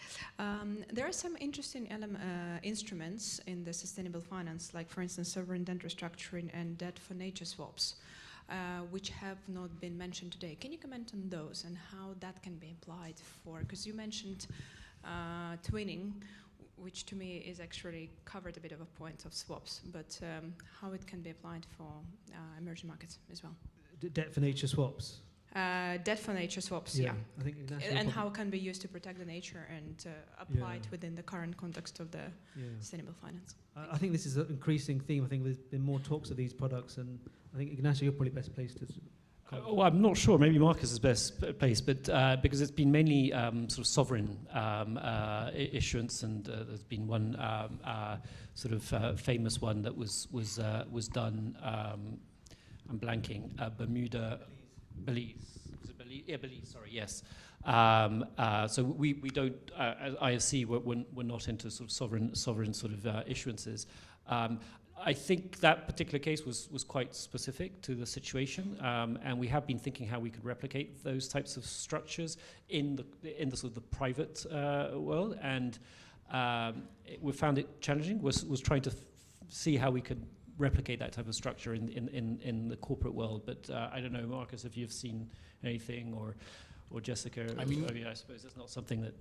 There are some interesting instruments in the sustainable finance, like, for instance, sovereign debt restructuring and debt for nature swaps, which have not been mentioned today. Can you comment on those and how that can be applied for, because you mentioned twinning, which to me is actually covered a bit of a point of swaps, but how it can be applied for emerging markets as well. Debt for nature swaps? Debt for nature swaps, yeah. I think and how it can be used to protect the nature and apply it within the current context of the sustainable finance. I think this is an increasing theme. I think there's been more talks of these products, and I think, Ignacio, you're probably best placed to... Well, I'm not sure. Maybe Marcus is best placed, but because it's been mainly sort of sovereign issuance, and there's been one sort of famous one that was done. I'm blanking. Bermuda, Belize. Was it Belize? Yeah, Belize. Sorry. Yes. So we don't as IFC we're not into sort of sovereign sort of issuances. I think that particular case was quite specific to the situation, and we have been thinking how we could replicate those types of structures in the sort of the private world, and we found it challenging. Was trying to see how we could replicate that type of structure in the corporate world. But I don't know, Marcus, if you've seen anything, or Jessica. I mean, I suppose it's not something that.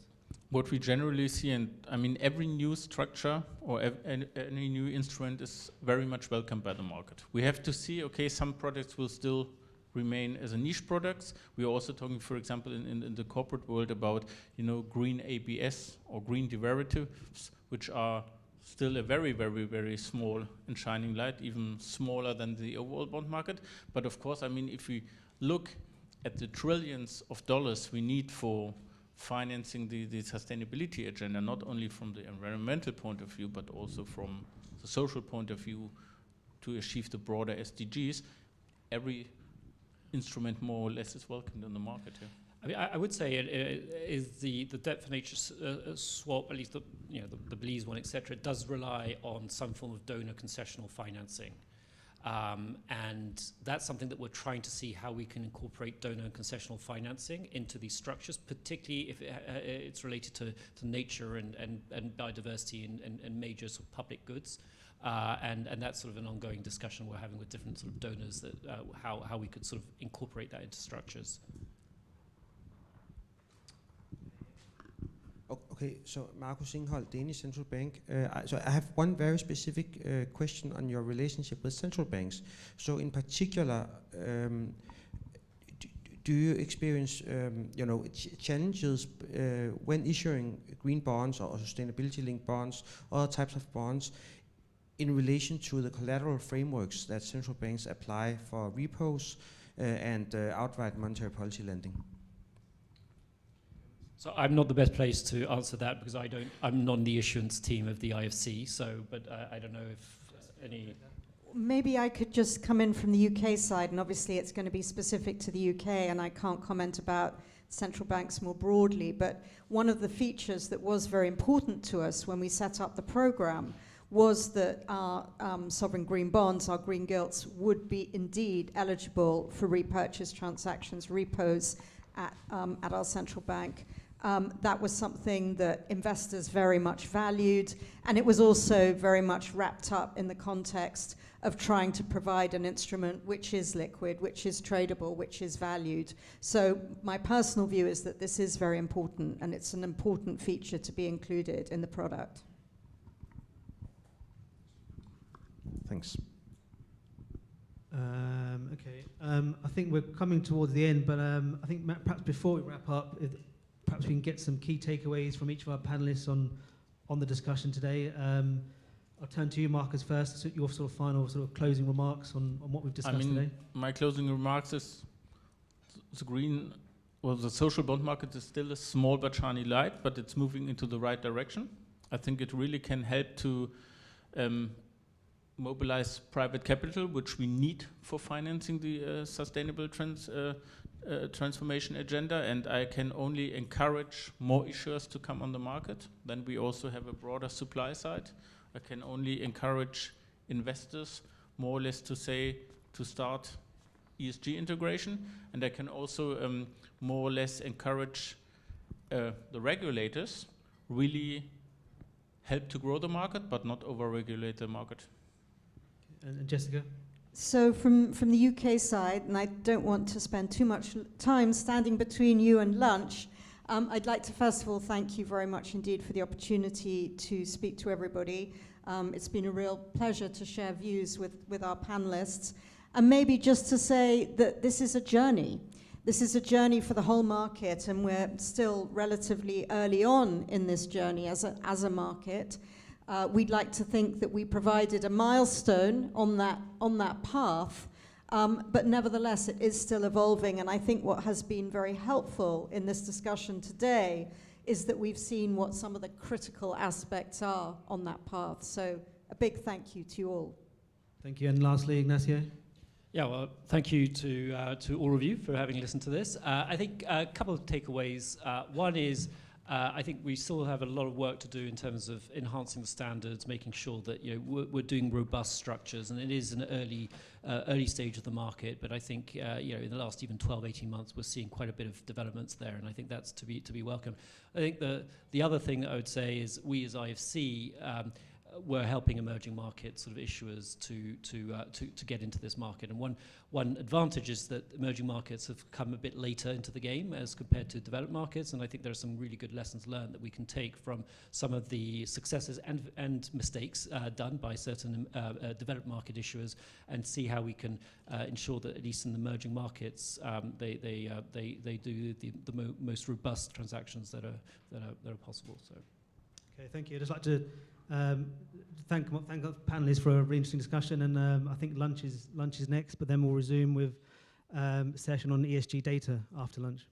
What we generally see, and I mean, every new structure or any new instrument is very much welcomed by the market. We have to see, okay, some products will still remain as a niche products. We are also talking, for example, in the corporate world about, green ABS or green derivatives, which are still a very, very, very small and shining light, even smaller than the overall bond market. But of course, I mean, if we look at the trillions of dollars we need for financing the sustainability agenda, not only from the environmental point of view, but also from the social point of view to achieve the broader SDGs, every instrument more or less is welcomed in the market. Yeah. I mean, I would say it is the debt for nature swap, at least the Belize one, etc. It does rely on some form of donor concessional financing. And that's something that we're trying to see how we can incorporate donor and concessional financing into these structures, particularly if it's related to nature and biodiversity and major sort of public goods. And that's sort of an ongoing discussion we're having with different sort of donors, that how we could sort of incorporate that into structures. Okay, so Markus Ingholt, Danish Central Bank. So I have one very specific question on your relationship with central banks. So in particular, do you experience challenges when issuing green bonds or sustainability-linked bonds, other types of bonds, in relation to the collateral frameworks that central banks apply for repos and outright monetary policy lending? So I'm not the best place to answer that, because I'm not on the issuance team of the IFC. So, but I don't know if any. Maybe I could just come in from the UK side, and obviously it's going to be specific to the UK, and I can't comment about central banks more broadly. But one of the features that was very important to us when we set up the program was that our sovereign green bonds, our green gilts, would be indeed eligible for repurchase transactions, repos at our central bank. That was something that investors very much valued, and it was also very much wrapped up in the context of trying to provide an instrument which is liquid, which is tradable, which is valued. So my personal view is that this is very important, and it's an important feature to be included in the product. Thanks. Okay, I think we're coming towards the end, but I think perhaps before we wrap up, perhaps we can get some key takeaways from each of our panelists on the discussion today. I'll turn to you, Marcus, first. So your sort of final sort of closing remarks on what we've discussed today. My closing remarks is the social bond market is still a small but shiny light, but it's moving into the right direction. I think it really can help to mobilize private capital, which we need for financing the sustainable transformation agenda, and I can only encourage more issuers to come on the market. Then we also have a broader supply side. I can only encourage investors more or less to start ESG integration, and I can also more or less encourage the regulators really help to grow the market, but not over-regulate the market. And Jessica? So from the UK side, and I don't want to spend too much time standing between you and lunch, I'd like to first of all thank you very much indeed for the opportunity to speak to everybody. It's been a real pleasure to share views with our panelists. And maybe just to say that this is a journey. This is a journey for the whole market, and we're still relatively early on in this journey as a market. We'd like to think that we provided a milestone on that path, but nevertheless it is still evolving, and I think what has been very helpful in this discussion today is that we've seen what some of the critical aspects are on that path. So a big thank you to you all. Thank you. And lastly, Ignacio? Yeah, well, thank you to all of you for having listened to this. I think a couple of takeaways. One is I think we still have a lot of work to do in terms of enhancing the standards, making sure that we're doing robust structures, and it is an early stage of the market. But I think in the last even 12, 18 months, we're seeing quite a bit of developments there, and I think that's to be welcome. I think the other thing that I would say is we as IFC we're helping emerging market sort of issuers to get into this market. And one advantage is that emerging markets have come a bit later into the game as compared to developed markets, and I think there are some really good lessons learned that we can take from some of the successes and mistakes done by certain developed market issuers, and see how we can ensure that at least in the emerging markets they do the most robust transactions that are possible. So. Okay, thank you. I'd just like to thank the panelists for a really interesting discussion, and I think lunch is next, but then we'll resume with a session on ESG data after lunch.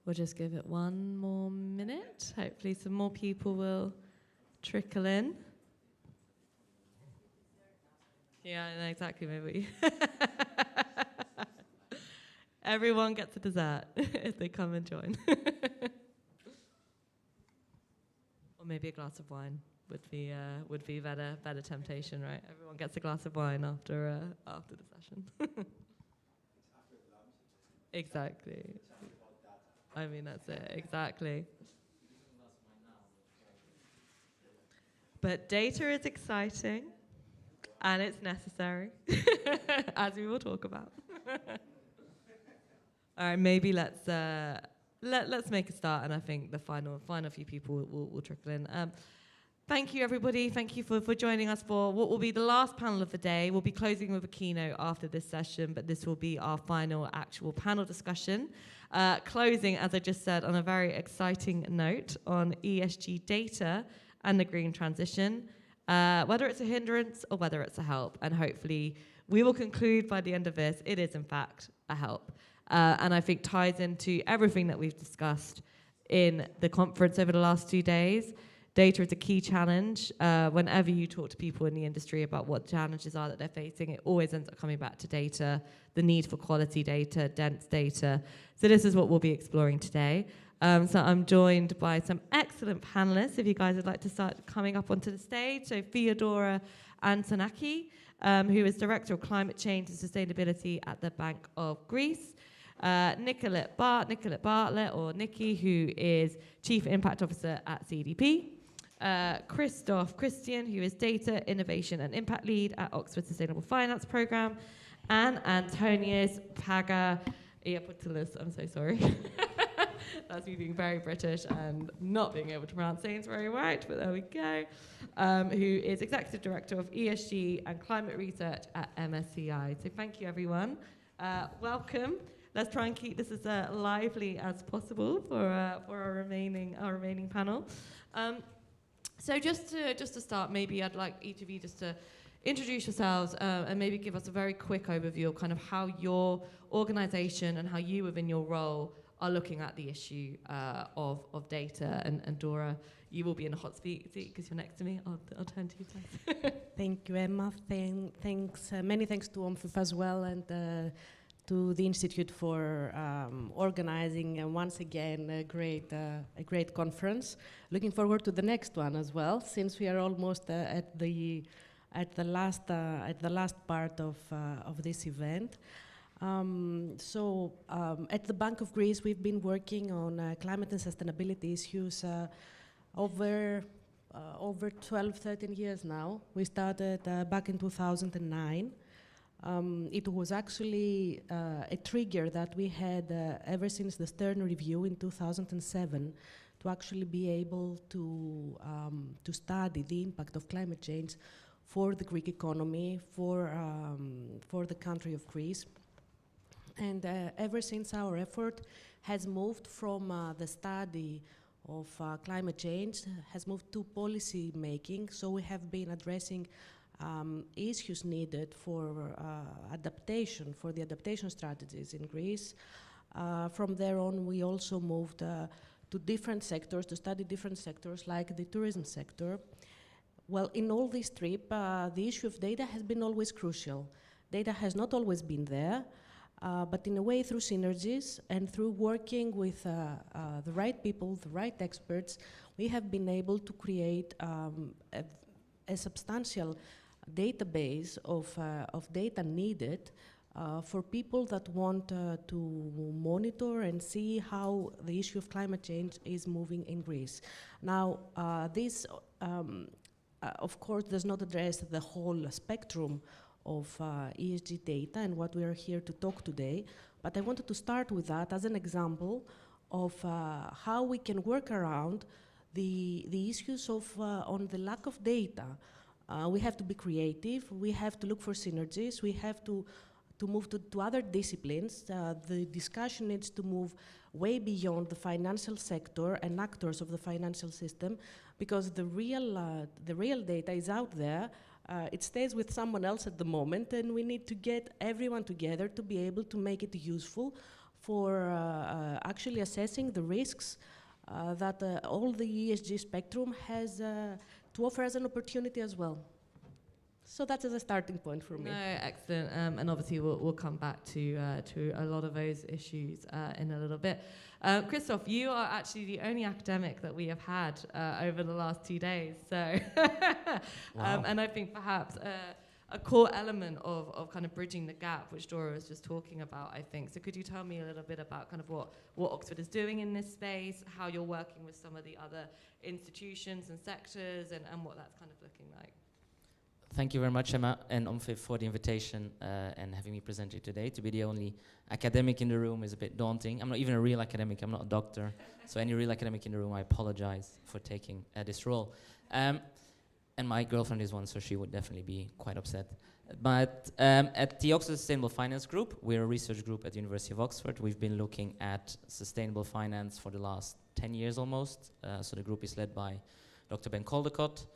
We'll just give it one more minute. Hopefully some more people will trickle in. Yeah, I know exactly, maybe. Everyone gets a dessert if they come and join. Or maybe a glass of wine would be better temptation, right? Everyone gets a glass of wine after the session. Exactly. I mean, that's it, exactly. But data is exciting, and it's necessary, as we will talk about. All right, maybe let's make a start, and I think the final few people will trickle in. Thank you, everybody. Thank you for joining us for what will be the last panel of the day. We'll be closing with a keynote after this session, but this will be our final actual panel discussion. Closing, as I just said, on a very exciting note on ESG data and the green transition, whether it's a hindrance or whether it's a help. And hopefully we will conclude by the end of this, it is in fact a help. And I think ties into everything that we've discussed in the conference over the last 2 days. Data is a key challenge. Whenever you talk to people in the industry about what challenges are that they're facing, it always ends up coming back to data, the need for quality data, dense data. So this is what we'll be exploring today. So I'm joined by some excellent panelists, if you guys would like to start coming up onto the stage. So Theodora Antonaki, who is Director of Climate Change and Sustainability at the Bank of Greece. Nicolette Bartlett, or Nikki, who is Chief Impact Officer at CDP. Christoph Christian, who is Data, Innovation and Impact Lead at Oxford Sustainable Finance Programme. And Antonius Pagagiopoulos, I'm so sorry. That's me being very British and not being able to pronounce names very right, but there we go. Who is Executive Director of ESG and Climate Research at MSCI. So thank you, everyone. Welcome. Let's try and keep this as lively as possible for our remaining panel. So just to start, maybe I'd like each of you just to introduce yourselves and maybe give us a very quick overview of kind of how your organization and how you within your role are looking at the issue of data. And Dora, you will be in a hot seat because you're next to me. I'll turn to you first. Thank you, Emma. Thanks, many thanks to OMFIF as well, and to the Institute for organizing once again a great conference. Looking forward to the next one as well, since we are almost at the last part of this event. At the Bank of Greece, we've been working on climate and sustainability issues over 12, 13 years now. We started back in 2009. It was actually a trigger that we had ever since the Stern Review in 2007 to actually be able to study the impact of climate change for the Greek economy, for the country of Greece. And ever since, our effort has moved from the study of climate change, has moved to policy making. So we have been addressing issues needed for adaptation, for the adaptation strategies in Greece. From there on, we also moved to different sectors, to study different sectors like the tourism sector. Well, in all this trip, the issue of data has been always crucial. Data has not always been there, but in a way, through synergies and through working with the right people, the right experts, we have been able to create a substantial database of data needed for people that want to monitor and see how the issue of climate change is moving in Greece. Now, this, of course, does not address the whole spectrum of ESG data and what we are here to talk today, but I wanted to start with that as an example of how we can work around the issues of on the lack of data. We have to be creative, we have to look for synergies, we have to move to other disciplines. The discussion needs to move way beyond the financial sector and actors of the financial system, because the real data is out there. It stays with someone else at the moment, and we need to get everyone together to be able to make it useful for actually assessing the risks that all the ESG spectrum has to offer as an opportunity as well. So that is a starting point for me. No, excellent. And obviously we'll come back to a lot of those issues in a little bit. Christoph, you are actually the only academic that we have had over the last 2 days. So, Wow. And I think perhaps a core element of kind of bridging the gap, which Dora was just talking about, I think. So could you tell me a little bit about kind of what Oxford is doing in this space, how you're working with some of the other institutions and sectors, and what that's kind of looking like? Thank you very much, Emma and OMFIF, for the invitation and having me present here today. To be the only academic in the room is a bit daunting. I'm not even a real academic. I'm not a doctor. So any real academic in the room, I apologize for taking this role. And my girlfriend is one, so she would definitely be quite upset. But at the Oxford Sustainable Finance Group, we're a research group at the University of Oxford. We've been looking at sustainable finance for the last 10 years almost. So the group is led by Dr. Ben Caldecott,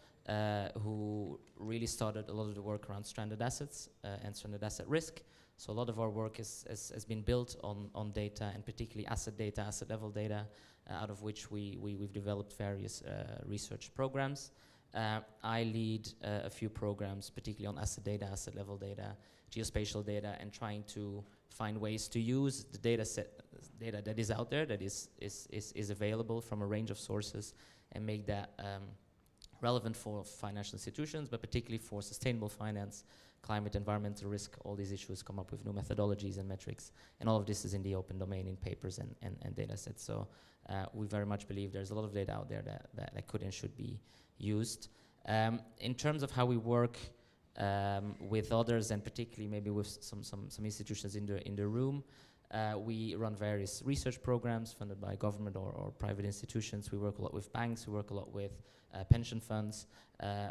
who really started a lot of the work around stranded assets and stranded asset risk. So a lot of our work has been built on data, and particularly asset data, asset level data, out of which we've developed various research programs. I lead a few programs, particularly on asset data, asset level data, geospatial data, and trying to find ways to use the data that is out there, that is available from a range of sources, and make that relevant for financial institutions, but particularly for sustainable finance, climate, environmental risk. All these issues come up with new methodologies and metrics, and all of this is in the open domain in papers and data sets. So we very much believe there's a lot of data out there that could and should be used. In terms of how we work with others, and particularly maybe with some institutions in the room, we run various research programs funded by government or private institutions. We work a lot with banks. We work a lot with pension funds.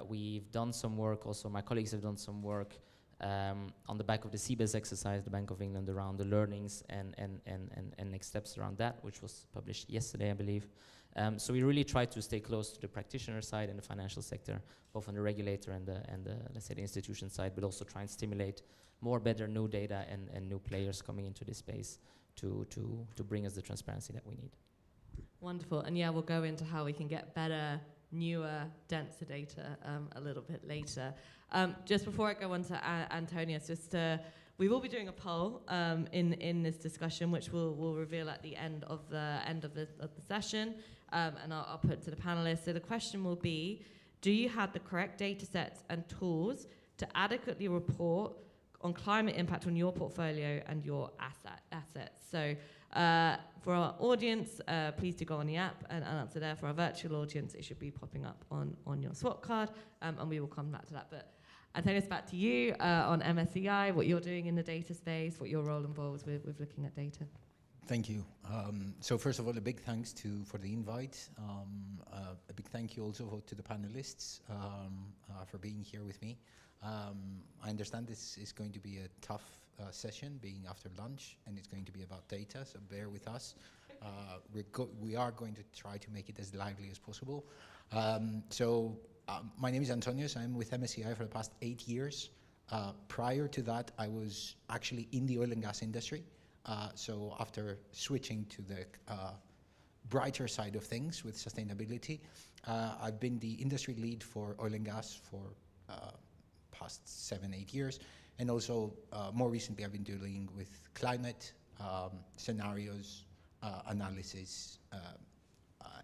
We've done some work, also my colleagues have done some work on the back of the CBES exercise, the Bank of England, around the learnings and next steps around that, which was published yesterday, I believe. So we really try to stay close to the practitioner side and the financial sector, both on the regulator and the let's say the institution side, but also try and stimulate more better new data and new players coming into this space to bring us the transparency that we need. Wonderful. And yeah, we'll go into how we can get better, newer, denser data a little bit later. Just before I go on to Antonius, we will be doing a poll in this discussion, which we'll reveal at the end of the session, and I'll put it to the panelists. So the question will be: do you have the correct data sets and tools to adequately report on climate impact on your portfolio and your assets? So for our audience, please do go on the app and answer there. For our virtual audience, it should be popping up on your swap card, and we will come back to that. But Antonius, back to you on MSCI, what you're doing in the data space, what your role involves with looking at data. Thank you. So first of all, a big thanks for the invite. A big thank you also to the panelists for being here with me. I understand this is going to be a tough session, being after lunch, and it's going to be about data, so bear with us. We are going to try to make it as lively as possible. My name is Antonius. I'm with MSCI for the past 8 years. Prior to that, I was actually in the oil and gas industry. So after switching to the brighter side of things with sustainability, I've been the industry lead for oil and gas for past 7-8 years. And also, more recently, I've been dealing with climate scenarios, analysis.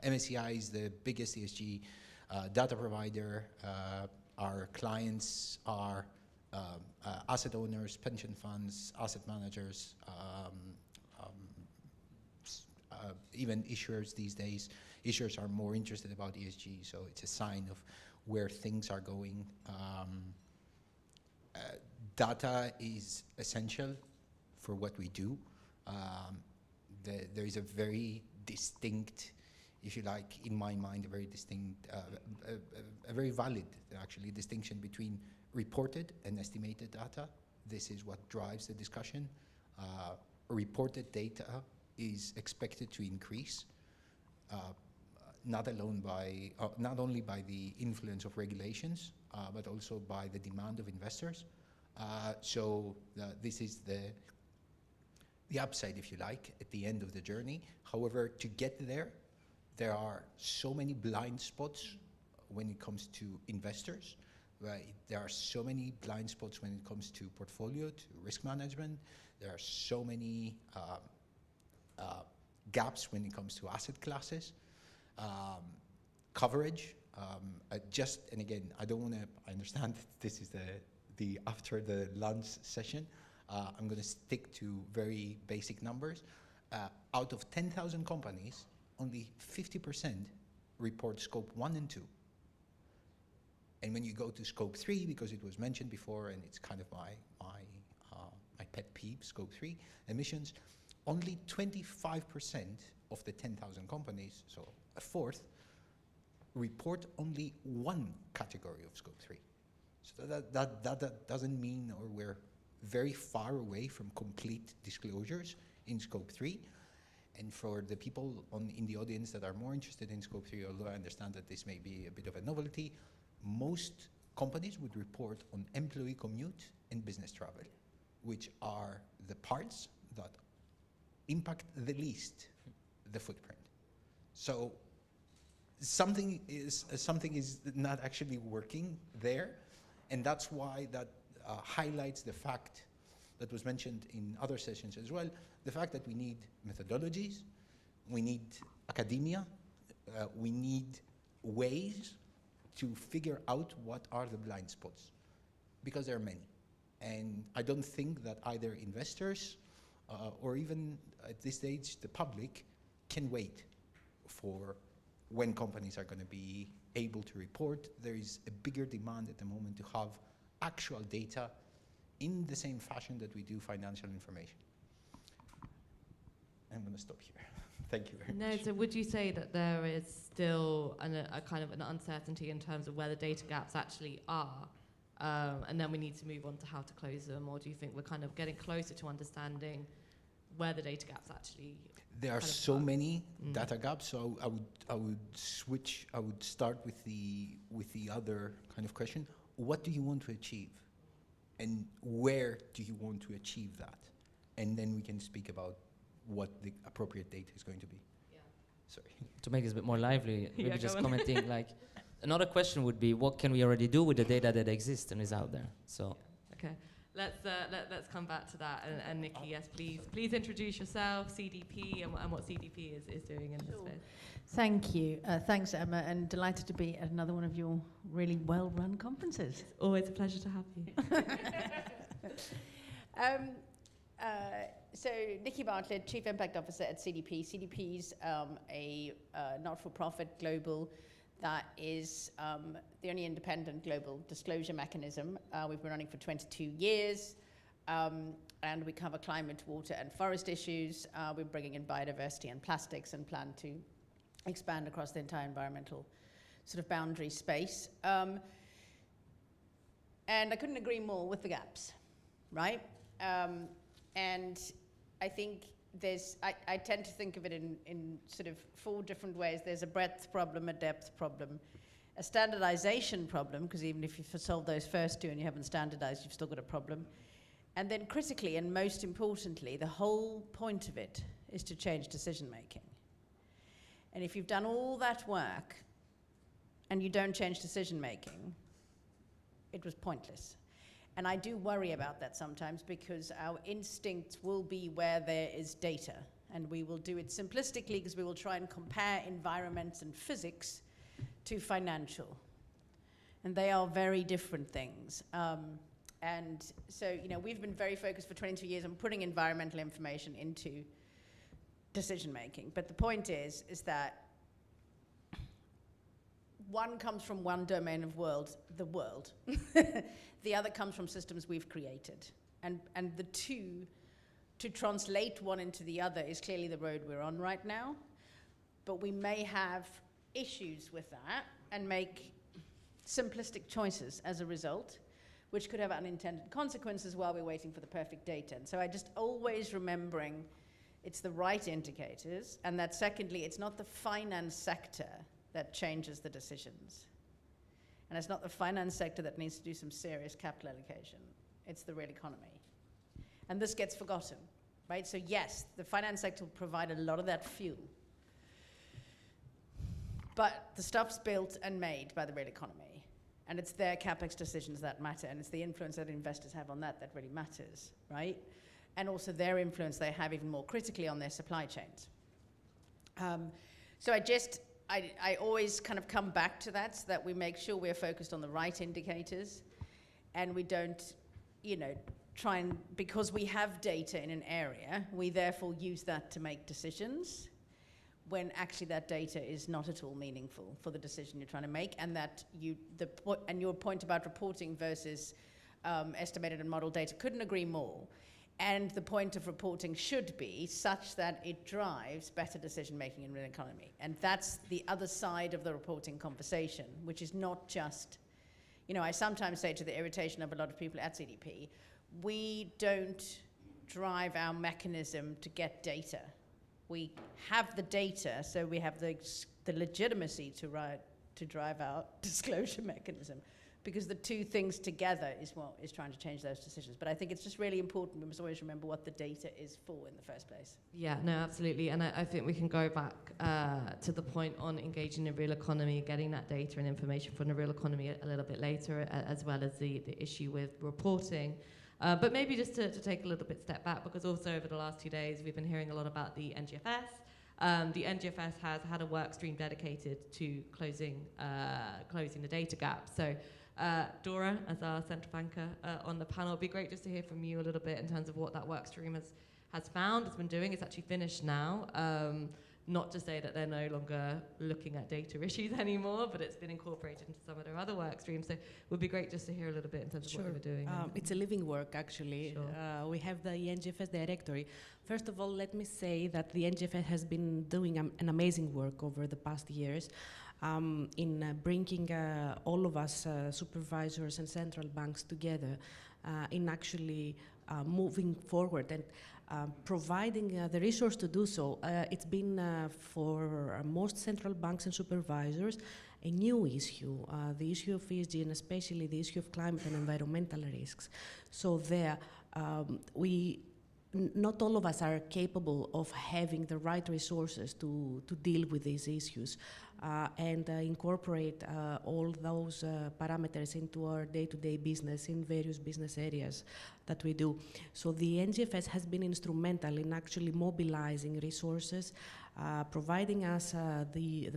MSCI is the biggest ESG data provider. Our clients are asset owners, pension funds, asset managers, even issuers these days. Issuers are more interested about ESG, so it's a sign of where things are going. Data is essential for what we do. There is a very distinct, if you like, in my mind, a very distinct, a very valid, actually, distinction between reported and estimated data. This is what drives the discussion. Reported data is expected to increase, not only by the influence of regulations, but also by the demand of investors. So this is the upside, if you like, at the end of the journey. However, to get there, there are so many blind spots when it comes to investors, right? There are so many blind spots when it comes to portfolio, to risk management. There are so many gaps when it comes to asset classes, coverage. And again, I don't want to, I understand this is the after the lunch session. I'm going to stick to very basic numbers. Out of 10,000 companies, only 50% report scope 1 and 2. And when you go to scope 3, because it was mentioned before, and it's kind of my pet peeve, scope 3 emissions, only 25% of the 10,000 companies, so a fourth, report only one category of scope 3. So that doesn't mean, or we're very far away from complete disclosures in scope 3. And for the people in the audience that are more interested in scope 3, although I understand that this may be a bit of a novelty, most companies would report on employee commute and business travel, which are the parts that impact the least the footprint. So something is not actually working there, and that's why that highlights the fact that was mentioned in other sessions as well, the fact that we need methodologies, we need academia, we need ways to figure out what are the blind spots, because there are many. And I don't think that either investors or even at this stage the public can wait for when companies are going to be able to report. There is a bigger demand at the moment to have actual data in the same fashion that we do financial information. I'm going to stop here. Thank you very much. No, so would you say that there is still a kind of an uncertainty in terms of where the data gaps actually are, and then we need to move on to how to close them, or do you think we're kind of getting closer to understanding where the data gaps actually? There are so many data gaps, so I would start with the other kind of question. What do you want to achieve? And where do you want to achieve that? And then we can speak about what the appropriate data is going to be. Yeah. Sorry. To make this a bit more lively, maybe Yeah, just commenting, like, another question would be, what can we already do with the data that exists and is out there? So. Okay, let's come back to that. And Nikki, yes, please introduce yourself, CDP, and what CDP is doing in this space. Thank you. Thanks, Emma, and delighted to be at another one of your really well-run conferences. It's always a pleasure to have you. So Nikki Bartlett, Chief Impact Officer at CDP. CDP's a not-for-profit global that is the only independent global disclosure mechanism. We've been running for 22 years, and we cover climate, water, and forest issues. We're bringing in biodiversity and plastics and plan to expand across the entire environmental sort of boundary space. And I couldn't agree more with the gaps, right? And I think I tend to think of it in sort of 4 different ways. There's a breadth problem, a depth problem, a standardization problem, because even if you've solved those first 2 and you haven't standardized, you've still got a problem. And then critically, and most importantly, the whole point of it is to change decision making. And if you've done all that work and you don't change decision making, it was pointless. And I do worry about that sometimes, because our instinct will be where there is data. And we will do it simplistically, because we will try and compare environments and physics to financial. And they are very different things. And so, we've been very focused for 22 years on putting environmental information into decision making. But the point is that one comes from one domain of the world. The other comes from systems we've created. And the two, to translate one into the other, is clearly the road we're on right now. But we may have issues with that and make simplistic choices as a result, which could have unintended consequences while we're waiting for the perfect data. And so I just always remembering it's the right indicators, and that secondly, it's not the finance sector that changes the decisions. And it's not the finance sector that needs to do some serious capital allocation. It's the real economy. And this gets forgotten. right? So yes, the finance sector will provide a lot of that fuel. But the stuff's built and made by the real economy. And it's their CapEx decisions that matter, and it's the influence that investors have on that really matters, right? And also their influence they have even more critically on their supply chains. So I always kind of come back to that, so that we make sure we're focused on the right indicators, and we don't, try and, because we have data in an area, we therefore use that to make decisions, when actually that data is not at all meaningful for the decision you're trying to make, and that your point about reporting versus estimated and model data, couldn't agree more. And the point of reporting should be such that it drives better decision making in real economy. And that's the other side of the reporting conversation, which is not just, I sometimes say, to the irritation of a lot of people at CDP, we don't drive our mechanism to get data. We have the data, so we have the legitimacy to drive our disclosure mechanism, because the two things together is what is trying to change those decisions. But I think it's just really important. We must always remember what the data is for in the first place. Yeah, no, absolutely. And I think we can go back to the point on engaging the real economy, getting that data and information from the real economy a little bit later, as well as the issue with reporting. But maybe just to take a little bit step back, because also over the last 2 days, we've been hearing a lot about the NGFS. The NGFS has had a work stream dedicated to closing the data gap. So Dora, as our central banker on the panel, it'd be great just to hear from you a little bit in terms of what that work stream has found, has been doing. It's actually finished now. Not to say that they're no longer looking at data issues anymore, but it's been incorporated into some of their other work streams. So it would be great just to hear a little bit in terms of what they were doing. It's a living work, actually. Sure. We have the NGFS directory. First of all, let me say that the NGFS has been doing an amazing work over the past years in bringing all of us supervisors and central banks together in actually moving forward and providing the resource to do so. It's been for most central banks and supervisors a new issue, the issue of ESG, and especially the issue of climate and environmental risks. So there, not all of us are capable of having the right resources to deal with these issues and incorporate all those parameters into our day-to-day business in various business areas that we do. So the NGFS has been instrumental in actually mobilizing resources, providing us the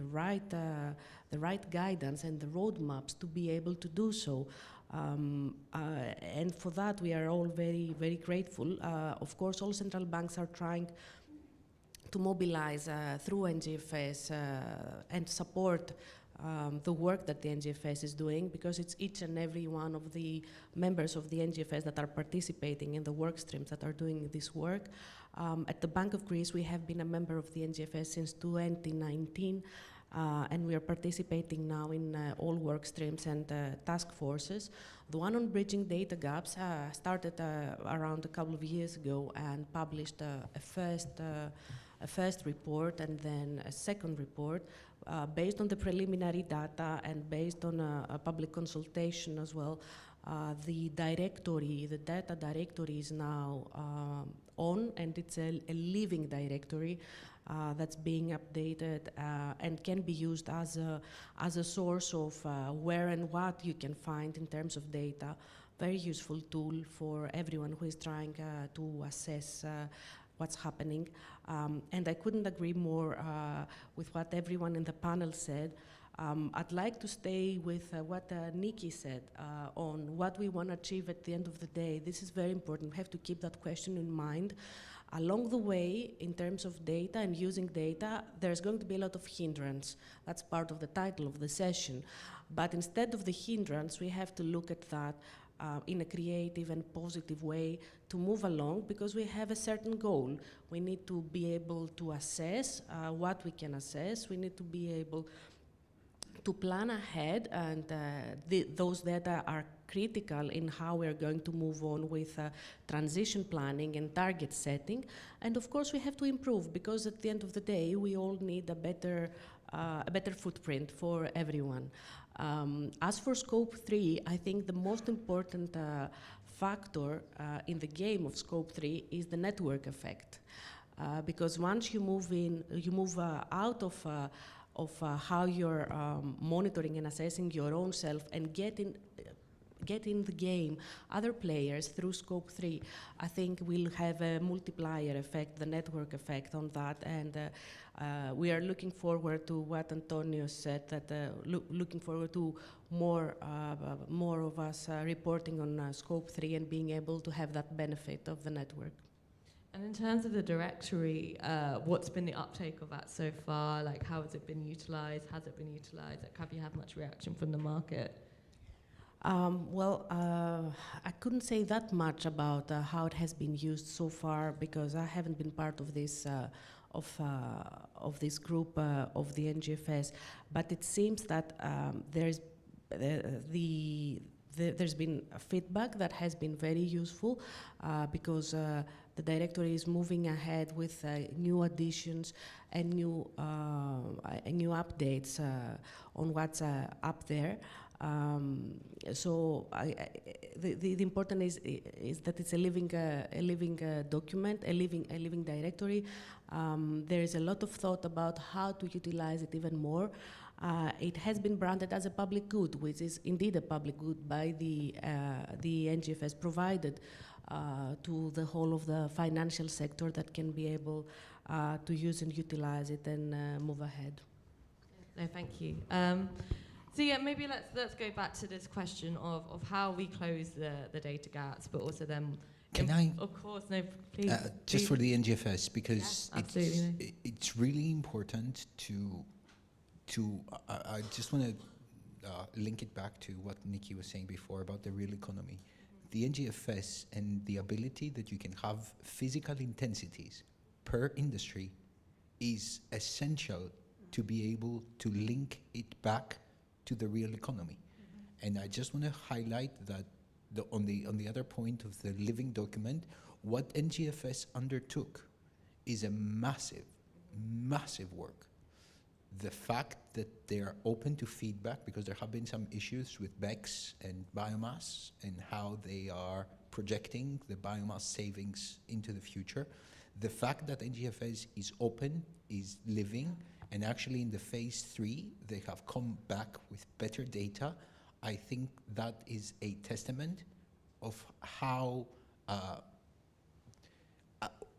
right guidance and the roadmaps to be able to do so. And for that, we are all very, very grateful. Of course, all central banks are trying to mobilize through NGFS and support the work that the NGFS is doing, because it's each and every one of the members of the NGFS that are participating in the work streams that are doing this work. At the Bank of Greece, we have been a member of the NGFS since 2019. And we are participating now in all work streams and task forces. The one on bridging data gaps started around a couple of years ago and published a first report and then a second report based on the preliminary data and based on a public consultation as well. The data directory is now on, and it's a living directory that's being updated and can be used as a source of where and what you can find in terms of data. Very useful tool for everyone who is trying to assess what's happening. And I couldn't agree more with what everyone in the panel said. I'd like to stay with what Nikki said on what we want to achieve at the end of the day. This is very important. We have to keep that question in mind. Along the way, in terms of data and using data, there's going to be a lot of hindrance. That's part of the title of the session. But instead of the hindrance, we have to look at that in a creative and positive way to move along, because we have a certain goal. We need to be able to assess what we can assess. We need to be able to plan ahead, and those data are critical in how we're going to move on with transition planning and target setting. And of course, we have to improve, because at the end of the day, we all need a better footprint for everyone. As for Scope 3, I think the most important factor in the game of Scope 3 is the network effect. Because once you move out of how you're monitoring and assessing your own self and get in the game other players through Scope 3, I think we'll have a multiplier effect, the network effect on that. And we are looking forward to what Antonio said, that looking forward to more of us reporting on Scope 3 and being able to have that benefit of the network. And in terms of the directory, what's been the uptake of that so far? Like, how has it been utilized? Has it been utilized? Like, have you had much reaction from the market? I couldn't say that much about how it has been used so far because I haven't been part of this group of the NGFS. But it seems that there's been a feedback that has been very useful because the directory is moving ahead with new additions and new updates on what's up there. So the important is that it's a living document, a living directory. There is a lot of thought about how to utilize it even more. It has been branded as a public good, which is indeed a public good by the NGFS, provided to the whole of the financial sector that can be able to use and utilize it and move ahead. No, thank you. So yeah, maybe let's go back to this question of how we close the data gaps, but also then. Can I? Of course, no, please. Just for the NGFS, because yes, it's really important to I just want to link it back to what Nikki was saying before about the real economy. The NGFS and the ability that you can have physical intensities per industry is essential to be able to link it back to the real economy. And I just want to highlight that on the other point of the living document, what NGFS undertook is a massive, massive work. The fact that they are open to feedback, because there have been some issues with BECS and biomass and how they are projecting the biomass savings into the future. The fact that NGFS is open, is living, and actually in the phase 3, they have come back with better data. I think that is a testament of how,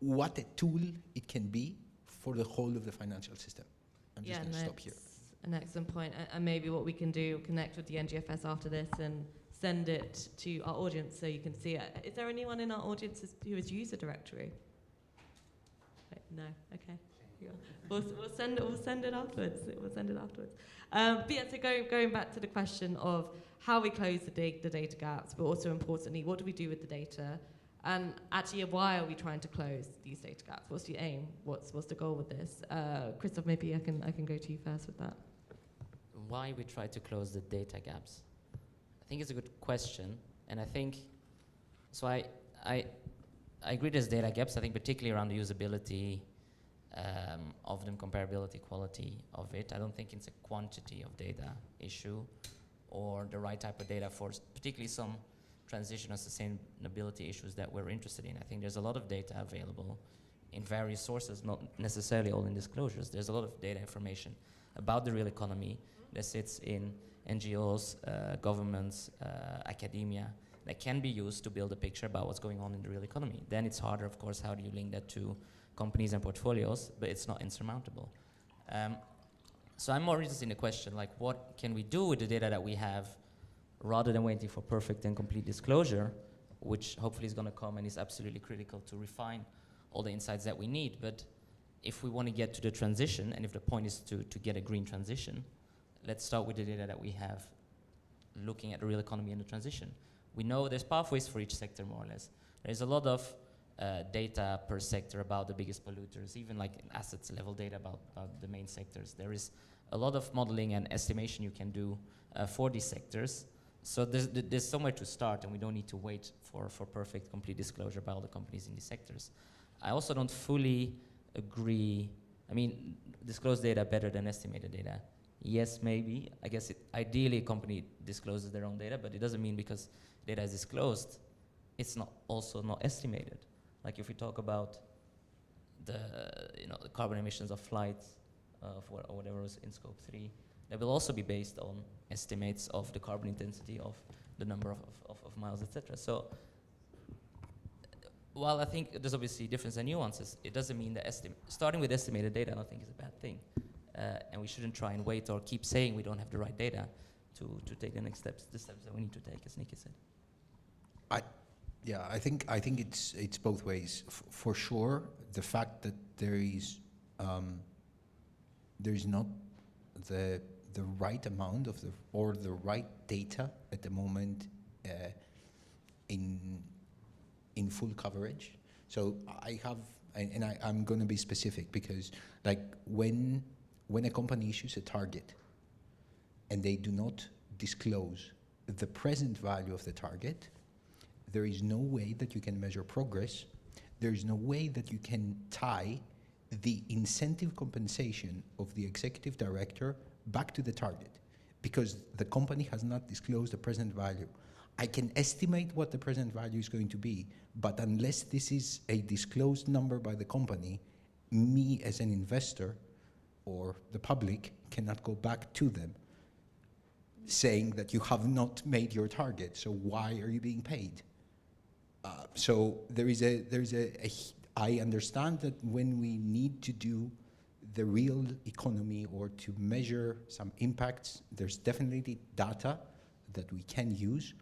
what a tool it can be for the whole of the financial system. I'm just going to stop here. An excellent point. And maybe what we can do, connect with the NGFS after this and send it to our audience so you can see it. Is there anyone in our audience who has used the directory? No? Okay. We'll send it afterwards. We'll send it afterwards. But yeah, so going back to the question of how we close the data gaps, but also importantly, what do we do with the data? And actually, why are we trying to close these data gaps? What's the aim? What's the goal with this? Christoph, maybe I can go to you first with that. Why we try to close the data gaps? I think it's a good question, and I think so. I agree there's data gaps. I think particularly around the usability of them, comparability, quality of it. I don't think it's a quantity of data issue or the right type of data for particularly some transition or sustainability issues that we're interested in. I think there's a lot of data available in various sources, not necessarily all in disclosures. There's a lot of data information about the real economy that sits in NGOs, governments, academia, that can be used to build a picture about what's going on in the real economy. Then it's harder, of course, how do you link that to companies and portfolios, but it's not insurmountable. So I'm more interested in the question, like, what can we do with the data that we have rather than waiting for perfect and complete disclosure, which hopefully is going to come and is absolutely critical to refine all the insights that we need. But if we want to get to the transition, and if the point is to get a green transition, let's start with the data that we have looking at the real economy and the transition. We know there's pathways for each sector, more or less. There's a lot of data per sector about the biggest polluters, even like assets level data about the main sectors. There is a lot of modeling and estimation you can do for these sectors. So there's somewhere to start, and we don't need to wait for perfect, complete disclosure by all the companies in these sectors. I also don't fully agree. I mean, disclose data better than estimated data. Yes, maybe. I guess ideally a company discloses their own data, but it doesn't mean because data is disclosed, it's not also not estimated. Like if we talk about the carbon emissions of flights, or whatever was in scope 3, that will also be based on estimates of the carbon intensity of the number of miles, etc. So while I think there's obviously difference and nuances, it doesn't mean that starting with estimated data I don't think is a bad thing. And we shouldn't try and wait or keep saying we don't have the right data to take the next steps, the steps that we need to take, as Nikki said. I think it's both ways. For sure, the fact that there is not the right amount of the right data at the moment in full coverage. So I'm going to be specific, because like when a company issues a target and they do not disclose the present value of the target, there is no way that you can measure progress. There is no way that you can tie the incentive compensation of the executive director back to the target, because the company has not disclosed the present value. I can estimate what the present value is going to be, but unless this is a disclosed number by the company, me as an investor or the public cannot go back to them saying that you have not made your target, so why are you being paid? So I understand that when we need to do the real economy or to measure some impacts, there's definitely data that we can use,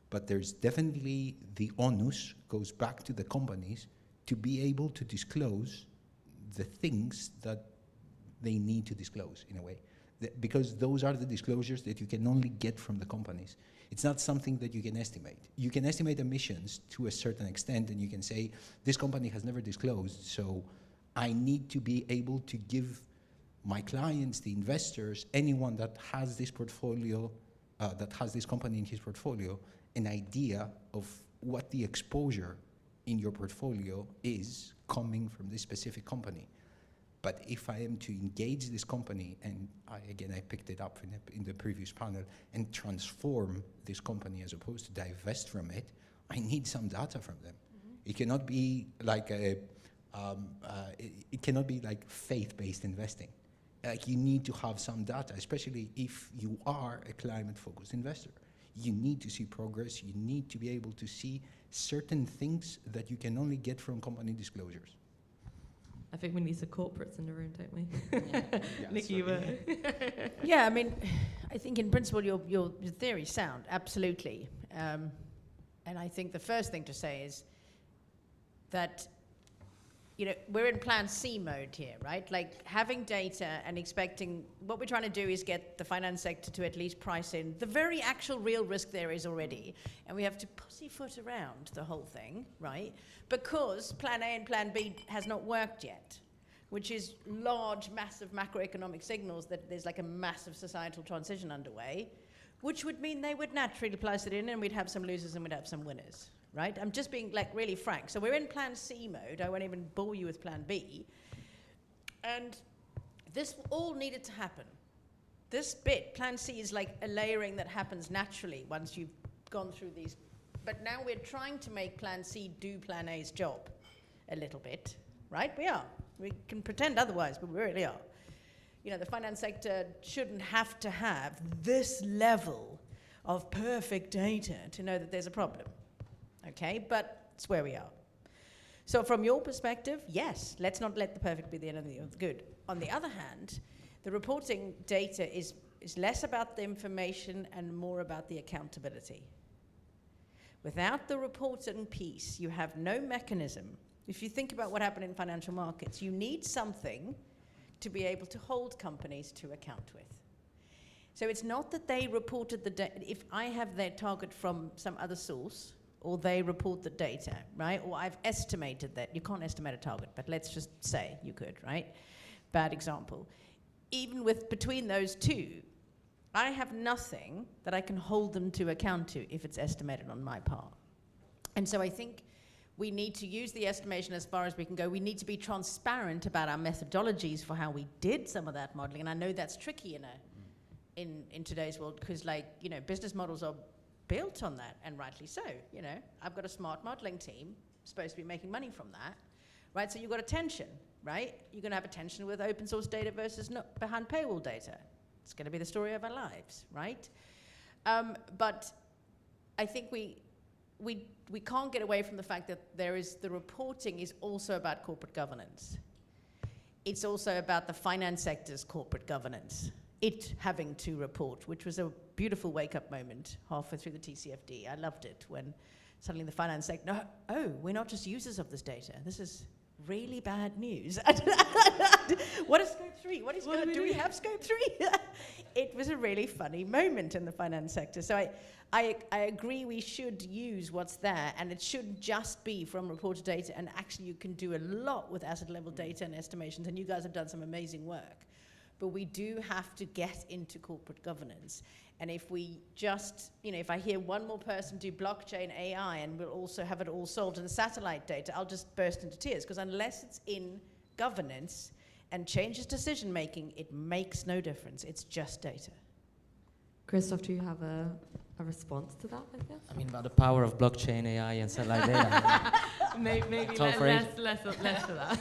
but there's definitely the onus goes back to the companies to be able to disclose the things that they need to disclose in a way. Because those are the disclosures that you can only get from the companies. It's not something that you can estimate. You can estimate emissions to a certain extent, and you can say, this company has never disclosed, so I need to be able to give my clients, the investors, anyone that has this portfolio, that has this company in his portfolio, an idea of what the exposure in your portfolio is coming from this specific company. But if I am to engage this company, and I picked it up in the previous panel, and transform this company as opposed to divest from it, I need some data from them. Mm-hmm. It cannot be like it cannot be like faith-based investing. Like, you need to have some data, especially if you are a climate-focused investor. You need to see progress. You need to be able to see certain things that you can only get from company disclosures. I think we need some corporates in the room, don't we? Yeah, Nikki, you were. Yeah, I mean, I think in principle your theory's sound, absolutely. And I think the first thing to say is that, we're in plan C mode here, right? Like, having data and expecting, what we're trying to do is get the finance sector to at least price in the very actual real risk there is already. And we have to pussyfoot around the whole thing, right? Because plan A and plan B has not worked yet, which is large, massive macroeconomic signals that there's like a massive societal transition underway, which would mean they would naturally place it in, and we'd have some losers and we'd have some winners. Right? I'm just being like really frank. So we're in plan C mode. I won't even bore you with plan B. And this all needed to happen. This bit, plan C, is like a layering that happens naturally once you've gone through these. But now we're trying to make plan C do plan A's job a little bit, right? We are. We can pretend otherwise, but we really are. The finance sector shouldn't have to have this level of perfect data to know that there's a problem. Okay, but it's where we are. So from your perspective, yes, let's not let the perfect be the enemy of the good. On the other hand, the reporting data is less about the information and more about the accountability. Without the reporting piece, you have no mechanism. If you think about what happened in financial markets, you need something to be able to hold companies to account with. So it's not that they reported the data. If I have their target from some other source, or they report the data, right? Or I've estimated that. You can't estimate a target, but let's just say you could, right? Bad example. Even between those two, I have nothing that I can hold them to account to if it's estimated on my part. And so I think we need to use the estimation as far as we can go. We need to be transparent about our methodologies for how we did some of that modeling. And I know that's tricky in today's world, because business models are built on that, and rightly so. You know, I've got a smart modeling team supposed to be making money from that, right? So you've got a tension, right? You're going to have a tension with open source data versus not behind paywall data. It's going to be the story of our lives, right? But I think we can't get away from the fact that the reporting is also about corporate governance. It's also about the finance sector's corporate governance. It having to report, which was a beautiful wake-up moment halfway through the TCFD. I loved it when suddenly the finance sector, no, oh, we're not just users of this data. This is really bad news. What is scope 3? What is do we have scope 3? It was a really funny moment in the finance sector. So I agree we should use what's there, and it shouldn't just be from reported data, and actually you can do a lot with asset level data and estimations, and you guys have done some amazing work. But we do have to get into corporate governance. And if we just, if I hear one more person do blockchain AI and we'll also have it all solved in satellite data, I'll just burst into tears, because unless it's in governance and changes decision making, it makes no difference. It's just data. Christoph, do you have a response to that, I guess? I mean, about the power of blockchain, AI, and satellite data. Maybe less of that.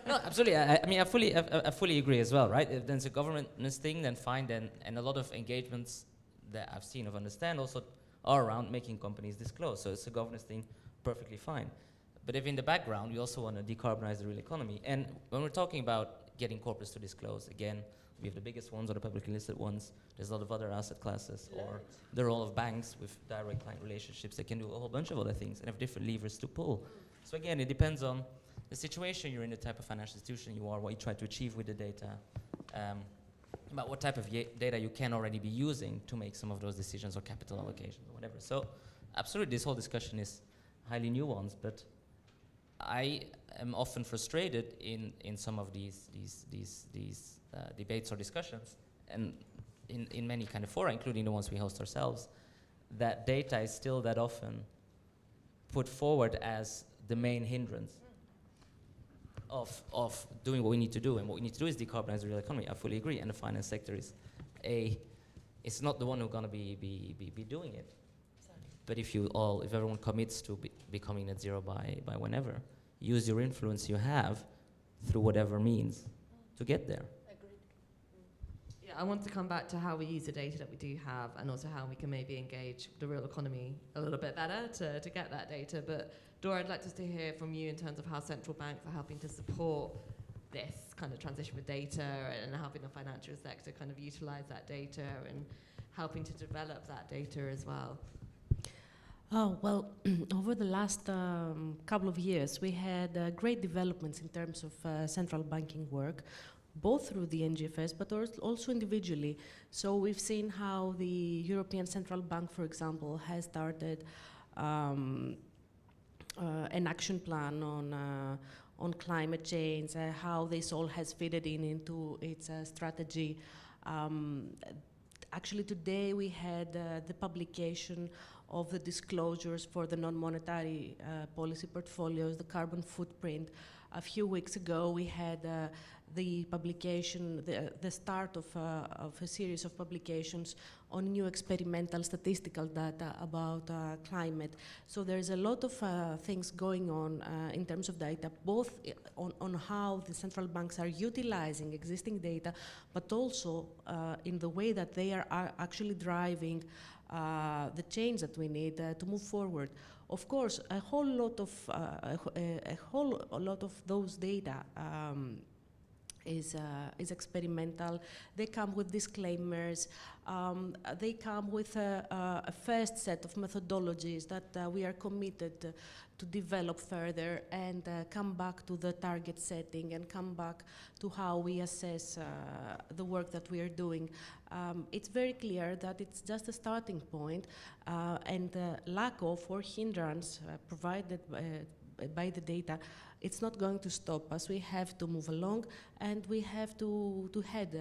No, absolutely. I fully agree as well, right? If there's a governance thing, then fine. And a lot of engagements that I've seen of understand also are around making companies disclose. So it's a governance thing, perfectly fine. But if in the background, we also want to decarbonize the real economy. And when we're talking about getting corporates to disclose, again, we have the biggest ones or the publicly listed ones. There's a lot of other asset classes, or the role of banks with direct client relationships that can do a whole bunch of other things and have different levers to pull. So again, it depends on the situation you're in, the type of financial institution you are, what you try to achieve with the data, about what type of data you can already be using to make some of those decisions or capital allocations or whatever. So absolutely, this whole discussion is highly nuanced, but I am often frustrated in some of these debates or discussions, and in many kind of fora, including the ones we host ourselves, that data is still that often put forward as the main hindrance of doing what we need to do. And what we need to do is decarbonize the real economy. I fully agree. And the finance sector is it's not the one who's going to be doing it. But if everyone commits to becoming net zero by whenever, use your influence you have through whatever means to get there. Yeah, I want to come back to how we use the data that we do have, and also how we can maybe engage the real economy a little bit better to get that data. But Dora, I'd like just to hear from you in terms of how central banks are helping to support this kind of transition with data, and helping the financial sector kind of utilize that data and helping to develop that data as well. Oh, well, over the last couple of years, we had great developments in terms of central banking work, both through the NGFS, but also individually. So we've seen how the European Central Bank, for example, has started an action plan on climate change, how this all has fitted into its strategy. Actually, today we had the publication of the disclosures for the non-monetary policy portfolios, the carbon footprint. A few weeks ago, we had the publication, the start of a series of publications on new experimental statistical data about climate. So there's a lot of things going on in terms of data, both on how the central banks are utilizing existing data, but also in the way that they are actually driving the change that we need to move forward. Of course, a whole lot of those data is experimental. They come with disclaimers. They come with a first set of methodologies that we are committed to develop further, and come back to the target setting, and come back to how we assess the work that we are doing. It's very clear that it's just a starting point, and lack of or hindrance provided by the data, it's not going to stop us. We have to move along, and we have to head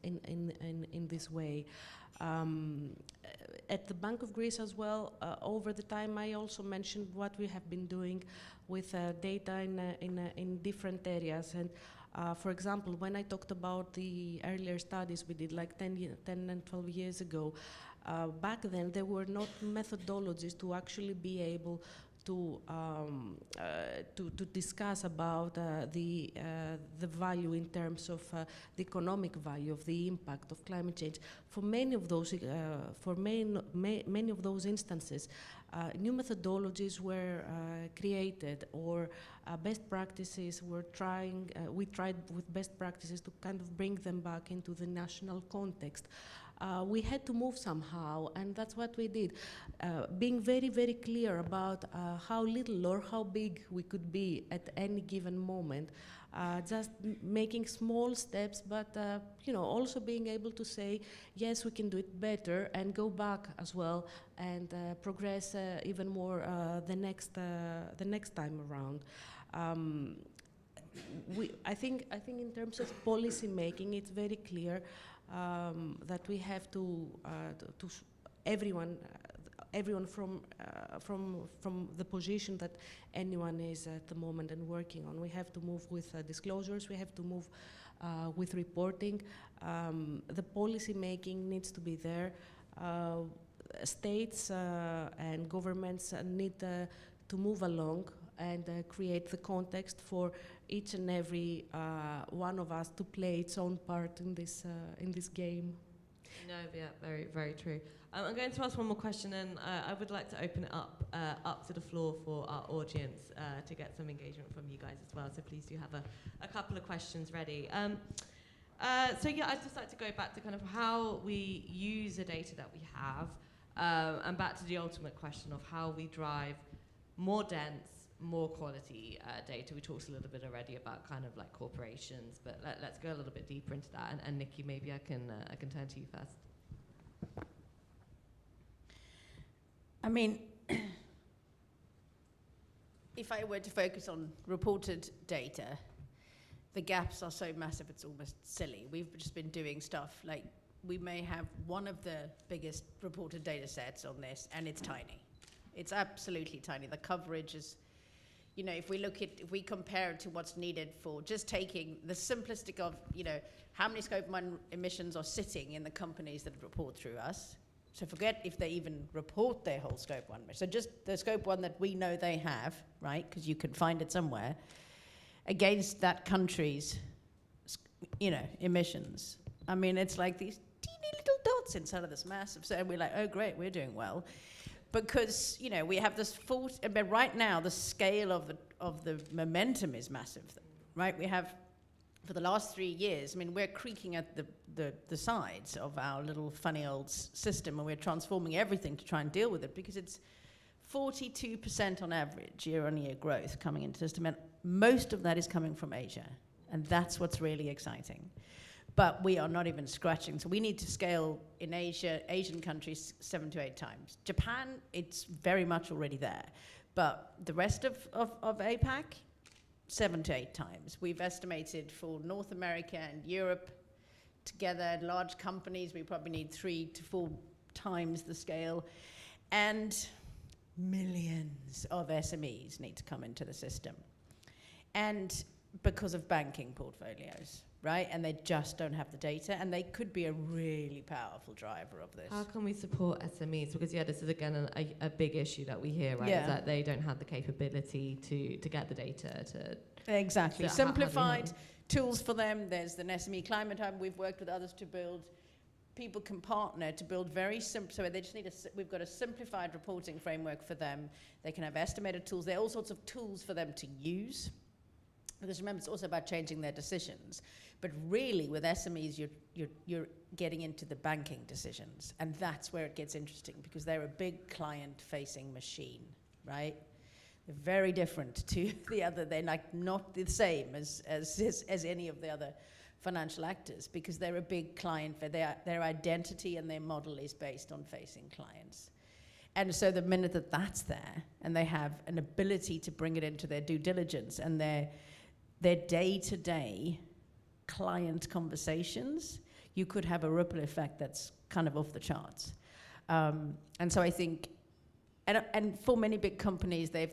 in this way. At the Bank of Greece as well, over the time, I also mentioned what we have been doing with data in different areas. And for example, when I talked about the earlier studies we did like 10 and 12 years ago, back then there were not methodologies to actually be able to discuss about the value in terms of the economic value of the impact of climate change. For many of those many of those instances, new methodologies were created, or best practices were we tried with best practices to kind of bring them back into the national context. We had to move somehow, and that's what we did. Being very, very clear about how little or how big we could be at any given moment. Just making small steps, but also being able to say, yes, we can do it better, and go back as well and progress even more the next time around. I think in terms of policy making, it's very clear that we have to everyone from the position that anyone is at the moment and working on. We have to move with disclosures. We have to move with reporting. The policy making needs to be there. States and governments need to move along and create the context for each and every one of us to play its own part in this game. No, yeah, very, very true. I'm going to ask one more question, and I would like to open it up to the floor for our audience to get some engagement from you guys as well. So please do have a couple of questions ready. So yeah, I'd just like to go back to kind of how we use the data that we have, and back to the ultimate question of how we drive more dense, more quality data. We talked a little bit already about kind of like corporations, but let's go a little bit deeper into that. And Nikki, maybe I can turn to you first. I mean, if I were to focus on reported data, the gaps are so massive it's almost silly. We've just been doing stuff like, we may have one of the biggest reported data sets on this, and it's tiny. It's absolutely tiny. The coverage is, if we compare it to what's needed for just taking the simplistic of, how many scope 1 emissions are sitting in the companies that report through us. So forget if they even report their whole scope 1. So just the scope 1 that we know they have, right? Because you can find it somewhere, against that country's, emissions. I mean, it's like these teeny little dots inside of this massive. So we're like, oh great, we're doing well. Because we have this but right now the scale of the momentum is massive, right? We have, for the last 3 years, I mean, we're creaking at the sides of our little funny old system, and we're transforming everything to try and deal with it, because it's 42% on average year-on-year growth coming into the system, and most of that is coming from Asia, and that's what's really exciting. But we are not even scratching. So we need to scale in Asian countries 7 to 8 times. Japan, it's very much already there. But the rest of APAC, 7 to 8 times. We've estimated for North America and Europe together, large companies, we probably need 3 to 4 times the scale. And millions of SMEs need to come into the system. And because of banking portfolios. Right, and they just don't have the data, and they could be a really powerful driver of this. How can we support SMEs? Because this is again a big issue that we hear, right? Yeah. Is that they don't have the capability to get the data to. Exactly, simplified tools for them. There's the SME Climate Hub. We've worked with others to build. People can partner to build very simple. So they just need we've got a simplified reporting framework for them. They can have estimated tools. There are all sorts of tools for them to use. Because remember, it's also about changing their decisions. But really, with SMEs, you're getting into the banking decisions. And that's where it gets interesting, because they're a big client-facing machine, right? They're very different to the other. They're like not the same as any of the other financial actors, because they're a big client. Their identity and their model is based on facing clients. And so the minute that that's there, and they have an ability to bring it into their due diligence and their day-to-day client conversations, you could have a ripple effect that's kind of off the charts. And so I think, and for many big companies, they've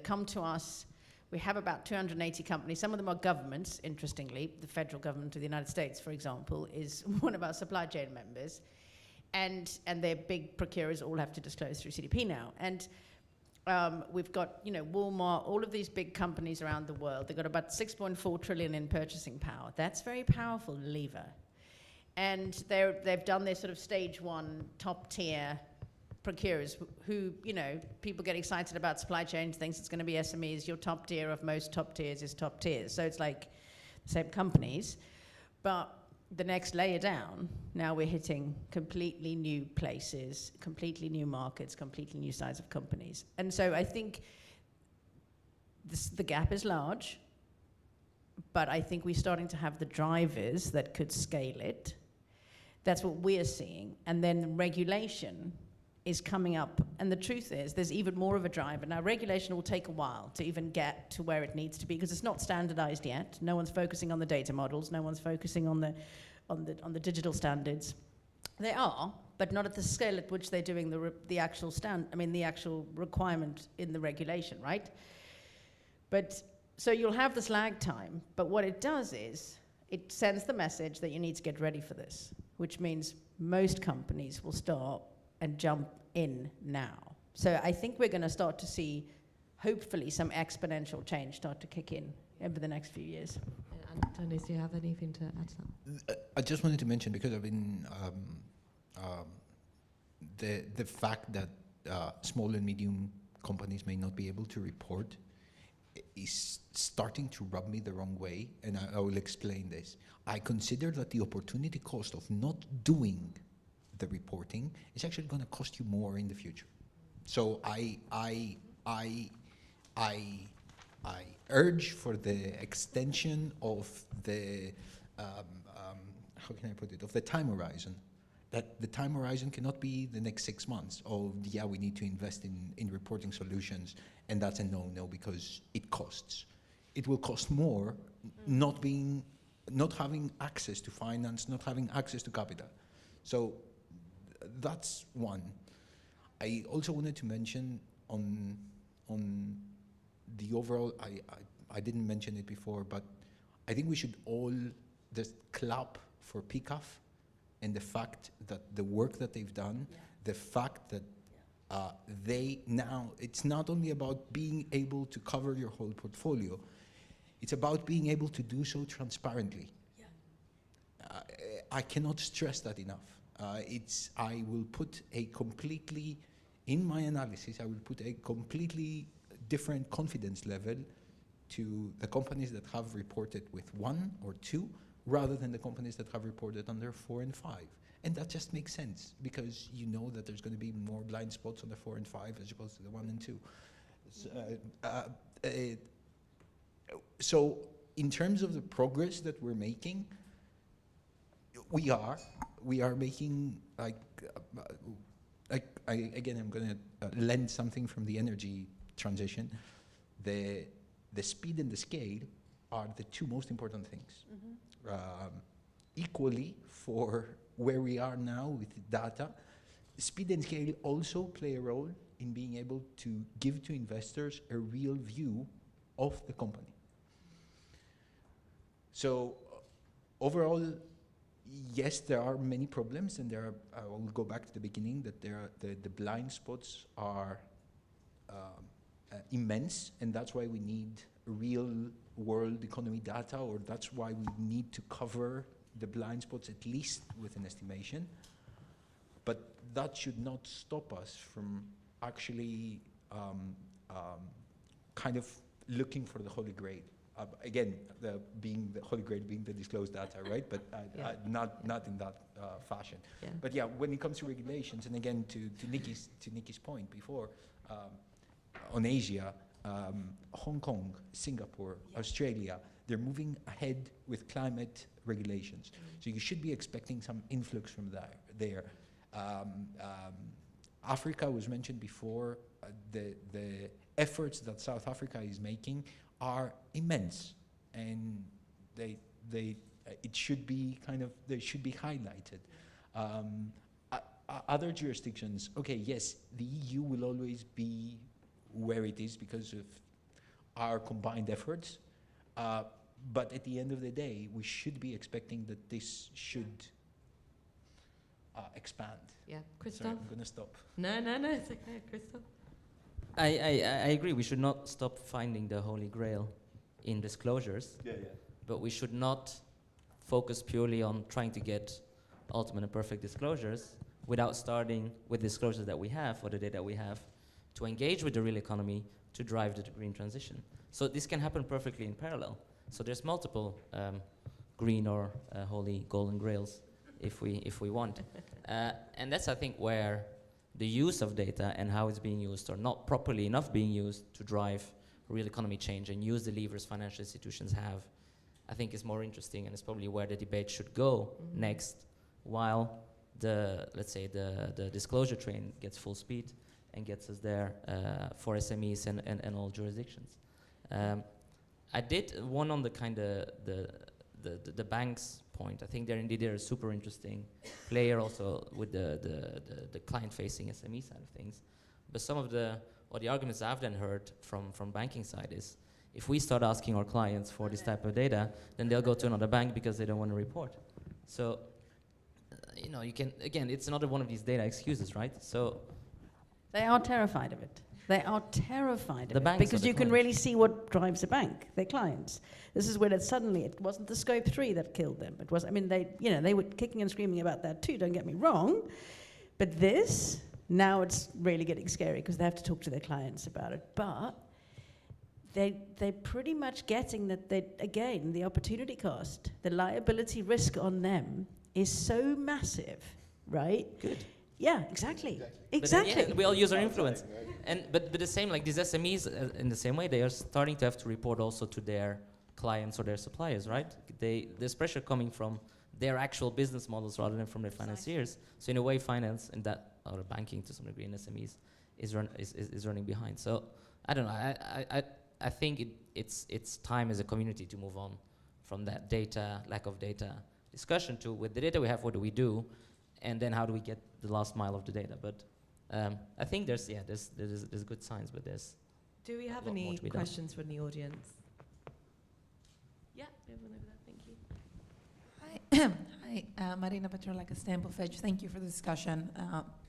come to us. We have about 280 companies. Some of them are governments, interestingly. The federal government of the United States, for example, is one of our supply chain members. and their big procurers all have to disclose through CDP now. And we've got, you know, Walmart, all of these big companies around the world. They've got about 6.4 trillion in purchasing power. That's very powerful lever. And they've done their sort of stage one top tier procurers who, you know, people get excited about supply chains, thinks it's going to be SMEs. Your top tier of most top tiers is top tiers. So it's like the same companies. But the next layer down, now we're hitting completely new places, completely new markets, completely new size of companies. And so I think the gap is large, but I think we're starting to have the drivers that could scale it. That's what we're seeing. And then regulation is coming up. And the truth is, there's even more of a driver. Now, regulation will take a while to even get to where it needs to be, because it's not standardized yet. No one's focusing on the data models. No one's focusing on the digital standards. They are, but not at the scale at which they're doing the actual the actual requirement in the regulation, right? But so you'll have this lag time, but what it does is it sends the message that you need to get ready for this, which means most companies will start and jump in now. So I think we're going to start to see, hopefully, some exponential change start to kick in over the next few years. Antonis, do you have anything to add to that? I just wanted to mention, because I've been the fact that small and medium companies may not be able to report is starting to rub me the wrong way, and I will explain this. I consider that the opportunity cost of not doing the reporting is actually going to cost you more in the future. So I urge for the extension of the how can I put it, of the time horizon. That the time horizon cannot be the next 6 months. Oh, yeah, we need to invest in reporting solutions, and that's a no-no because it costs. It will cost more not having access to finance, not having access to capital. So that's one. I also wanted to mention on the overall, I didn't mention it before, but I think we should all just clap for PCAF and the fact that the work that they've done, the fact that they now, it's not only about being able to cover your whole portfolio, it's about being able to do so transparently. I cannot stress that enough. I will put a completely, in my analysis, I will put a completely different confidence level to the companies that have reported with 1 or 2, rather than the companies that have reported under 4 and 5. And that just makes sense, because you know that there's going to be more blind spots on the 4 and 5 as opposed to the 1 and 2. So in terms of the progress that we're making, we are making, again, I'm going to lend something from the energy transition. The speed and the scale are the 2 most important things. Equally, for where we are now with data, speed and scale also play a role in being able to give to investors a real view of the company. So overall, yes, there are many problems, and there are, I will go back to the beginning, that there are the blind spots are immense, and that's why we need real world economy data, or that's why we need to cover the blind spots at least with an estimation. But that should not stop us from actually kind of looking for the Holy Grail. Again, the Holy Grail being the disclosed data, right? But not in that fashion. Yeah. But yeah, when it comes to regulations, and again to Nikki's point before, on Asia, Hong Kong, Singapore, Australia, they're moving ahead with climate regulations. So you should be expecting some influx from there. Africa was mentioned before. The efforts that South Africa is making are immense, and they should be highlighted. Other jurisdictions, okay, yes, the EU will always be where it is because of our combined efforts, but at the end of the day, we should be expecting that this should expand. Yeah, Christoph? Sorry, I'm going to stop. No, it's okay, Christoph. I agree. We should not stop finding the holy grail in disclosures. Yeah. But we should not focus purely on trying to get ultimate and perfect disclosures without starting with disclosures that we have or the data we have to engage with the real economy to drive the green transition. So this can happen perfectly in parallel. So there's multiple green or holy golden grails if we want. And that's, I think, where the use of data and how it's being used or not properly enough being used to drive real economy change and use the levers financial institutions have, I think is more interesting, and it's probably where the debate should go next, while let's say the disclosure train gets full speed and gets us there for SMEs and all jurisdictions. I did one on the kind of the banks point. I think they're a super interesting player also with the client-facing SME side of things. But some of the arguments I've then heard from banking side is, if we start asking our clients for this type of data, then they'll go to another bank because they don't want to report. So, you can, again, it's another one of these data excuses, right? So they are terrified of it. They are terrified of it because you can clients. really see what drives a bank, their clients. This is where it wasn't the scope 3 that killed them. It was, they were kicking and screaming about that too, don't get me wrong. But now it's really getting scary because they have to talk to their clients about it. But they're pretty much getting that, the opportunity cost, the liability risk on them is so massive, right? Good. Yeah, exactly. But we all use our influence. But the same, like these SMEs, in the same way, they are starting to have to report also to their clients or their suppliers, right? There's pressure coming from their actual business models rather than from their financiers. So in a way, finance and that, or banking to some degree in SMEs, is running behind. So I don't know. I think it's time as a community to move on from that lack of data discussion to, with the data we have, what do we do, and then how do we get the last mile of the data? But I think there's good signs, but there's. Do we have any questions from the audience? Yeah, we have one over there. Thank you. Hi, Marina Petrola, Stamp of Edge. Thank you for the discussion.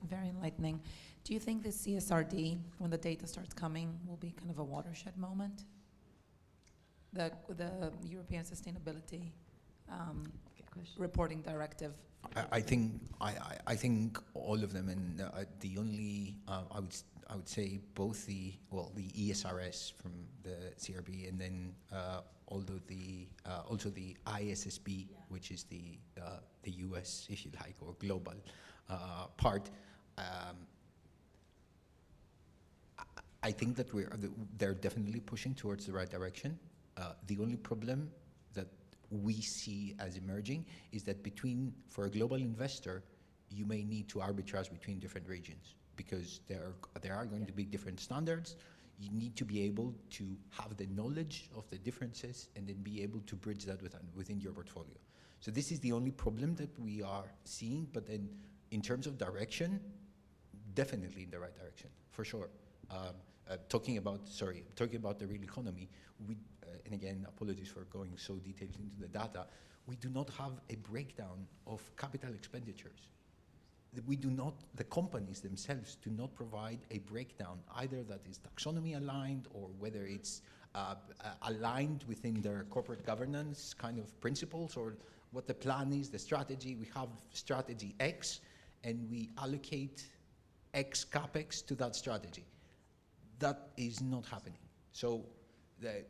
Very enlightening. Do you think the CSRD, when the data starts coming, will be kind of a watershed moment? The European Sustainability Reporting Directive. I think all of them, and the only I would say both the ESRS from the CRB, and then also the ISSB, which is the US, if you like, or global part. I think that they're definitely pushing towards the right direction. The only problem that we see as emerging is that for a global investor, you may need to arbitrage between different regions because there are going to be different standards. You need to be able to have the knowledge of the differences and then be able to bridge that within your portfolio. So this is the only problem that we are seeing, but then in terms of direction, definitely in the right direction, for sure. Talking about the real economy, and again, apologies for going so detailed into the data, we do not have a breakdown of capital expenditures. The companies themselves do not provide a breakdown, either that is taxonomy aligned or whether it's aligned within their corporate governance kind of principles, or what the plan is, the strategy. We have strategy X, and we allocate X capex to that strategy. That is not happening. So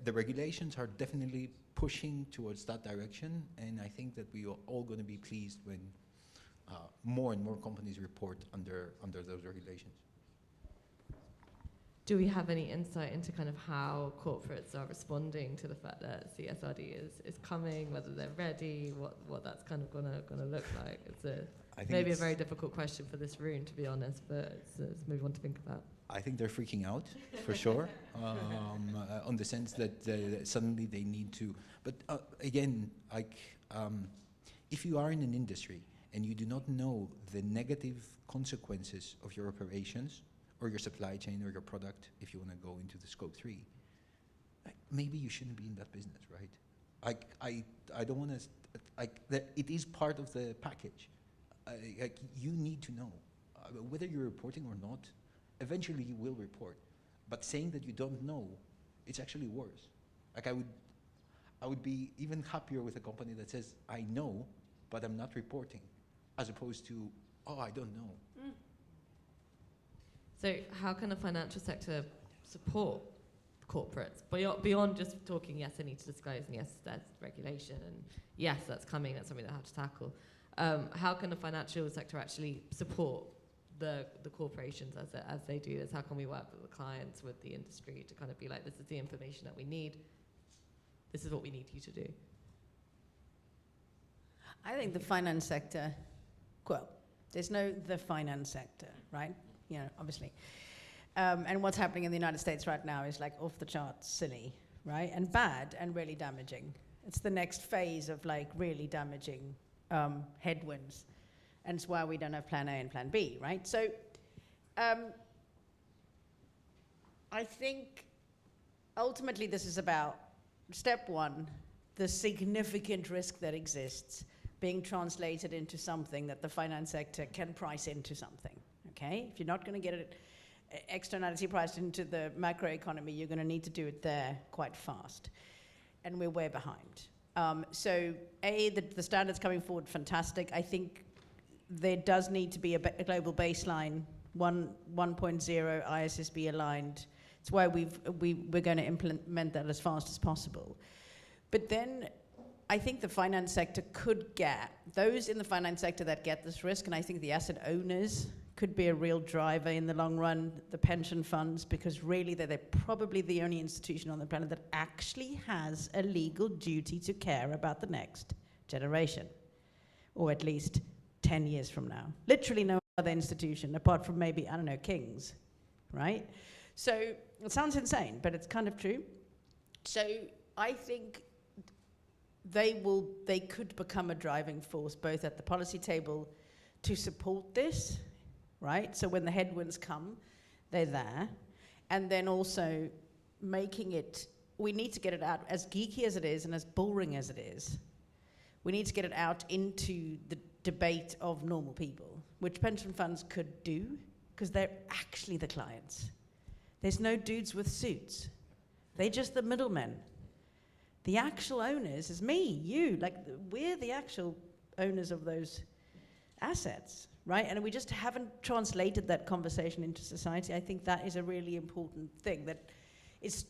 the regulations are definitely pushing towards that direction, and I think that we are all going to be pleased when more and more companies report under those regulations. Do we have any insight into kind of how corporates are responding to the fact that CSRD is coming, whether they're ready, what that's kind of gonna look like? It's maybe a very difficult question for this room, to be honest, but it's maybe one to think about. I think they're freaking out, for sure, on the sense that suddenly they need to. But again, if you are in an industry and you do not know the negative consequences of your operations or your supply chain or your product, if you want to go into the scope 3, maybe you shouldn't be in that business, right? I don't want to. It is part of the package. Like you need to know whether you're reporting or not. Eventually, you will report. But saying that you don't know, it's actually worse. Like I would be even happier with a company that says, I know, but I'm not reporting, as opposed to, oh, I don't know. Mm. So how can the financial sector support corporates? Beyond just talking, yes, I need to disclose, and yes, that's regulation, and yes, that's coming, that's something that I have to tackle. How can the financial sector actually support the corporations as they do this? How can we work with the clients, with the industry, to kind of be like, this is the information that we need, this is what we need you to do? I think the finance sector, well, there's no the finance sector, right? You know, obviously. And what's happening in the United States right now is like off the charts silly, right? And bad and really damaging. It's the next phase of like really damaging headwinds. And it's why we don't have plan A and plan B, right? So I think ultimately this is about step one, the significant risk that exists being translated into something that the finance sector can price into something, okay? If you're not going to get it externality priced into the macroeconomy, you're going to need to do it there quite fast. And we're way behind. So the standards coming forward, fantastic. I think there does need to be a global baseline, 1.0 ISSB aligned. It's why we're going to implement that as fast as possible. But then I think the finance sector could get, those in the finance sector that get this risk, and I think the asset owners could be a real driver in the long run, the pension funds, because really they're probably the only institution on the planet that actually has a legal duty to care about the next generation, or at least 10 years from now. Literally no other institution, apart from maybe, I don't know, King's, right? So it sounds insane, but it's kind of true. So I think they could become a driving force both at the policy table to support this, right? So when the headwinds come, they're there. And then also making it, we need to get it out, as geeky as it is and as boring as it is, we need to get it out into the debate of normal people, which pension funds could do, because they're actually the clients. There's no dudes with suits. They're just the middlemen. The actual owners is me, you, like we're the actual owners of those assets, right? And we just haven't translated that conversation into society. I think that is a really important thing, that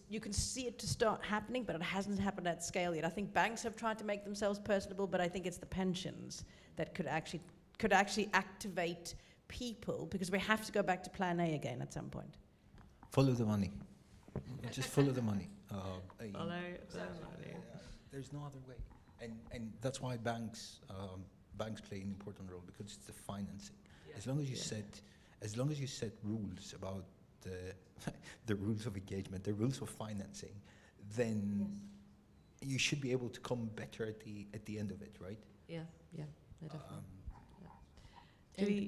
you can see it to start happening, but it hasn't happened at scale yet. I think banks have tried to make themselves personable, but I think it's the pensions that could actually activate people, because we have to go back to plan A again at some point. Follow the money. Just follow the money. There's no other way, and that's why banks play an important role, because it's the financing. Yeah. As long as you set rules about the rules of engagement, the rules of financing, then you should be able to come better at the end of it, right? Yeah, definitely.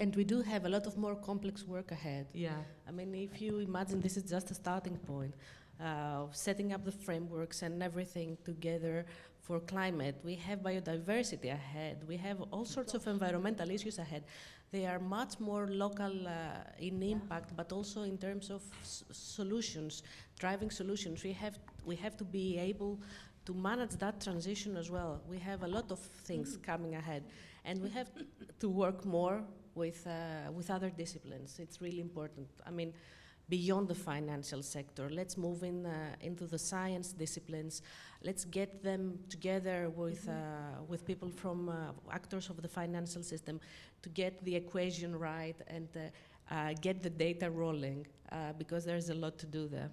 And we do have a lot of more complex work ahead. Yeah. I mean, if you imagine this is just a starting point, setting up the frameworks and everything together for climate, we have biodiversity ahead, we have all sorts of environmental issues ahead. They are much more local in impact, but also in terms of solutions, driving solutions. We have to be able to manage that transition as well. We have a lot of things coming ahead, and we have to work more with other disciplines. It's really important. I mean, beyond the financial sector, let's move into the science disciplines. Let's get them together with people from actors of the financial system to get the equation right and get the data rolling, because there's a lot to do there.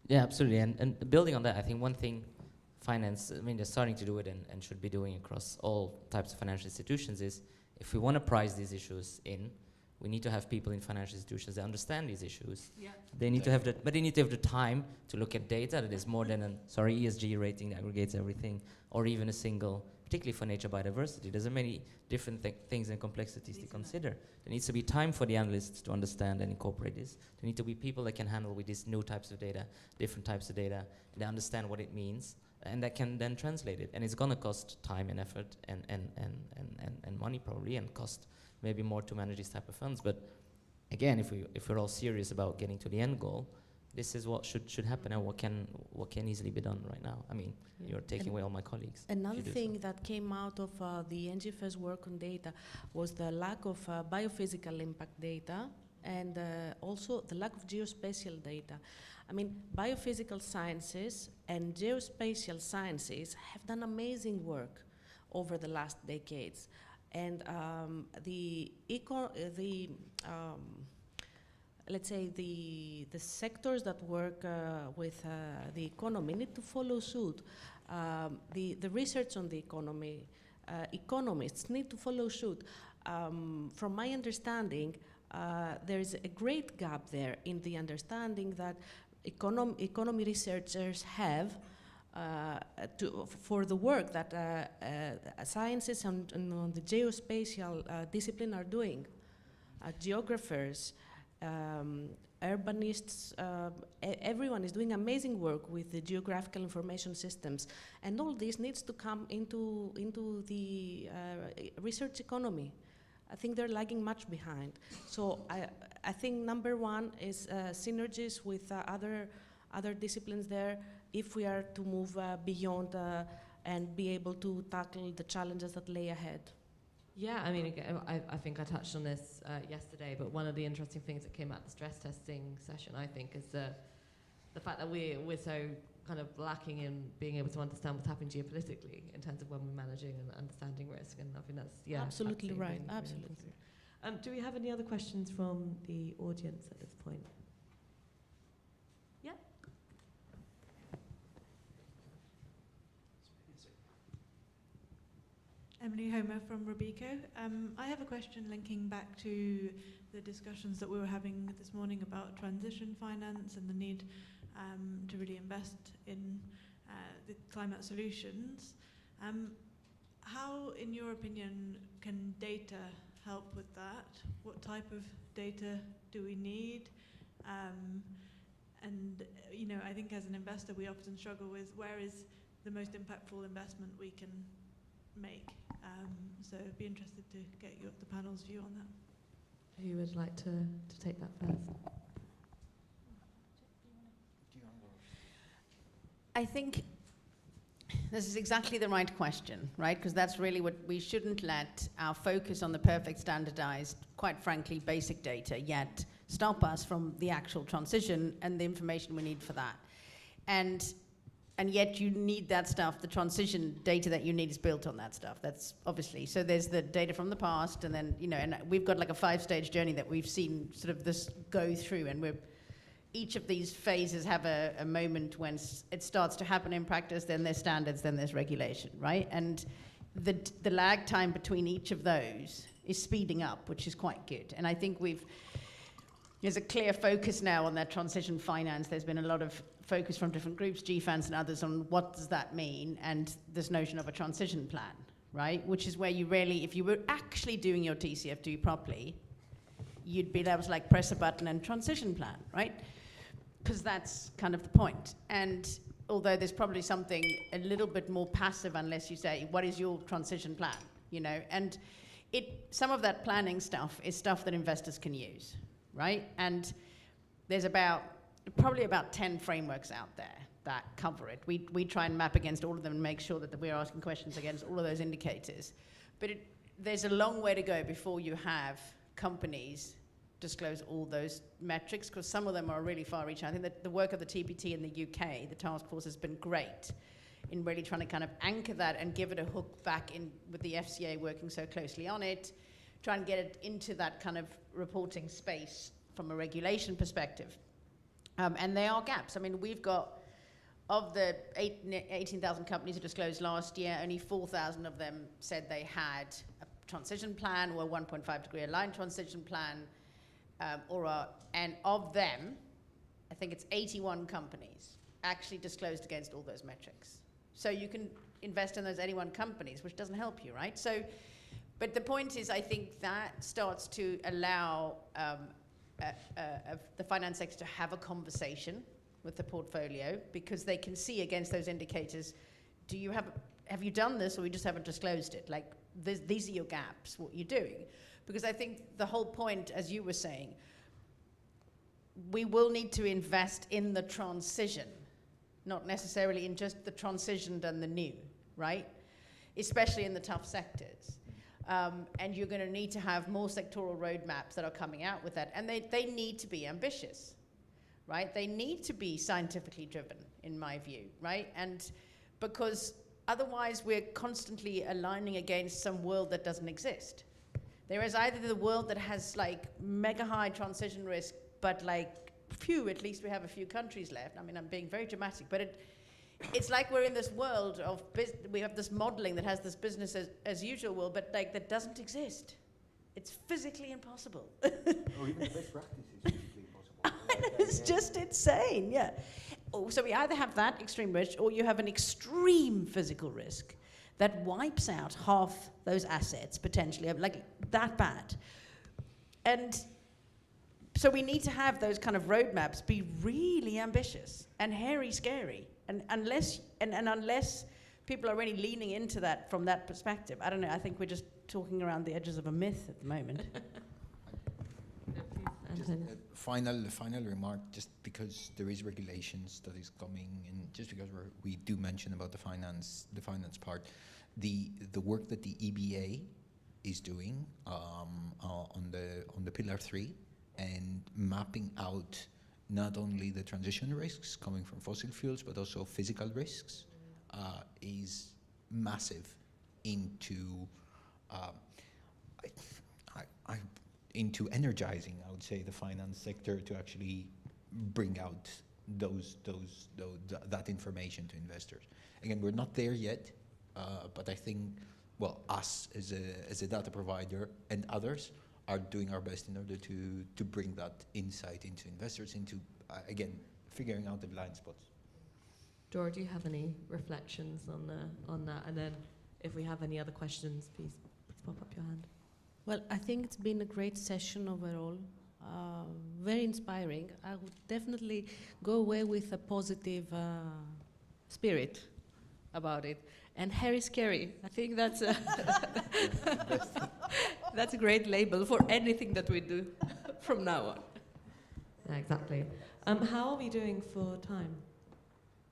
Yeah, absolutely. And building on that, I think one thing finance, I mean, they're starting to do it and should be doing across all types of financial institutions is, if we want to price these issues in, we need to have people in financial institutions that understand these issues. Yeah. They need to have but they need to have the time to look at data that is more than an ESG rating that aggregates everything, or even a single, particularly for nature biodiversity. There's many different things and complexities to consider. There needs to be time for the analysts to understand and incorporate this. There need to be people that can handle with these new types of data, different types of data, and they understand what it means. and that can then translate it. And it's gonna cost time and effort and money probably, and cost maybe more to manage these type of funds. But again, if we're all serious about getting to the end goal, this is what should happen, and what can easily be done right now. I mean, you're taking away all my colleagues. Another thing that came out of the NGFS work on data was the lack of biophysical impact data, and also the lack of geospatial data. I mean, biophysical sciences and geospatial sciences have done amazing work over the last decades. And let's say the sectors that work with the economy need to follow suit. The research on the economy, economists need to follow suit. From my understanding, there is a great gap there in the understanding that economy researchers have for the work that sciences on the geospatial discipline are doing. Geographers, urbanists, everyone is doing amazing work with the geographical information systems, and all this needs to come into the research economy. I think they're lagging much behind. So I think number one is synergies with other disciplines there, if we are to move beyond and be able to tackle the challenges that lay ahead. Yeah, I mean, again, I think I touched on this yesterday, but one of the interesting things that came out of the stress testing session, I think, is the fact that we're so kind of lacking in being able to understand what's happening geopolitically in terms of when we're managing and understanding risk, and I think that's, yeah. Absolutely right, really, absolutely. Really do we have any other questions from the audience at this point? Yeah. Emily Homer from Robeco. I have a question linking back to the discussions that we were having this morning about transition finance and the need to really invest in the climate solutions. How, in your opinion, can data help with that? What type of data do we need? And you know, I think as an investor, we often struggle with where is the most impactful investment we can make. So I'd be interested to get the panel's view on that. Who would like to take that first? I think this is exactly the right question, right? Because that's really what we shouldn't let our focus on the perfect standardized, quite frankly, basic data yet stop us from the actual transition and the information we need for that. And yet you need that stuff. The transition data that you need is built on that stuff. That's obviously, so there's the data from the past, and then, you know, and we've got like a 5-stage journey that we've seen sort of this go through, and each of these phases have a moment when it starts to happen in practice, then there's standards, then there's regulation, right? And the lag time between each of those is speeding up, which is quite good. And I think there's a clear focus now on that transition finance. There's been a lot of focus from different groups, GFANs and others, on what does that mean, and this notion of a transition plan, right? Which is where you really, if you were actually doing your TCFD properly, you'd be able to like press a button and transition plan, right? Because that's kind of the point. And although there's probably something a little bit more passive unless you say, what is your transition plan, you know? And some of that planning stuff is stuff that investors can use, right? And there's probably about 10 frameworks out there that cover it. We try and map against all of them and make sure that we're asking questions against all of those indicators. But there's a long way to go before you have companies disclose all those metrics, because some of them are really far-reaching. I think that the work of the TPT in the UK, the task force, has been great in really trying to kind of anchor that and give it a hook back in with the FCA working so closely on it, try and get it into that kind of reporting space from a regulation perspective. And there are gaps. I mean, we've got, of the 18,000 companies who disclosed last year, only 4,000 of them said they had a transition plan or a 1.5 degree aligned transition plan, and of them, I think it's 81 companies actually disclosed against all those metrics. So you can invest in those 81 companies, which doesn't help you, right? So, but the point is, I think that starts to allow the finance sector to have a conversation with the portfolio, because they can see against those indicators, do you have you done this, or we just haven't disclosed it? Like, these are your gaps, what you're doing. Because I think the whole point, as you were saying, we will need to invest in the transition, not necessarily in just the transitioned and the new, right? Especially in the tough sectors. And you're going to need to have more sectoral roadmaps that are coming out with that. And they need to be ambitious, right? They need to be scientifically driven, in my view, right? And because otherwise we're constantly aligning against some world that doesn't exist. There is either the world that has like mega high transition risk, but like at least we have a few countries left. I mean, I'm being very dramatic, but it's like we're in this world of, we have this modeling that has this business as usual world, but like that doesn't exist. It's physically impossible. Or even the best practice is physically impossible. It's just insane, yeah. So we either have that extreme risk, or you have an extreme physical risk that wipes out half those assets potentially, like that bad. And so we need to have those kind of roadmaps be really ambitious and hairy, scary. And unless people are really leaning into that from that perspective, I don't know, I think we're just talking around the edges of a myth at the moment. Just a final remark, just because there is regulations that is coming, and just because we do mention about the finance part, the work that the EBA is doing on the Pillar 3 and mapping out not only the transition risks coming from fossil fuels, but also physical risks, is massive into into energizing, I would say, the finance sector to actually bring out that information to investors. Again, we're not there yet, but I think, well, us as a data provider and others are doing our best in order to bring that insight into investors, into, again, figuring out the blind spots. Dora, do you have any reflections on that? And then if we have any other questions, please pop up your hand. Well, I think it's been a great session overall, very inspiring. I would definitely go away with a positive spirit about it. And hairy scary, I think that's that's a great label for anything that we do from now on. Yeah, exactly. How are we doing for time?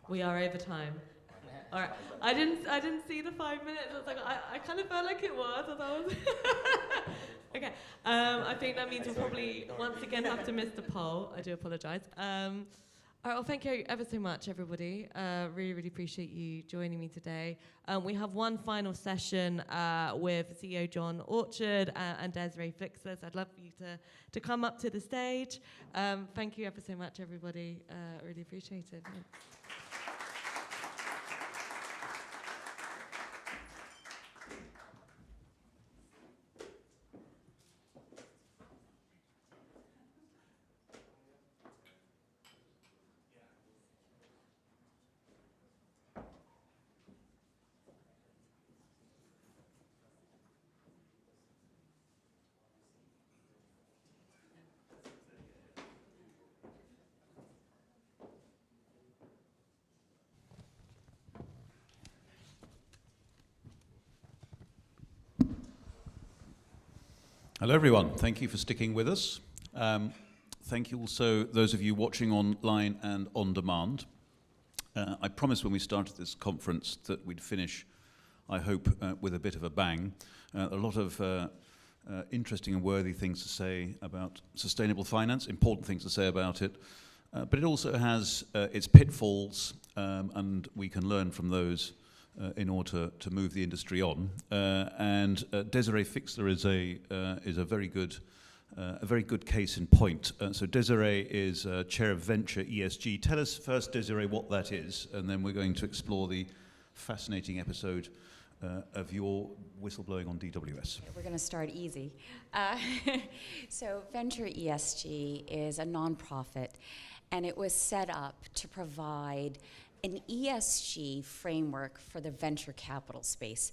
We are over time. All right. I didn't see the 5 minutes. I was like, I kind of felt like it was. I thought it was okay. I think that means we'll probably once again have to miss the poll. I do apologise. All right, well, thank you ever so much, everybody. Really, really appreciate you joining me today. We have one final session with CEO John Orchard and Desiree Flixers. I'd love for you to come up to the stage. Thank you ever so much, everybody. Really appreciate it. Thanks. Hello everyone, thank you for sticking with us. Thank you also those of you watching online and on demand. I promised when we started this conference that we'd finish, I hope, with a bit of a bang. A lot of interesting and worthy things to say about sustainable finance, important things to say about it, but it also has its pitfalls, and we can learn from those in order to move the industry on. And Desiree Flixer is a very good case in point. So Desiree is chair of Venture ESG. Tell us first, Desiree, what that is, and then we're going to explore the fascinating episode of your whistleblowing on DWS. We're going to start easy. So Venture ESG is a nonprofit, and it was set up to provide an ESG framework for the venture capital space,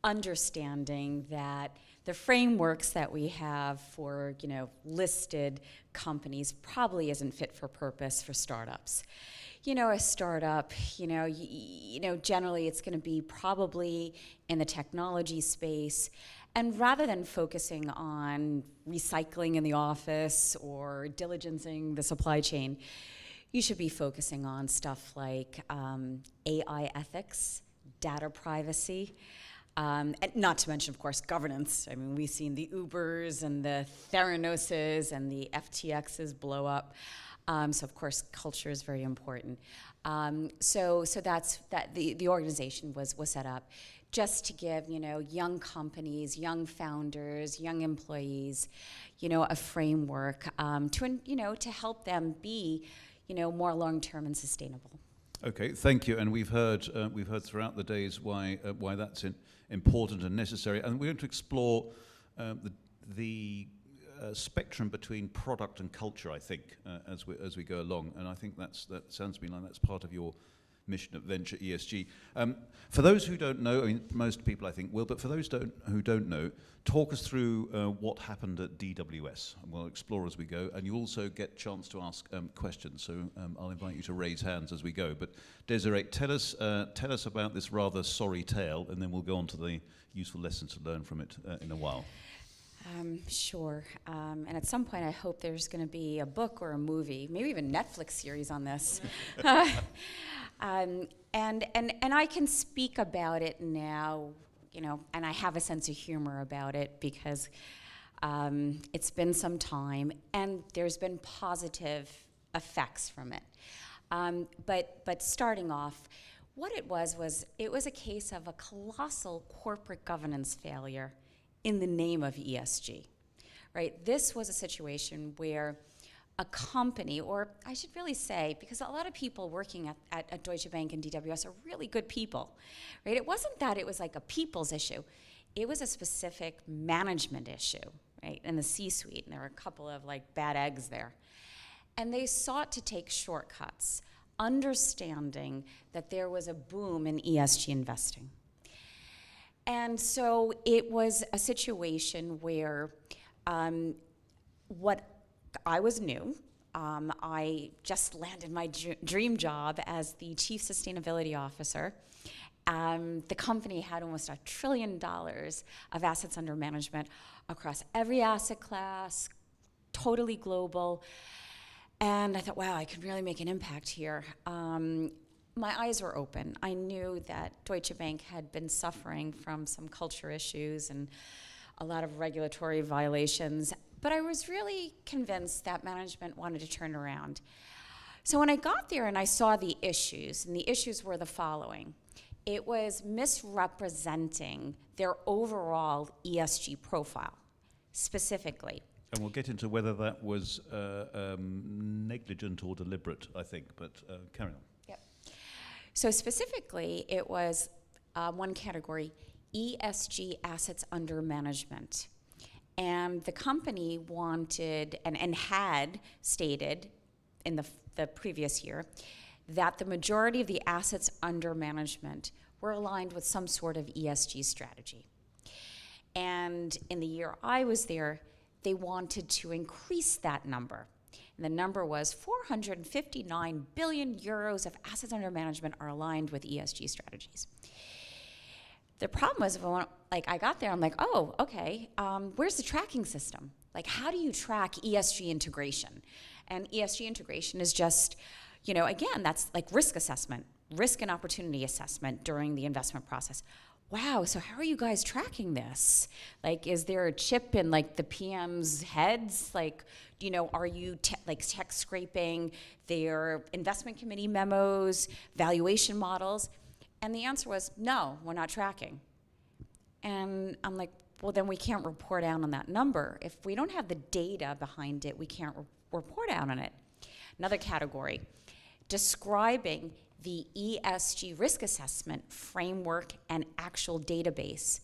understanding that the frameworks that we have for, listed companies probably isn't fit for purpose for startups. a startup, generally it's going to be probably in the technology space. And rather than focusing on recycling in the office or diligencing the supply chain, you should be focusing on stuff like AI ethics, data privacy, and not to mention, of course, governance. I mean, we've seen the Ubers and the Theranoses and the FTXs blow up. So, of course, culture is very important. So that's that. The organization was set up just to give young companies, young founders, young employees, a framework to help them be more long-term and sustainable. Okay, thank you. And we've heard throughout the days why that's important and necessary. And we're going to explore the spectrum between product and culture, I think, as we go along. And I think that sounds to me like that's part of your mission at Venture ESG. For those who don't know, I mean, most people I think will, but for those who don't know, talk us through what happened at DWS. And we'll explore as we go, and you also get a chance to ask questions. So I'll invite you to raise hands as we go. But Desiree, tell us about this rather sorry tale, and then we'll go on to the useful lessons to learn from it in a while. Sure. And at some point, I hope there's going to be a book or a movie, maybe even Netflix series on this. And I can speak about it now, and I have a sense of humor about it because it's been some time, and there's been positive effects from it. But starting off, what it was a case of a colossal corporate governance failure in the name of ESG, right? This was a situation where a company, or I should really say, because a lot of people working at Deutsche Bank and DWS are really good people, right? It wasn't that it was like a people's issue. It was a specific management issue, right, in the C-suite, and there were a couple of like bad eggs there. And they sought to take shortcuts, understanding that there was a boom in ESG investing. And so it was a situation where what I was new. I just landed my dream job as the Chief Sustainability Officer. The company had almost $1 trillion of assets under management across every asset class, totally global. And I thought, wow, I could really make an impact here. My eyes were open. I knew that Deutsche Bank had been suffering from some culture issues and a lot of regulatory violations, but I was really convinced that management wanted to turn around. So when I got there and I saw the issues, and the issues were the following. It was misrepresenting their overall ESG profile, specifically. And we'll get into whether that was negligent or deliberate, I think, but carry on. So specifically, it was one category, ESG assets under management. And the company wanted and had stated in the previous year that the majority of the assets under management were aligned with some sort of ESG strategy. And in the year I was there, they wanted to increase that number. And the number was 459 billion euros of assets under management are aligned with ESG strategies. The problem was, I got there, I'm like, oh, okay, where's the tracking system? Like, how do you track ESG integration? And ESG integration is just, again, that's like risk assessment, risk and opportunity assessment during the investment process. Wow, so how are you guys tracking this? Like, is there a chip in like the PM's heads? Like, are you tech scraping their investment committee memos, valuation models? And the answer was, no, we're not tracking. And I'm like, well, then we can't report out on that number. If we don't have the data behind it, we can't report out on it. Another category, describing the ESG risk assessment framework and actual database.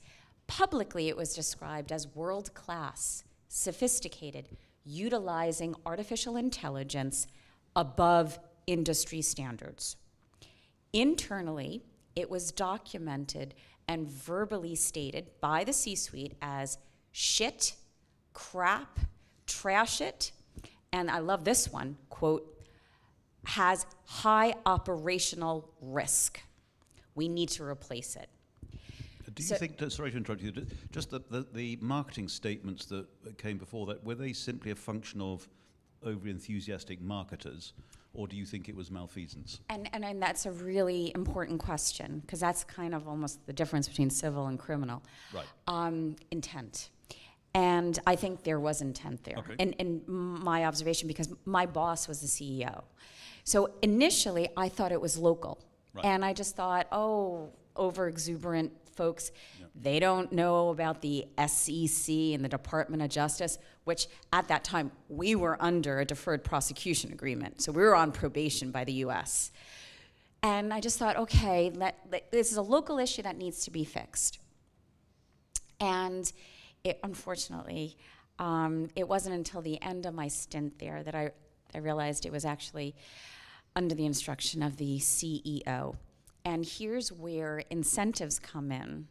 Publicly, it was described as world-class, sophisticated, utilizing artificial intelligence above industry standards. Internally, it was documented and verbally stated by the C-suite as shit, crap, trash it, and I love this one, quote, has high operational risk. We need to replace it. Do you think, sorry to interrupt you, just the marketing statements that came before that, were they simply a function of over-enthusiastic marketers, or do you think it was malfeasance? And that's a really important question, because that's kind of almost the difference between civil and criminal. Right. Intent. And I think there was intent there. Okay. In my observation, because my boss was the CEO. So initially, I thought it was local. Right. And I just thought, oh, over-exuberant folks, they don't know about the SEC and the Department of Justice, which at that time, we were under a deferred prosecution agreement. So we were on probation by the US. And I just thought, okay, this is a local issue that needs to be fixed. And unfortunately, it wasn't until the end of my stint there that I realized it was actually under the instruction of the CEO. And here's where incentives come in.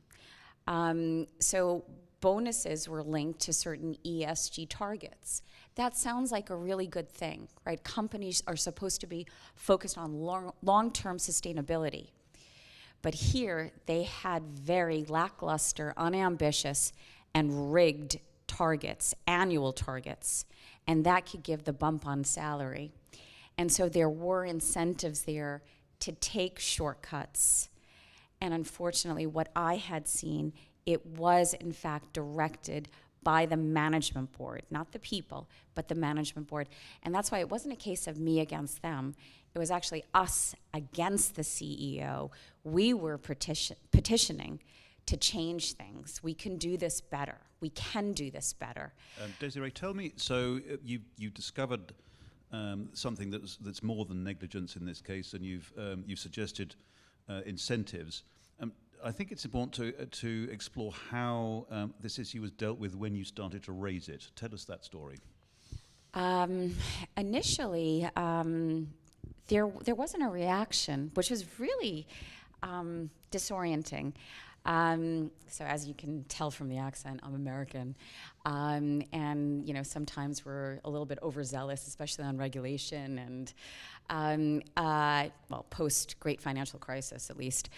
So bonuses were linked to certain ESG targets. That sounds like a really good thing, right? Companies are supposed to be focused on long-term sustainability. But here, they had very lackluster, unambitious, and rigged targets, annual targets, and that could give the bump on salary. And so there were incentives there to take shortcuts. And unfortunately, what I had seen, it was in fact directed by the management board, not the people, but the management board. And that's why it wasn't a case of me against them. It was actually us against the CEO. We were petitioning to change things. We can do this better. We can do this better. Desiree, tell me, so you discovered something that's more than negligence in this case, and you've suggested incentives. I think it's important to explore how this issue was dealt with when you started to raise it. Tell us that story. Initially, there wasn't a reaction, which was really disorienting. So as you can tell from the accent, I'm American, and sometimes we're a little bit overzealous, especially on regulation and post Great Financial Crisis, at least.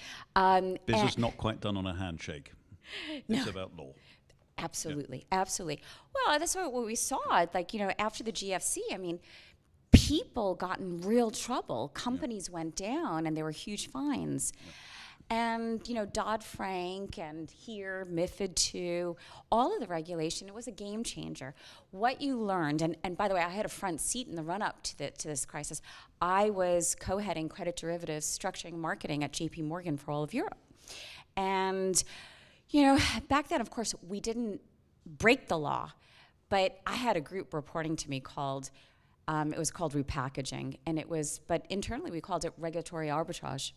Business not quite done on a handshake. It's about law. Absolutely, absolutely. Well, that's what we saw. After the GFC, people got in real trouble. Companies went down, and there were huge fines. And, Dodd-Frank and here, MiFID II, all of the regulation, it was a game changer. What you learned, and by the way, I had a front seat in the run-up to this crisis. I was co-heading credit derivatives, structuring and marketing at JP Morgan for all of Europe. And, back then, of course, we didn't break the law, but I had a group reporting to me called, it was called repackaging, but internally we called it regulatory arbitrage.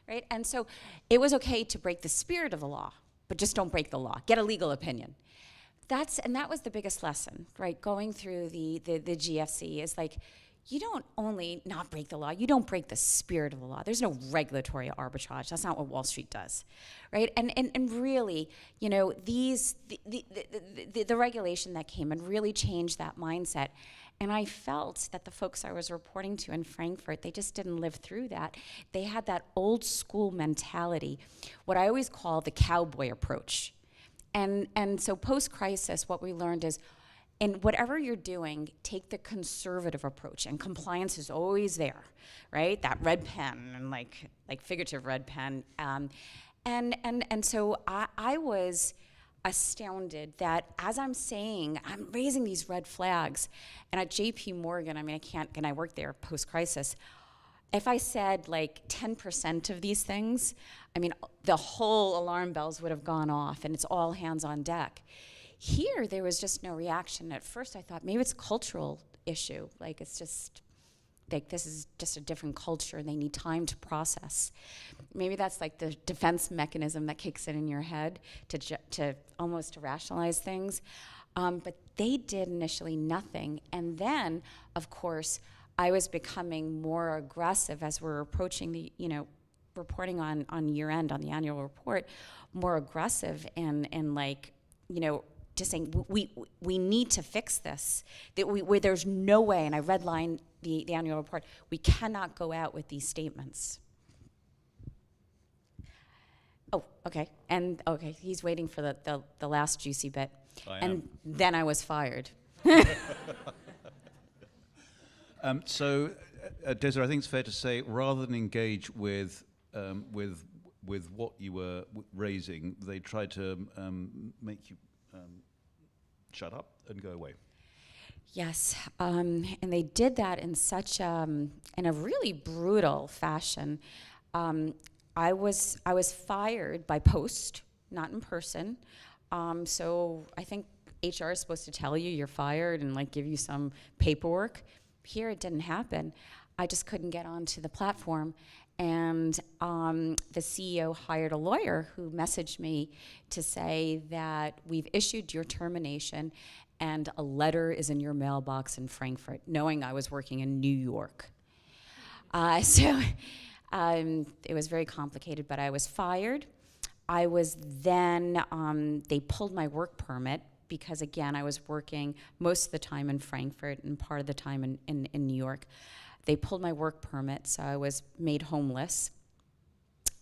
Right? And so it was okay to break the spirit of the law, but just don't break the law. Get a legal opinion. That was the biggest lesson, right? Going through the GFC is you don't only not break the law, you don't break the spirit of the law. There's no regulatory arbitrage. That's not what Wall Street does, right? And really, the regulation that came and really changed that mindset. And I felt that the folks I was reporting to in Frankfurt, they just didn't live through that. They had that old school mentality, what I always call the cowboy approach. And so post-crisis, what we learned is, in whatever you're doing, take the conservative approach, and compliance is always there, right? That red pen, and like figurative red pen. And so I was astounded that as I'm saying, I'm raising these red flags. And at JP Morgan, I worked there post-crisis. If I said 10% of these things, the whole alarm bells would have gone off, and it's all hands on deck. Here, there was just no reaction. At first, I thought maybe it's a cultural issue. It's just, this is just a different culture, and they need time to process. Maybe that's the defense mechanism that kicks in your head to almost to rationalize things. But they did initially nothing. And then, of course, I was becoming more aggressive as we're approaching the, reporting on year end, on the annual report, more aggressive and just saying we need to fix this. There's no way, and I redlined the annual report. We cannot go out with these statements. Oh, okay. And okay, he's waiting for the last juicy bit. Then I was fired. So, Desiree, I think it's fair to say, rather than engage with what you were raising, they tried to make you shut up and go away. Yes, and they did that in such in a really brutal fashion. I was fired by post, not in person. So I think HR is supposed to tell you you're fired and like give you some paperwork. Here it didn't happen. I just couldn't get onto the platform. And the CEO hired a lawyer who messaged me to say that we've issued your termination and a letter is in your mailbox in Frankfurt, knowing I was working in New York. So it was very complicated, but I was fired. I was then, they pulled my work permit because, again, I was working most of the time in Frankfurt and part of the time in New York. They pulled my work permit, so I was made homeless.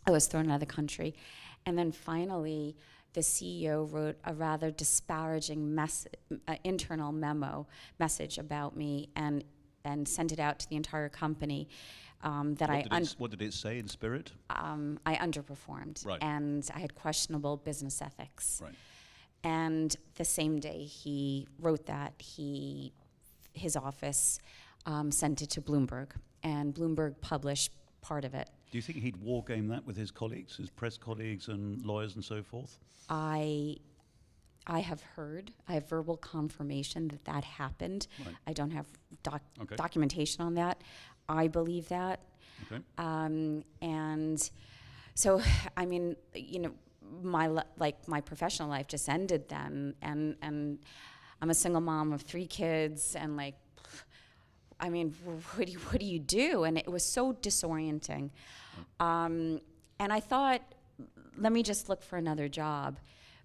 I was thrown out of the country. And then finally, the CEO wrote a rather disparaging internal message about me and sent it out to the entire company. What did it say in spirit? I underperformed, right. And I had questionable business ethics. Right. And the same day he wrote that, his office sent it to Bloomberg, and Bloomberg published part of it. Do you think he'd wargame that with his colleagues, his press colleagues and lawyers and so forth? I have heard, I have verbal confirmation that happened. Right. I don't have documentation on that. I believe that. Okay. And so, I mean, you know, my professional life just ended then, and I'm a single mom of 3 kids, and like, I mean, what do you do? And it was so disorienting. And I thought, let me just look for another job.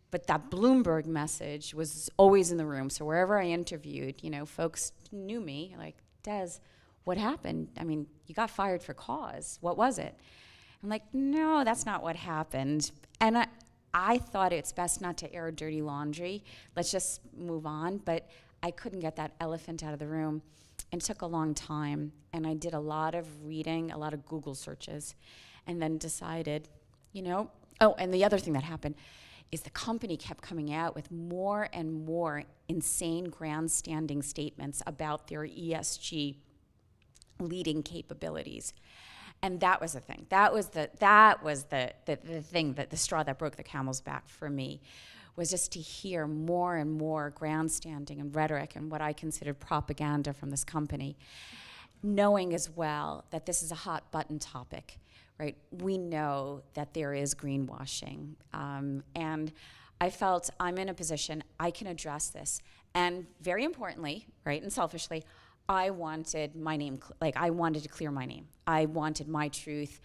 But that Bloomberg message was always in the room. So wherever I interviewed, you know, folks knew me, like, Des, what happened? I mean, you got fired for cause. What was it? I'm like, no, that's not what happened. And I thought it's best not to air dirty laundry. Let's just move on. But I couldn't get that elephant out of the room. And it took a long time. And I did a lot of reading, a lot of Google searches, and then decided, you know, oh, and the other thing that happened is the company kept coming out with more and more insane grandstanding statements about their ESG leading capabilities. And that was the thing. That was the thing, that the straw that broke the camel's back for me, was just to hear more and more grandstanding and rhetoric and what I considered propaganda from this company, knowing as well that this is a hot button topic, right? We know that there is greenwashing, and I felt I'm in a position I can address this. And very importantly, right, and selfishly, I wanted my name, I wanted to clear my name. I wanted my truth.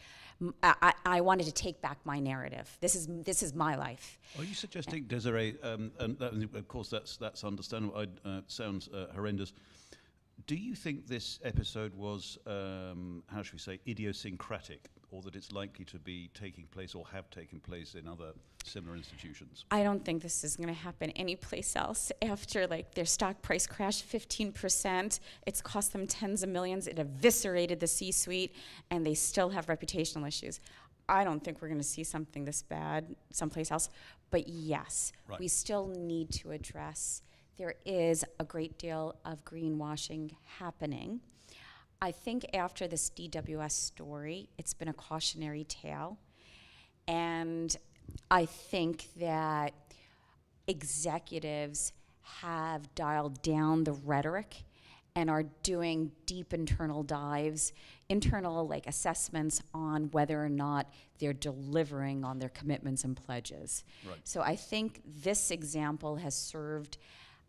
I wanted to take back my narrative. This is my life. Are you suggesting, Desiree, and of course that's understandable, sounds horrendous. Do you think this episode was, how should we say, idiosyncratic, or that it's likely to be taking place or have taken place in other similar institutions? I don't think this is going to happen anyplace else. After their stock price crashed 15%, it's cost them tens of millions. It eviscerated the C-suite, and they still have reputational issues. I don't think we're going to see something this bad someplace else. But yes, right. We still need to address. There is a great deal of greenwashing happening. I think after this DWS story, it's been a cautionary tale. And I think that executives have dialed down the rhetoric and are doing deep internal dives, internal assessments on whether or not they're delivering on their commitments and pledges. Right. So I think this example has served.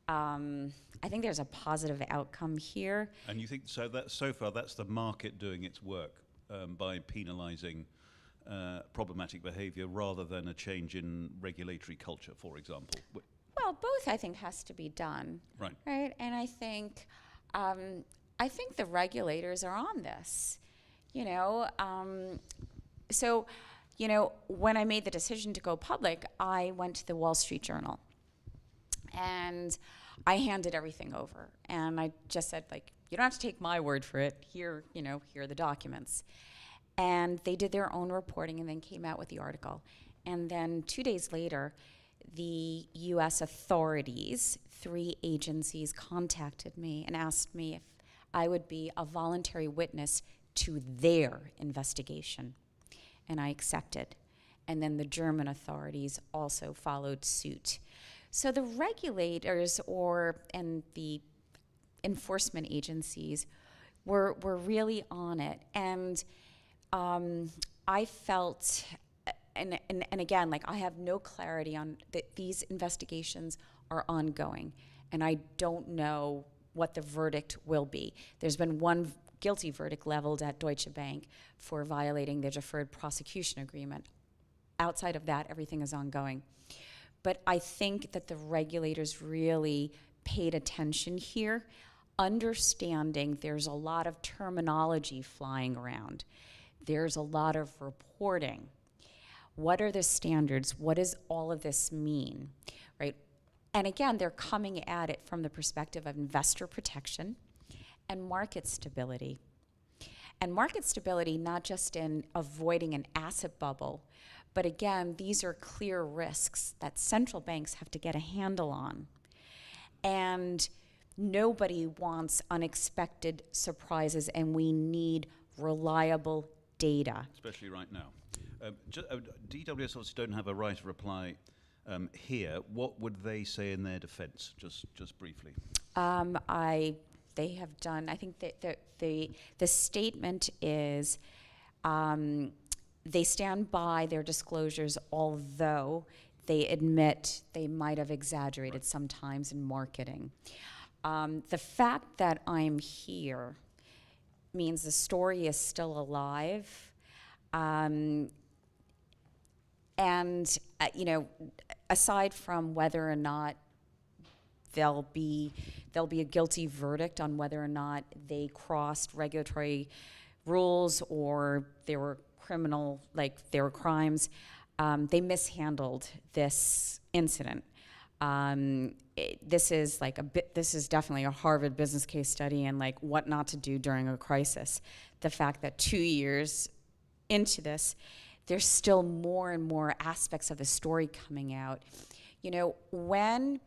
I think there's a positive outcome here. And you think so far that's the market doing its work by penalizing problematic behavior rather than a change in regulatory culture, for example? Well, both I think has to be done. Right. Right. And I think I think the regulators are on this, you know. So, you know, when I made the decision to go public, I went to the Wall Street Journal and I handed everything over. And I just said, like, you don't have to take my word for it. Here, you know, here are the documents. And they did their own reporting and then came out with the article. And then 2 days later, the US authorities, 3 agencies, contacted me and asked me if I would be a voluntary witness to their investigation. And I accepted. And then the German authorities also followed suit. So the regulators and the enforcement agencies were really on it. And I felt, and again, like, I have no clarity on that. These investigations are ongoing, and I don't know what the verdict will be. There's been one guilty verdict leveled at Deutsche Bank for violating their deferred prosecution agreement. Outside of that, everything is ongoing. But I think that the regulators really paid attention here, understanding there's a lot of terminology flying around. There's a lot of reporting. What are the standards? What does all of this mean, right? And again, they're coming at it from the perspective of investor protection and market stability. And market stability, not just in avoiding an asset bubble, but again, these are clear risks that central banks have to get a handle on. And nobody wants unexpected surprises, and we need reliable data. Especially right now. DWS obviously don't have a right of reply here. What would they say in their defense, just briefly? They have done, I think that the statement is they stand by their disclosures, although they admit they might have exaggerated sometimes in marketing. The fact that I'm here means the story is still alive. You know, aside from whether or not there'll be a guilty verdict on whether or not they crossed regulatory rules or there were there were crimes, they mishandled this incident. This is definitely a Harvard business case study and like what not to do during a crisis. The fact that 2 years into this, there's still more and more aspects of the story coming out. You know, when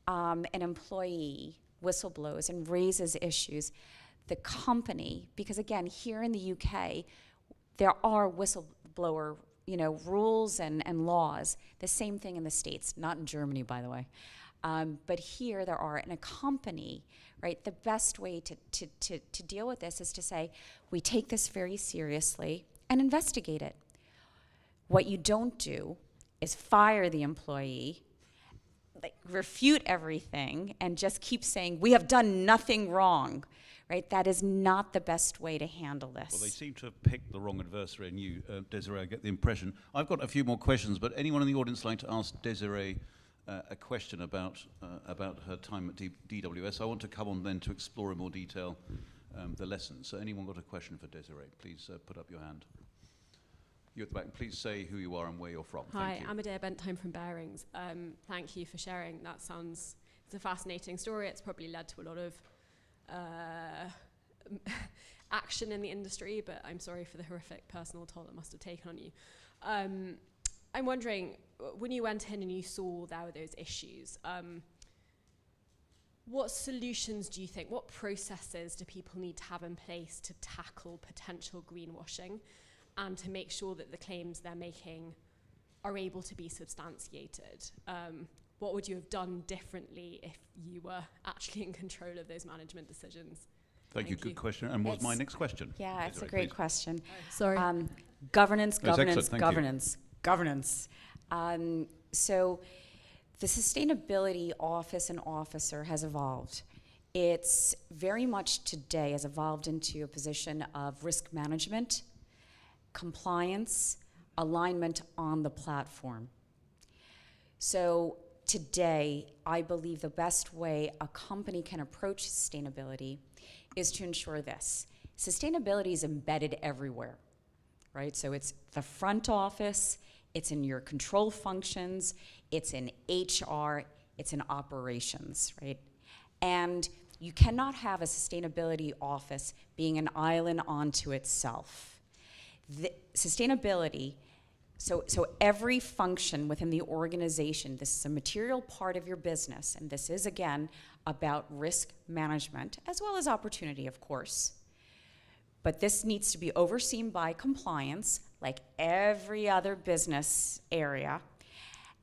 an employee whistleblows and raises issues, the company, because again, here in the UK, there are whistleblower, you know, rules and laws. The same thing in the States, not in Germany, by the way. But here there are, in a company, right, the best way to deal with this is to say, we take this very seriously and investigate it. What you don't do is fire the employee, like refute everything, and just keep saying, we have done nothing wrong, right? That is not the best way to handle this. Well, they seem to have picked the wrong adversary, and you, Desiree, I get the impression. I've got a few more questions, but anyone in the audience like to ask Desiree a question about her time at DWS? I want to come on then to explore in more detail the lessons. So anyone got a question for Desiree? Please put up your hand. You at the back, please say who you are and where you're from. Hi, I'm Adair Bentheim from Bearings. Thank you for sharing. It's a fascinating story. It's probably led to a lot of action in the industry, but I'm sorry for the horrific personal toll it must have taken on you. I'm wondering, when you went in and you saw there were those issues, what solutions do you think, what processes do people need to have in place to tackle potential greenwashing and to make sure that the claims they're making are able to be substantiated? What would you have done differently if you were actually in control of those management decisions? Thank you. Good question. And what's my next question? Yeah, it's a great question. Sorry. Governance. So the sustainability office and officer has evolved. It's very much today has evolved into a position of risk management, compliance, alignment on the platform. So today, I believe the best way a company can approach sustainability is to ensure this. Sustainability is embedded everywhere, right? So it's the front office, it's in your control functions, it's in HR, it's in operations, right? And you cannot have a sustainability office being an island unto itself. The sustainability, so every function within the organization, this is a material part of your business, and this is, again, about risk management, as well as opportunity, of course. But this needs to be overseen by compliance, like every other business area,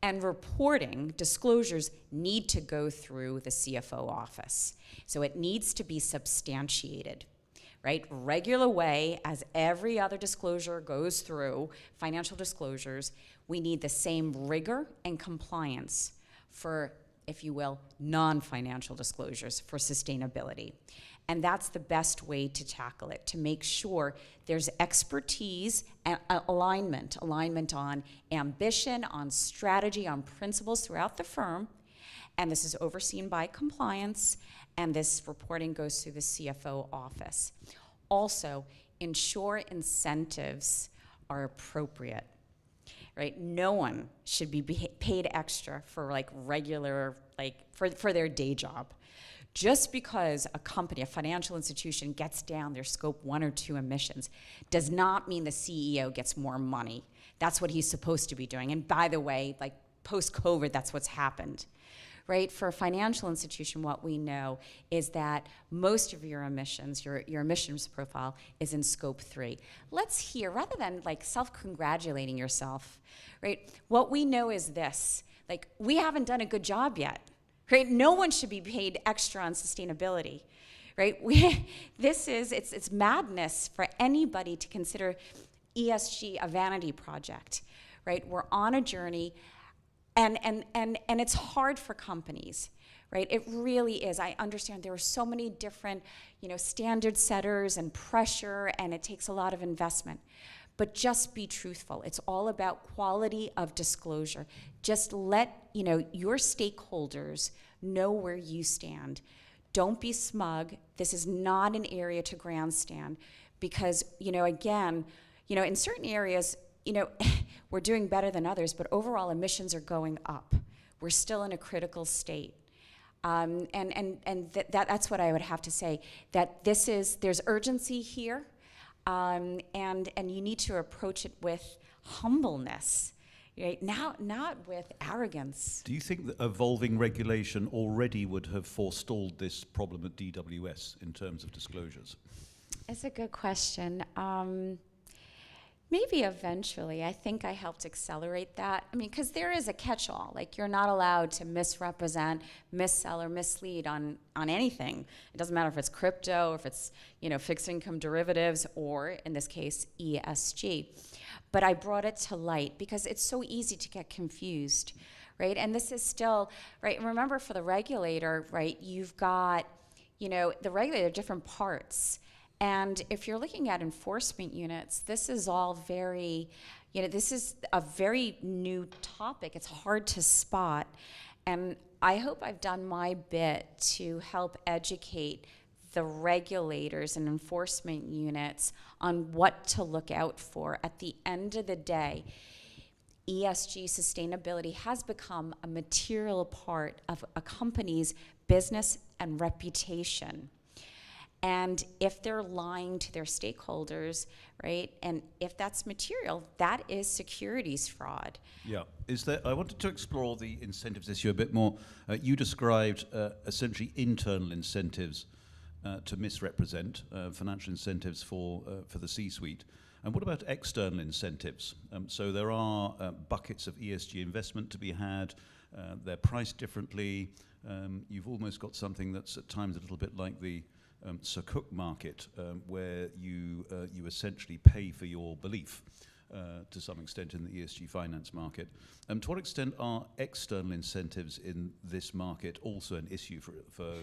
and reporting, disclosures need to go through the CFO office. So it needs to be substantiated, right? Regular way, as every other disclosure goes through, financial disclosures, we need the same rigor and compliance for, if you will, non-financial disclosures for sustainability. And that's the best way to tackle it, to make sure there's expertise and alignment on ambition, on strategy, on principles throughout the firm. And this is overseen by compliance, and this reporting goes through the CFO office. Also, ensure incentives are appropriate, right? No one should be paid extra for for their day job. Just because a company, a financial institution, gets down their scope 1 or 2 emissions does not mean the CEO gets more money. That's what he's supposed to be doing. And by the way, like post-COVID, that's what's happened, right? For a financial institution, what we know is that most of your emissions, your emissions profile is in scope 3. Let's hear, rather than like self-congratulating yourself, right? What we know is this, like we haven't done a good job yet. Right? No one should be paid extra on sustainability, right? It's madness for anybody to consider ESG a vanity project, right? We're on a journey, and it's hard for companies, right? It really is. I understand there are so many different, standard setters and pressure, and it takes a lot of investment. But just be truthful. It's all about quality of disclosure. Just let your stakeholders know where you stand. Don't be smug. This is not an area to grandstand, because again, in certain areas, we're doing better than others, but overall emissions are going up. We're still in a critical state. That's what I would have to say. That there's urgency here. And you need to approach it with humbleness, right? Not with arrogance. Do you think that evolving regulation already would have forestalled this problem at DWS in terms of disclosures? It's a good question. Maybe eventually. I think I helped accelerate that. I mean, because there is a catch-all. Like, you're not allowed to misrepresent, missell, or mislead on anything. It doesn't matter if it's crypto, or if it's, fixed income derivatives, or, in this case, ESG. But I brought it to light because it's so easy to get confused, right? And this is still, right, remember for the regulator, right, you've got, the regulator, different parts. And if you're looking at enforcement units, this is all very, this is a very new topic. It's hard to spot. And I hope I've done my bit to help educate the regulators and enforcement units on what to look out for. At the end of the day, ESG sustainability has become a material part of a company's business and reputation. And if they're lying to their stakeholders, right, and if that's material, that is securities fraud. Yeah. I wanted to explore the incentives issue a bit more. You described essentially internal incentives to misrepresent, financial incentives for the C-suite. And what about external incentives? So there are buckets of ESG investment to be had. They're priced differently. You've almost got something that's at times a little bit like the Sukuk market, where you essentially pay for your belief to some extent in the ESG finance market. To what extent are external incentives in this market also an issue for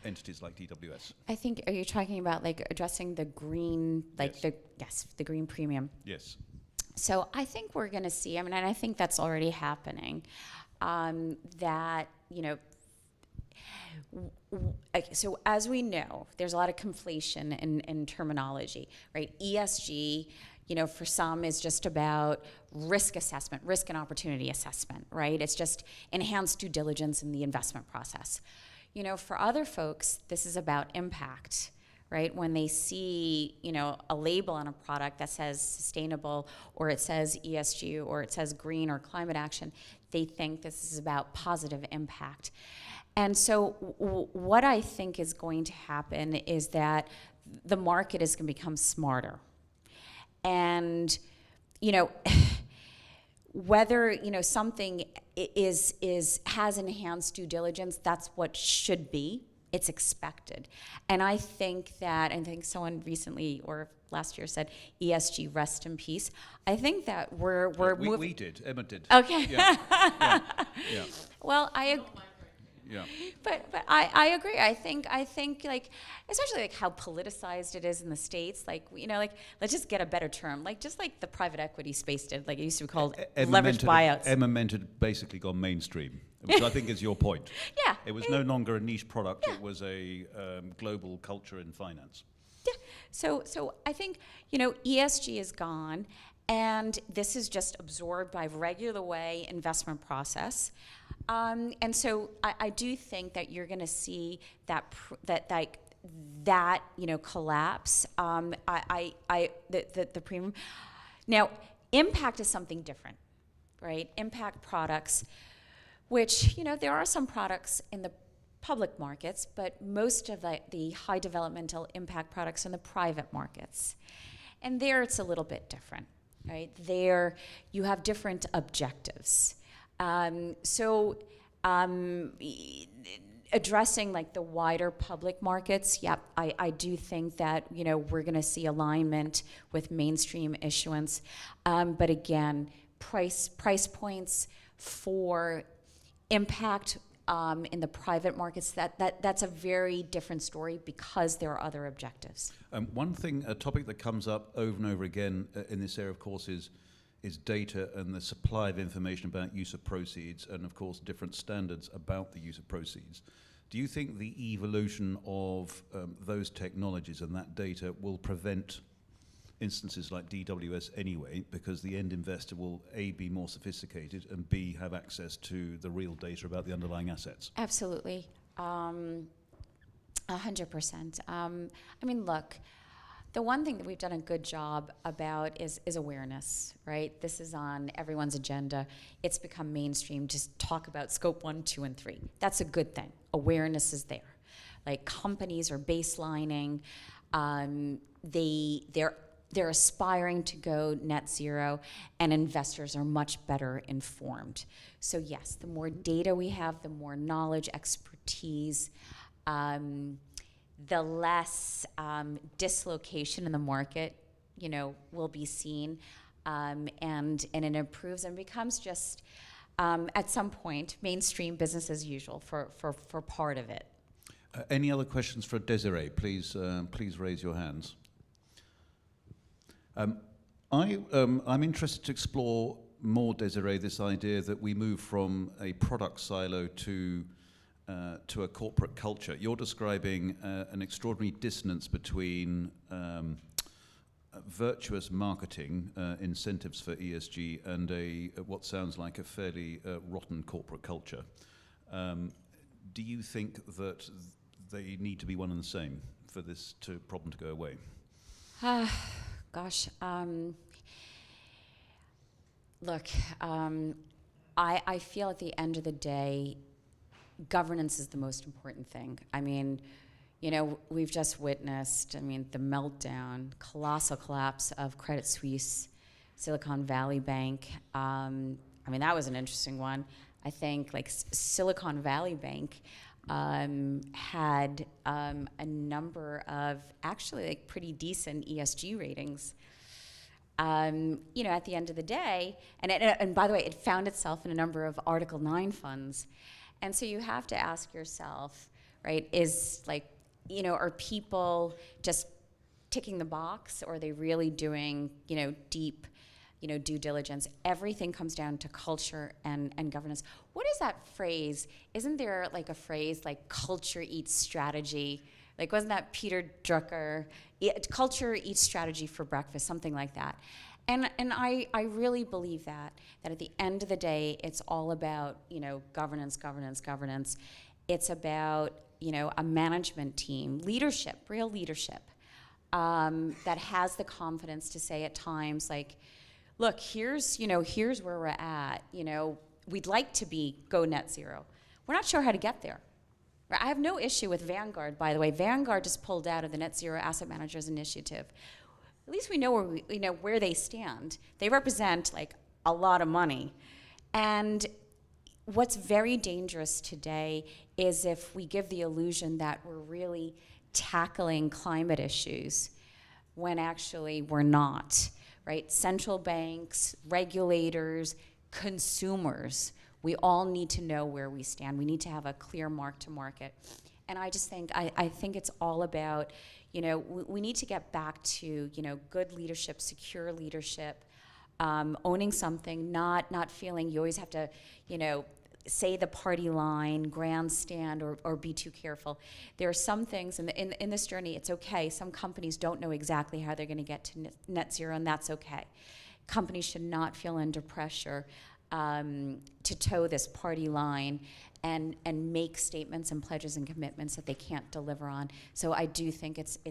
entities like DWS? I think, are you talking about like addressing the green, like the green premium? Yes. So I think we're going to see, and I think that's already happening, that, Okay, so as we know, there's a lot of conflation in terminology, right? ESG, for some is just about risk assessment, risk and opportunity assessment, right? It's just enhanced due diligence in the investment process. For other folks, this is about impact, right? When they see, a label on a product that says sustainable, or it says ESG, or it says green or climate action, they think this is about positive impact. And so what I think is going to happen is that the market is going to become smarter. And, whether, something has enhanced due diligence, that's what should be. It's expected. And I think someone recently or last year said ESG, rest in peace. I think that we're moving. We did. Emma did. Okay. Yeah. Yeah. Well, Yeah. But I agree. I think especially how politicized it is in the States. Let's just get a better term. Just like the private equity space did. It used to be called leveraged buyouts. Emma meant it basically gone mainstream, which I think is your point. Yeah. It was no longer a niche product. Yeah. It was a global culture in finance. Yeah. So I think ESG is gone, and this is just absorbed by regular way investment process. And so I do think that you're going to see that collapse. The premium. Now, impact is something different, right? Impact products, which there are some products in the public markets, but most of the high developmental impact products in the private markets, and there it's a little bit different, right? There you have different objectives. Addressing the wider public markets, I do think that we're going to see alignment with mainstream issuance, but again, price points for impact in the private markets, that's a very different story because there are other objectives. One thing, a topic that comes up over and over again in this area, of course, is data and the supply of information about use of proceeds, and of course different standards about the use of proceeds. Do you think the evolution of those technologies and that data will prevent instances like DWS anyway, because the end investor will A, be more sophisticated, and B, have access to the real data about the underlying assets? Absolutely. 100%. Look, the one thing that we've done a good job about is awareness, right? This is on everyone's agenda. It's become mainstream. Just talk about scope 1, 2, and 3. That's a good thing. Awareness is there. Companies are baselining. They're aspiring to go net zero, and investors are much better informed. So yes, the more data we have, the more knowledge, expertise, the less dislocation in the market, will be seen, and it improves and becomes just at some point mainstream business as usual for part of it. Any other questions for Desiree? Please raise your hands. I'm interested to explore more, Desiree, this idea that we move from a product silo to a corporate culture. You're describing an extraordinary dissonance between virtuous marketing incentives for ESG and what sounds like a fairly rotten corporate culture. Do you think that they need to be one and the same for this problem to go away? Gosh. Look, I feel at the end of the day, governance is the most important thing. We've just witnessed, the meltdown, colossal collapse of Credit Suisse, Silicon Valley Bank. That was an interesting one. I think Silicon Valley Bank had a number of actually pretty decent ESG ratings. At the end of the day, and by the way, it found itself in a number of Article 9 funds. And so you have to ask yourself, right, are people just ticking the box, or are they really doing, deep due diligence. Everything comes down to culture and governance. What is that phrase? Isn't there like a phrase like culture eats strategy? Like, wasn't that Peter Drucker? Culture eats strategy for breakfast, something like that. And I really believe that at the end of the day, it's all about, governance. It's about, a management team, leadership, real leadership, that has the confidence to say at times, like, look, here's where we're at. We'd like to go net zero. We're not sure how to get there. I have no issue with Vanguard, by the way. Vanguard just pulled out of the Net Zero Asset Managers Initiative. At least we know where they stand. They represent like a lot of money. And what's very dangerous today is if we give the illusion that we're really tackling climate issues when actually we're not, right? Central banks, regulators, consumers, we all need to know where we stand. We need to have a clear mark to market. And I just think, I think it's all about, we need to get back to, good leadership, secure leadership, owning something, not feeling you always have to, say the party line, grandstand, or be too careful. There are some things in this journey, it's okay. Some companies don't know exactly how they're going to get to net zero, and that's okay. Companies should not feel under pressure to toe this party line and make statements and pledges and commitments that they can't deliver on. So I do think it's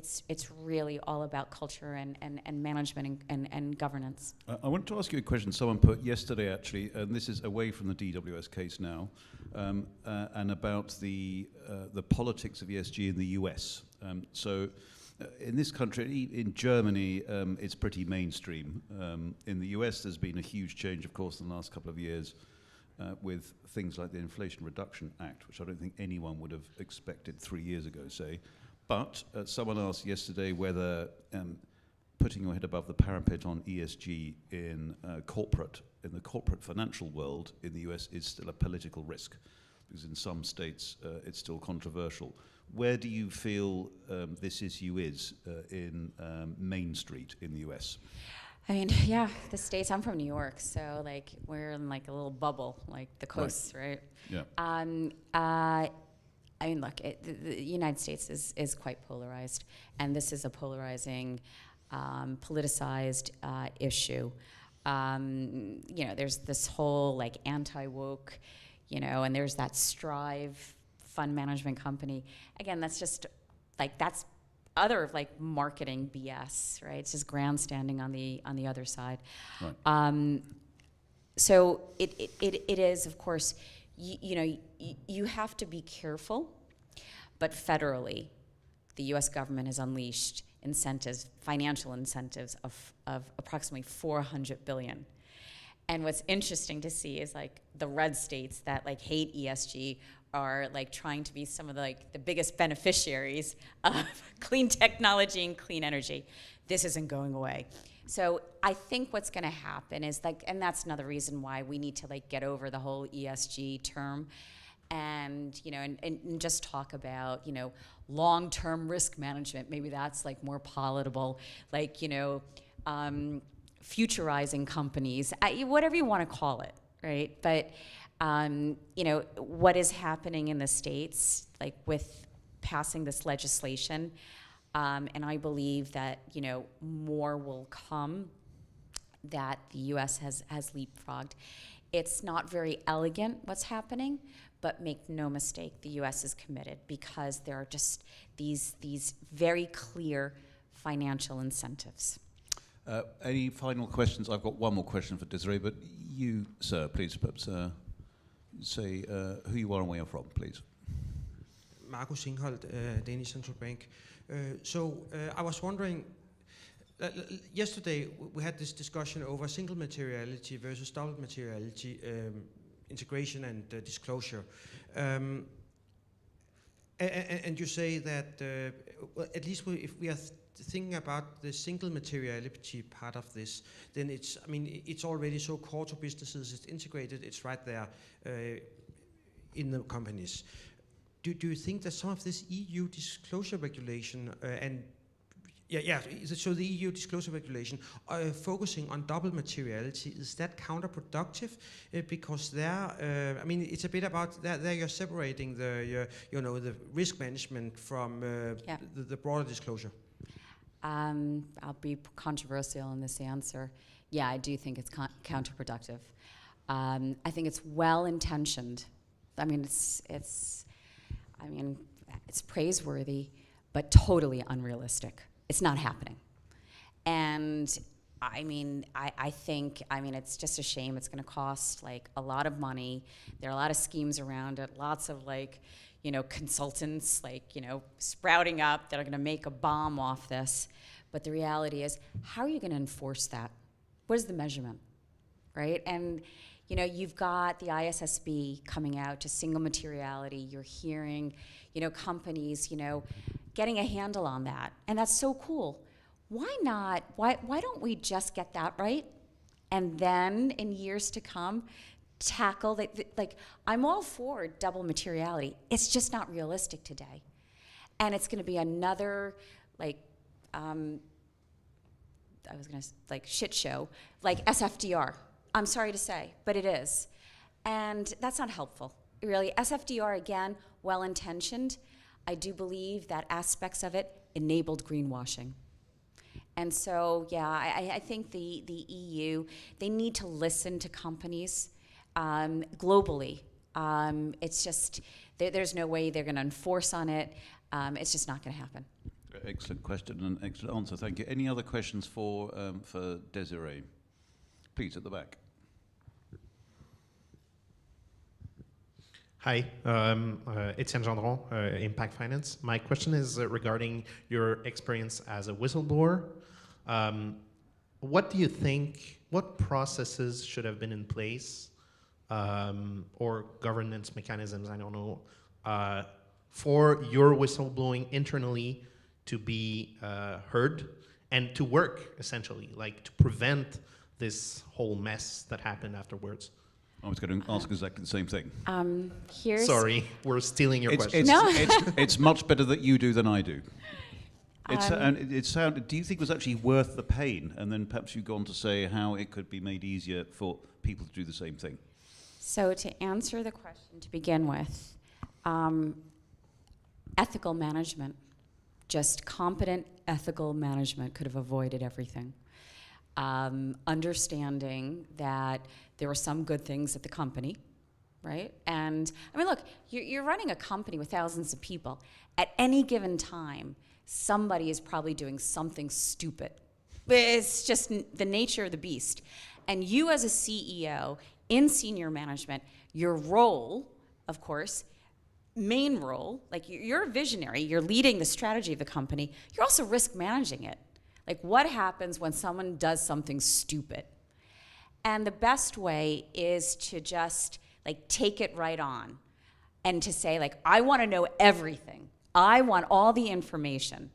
really all about culture and management and governance. I wanted to ask you a question someone put yesterday, actually, and this is away from the DWS case now, and about the politics of ESG in the US. In this country, in Germany, it's pretty mainstream. In the US, there's been a huge change, of course, in the last couple of years with things like the Inflation Reduction Act, which I don't think anyone would have expected 3 years ago, say. But someone asked yesterday whether putting your head above the parapet on ESG in the corporate financial world in the US is still a political risk, because in some states it's still controversial. Where do you feel this issue is in Main Street in the US? I mean, yeah, the States, I'm from New York, so like we're in like a little bubble, like the coasts, right? Yeah. I mean, look, the United States is quite polarized, and this is a polarizing, politicized issue. There's this whole like anti-woke, and there's that Strive fund management company. Again, that's just like, that's other like marketing BS, right? It's just grandstanding on the other side. Right. So it is, of course, you have to be careful, but federally, the U.S. government has unleashed incentives, financial incentives of approximately $400 billion. And what's interesting to see is like the red states that like hate ESG are like trying to be some of the biggest beneficiaries of clean technology and clean energy. This isn't going away. So I think what's going to happen is like, and that's another reason why we need to like get over the whole ESG term, and and just talk about long-term risk management. Maybe that's like more palatable, like futurizing companies, whatever you want to call it, right? But what is happening in the States, like with passing this legislation, and I believe that, more will come, that the U.S. has leapfrogged. It's not very elegant what's happening, but make no mistake, the U.S. is committed, because there are just these very clear financial incentives. Any final questions? I've got one more question for Desiree, but you, sir, please, perhaps say who you are and where you're from, please. Markus Ingholt, Danish Central Bank. I was wondering, yesterday we had this discussion over single materiality versus double materiality, integration and disclosure. And you say that, at least if we are thinking about the single materiality part of this, then it's already so core to businesses, it's integrated, it's right there in the companies. Do you think that some of this EU disclosure regulation and So the EU disclosure regulation focusing on double materiality, is that counterproductive? Because there, I mean, it's a bit about there you're separating the risk management from the broader disclosure. I'll be controversial in this answer. Yeah, I do think it's counterproductive. I think it's well-intentioned. I mean, it's praiseworthy, but totally unrealistic. It's not happening. And I mean, I think it's just a shame. It's going to cost like a lot of money. There are a lot of schemes around it, lots of consultants sprouting up that are going to make a bomb off this. But the reality is, how are you going to enforce that? What is the measurement, right? And you've got the ISSB coming out to single materiality. You're hearing, companies, getting a handle on that. And that's so cool. Why not? Why don't we just get that right? And then in years to come, tackle I'm all for double materiality. It's just not realistic today. And it's going to be another shit show, like SFDR. I'm sorry to say, but it is. And that's not helpful. Really, SFDR, again, well-intentioned. I do believe that aspects of it enabled greenwashing. And so, yeah, I think the EU, they need to listen to companies globally. It's just, there's no way they're going to enforce on it. It's just not going to happen. Excellent question and excellent answer. Thank you. Any other questions for Desiree? Please, at the back. Hi, Etienne Gendron, Impact Finance. My question is regarding your experience as a whistleblower. What do you think, what processes should have been in place or governance mechanisms, I don't know, for your whistleblowing internally to be heard and to work, essentially, to prevent this whole mess that happened afterwards? I was going to ask exactly the same thing. Sorry, we're stealing your question. It's much better that you do than I do. Do you think it was actually worth the pain? And then perhaps you go on to say how it could be made easier for people to do the same thing. So to answer the question to begin with, ethical management, just competent ethical management could have avoided everything. Understanding that there were some good things at the company, right? And I mean, look, you're running a company with thousands of people. At any given time, somebody is probably doing something stupid. It's just the nature of the beast. And you as a CEO in senior management, your role, of course, main role, you're a visionary, you're leading the strategy of the company, you're also risk managing it. What happens when someone does something stupid? And the best way is to just take it right on and to say I want to know everything. I want all the information.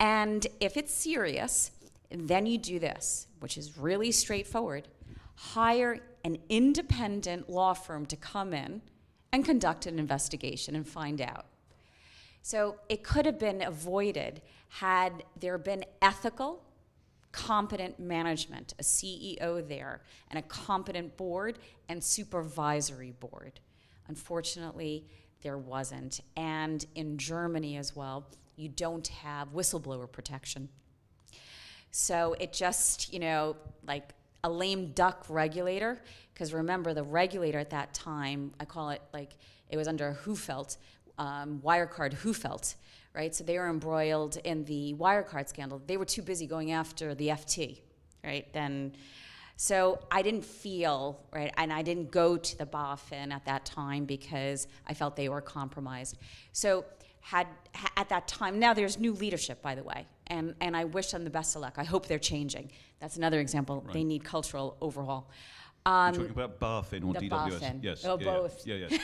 And if it's serious, then you do this, which is really straightforward. Hire an independent law firm to come in and conduct an investigation and find out. So it could have been avoided had there been ethical, competent management, a CEO there, and a competent board and supervisory board. Unfortunately, there wasn't. And in Germany as well, you don't have whistleblower protection. So it just, like a lame duck regulator, because remember the regulator at that time, I call it it was under Hufeld, Wirecard Hufeld, right? So they were embroiled in the Wirecard scandal. They were too busy going after the FT, right? So I didn't feel, right, and I didn't go to the BaFin at that time because I felt they were compromised. So at that time, now there's new leadership, by the way, and I wish them the best of luck. I hope they're changing. That's another example. Right. They need cultural overhaul. You're talking about BaFin or the DWS? BaFin. Yes. Oh, both. Yeah. Okay.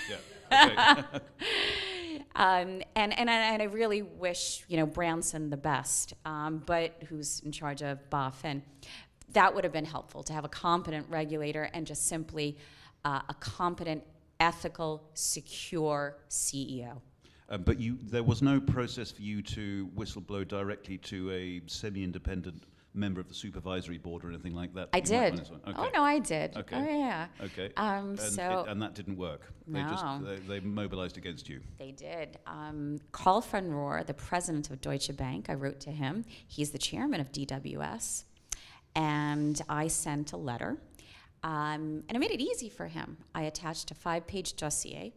And I really wish Branson the best, but who's in charge of BaFin. That would have been helpful to have a competent regulator and just simply a competent, ethical, secure CEO. But there was no process for you to whistleblow directly to a semi-independent member of the supervisory board or anything like that? I did. Okay. Oh no, I did. Okay. Oh yeah. Okay. And that didn't work. No. They mobilized against you. They did. Karl von Rohr, the president of Deutsche Bank, I wrote to him. He's the chairman of DWS. And I sent a letter. And I made it easy for him. I attached a 5-page dossier.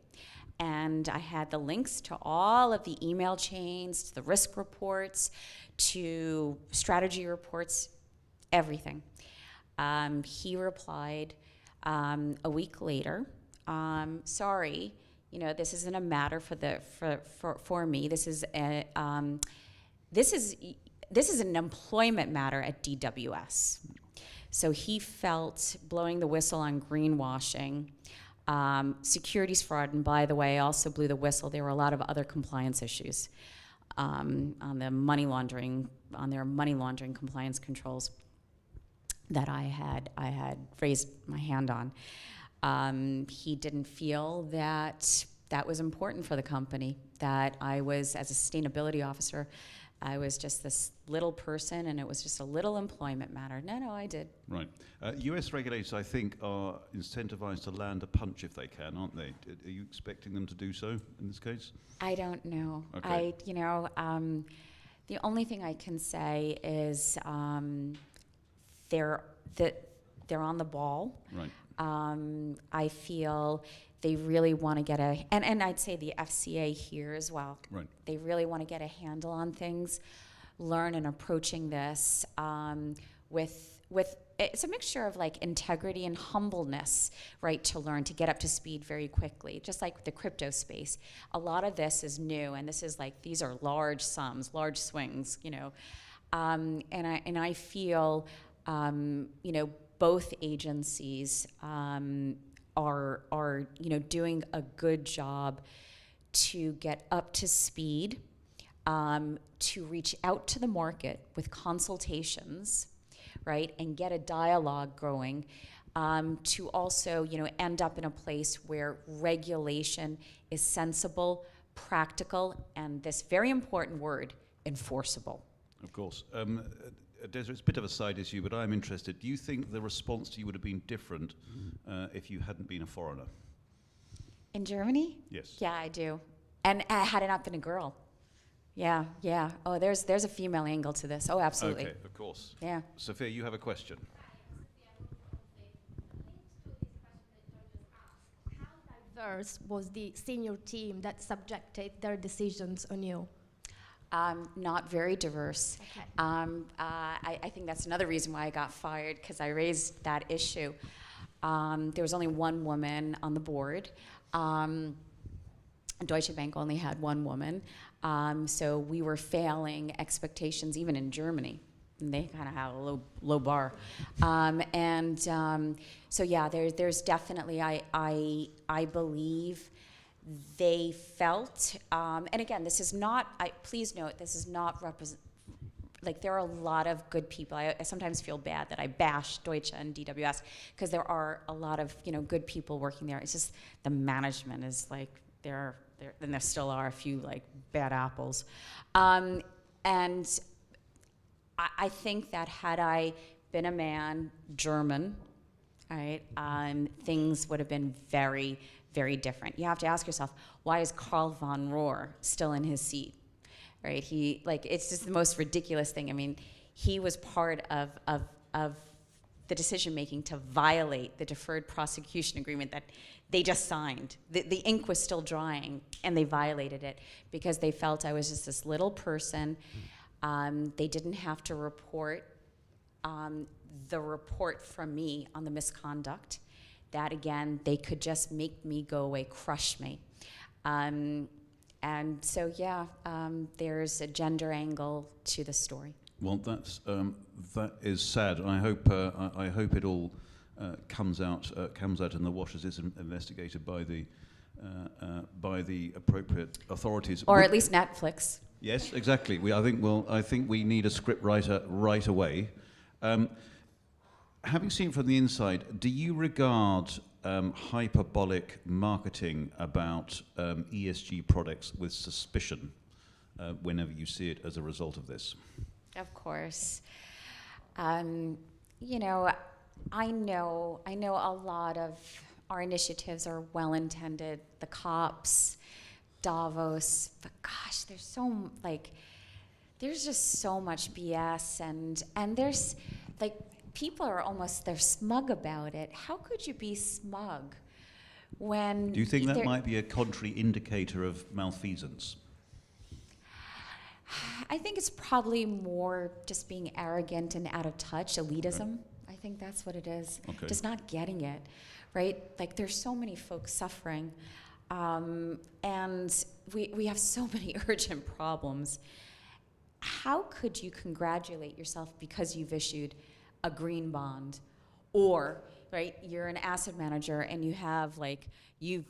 And I had the links to all of the email chains, to the risk reports, to strategy reports, everything. He replied a week later, sorry, this isn't a matter for me. This is an employment matter at DWS. So he felt blowing the whistle on greenwashing, securities fraud, and by the way, also blew the whistle. There were a lot of other compliance issues on their money laundering compliance controls that I had raised my hand on. He didn't feel that was important for the company, that I was, as a sustainability officer, I was just this little person and it was just a little employment matter. No, I did. Right. US regulators, I think, are incentivized to land a punch if they can, aren't they? Are you expecting them to do so in this case? I don't know. Okay. The only thing I can say is they're on the ball. Right. I feel they really want to get and I'd say the FCA here as well. Right. They really want to get a handle on things, learn and approaching this with it's a mixture of like integrity and humbleness, right, to learn, to get up to speed very quickly. Just like the crypto space, a lot of this is new, and this is like, these are large sums, large swings, and I feel, both agencies are doing a good job to get up to speed, to reach out to the market with consultations, right, and get a dialogue going, to also end up in a place where regulation is sensible, practical, and this very important word, enforceable. Of course. Desiree, it's a bit of a side issue, but I'm interested. Do you think the response to you would have been different if you hadn't been a foreigner? In Germany? Yes. Yeah, I do. And had it not been a girl. Yeah. Oh, there's a female angle to this. Oh, absolutely. Okay, of course. Yeah. Sophia, you have a question. How diverse was the senior team that subjected their decisions on you? Not very diverse. Okay. I think that's another reason why I got fired, because I raised that issue. There was only one woman on the board. Deutsche Bank only had one woman. So we were failing expectations even in Germany. And they kind of had a low bar. So yeah, there's definitely, I believe, they felt, and again, this is not, please note, this is not like, there are a lot of good people. I sometimes feel bad that I bash Deutsche and DWS, because there are a lot of good people working there. It's just the management is like, and there still are a few like bad apples. And I think that had I been a man, German, right, things would have been very, very different. You have to ask yourself, why is Karl von Rohr still in his seat, right? It's just the most ridiculous thing. I mean, he was part of the decision-making to violate the deferred prosecution agreement that they just signed. The ink was still drying, and they violated it because they felt I was just this little person. They didn't have to report the report from me on the misconduct. That, again, they could just make me go away, crush me. And so, yeah, there's a gender angle to the story. Well, that is sad. I hope it all comes out in the wash as it's investigated by the appropriate authorities. Or at least Netflix. Yes, exactly. I think we need a script writer right away. Having seen from the inside, do you regard hyperbolic marketing about ESG products with suspicion whenever you see it as a result of this? Of course. You know, I know a lot of our initiatives are well-intended, the COPs, Davos, but gosh, there's just so much BS, and there's, like, people are almost, they're smug about it. How could you be smug when... Do you think that might be a contrary indicator of malfeasance? I think it's probably more just being arrogant and out of touch, elitism. I think that's what it is. Okay. Just not getting it, right? Like, there's so many folks suffering, and we have so many urgent problems. How could you congratulate yourself because you've issued a green bond, or, right, you're an asset manager and you have, like, you've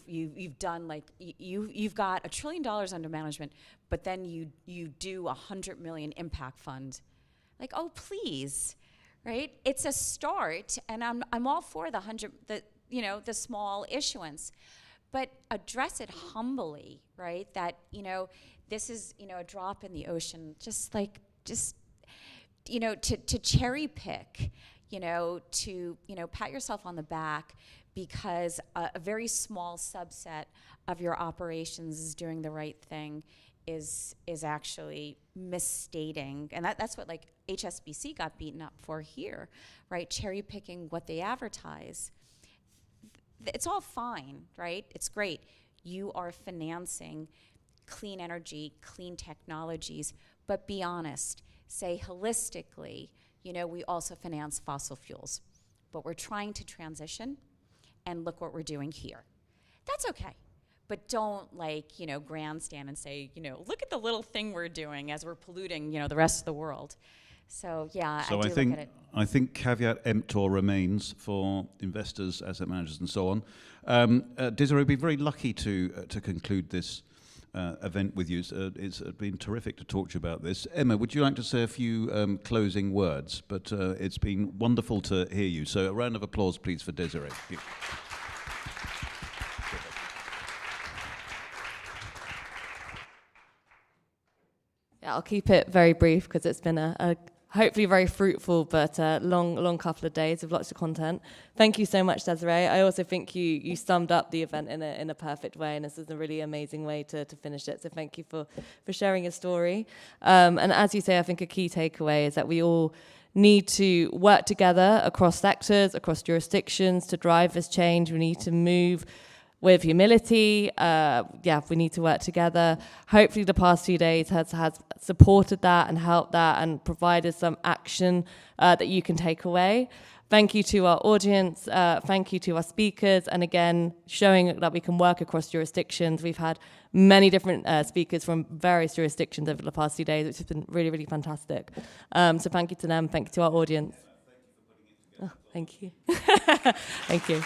done, like, you've got $1 trillion under management, but then you do $100 million impact fund. Like, oh, please, right? It's a start, and I'm all for the small issuance, but address it humbly, right? That, this is, a drop in the ocean, to cherry pick, to pat yourself on the back because a very small subset of your operations is doing the right thing is actually misstating. And that's what, like, HSBC got beaten up for here, right? Cherry picking what they advertise. It's all fine, right? It's great. You are financing clean energy, clean technologies, but be honest. Say holistically, we also finance fossil fuels, but we're trying to transition, and look what we're doing here. That's okay, but don't, grandstand and say, look at the little thing we're doing as we're polluting, the rest of the world. So yeah, so I do look at it. I think caveat emptor remains for investors, asset managers, and so on. Desiree, we'd be very lucky to conclude this event with you. It's been terrific to talk to you about this. Emma, would you like to say a few closing words? But it's been wonderful to hear you. So a round of applause, please, for Desiree. Yeah, I'll keep it very brief because it's been a hopefully very fruitful but long couple of days with lots of content. Thank you so much, Desiree. I also think you summed up the event in a perfect way, and this is a really amazing way to finish it. So thank you for sharing your story. And as you say, I think a key takeaway is that we all need to work together across sectors, across jurisdictions to drive this change. We need to move with humility. We need to work together. Hopefully the past 2 days has supported that and helped that and provided some action that you can take away. Thank you to our audience. Thank you to our speakers. And again, showing that we can work across jurisdictions. We've had many different speakers from various jurisdictions over the past 2 days, which has been really, really fantastic. So thank you to them. Thank you to our audience. Thank you. Thank you.